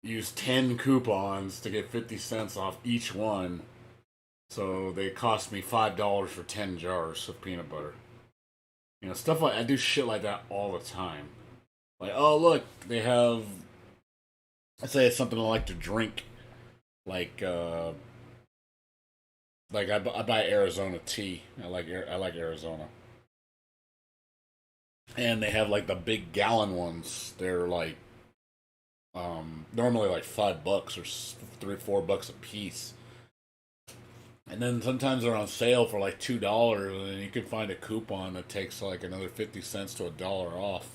used 10 coupons to get 50 cents off each one. So they cost me $5 for 10 jars of peanut butter. You know, stuff like I do shit like that all the time. Like, oh look, they have. Let's say it's something I like to drink, like I buy Arizona tea. I like Arizona, and they have like the big gallon ones. They're like normally like $5 or $3-4 a piece. And then sometimes they're on sale for like $2, and you can find a coupon that takes like another 50 cents to $1 off.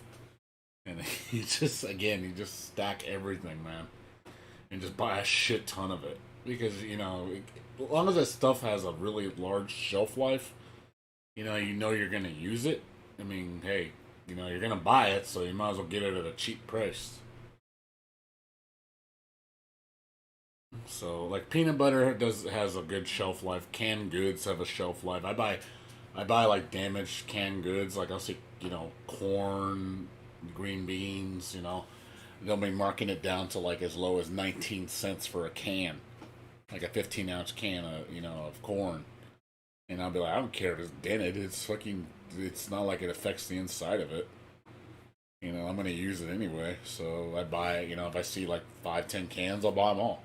And you just stack everything, man, and just buy a shit ton of it because as long as that stuff has a really large shelf life, you know you're gonna use it. I mean, hey, you're gonna buy it, so you might as well get it at a cheap price. So, like, peanut butter has a good shelf life. Canned goods have a shelf life. I buy like damaged canned goods. Like, I'll see, corn, green beans. They'll be marking it down to like as low as 19 cents for a can, like a 15-ounce can of corn. And I'll be like, I don't care if it's dented. It's not like it affects the inside of it. I'm gonna use it anyway. So I buy, if I see like 5-10 cans, I'll buy them all.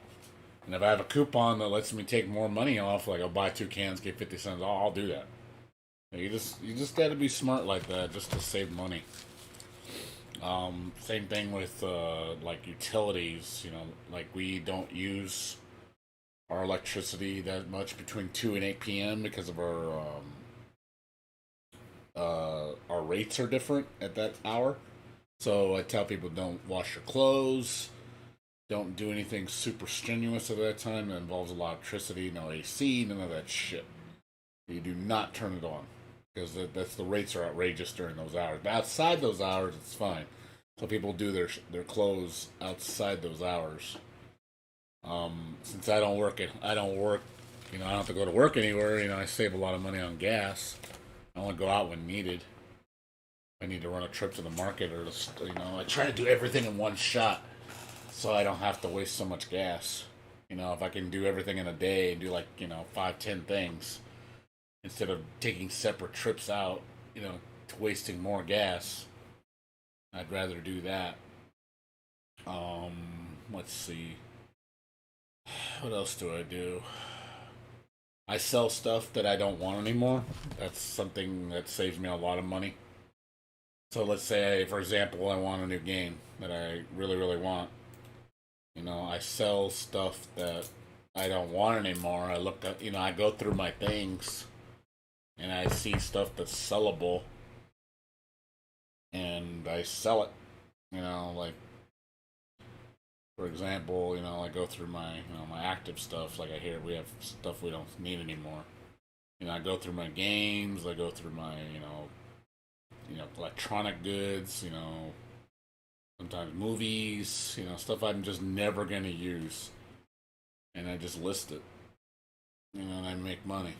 And if I have a coupon that lets me take more money off, like I'll buy 2 cans, get 50 cents, I'll do that. You just got to be smart like that just to save money. Same thing with like utilities. Like we don't use our electricity that much between 2 and 8 p.m. because of our rates are different at that hour. So I tell people don't wash your clothes. Don't do anything super strenuous at that time that involves a lot of electricity, no AC, none of that shit. You do not turn it on because the rates are outrageous during those hours. But outside those hours, it's fine. So people do their clothes outside those hours. Since I don't work, I don't have to go to work anywhere. I save a lot of money on gas. I only go out when needed. I need to run a trip to the market or I try to do everything in one shot. So I don't have to waste so much gas. If I can do everything in a day and do 5-10 things instead of taking separate trips out, wasting more gas, I'd rather do that. Let's see. What else do I do? I sell stuff that I don't want anymore. That's something that saves me a lot of money. So let's say, for example, I want a new game that I really, really want. I sell stuff that I don't want anymore. I look at, I go through my things and I see stuff that's sellable and I sell it. Like, for example, I go through my, my active stuff. Like I hear we have stuff we don't need anymore. I go through my games. I go through my, electronic goods, sometimes movies, stuff I'm just never going to use. And I just list it. And I make money,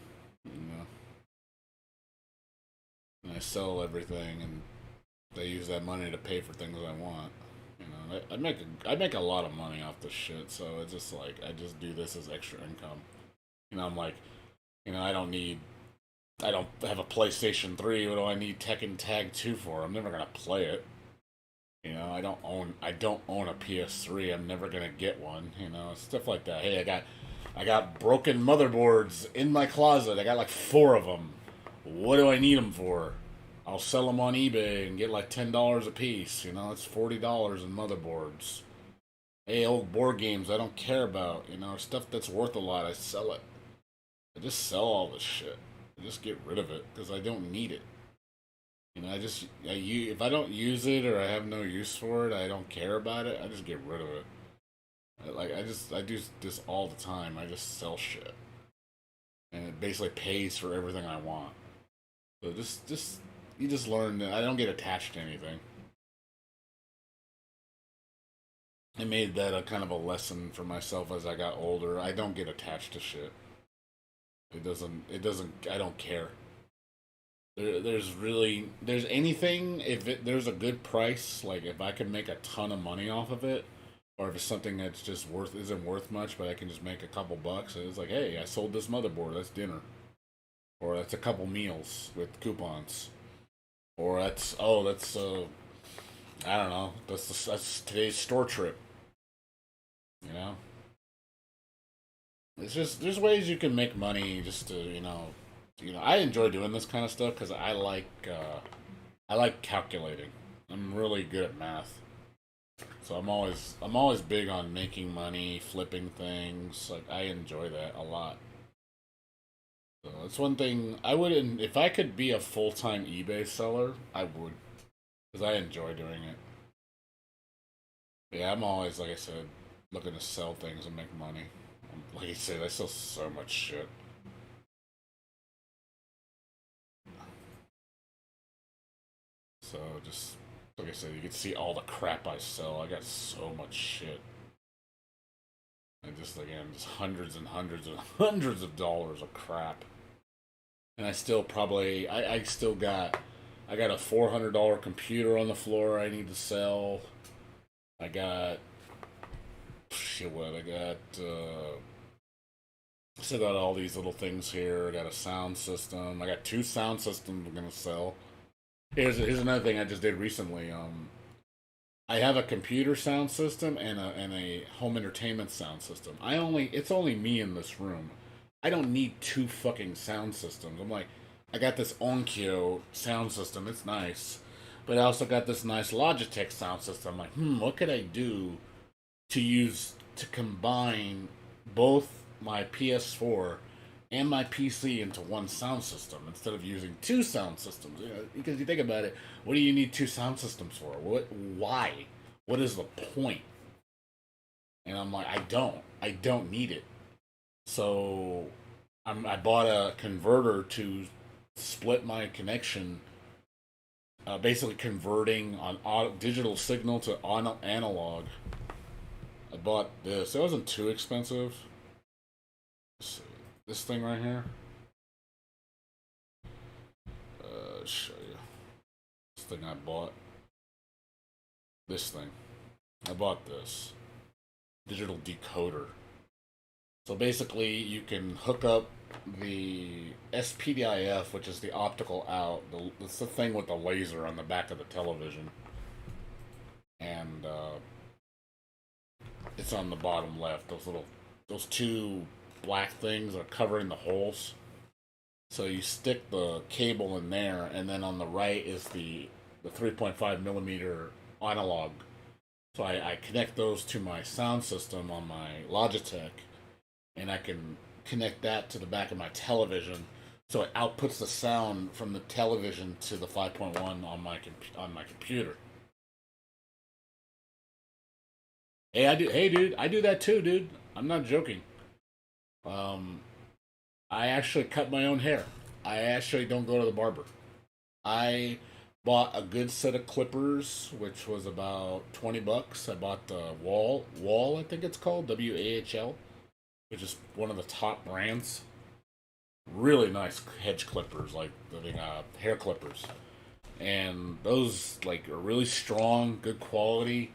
And I sell everything, and they use that money to pay for things I want. I make a lot of money off this shit, so it's just like, I just do this as extra income. I'm like, I don't have a PlayStation 3, what do I need Tekken Tag 2 for? I'm never going to play it. You know, I don't own a PS3. I'm never gonna get one. You know, stuff like that. Hey, I got broken motherboards in my closet. I got like 4 of them. What do I need them for? I'll sell them on eBay and get like $10 a piece. You know, it's $40 in motherboards. Hey, old board games I don't care about. You know, stuff that's worth a lot, I sell it. I just sell all this shit. I just get rid of it because I don't need it. You know, if I don't use it or I have no use for it, I don't care about it. I just get rid of it. I do this all the time. I just sell shit, and it basically pays for everything I want. So you just learn that I don't get attached to anything. I made that a kind of a lesson for myself as I got older. I don't get attached to shit. I don't care. There's anything, there's a good price, like if I can make a ton of money off of it, or if it's something that's just isn't worth much, but I can just make a couple bucks, and it's like, hey, I sold this motherboard, that's dinner. Or that's a couple meals with coupons. Or I don't know, that's today's store trip. You know? It's just, there's ways you can make money just to, I enjoy doing this kind of stuff because I like calculating. I'm really good at math, so I'm always big on making money, flipping things. Like I enjoy that a lot. So it's one thing I wouldn't. If I could be a full-time eBay seller, I would, because I enjoy doing it. But yeah, I'm always, like I said, looking to sell things and make money. Like I said, I sell so much shit. So just like I said, you can see all the crap I sell. I got so much shit. And just again, just hundreds and hundreds and hundreds of dollars of crap. And I still I got a $400 computer on the floor I need to sell. I got I still got all these little things here. I got a sound system. I got 2 sound systems I'm gonna sell. Here's another thing I just did recently. I have a computer sound system and a home entertainment sound system. It's only me in this room. I don't need 2 fucking sound systems. I'm like, I got this Onkyo sound system. It's nice, but I also got this nice Logitech sound system. I'm like, what could I do to combine both my PS4 and my PC into one sound system instead of using 2 sound systems? You know, because you think about it, what do you need 2 sound systems for? Why? What is the point? And I'm like, I don't need it. So I bought a converter to split my connection, basically converting on digital signal to analog. I bought this. It wasn't too expensive. This thing right here. Show you. This thing I bought. This thing. I bought this. Digital decoder. So basically, you can hook up the SPDIF, which is the optical out. It's the thing with the laser on the back of the television. And it's on the bottom left. Those 2 black things are covering the holes. So you stick the cable in there, and then on the right is the 3.5 millimeter analog. So I connect those to my sound system on my Logitech, and I can connect that to the back of my television, so it outputs the sound from the television to the 5.1 on my computer. Hey, dude, I do that too, dude. I'm not joking. I actually cut my own hair. I actually don't go to the barber. I bought a good set of clippers, which was about $20. I bought the Wahl, I think it's called, WAHL, which is one of the top brands. Really nice hedge clippers, like hair clippers. And those are really strong, good quality.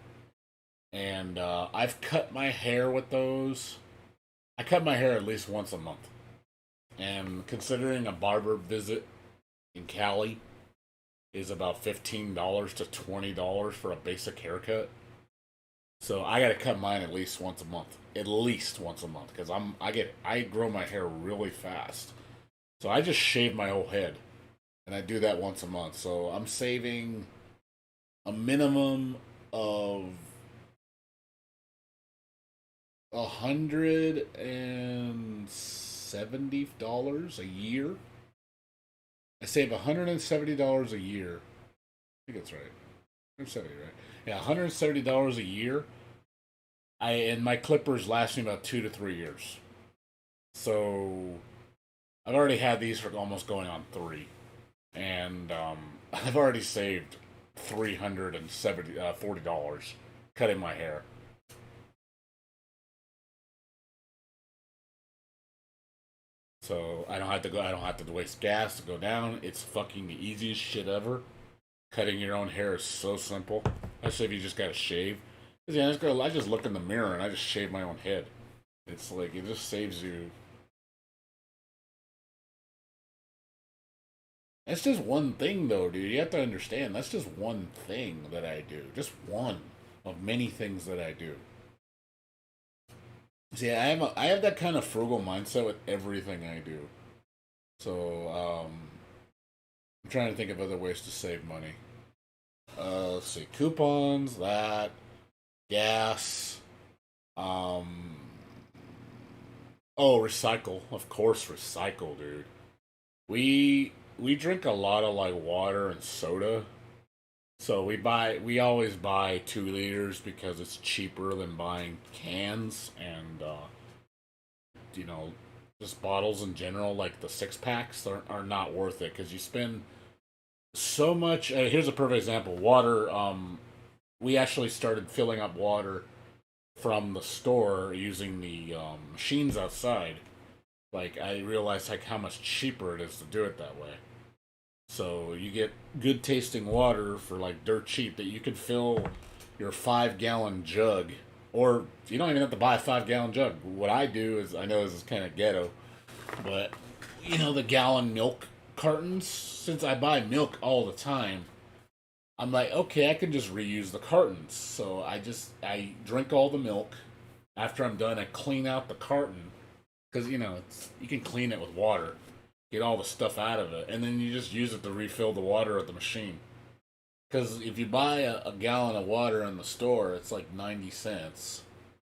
And I've cut my hair with those. I cut my hair at least once a month. And considering a barber visit in Cali is about $15 to $20 for a basic haircut. So I gotta cut mine at least once a month. At least once a month, because I grow my hair really fast. So I just shave my whole head, and I do that once a month. So I'm saving a minimum of $170 a year. I save $170 a year. I think that's right. 170, right? Yeah, $170 a year. And my clippers last me about 2 to 3 years. So I've already had these for almost going on 3, and I've already saved $340 cutting my hair. So I don't have to waste gas to go down. It's fucking the easiest shit ever. Cutting your own hair is so simple. Especially if you just gotta shave. Yeah, I just look in the mirror and I just shave my own head. It's like, it just saves you. That's just one thing, though, dude. You have to understand, that's just one thing that I do. Just one of many things that I do. See, I have that kind of frugal mindset with everything I do. So, I'm trying to think of other ways to save money. Let's see, coupons, that, gas, recycle. Of course, recycle, dude. We drink a lot of like water and soda. So we always buy 2 liters because it's cheaper than buying cans and just bottles in general. Like the 6-packs are not worth it because you spend so much. Here's a perfect example: water. We actually started filling up water from the store using the machines outside. Like I realized like how much cheaper it is to do it that way. So you get good tasting water for like dirt cheap that you could fill your 5-gallon jug, or you don't even have to buy a 5-gallon jug. What I do is, I know this is kind of ghetto, but the gallon milk cartons, since I buy milk all the time, I'm like, okay, I can just reuse the cartons. So I drink all the milk. After I'm done, I clean out the carton, because you can clean it with water. Get all the stuff out of it, and then you just use it to refill the water at the machine. Because if you buy a gallon of water in the store, it's like 90 cents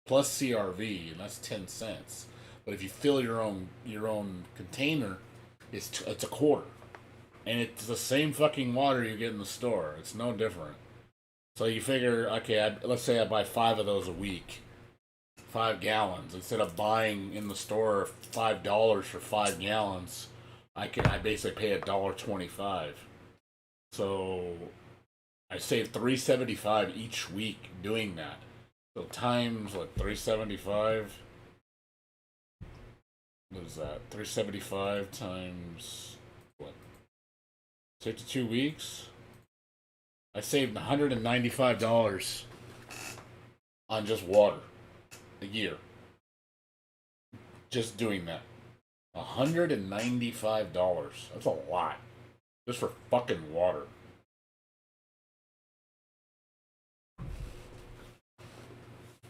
plus CRV, and that's 10 cents. But if you fill your own container, it's a quarter, and it's the same fucking water you get in the store. It's no different. So you figure, okay, let's say I buy 5 of those a week, 5 gallons. Instead of buying in the store $5 for 5 gallons. I basically pay $1.25. So I save $3.75 each week doing that. So times what, $3.75? What is that? $3.75 times what? 52 weeks? I saved $195 on just water a year. Just doing that. $195. That's a lot. Just for fucking water.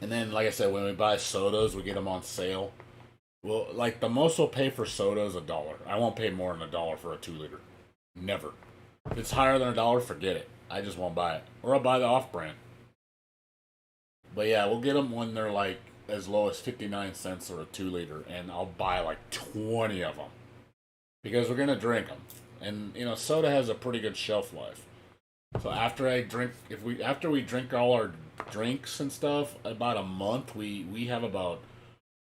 And then, like I said, when we buy sodas, we get them on sale. Well, like, the most we'll pay for soda is $1. I won't pay more than $1 for a 2-liter. Never. If it's higher than $1, forget it. I just won't buy it. Or I'll buy the off-brand. But yeah, we'll get them when they're, like, as low as 59 cents or a 2-liter, and I'll buy like 20 of them because we're gonna drink them. And soda has a pretty good shelf life. So after we drink all our drinks and stuff, about a month we have about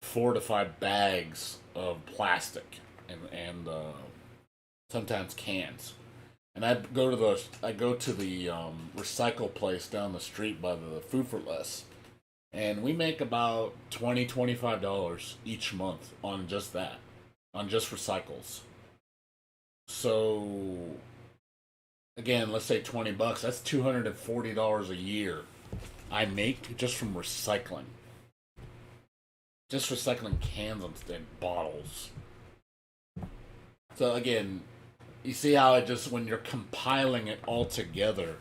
4 to 5 bags of plastic and sometimes cans. And I go to the recycle place down the street by the Food for Less. And we make about $20-$25 each month on just that, on just recycles. So, again, let's say $20. That's $240 a year I make just from recycling. Just recycling cans and bottles. So again, you see how it just, when you're compiling it all together,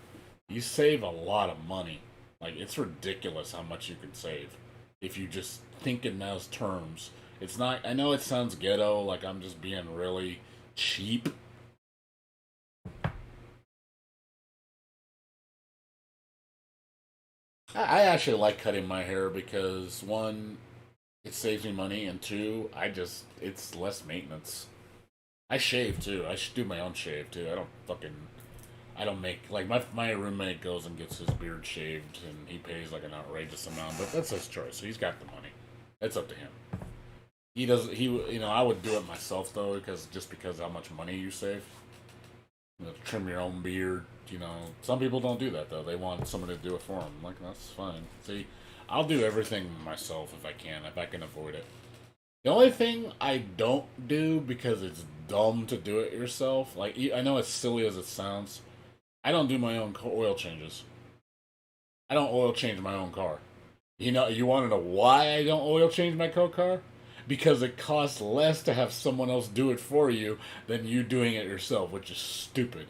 you save a lot of money. Like, it's ridiculous how much you can save if you just think in those terms. It's not, I know it sounds ghetto, like I'm just being really cheap. I actually like cutting my hair because, one, it saves me money, and two, it's less maintenance. I shave too. I should do my own shave too. I don't make, like, my roommate goes and gets his beard shaved, and he pays like an outrageous amount, but that's his choice. So he's got the money. It's up to him. I would do it myself though, because how much money you save. Trim your own beard. Some people don't do that though. They want someone to do it for them. Like, that's fine. See, I'll do everything myself if I can avoid it. The only thing I don't do, because it's dumb to do it yourself, like, I know as silly as it sounds, I don't do my own oil changes. I don't oil change my own car. You want to know why I don't oil change my car? Because it costs less to have someone else do it for you than you doing it yourself, which is stupid.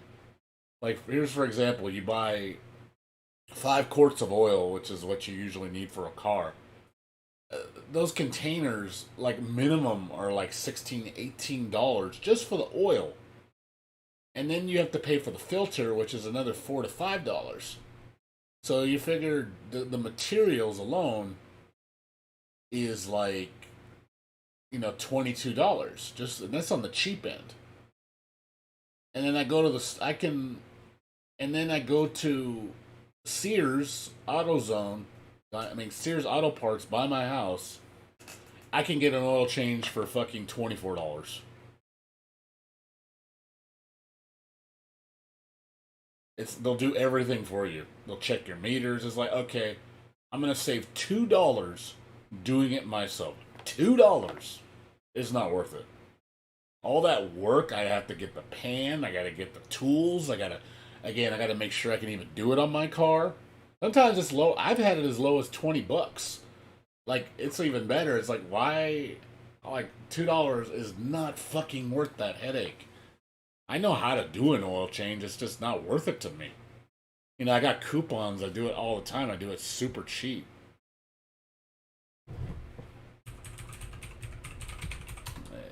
Like, here's for example, you buy 5 quarts of oil, which is what you usually need for a car. Those containers, like, minimum are like $16, $18 just for the oil. And then you have to pay for the filter, which is another $4 to $5. So you figure the materials alone is like, $22. And that's on the cheap end. And then I go to Sears AutoZone. Sears Auto Parts by my house. I can get an oil change for fucking $24. They'll do everything for you. They'll check your meters. It's like, okay, I'm gonna save $2 doing it myself. $2 is not worth it. All that work, I have to get the pan, I gotta get the tools, I gotta make sure I can even do it on my car. Sometimes it's low. I've had it as low as $20. Like, it's even better. It's like, why? Like, $2 is not fucking worth that headache. I know how to do an oil change. It's just not worth it to me. I got coupons. I do it all the time. I do it super cheap.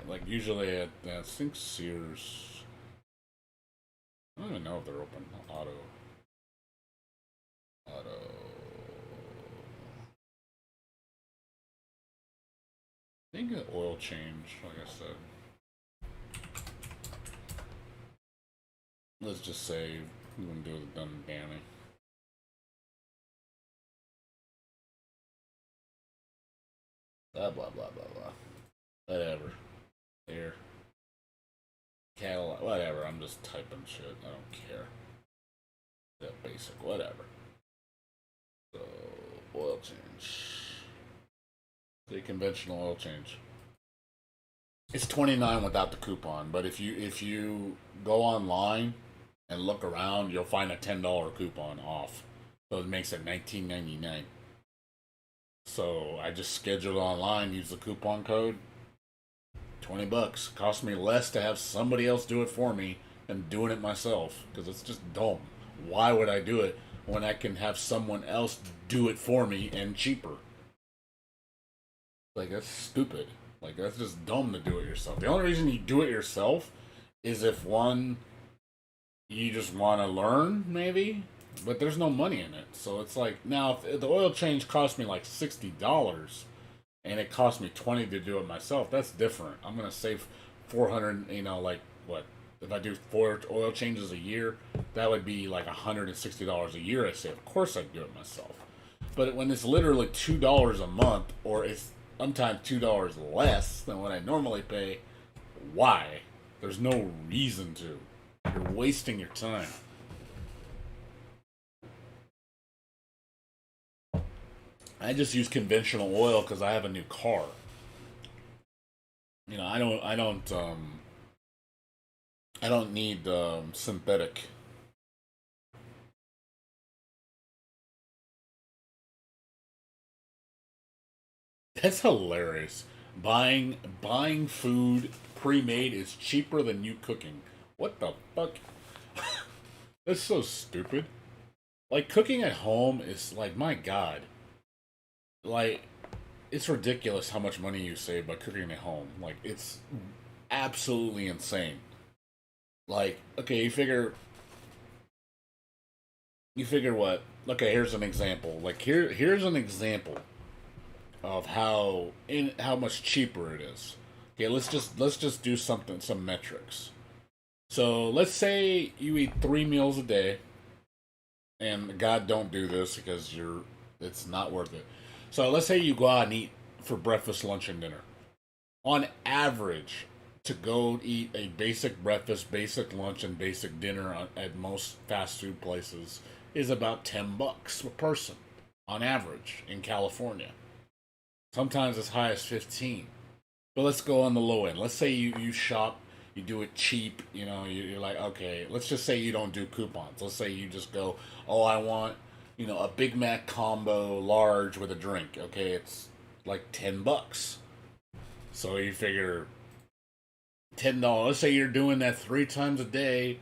Like, usually I think Sears. I don't even know if they're open. Auto. I think an oil change, like I said. Let's just say we're gonna do the done Danny. Blah blah blah blah blah. Whatever. Here. Cadillac, whatever. I'm just typing shit. I don't care. That basic, whatever. So, oil change. The conventional oil change. It's $29 without the coupon, but if you go online and look around, you'll find a $10 coupon off. So it makes it $19.99. So I just scheduled online, use the coupon code. $20. Cost me less to have somebody else do it for me than doing it myself, because it's just dumb. Why would I do it when I can have someone else do it for me and cheaper? Like, that's stupid. Like, that's just dumb to do it yourself. The only reason you do it yourself is if, one, you just want to learn, maybe, but there's no money in it. So it's like, now, if the oil change cost me like $60 and it cost me $20 to do it myself, that's different. I'm going to save $400, like, what? If I do 4 oil changes a year, that would be like $160 a year I save. Of course I'd do it myself. But when it's literally $2 a month, or it's sometimes $2 less than what I normally pay, why? There's no reason to. You're wasting your time. I just use conventional oil because I have a new car. I don't need synthetic. That's hilarious. Buying food pre-made is cheaper than you cooking. What the fuck? That's so stupid. Like, cooking at home is like, my god. Like, it's ridiculous how much money you save by cooking at home. Like, it's absolutely insane. Like, okay, you figure what? Okay, here's an example. Like, here's an example of how much cheaper it is. Okay, let's just do some metrics. So let's say you eat 3 meals a day, and God, don't do this because it's not worth it. So let's say you go out and eat for breakfast, lunch, and dinner. On average, to go eat a basic breakfast, basic lunch, and basic dinner at most fast food places is about $10 per person on average in California. Sometimes as high as 15. But let's go on the low end. Let's say you shop, you do it cheap, you're like, okay, let's just say you don't do coupons. Let's say you just go, oh, I want, a Big Mac combo large with a drink. Okay, it's like $10. So you figure $10. Let's say you're doing that 3 times a day.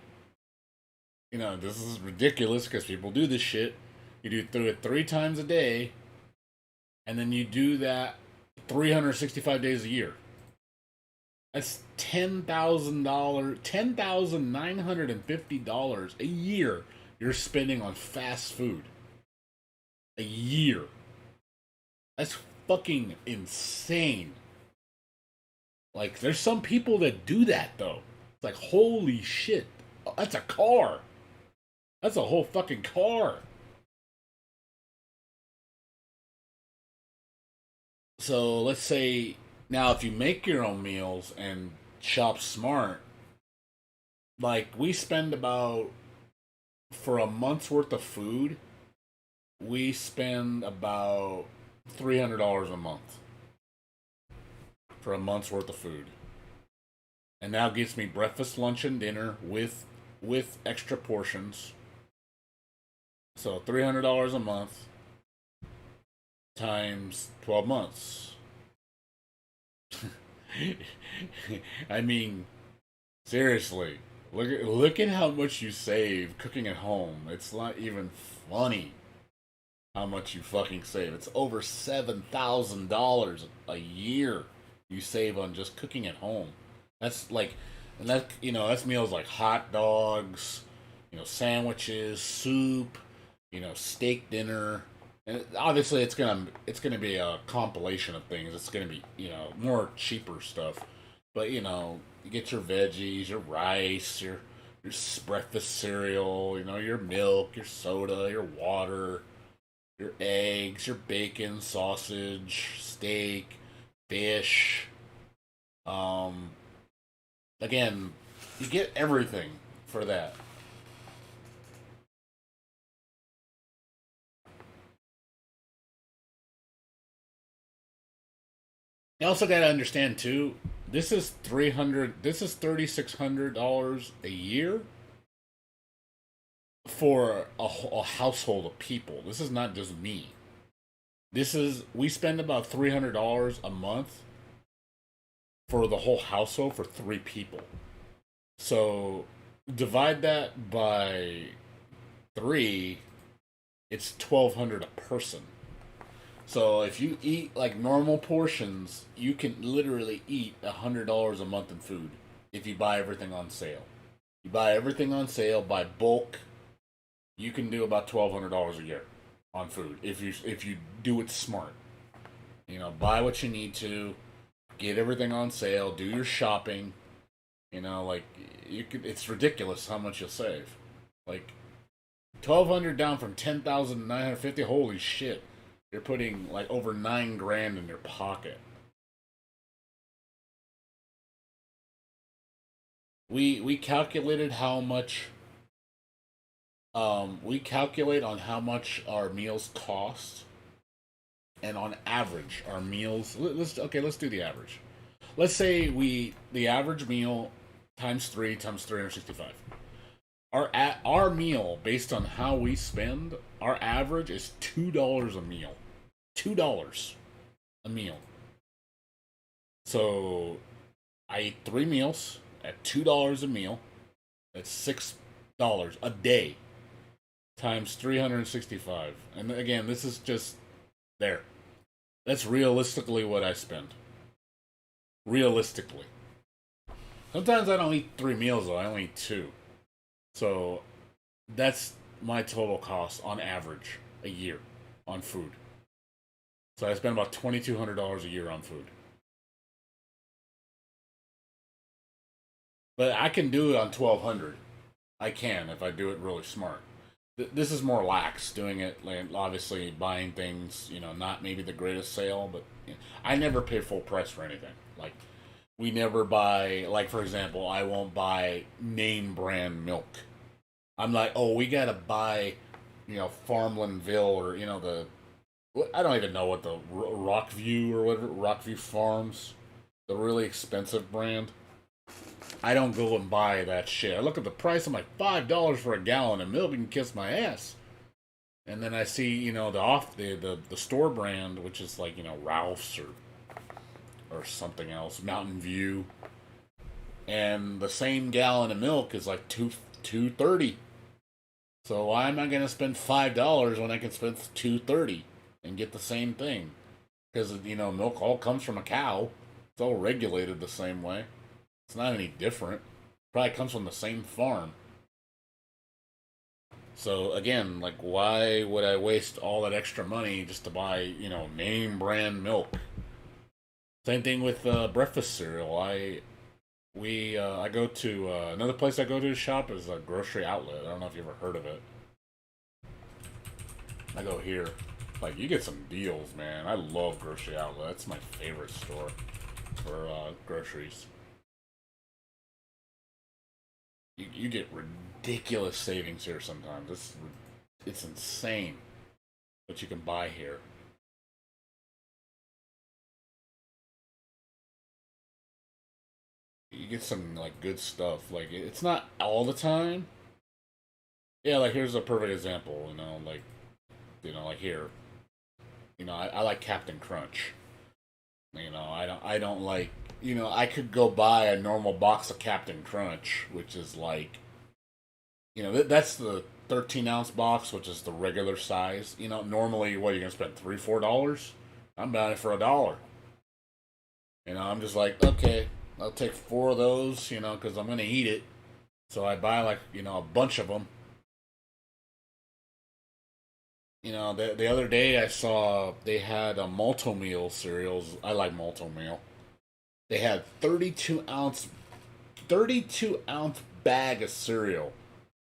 This is ridiculous because people do this shit. You do it 3 times a day, and then you do that 365 days a year. That's $10,950 a year you're spending on fast food. A year. That's fucking insane. Like, there's some people that do that, though. It's like, holy shit. That's a car. That's a whole fucking car. So, let's say, now, if you make your own meals and shop smart, like, we spend about, for a month's worth of food, we spend about $300 a month for a month's worth of food. And that gets me breakfast, lunch, and dinner with extra portions. So $300 a month times 12 months. I mean, seriously, look at how much you save cooking at home. It's not even funny how much you fucking save. It's over $7,000 a year you save on just cooking at home. That's like, and that's meals like hot dogs, sandwiches, soup, steak dinner. And obviously it's gonna be a compilation of things. It's gonna be, more cheaper stuff. But, you get your veggies, your rice, your breakfast cereal, your milk, your soda, your water, your eggs, your bacon, sausage, steak, fish. Again, you get everything for that. You also got to understand too, this is $3,600 a year for a household of people. This is not just me. We spend about $300 a month for the whole household for 3 people. So divide that by 3, it's $1,200 a person. So if you eat like normal portions, you can literally eat $100 a month in food if you buy everything on sale. You buy everything on sale by bulk, you can do about $1,200 a year on food if you do it smart. Buy what you need to, get everything on sale, do your shopping. It's ridiculous how much you'll save. Like $1,200 down from $10,950. Holy shit. You're putting like over $9,000 in your pocket. We calculated how much. We calculate on how much our meals cost, and on average, our meals. Let's do the average. Let's say the average meal times 3 times 365. Our meal, based on how we spend, our average is $2 a meal. $2 a meal. So I eat 3 meals at $2 a meal. That's $6 a day times 365. And again, this is just there. That's realistically what I spend. Realistically. Sometimes I don't eat 3 meals though, I only eat 2. So that's my total cost on average a year on food. So I spend about $2,200 a year on food. But I can do it on 1,200. I can if I do it really smart. This is more lax, doing it, like, obviously buying things, not maybe the greatest sale, but I never pay full price for anything. Like, we never buy, like, for example, I won't buy name brand milk. I'm like, oh, we gotta buy, Farmlandville, or, I don't even know what the Rockview or whatever, Rockview Farms, the really expensive brand. I don't go and buy that shit. I look at the price, I'm like, $5 for a gallon of milk, and kiss my ass. And then I see, the store brand, which is like, Ralph's or something else, Mountain View. And the same gallon of milk is like $2.30. So why am I gonna spend $5 when I can spend $2.30 and get the same thing? Because milk all comes from a cow. It's all regulated the same way. It's not any different. Probably comes from the same farm. So again, like, why would I waste all that extra money just to buy, name brand milk? Same thing with breakfast cereal. I go to another place I go to shop is a grocery outlet. I don't know if you've ever heard of it. I go here. Like, you get some deals, man. I love grocery outlet. That's my favorite store for groceries. You get ridiculous savings here sometimes. It's insane what you can buy here. You get some, like, good stuff. Like, it's not all the time. Yeah, like, here's a perfect example, like here. I like Captain Crunch. I don't like, I could go buy a normal box of Captain Crunch, which is like, that's the 13-ounce box, which is the regular size. Normally, what, you're going to spend $3, $4? I'm buying it for $1. I'm just like, okay, I'll take 4 of those, because I'm going to eat it. So I buy, like, a bunch of them. The other day I saw they had a Malto-Meal cereals. I like Malto-Meal. They had 32-ounce bag of cereal.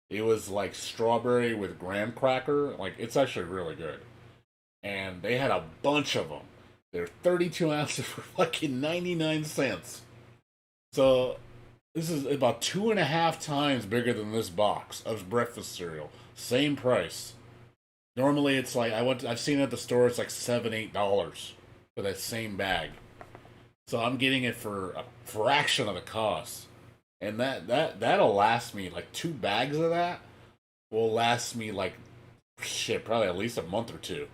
It was like strawberry with graham cracker. Like, it's actually really good. And they had a bunch of them. They're 32 ounces for fucking 99 cents. So this is about 2.5 times bigger than this box of breakfast cereal. Same price. Normally it's like, I've seen it at the store, it's like $7, $8 for that same bag. So I'm getting it for a fraction of the cost. And that'll last me, like, 2 bags of that will last me, like, shit, probably at least a month or 2.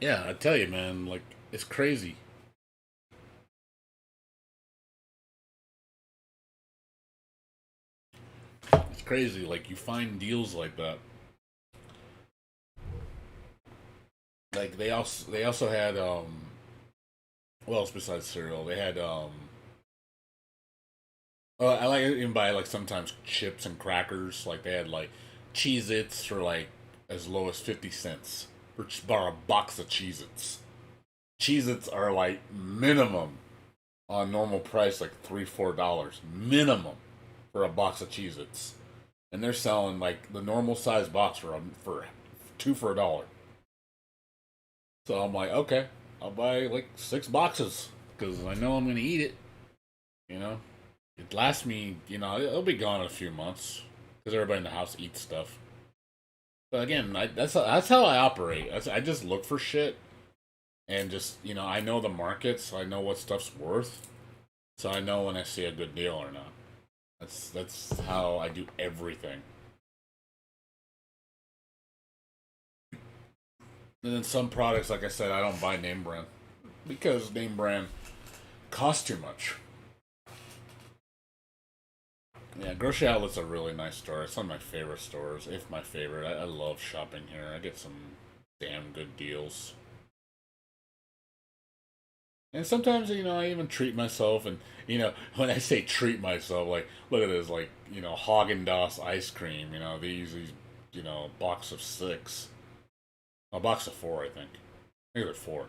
Yeah, I tell you, man, like, it's crazy. It's crazy, like, you find deals like that. Like, they also had, what else besides cereal? They had, I like it even buy, like, sometimes chips and crackers. Like, they had, like, Cheez-Its for, like, as low as 50 cents. For a box of Cheez-Its. Cheez-Its are, like, minimum on normal price, like, $3, $4. Minimum for a box of Cheez-Its. And they're selling, like, the normal size box for 2 for $1. So I'm like, okay, I'll buy, like, 6 boxes. Because I know I'm going to eat it. It lasts me, it'll be gone in a few months. Because everybody in the house eats stuff. But again, that's how I operate. I just look for shit, and just, I know the market, so I know what stuff's worth, so I know when I see a good deal or not. That's how I do everything. And then some products, like I said, I don't buy name brand. because name brand costs too much. Yeah, Grocery Outlet's a really nice store. It's one of my favorite stores, if my favorite. I love shopping here. I get some damn good deals. And sometimes, I even treat myself, and, when I say treat myself, like, look at this, like, Haagen-Dazs ice cream, these, box of 6. A box of 4, I think. I think they're 4.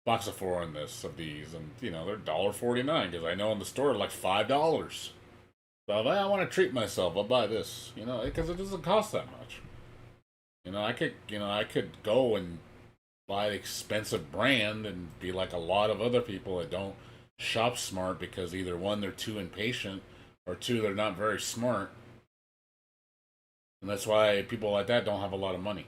Box of 4 in this, of these, and, they're $1.49, because I know in the store they're like $5. So if I want to treat myself, I'll buy this, because it doesn't cost that much. I could go and buy an expensive brand and be like a lot of other people that don't shop smart because either one, they're too impatient, or two, they're not very smart. And that's why people like that don't have a lot of money.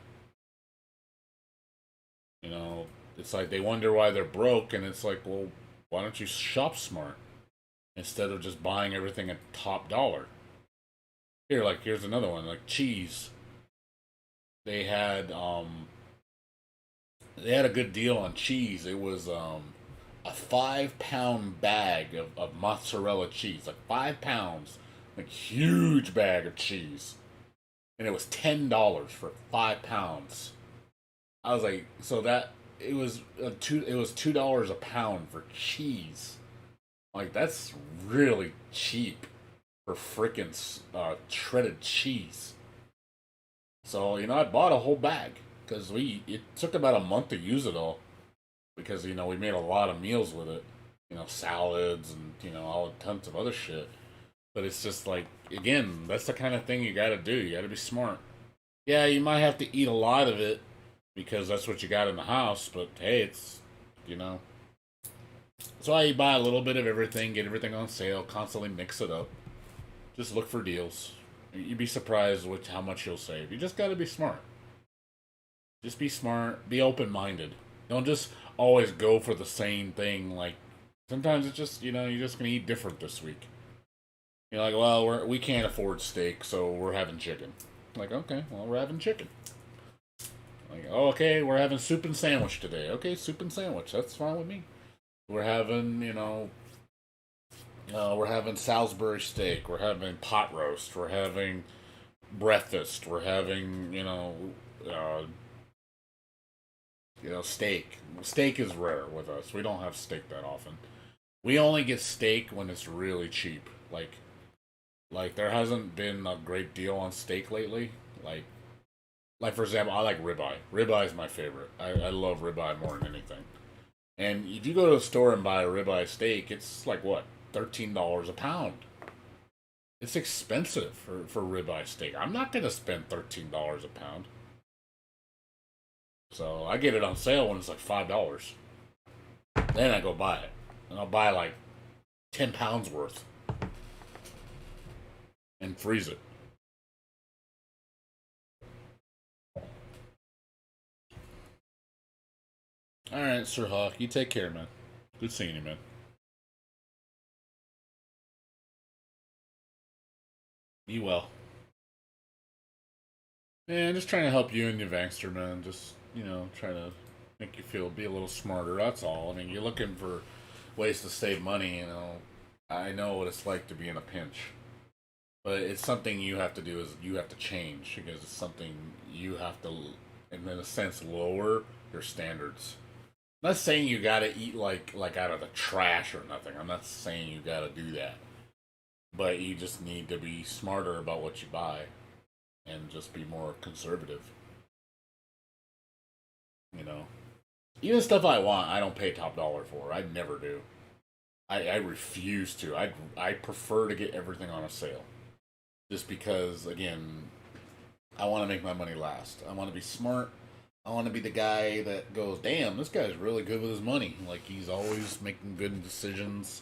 It's like they wonder why they're broke, and it's like, well, why don't you shop smart instead of just buying everything at top dollar? Here's another one, like cheese. They had a good deal on cheese. It was a 5-pound bag of mozzarella cheese, like 5 pounds, like huge bag of cheese, and it was $10 for 5 pounds. I was like, so that it was $2 a pound for cheese. Like, that's really cheap for frickin' shredded cheese. So I bought a whole bag. Because it took about a month to use it all. Because, we made a lot of meals with it. Salads and, all tons of other shit. But it's just like, again, that's the kind of thing you gotta do. You gotta be smart. Yeah, you might have to eat a lot of it. Because that's what you got in the house. But, hey, it's, That's why you buy a little bit of everything. Get everything on sale. Constantly mix it up. Just look for deals. You'd be surprised with how much you'll save. You just gotta be smart. Just be smart, be open-minded. Don't just always go for the same thing. Like, sometimes it's just, you're just going to eat different this week. You're like, well, we can't afford steak, so we're having chicken. Like, okay, well, we're having chicken. Like, oh, okay, we're having soup and sandwich today. Okay, soup and sandwich, that's fine with me. We're having, we're having Salisbury steak. We're having pot roast. We're having breakfast. We're having, steak. Steak is rare with us. We don't have steak that often. We only get steak when it's really cheap. Like there hasn't been a great deal on steak lately. Like for example, I like ribeye. Ribeye is my favorite. I love ribeye more than anything. And if you go to a store and buy a ribeye steak, it's like what, $13 a pound. It's expensive for ribeye steak. I'm not gonna spend $13 a pound. So I get it on sale when it's like $5. Then I go buy it. And I'll buy like 10 pounds worth. And freeze it. Alright, Sir Hawk, you take care, man. Good seeing you, man. Be well. Man, just trying to help you and your Vangster, man. Just, trying to make you be a little smarter, that's all. I mean, you're looking for ways to save money, I know what it's like to be in a pinch. But it's something you have to do, is you have to change, because it's something you have to, in a sense, lower your standards. I'm not saying you gotta eat like out of the trash or nothing. I'm not saying you gotta do that. But you just need to be smarter about what you buy. And just be more conservative. Even stuff I want, I don't pay top dollar for. I never do. I refuse to. I prefer to get everything on a sale. Just because, again, I want to make my money last. I want to be smart. I want to be the guy that goes, damn, this guy's really good with his money. Like, he's always making good decisions.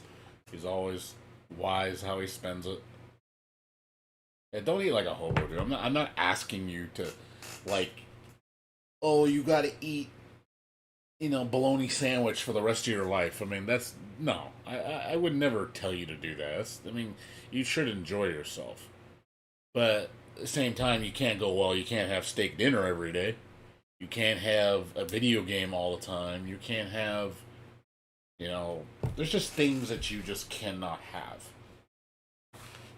He's always wise how he spends it. Yeah, don't eat like a hobo, dude. I'm not asking you to, like, oh, you gotta eat, bologna sandwich for the rest of your life. I mean, no. I would never tell you to do that. You should enjoy yourself. But at the same time, you can't go, well, you can't have steak dinner every day. You can't have a video game all the time. You can't have, You know, there's just things that you just cannot have.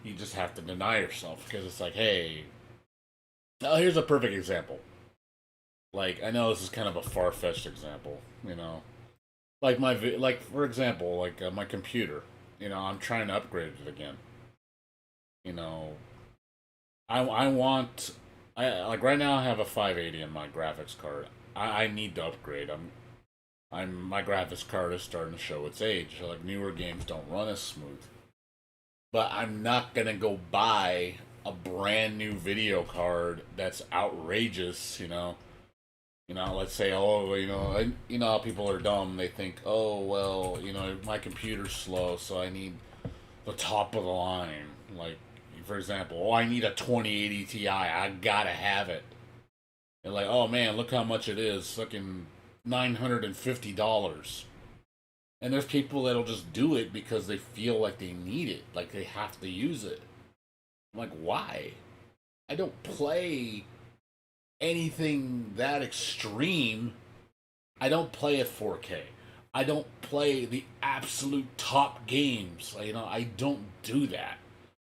You just have to deny yourself because it's like, hey, now here's a perfect example. Like, I know this is kind of a far-fetched example, you know. Like like for example, like my computer. You know, I'm trying to upgrade it again. You know, I want like right now I have a 580 in my graphics card. I need to upgrade. My graphics card is starting to show its age. Like newer games don't run as smooth. But I'm not gonna go buy a brand new video card that's outrageous. You know, let's say, oh, you know how people are dumb. They think, oh, well, you know, my computer's slow, so I need the top of the line. Like, for example, oh, I need a 2080 Ti. I gotta have it. And like, oh man, look how much it is. Fucking $950. And there's people that'll just do it because they feel like they need it, like they have to use it. I'm like, why? I don't play anything that extreme. I don't play at 4K. I don't play the absolute top games. You know, I don't do that.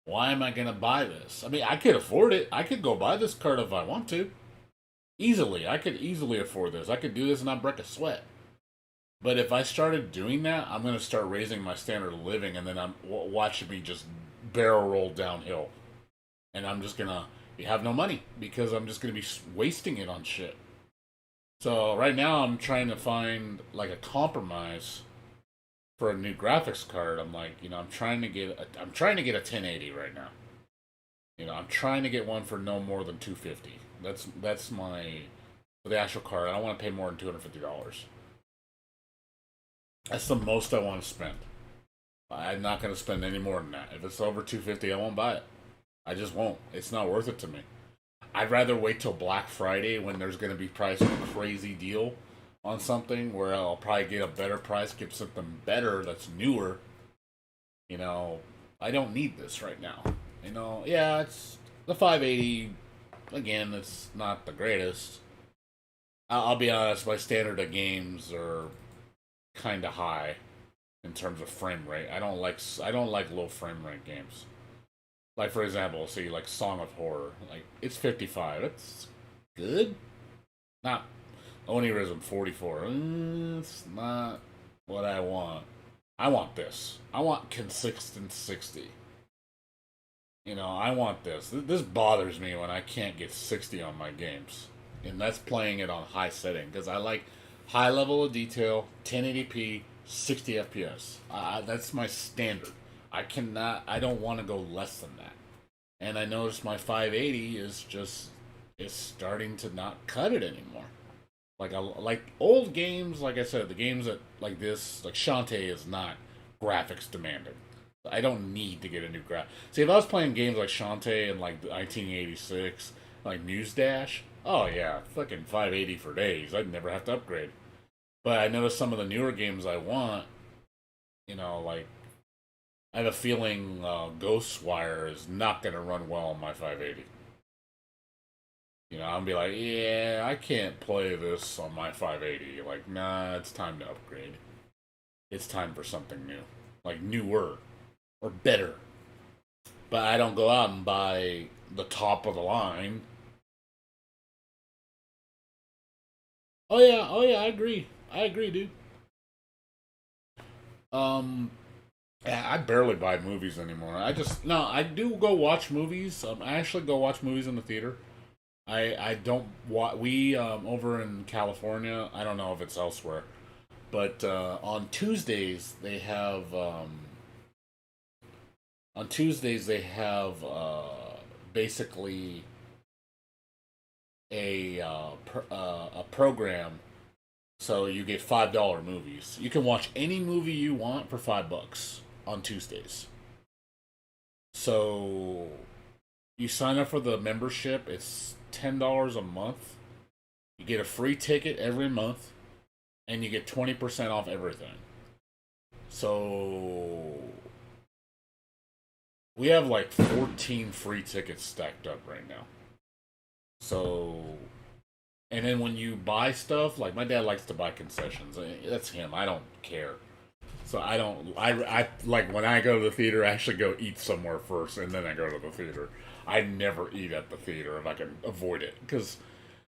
Why am I gonna buy this? I mean, I could afford it. I could go buy this card if I want to. Easily. I could easily afford this. I could do this and not break a sweat. But if I started doing that, I'm going to start raising my standard of living, and then I'm watching me just barrel roll downhill. And I'm just going to have no money because I'm just going to be wasting it on shit. So right now I'm trying to find like a compromise for a new graphics card. I'm like, you know, I'm trying to get a 1080 right now. You know, I'm trying to get one for no more than $250. That's my for the actual card. I don't want to pay more than $250. That's the most I want to spend. I'm not going to spend any more than that. If it's over $250, I won't buy it. I just won't. It's not worth it to me. I'd rather wait till Black Friday when there's going to be priced a crazy deal on something where I'll probably get a better price, get something better that's newer. You know, I don't need this right now. You know, yeah, it's the 580. Again, it's not the greatest. I'll be honest, my standard of games are kind of high in terms of frame rate. I don't like low frame rate games. Like for example, see like Song of Horror, like it's 55. It's good. Not Onirism 44. It's not what I want. I want this. I want consistent 60. You know, I want this. This bothers me when I can't get 60 on my games. And that's playing it on high setting because I like high level of detail, 1080p, 60 FPS. That's my standard. I don't want to go less than that. And I noticed my 580 is starting to not cut it anymore. Like old games, like I said, the games that like this, like Shantae is not graphics demanding. I don't need to get a new See, if I was playing games like Shantae and like 1986, like News Dash, oh yeah, fucking 580 for days. I'd never have to upgrade. But I noticed some of the newer games I want, you know, like, I have a feeling Ghostwire is not going to run well on my 580. You know, I'll be like, yeah, I can't play this on my 580. Like, nah, it's time to upgrade. It's time for something new. Like, newer. Or better. But I don't go out and buy the top of the line. Oh yeah, I agree. I agree, dude. I barely buy movies anymore. I do go watch movies. I actually go watch movies in the theater. I don't we over in California, I don't know if it's elsewhere, but on Tuesdays they have basically a program. So you get $5 movies. You can watch any movie you want for $5 on Tuesdays. So you sign up for the membership. It's $10 a month. You get a free ticket every month, and you get 20% off everything. So we have like 14 free tickets stacked up right now. So, and then when you buy stuff, like my dad likes to buy concessions. That's him. I don't care. So I don't. I like when I go to the theater. I actually go eat somewhere first, and then I go to the theater. I never eat at the theater if I can avoid it, because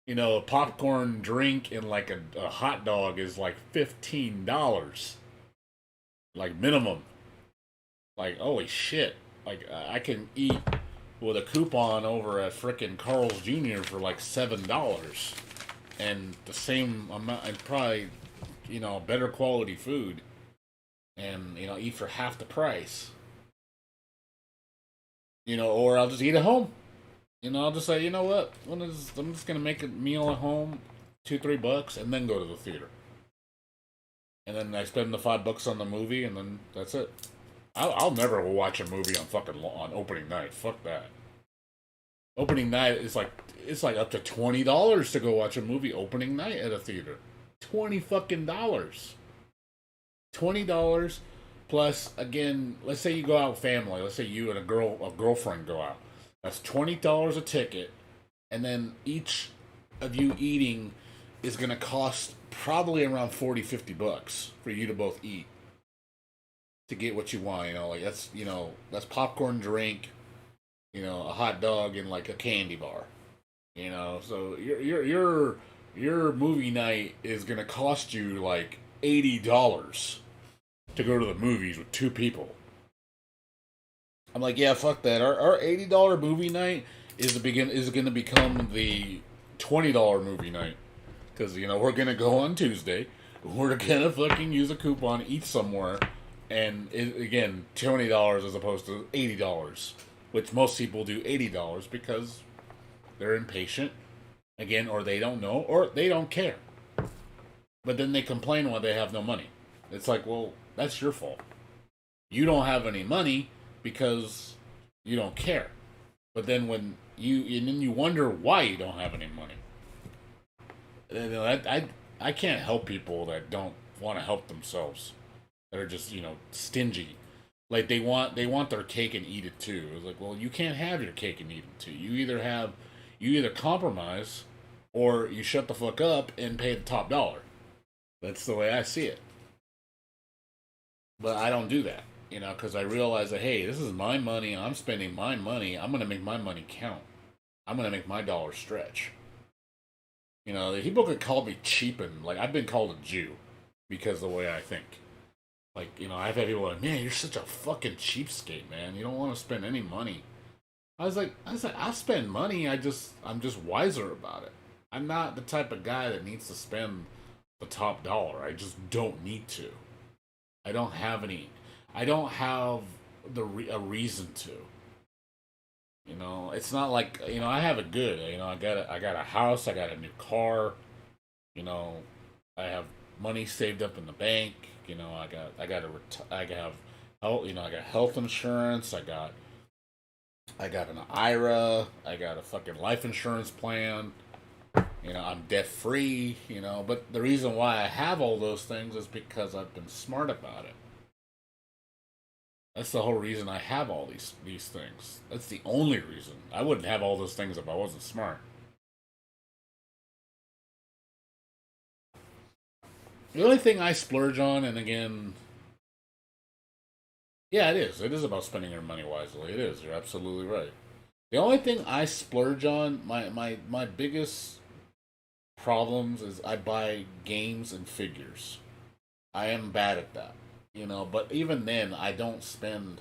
a popcorn drink and like a hot dog is like $15, like minimum. Like holy shit! Like I can eat with a coupon over at frickin' Carl's Jr. for like $7, and the same amount, and probably better quality food, and eat for half the price. Or I'll just eat at home. I'll just say, you know what? I'm just gonna make a meal at home, $2-3, and then go to the theater. And then I spend the $5 on the movie, and then that's it. I'll never watch a movie on opening night. Fuck that. Opening night is it's like up to $20 to go watch a movie opening night at a theater. $20 $20 plus, again, let's say you go out with family. Let's say you and a girlfriend go out. That's $20 a ticket, and then each of you eating is going to cost probably around $40-50 for you to both eat to get what you want. That's popcorn, drink, a hot dog, and like a candy bar. So your movie night is going to cost you like $80 to go to the movies with 2 people. I'm like, yeah, fuck that. Our $80 movie night is going to become the $20 movie night, because we're going to go on Tuesday. We're going to fucking use a coupon, eat somewhere, and again, $20 as opposed to $80, which most people do $80 because they're impatient, again, or they don't know, or they don't care. But then they complain when they have no money. It's like, well, that's your fault. You don't have any money because you don't care. But then when you wonder why you don't have any money. I can't help people that don't want to help themselves. That are just, stingy. Like they want their cake and eat it too. It's like, well, you can't have your cake and eat it too. You either compromise or you shut the fuck up and pay the top dollar. That's the way I see it. But I don't do that, because I realize that, hey, this is my money. I'm spending my money. I'm going to make my money count. I'm going to make my dollar stretch. People could call me cheapin'. Like, I've been called a Jew because of the way I think. Like, I've had people like, man, you're such a fucking cheapskate, man. You don't want to spend any money. I was like, I spend money. I'm just wiser about it. I'm not the type of guy that needs to spend the top dollar. I just don't need to. I don't have a reason to. It's not like, I have it good. I got a house, I got a new car. I have money saved up in the bank. I got health insurance. I got an IRA. I got a fucking life insurance plan. I'm debt free, but the reason why I have all those things is because I've been smart about it. That's the whole reason I have all these things. That's the only reason. I wouldn't have all those things if I wasn't smart. The only thing I splurge on, and again, yeah, it is. It is about spending your money wisely. It is. You're absolutely right. The only thing I splurge on, my biggest problems is I buy games and figures. I am bad at that, but even then I don't spend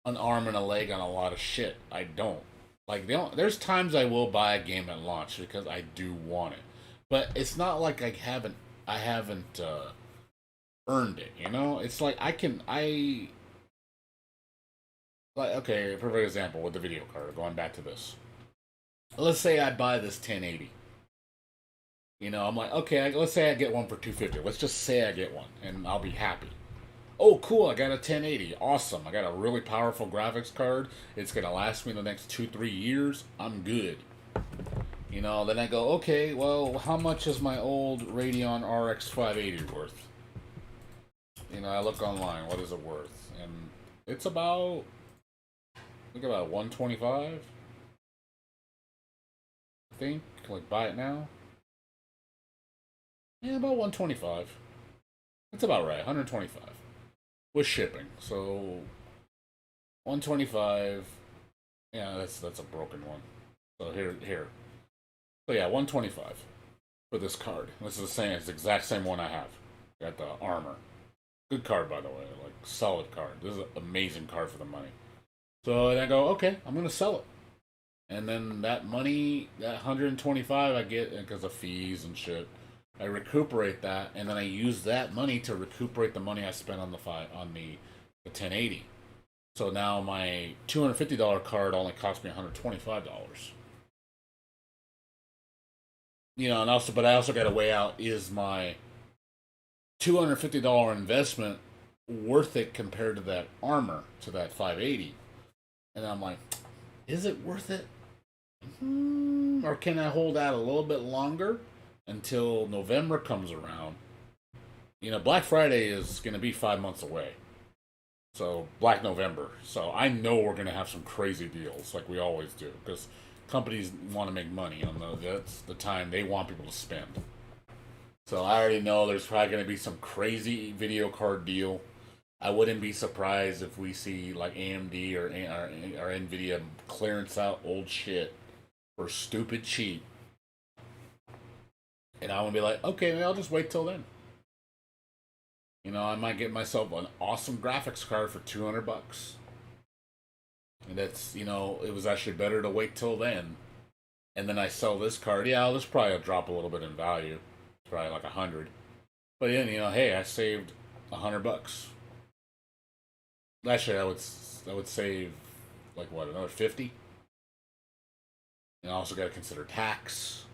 an arm and a leg on a lot of shit. I don't. Like, there's times I will buy a game at launch because I do want it. But it's not like I haven't earned it, It's like okay, perfect example with the video card, going back to this. Let's say I buy this 1080. I'm like, okay, let's say I get one for $250. Let's just say I get one, and I'll be happy. Oh, cool, I got a 1080. Awesome. I got a really powerful graphics card. It's going to last me the next 2-3 years. I'm good. Then I go, okay, well, how much is my old Radeon RX 580 worth? I look online, what is it worth? And it's about, I think about 125. I think, like, buy it now. Yeah, about 125. That's about right, 125. with shipping. So 125. Yeah, that's a broken one. So here. So yeah, 125 for this card. This is the same. It's the exact same one I have. Got the armor. Good card, by the way. Like, solid card. This is an amazing card for the money. So then I go, okay, I'm gonna sell it. And then that money, that 125 I get because of fees and shit, I recuperate that, and then I use that money to recuperate the money I spent on the 1080. So now my $250 card only cost me $125. You know, and also, but I also got to weigh out, is my $250 investment worth it compared to that armor, to that 580? And I'm like, is it worth it? Or can I hold out a little bit longer until November comes around? You know, Black Friday is going to be 5 months away. So, Black November. So, I know we're going to have some crazy deals like we always do, because companies want to make money. That's the time they want people to spend. So, I already know there's probably going to be some crazy video card deal. I wouldn't be surprised if we see like AMD or Nvidia clearance out old shit for stupid cheap. And I'm going to be like, okay, maybe I'll just wait till then. You know, I might get myself an awesome graphics card for $200. And that's, you know, it was actually better to wait till then. And then I sell this card. Yeah, this probably drop a little bit in value. It's probably like 100. But then, you know, hey, I saved $100. Actually, I would save, like, what, another 50? And I also got to consider tax.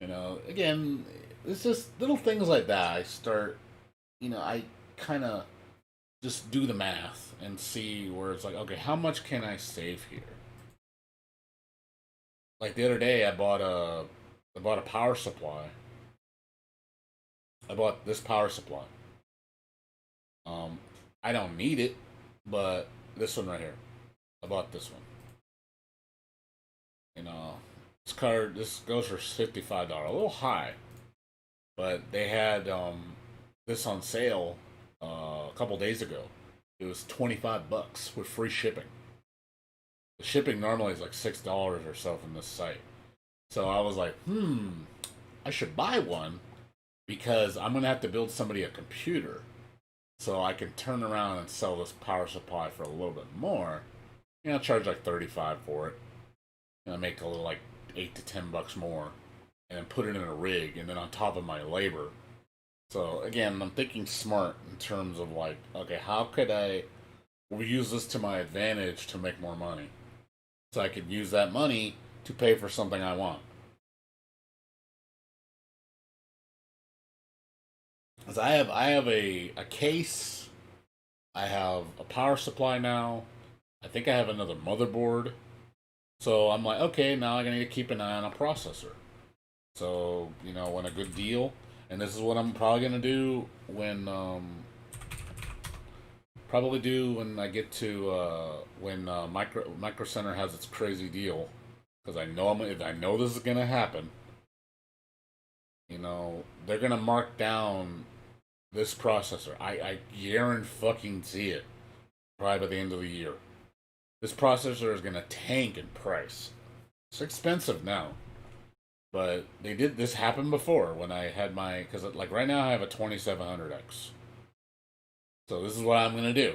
You know, again, it's just little things like that. I start, you know, I kind of just do the math and see where it's like, okay, how much can I save here? Like the other day, I bought a power supply. I bought this power supply. I don't need it, but this one right here, I bought this one. You know, this goes for $55, a little high, but they had this on sale a couple days ago. It was $25 with free shipping. The shipping normally is like $6 or so from this site. So I was like, I should buy one because I'm gonna have to build somebody a computer so I can turn around and sell this power supply for a little bit more. You know, charge like $35 for it. You know, make a little like $8 to $10 more, and then put it in a rig, and then on top of my labor. So again, I'm thinking smart in terms of like, okay, how could I use this to my advantage to make more money? So I could use that money to pay for something I want. Because I have a case, I have a power supply now, I think I have another motherboard. So I'm like, okay, now I'm going to keep an eye on a processor. So, you know, when a good deal, and this is what I'm probably going to do when, I get to, when Micro Center has its crazy deal. Because I know this is going to happen. You know, they're going to mark down this processor. I guarantee it. Probably by the end of the year. This processor is going to tank in price. It's expensive now. But this happened before when I had because like right now I have a 2700X. So this is what I'm going to do.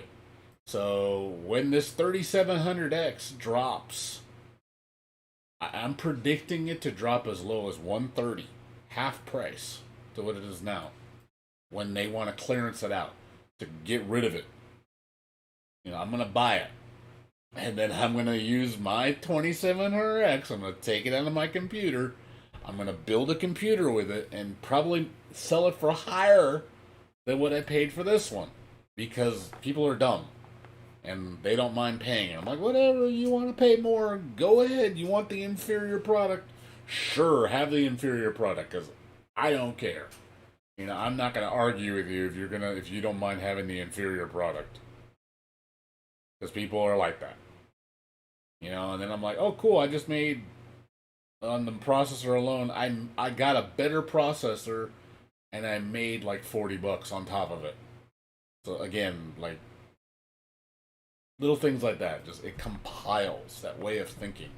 So when this 3700X drops, I'm predicting it to drop as low as 130, half price to what it is now. When they want to clearance it out, to get rid of it. You know, I'm going to buy it. And then I'm going to use my 2700X. I'm going to take it out of my computer. I'm going to build a computer with it and probably sell it for higher than what I paid for this one. Because people are dumb. And they don't mind paying. I'm like, whatever, you want to pay more, go ahead. You want the inferior product? Sure, have the inferior product, because I don't care. You know, I'm not going to argue with you if you don't mind having the inferior product. Because people are like that. You know, and then I'm like, oh, cool, I just made, on the processor alone, I got a better processor, and I made like $40 on top of it. So again, like little things like that, just it compiles that way of thinking.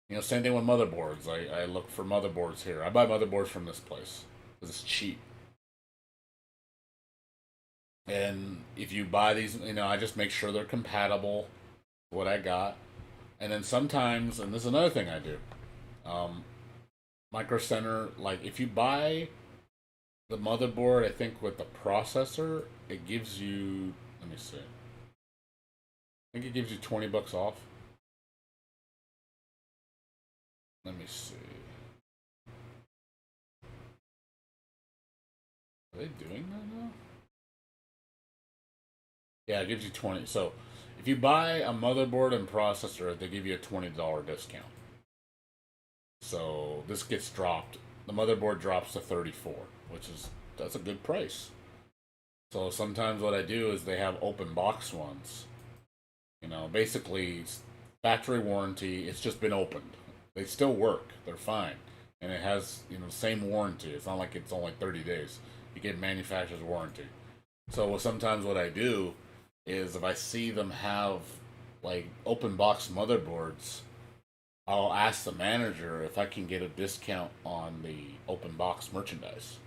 You know, same thing with motherboards. I look for motherboards here. I buy motherboards from this place because it's cheap. And if you buy these, you know, I just make sure they're compatible with what I got. And then sometimes, and this is another thing I do, Micro Center, like if you buy the motherboard, I think with the processor, it gives you, let me see, I think it gives you $20 off. Let me see. Are they doing that now? Yeah, it gives you 20. So if you buy a motherboard and processor, they give you a $20 discount. So this gets dropped. The motherboard drops to 34, which is, that's a good price. So sometimes what I do is they have open box ones. You know, basically factory warranty, it's just been opened. They still work. They're fine. And it has, you know, the same warranty. It's not like it's only 30 days. You get manufacturer's warranty. So sometimes what I do is if I see them have like open box motherboards, I'll ask the manager if I can get a discount on the open box merchandise.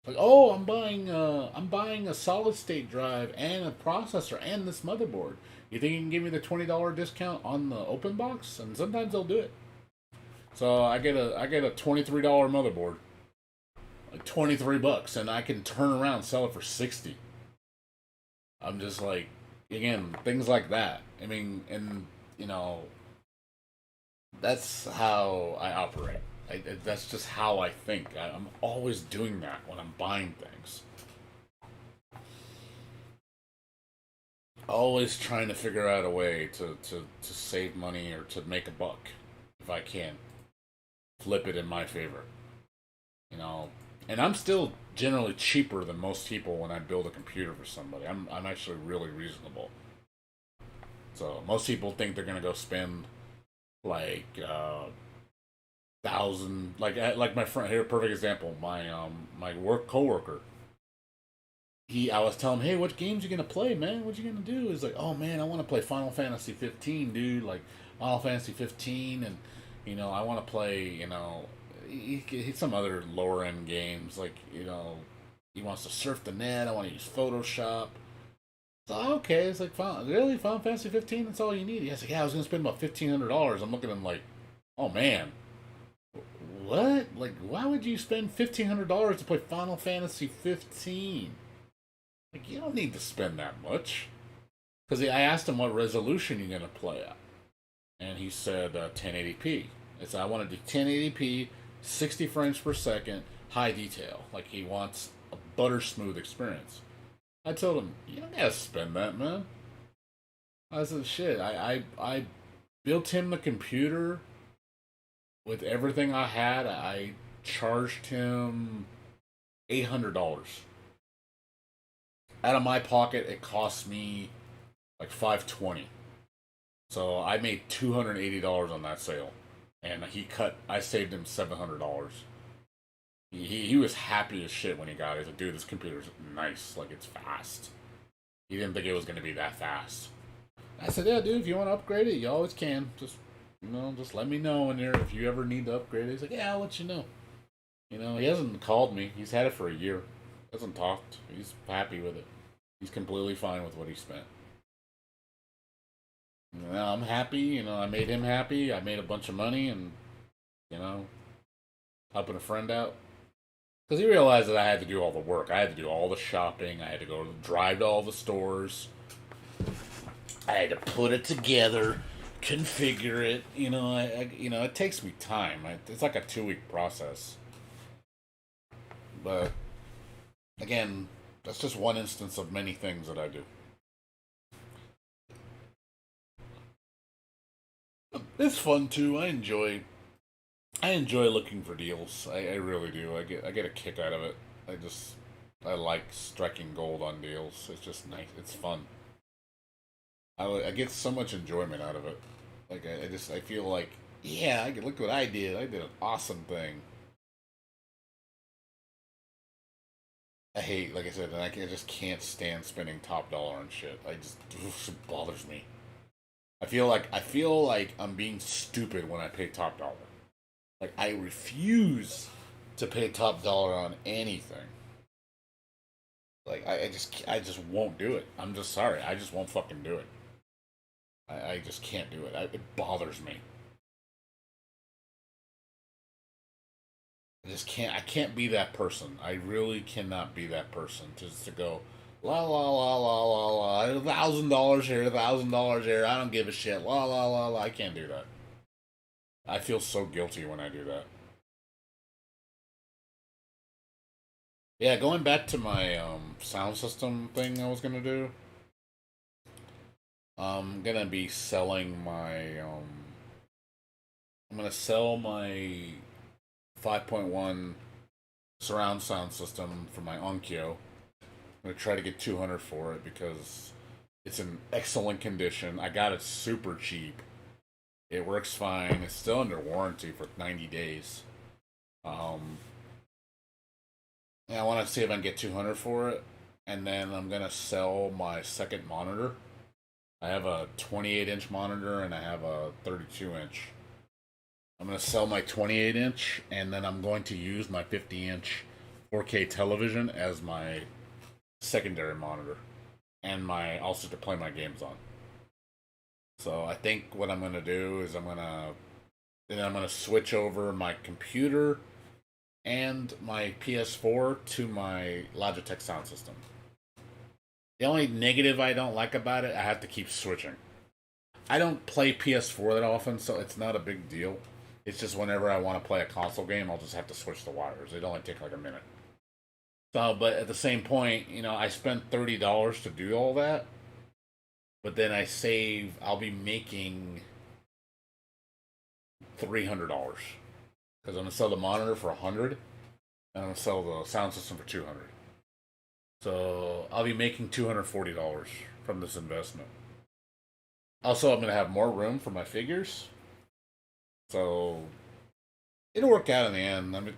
Like, oh, I'm buying a solid state drive and a processor and this motherboard. You think you can give me the $20 discount on the open box? And sometimes they'll do it. So I get a $23 motherboard, like $23, and I can turn around and sell it for $60. I'm just like, again, things like that. I mean, and you know, that's how I operate. That's just how I think. I'm always doing that when I'm buying things. Always trying to figure out a way to save money or to make a buck if I can. Flip it in my favor. You know, and I'm still generally cheaper than most people when I build a computer for somebody. I'm actually really reasonable. So most people think they're gonna go spend like thousand, like my friend here, perfect example. My work coworker. I was telling him, hey, what games you gonna play, man? What you gonna do? He's like, oh man, I want to play Final Fantasy 15, dude. Like Final Fantasy 15, and you know, I want to play, you know, some other lower end games. Like, you know, he wants to surf the net. I want to use Photoshop. So okay, it's like, really, Final Fantasy 15? That's all you need? He's like, yeah, I was gonna spend about $1,500. I'm looking at him like, oh man, what? Like, why would you spend $1,500 to play Final Fantasy 15? Like, you don't need to spend that much. Because I asked him what resolution you're gonna play at, and he said 1080p. I said I want to do 1080p, 60 frames per second, high detail. Like he wants a butter smooth experience. I told him, you don't gotta spend that, man. I said, shit. I built him the computer with everything I had. I charged him $800. Out of my pocket, it cost me like $520. So I made $280 on that sale, and I saved him $700. He was happy as shit when he got it. He's like, dude, this computer's nice, like it's fast. He didn't think it was gonna be that fast. I said, yeah, dude, if you want to upgrade it, you always can. Just, you know, just let me know if you ever need to upgrade it. He's like, yeah, I'll let you know. You know, he hasn't called me. He's had it for a year. Hasn't talked. He's happy with it. He's completely fine with what he spent. You know, I'm happy. You know, I made him happy. I made a bunch of money, and you know, helping a friend out. Because he realized that I had to do all the work. I had to do all the shopping. I had to drive to all the stores. I had to put it together, configure it. You know, it takes me time. It's like a 2-week process. But again, that's just one instance of many things that I do. It's fun too. I enjoy looking for deals. I really do. I get a kick out of it. I like striking gold on deals. It's just nice. It's fun. I get so much enjoyment out of it. Like I feel like, yeah, look what I did. I did an awesome thing. I hate, like I said, and I just can't stand spending top dollar on shit. It bothers me. I feel like I'm being stupid when I pay top dollar. Like I refuse to pay top dollar on anything. Like I just won't do it. I'm just sorry. I just won't fucking do it. I just can't do it. It bothers me. I can't be that person. I really cannot be that person. Just to go, la la la la la la, $1,000 here, $1,000 here. I don't give a shit. La la la la. I can't do that. I feel so guilty when I do that. Yeah, going back to my sound system thing I was gonna do. I'm gonna be selling my I'm gonna sell my 5.1 surround sound system for my Onkyo. I'm gonna try to get 200 for it because it's in excellent condition. I got it super cheap. It works fine. It's still under warranty for 90 days. Yeah, I want to see if I can get 200 for it, and then I'm gonna sell my second monitor. I have a 28-inch monitor and I have a 32-inch. I'm going to sell my 28-inch, and then I'm going to use my 50-inch 4K television as my secondary monitor, and also to play my games on. So I think what I'm going to do is I'm going to switch over my computer and my PS4 to my Logitech sound system. The only negative I don't like about it, I have to keep switching. I don't play PS4 that often, so it's not a big deal. It's just whenever I want to play a console game, I'll just have to switch the wires. It only take like a minute. So, but at the same point, I spent $30 to do all that. But then I'll be making $300. Because I'm going to sell the monitor for $100, and I'm going to sell the sound system for $200. So I'll be making $240 from this investment. Also, I'm going to have more room for my figures. So it'll work out in the end.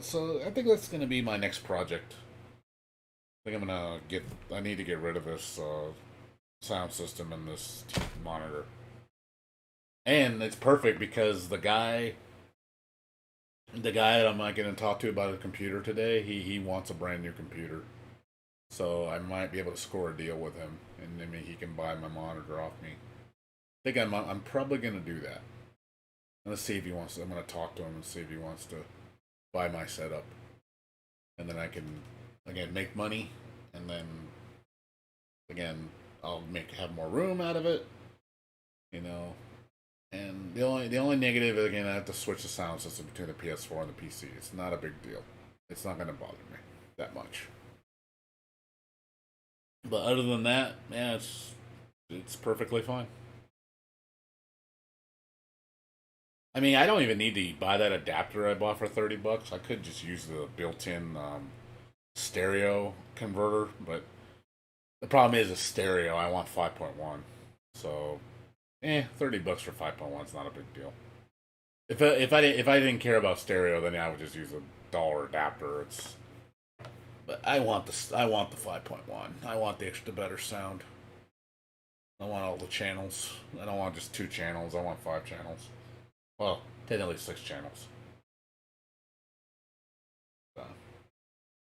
So I think that's going to be my next project. I think I need to get rid of this sound system and this monitor. And it's perfect because the guy that I'm not going to talk to about a computer today, he wants a brand new computer. So I might be able to score a deal with him, and maybe he can buy my monitor off me. I think I'm probably going to do that. I'm going to talk to him and see if he wants to buy my setup. And then I can, again, make money. And then, again, I'll have more room out of it. And the only negative, again, I have to switch the sound system between the PS4 and the PC. It's not a big deal. It's not going to bother me that much. But other than that, yeah, it's perfectly fine. I mean, I don't even need to buy that adapter I bought for $30. I could just use the built-in stereo converter, but the problem is a stereo. I want 5.1, so $30 for 5.1 is not a big deal. If I didn't care about stereo, then I would just use a dollar adapter. But I want the 5.1. I want the extra better sound. I want all the channels. I don't want just 2 channels. I want 5 channels. Well, technically 6 channels. So,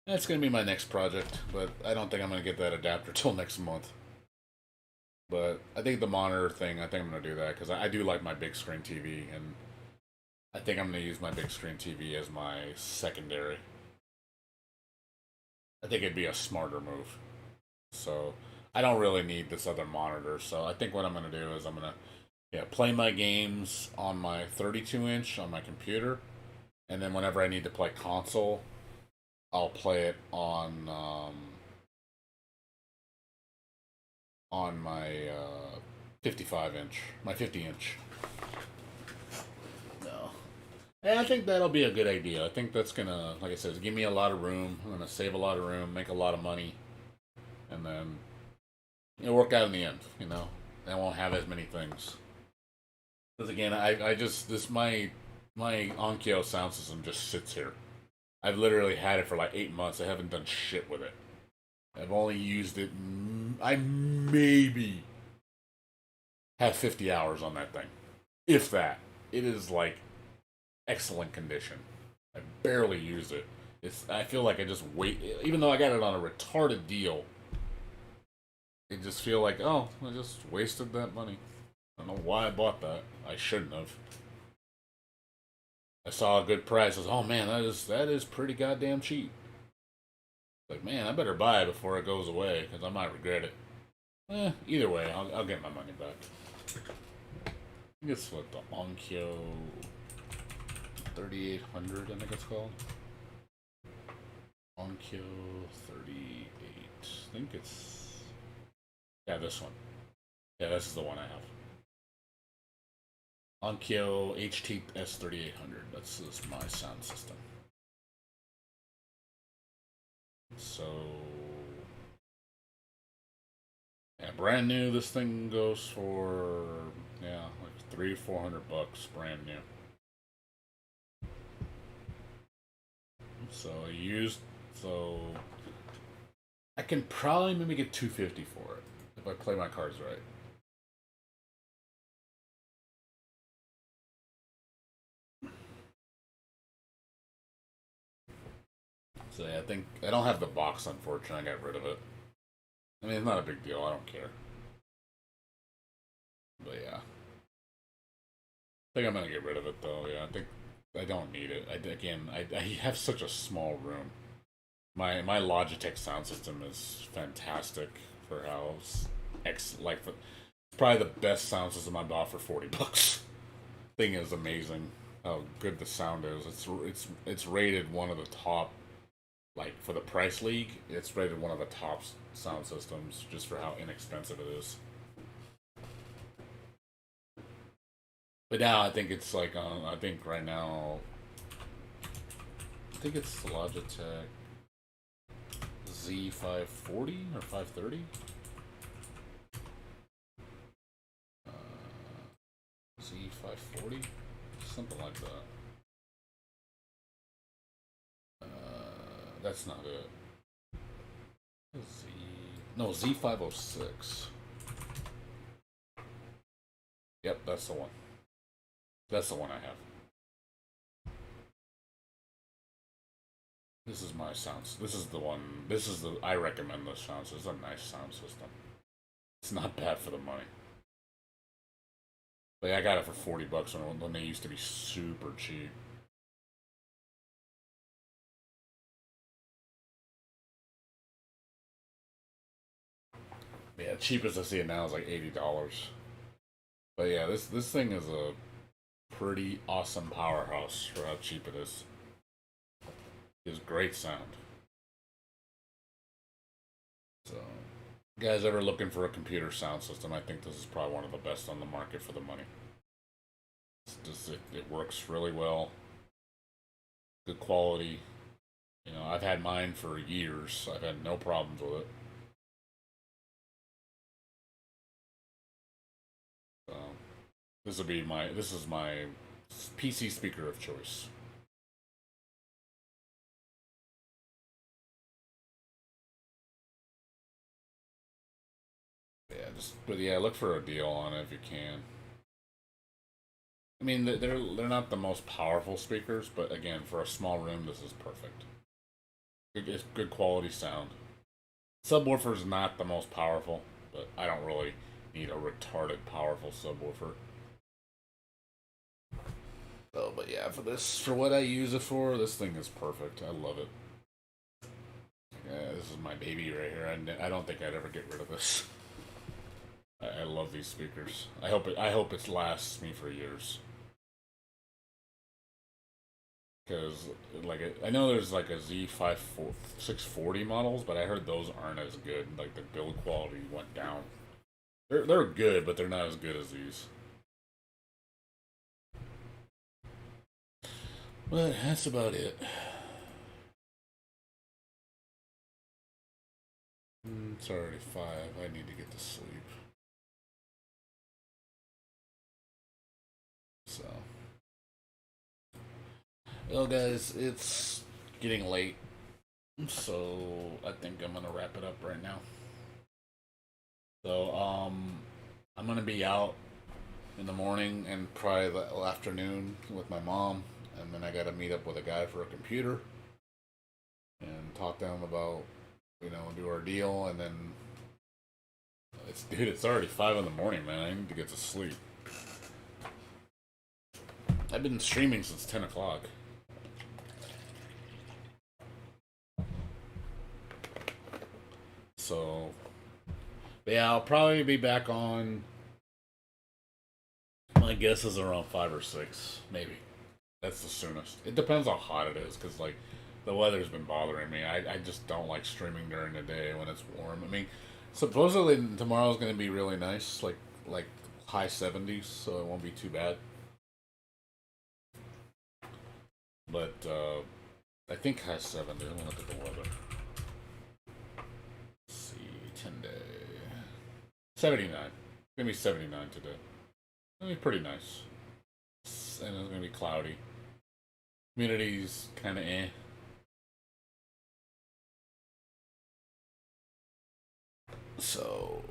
that's going to be my next project, but I don't think I'm going to get that adapter till next month. But I think the monitor thing, I think I'm going to do that, because I do like my big screen TV, and I think I'm going to use my big screen TV as my secondary. I think it'd be a smarter move. So, I don't really need this other monitor, so I think what I'm going to do is I'm going to play my games on my 32-inch on my computer, and then whenever I need to play console, I'll play it on my 55-inch, my 50-inch. No. And I think that'll be a good idea. I think that's gonna, like I said, give me a lot of room. I'm gonna save a lot of room, make a lot of money, and then it'll work out in the end, I won't have as many things. Because again, my Onkyo sound system just sits here. I've literally had it for like 8 months. I haven't done shit with it. I've only used it. I maybe have 50 hours on that thing, if that. It is like excellent condition. I barely use it. I feel like I just wait. Even though I got it on a retarded deal, I just feel like, oh, I just wasted that money. I don't know why I bought that. I shouldn't have. I saw a good price. I was, oh man, that is pretty goddamn cheap. Like, man, I better buy it before it goes away because I might regret it. Either way, I'll get my money back. I think it's what the Onkyo 3800, I think it's called. Onkyo 38. I think it's, yeah, this one. Yeah, this is the one I have. Onkyo HTS 3800. That's my sound system. So, yeah, brand new. This thing goes for, yeah, like $300-400 brand new. So used. So I can probably maybe get $250 for it if I play my cards right. So yeah, I think I don't have the box, unfortunately. I got rid of it. I mean, it's not a big deal. I don't care. But yeah, I think I'm gonna get rid of it though. Yeah, I think I don't need it. I have such a small room. My Logitech sound system is fantastic for how it's probably the best sound system I bought for $40. Thing is amazing. How good the sound is. It's rated one of the top. Like, for the price league, it's rated one of the top sound systems just for how inexpensive it is. But now I think it's like, I think right now, I think it's the Logitech Z540 or 530. Z540, something like that. That's not it. Z506. Yep, that's the one. That's the one I have. This is my sounds. This is the one. I recommend this sound system. It's a nice sound system. It's not bad for the money. But yeah, I got it for $40 when they used to be super cheap. Yeah, cheapest I see it now is like $80. But yeah, this thing is a pretty awesome powerhouse for how cheap it is. It has great sound. So, guys ever looking for a computer sound system, I think this is probably one of the best on the market for the money. It works really well. Good quality. You know, I've had mine for years. I've had no problems with it. This is my PC speaker of choice. Yeah, look for a deal on it if you can. I mean, they're not the most powerful speakers, but again, for a small room, this is perfect. It's good quality sound. Subwoofer's not the most powerful, but I don't really need a retarded powerful subwoofer. So, but yeah, for what I use it for, this thing is perfect. I love it. Yeah, this is my baby right here. I don't think I'd ever get rid of this. I love these speakers. I hope it lasts me for years. Because I know there's like a Z640 models, but I heard those aren't as good. Like the build quality went down. They're good, but they're not as good as these. But that's about it. It's already 5. I need to get to sleep. So, well, guys, it's getting late, so I think I'm gonna wrap it up right now. So I'm gonna be out in the morning and probably the afternoon with my mom, and then I gotta meet up with a guy for a computer and talk to him about, do our deal, and then it's already 5 in the morning, man. I need to get to sleep. I've been streaming since 10 o'clock. So, but yeah, I'll probably be back on. My guess is around 5 or 6, maybe. That's the soonest. It depends how hot it is, because, like, the weather's been bothering me. I just don't like streaming during the day when it's warm. I mean, supposedly tomorrow's going to be really nice, like high 70s, so it won't be too bad. But, I think high 70. Let me look at the weather. Let's see, 10 day. 79. It's going to be 79 today. It'll be pretty nice. And it's going to be cloudy. Humidity's kind of eh. So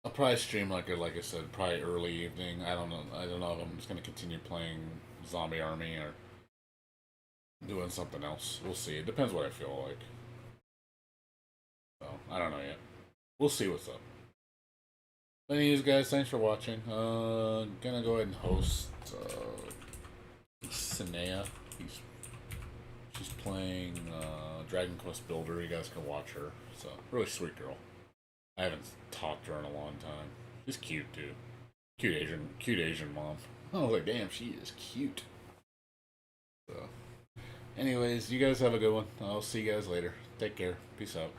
I'll probably stream like I said, probably early evening. I don't know if I'm just gonna continue playing Zombie Army or doing something else. We'll see. It depends what I feel like. So I don't know yet. We'll see what's up. Anyways, guys, thanks for watching. Gonna go ahead and host Sinea. She's playing Dragon Quest Builder. You guys can watch her. So really sweet girl. I haven't talked to her in a long time. She's cute too. Cute Asian mom. I was like, damn, she is cute. So, anyways, you guys have a good one. I'll see you guys later. Take care. Peace out.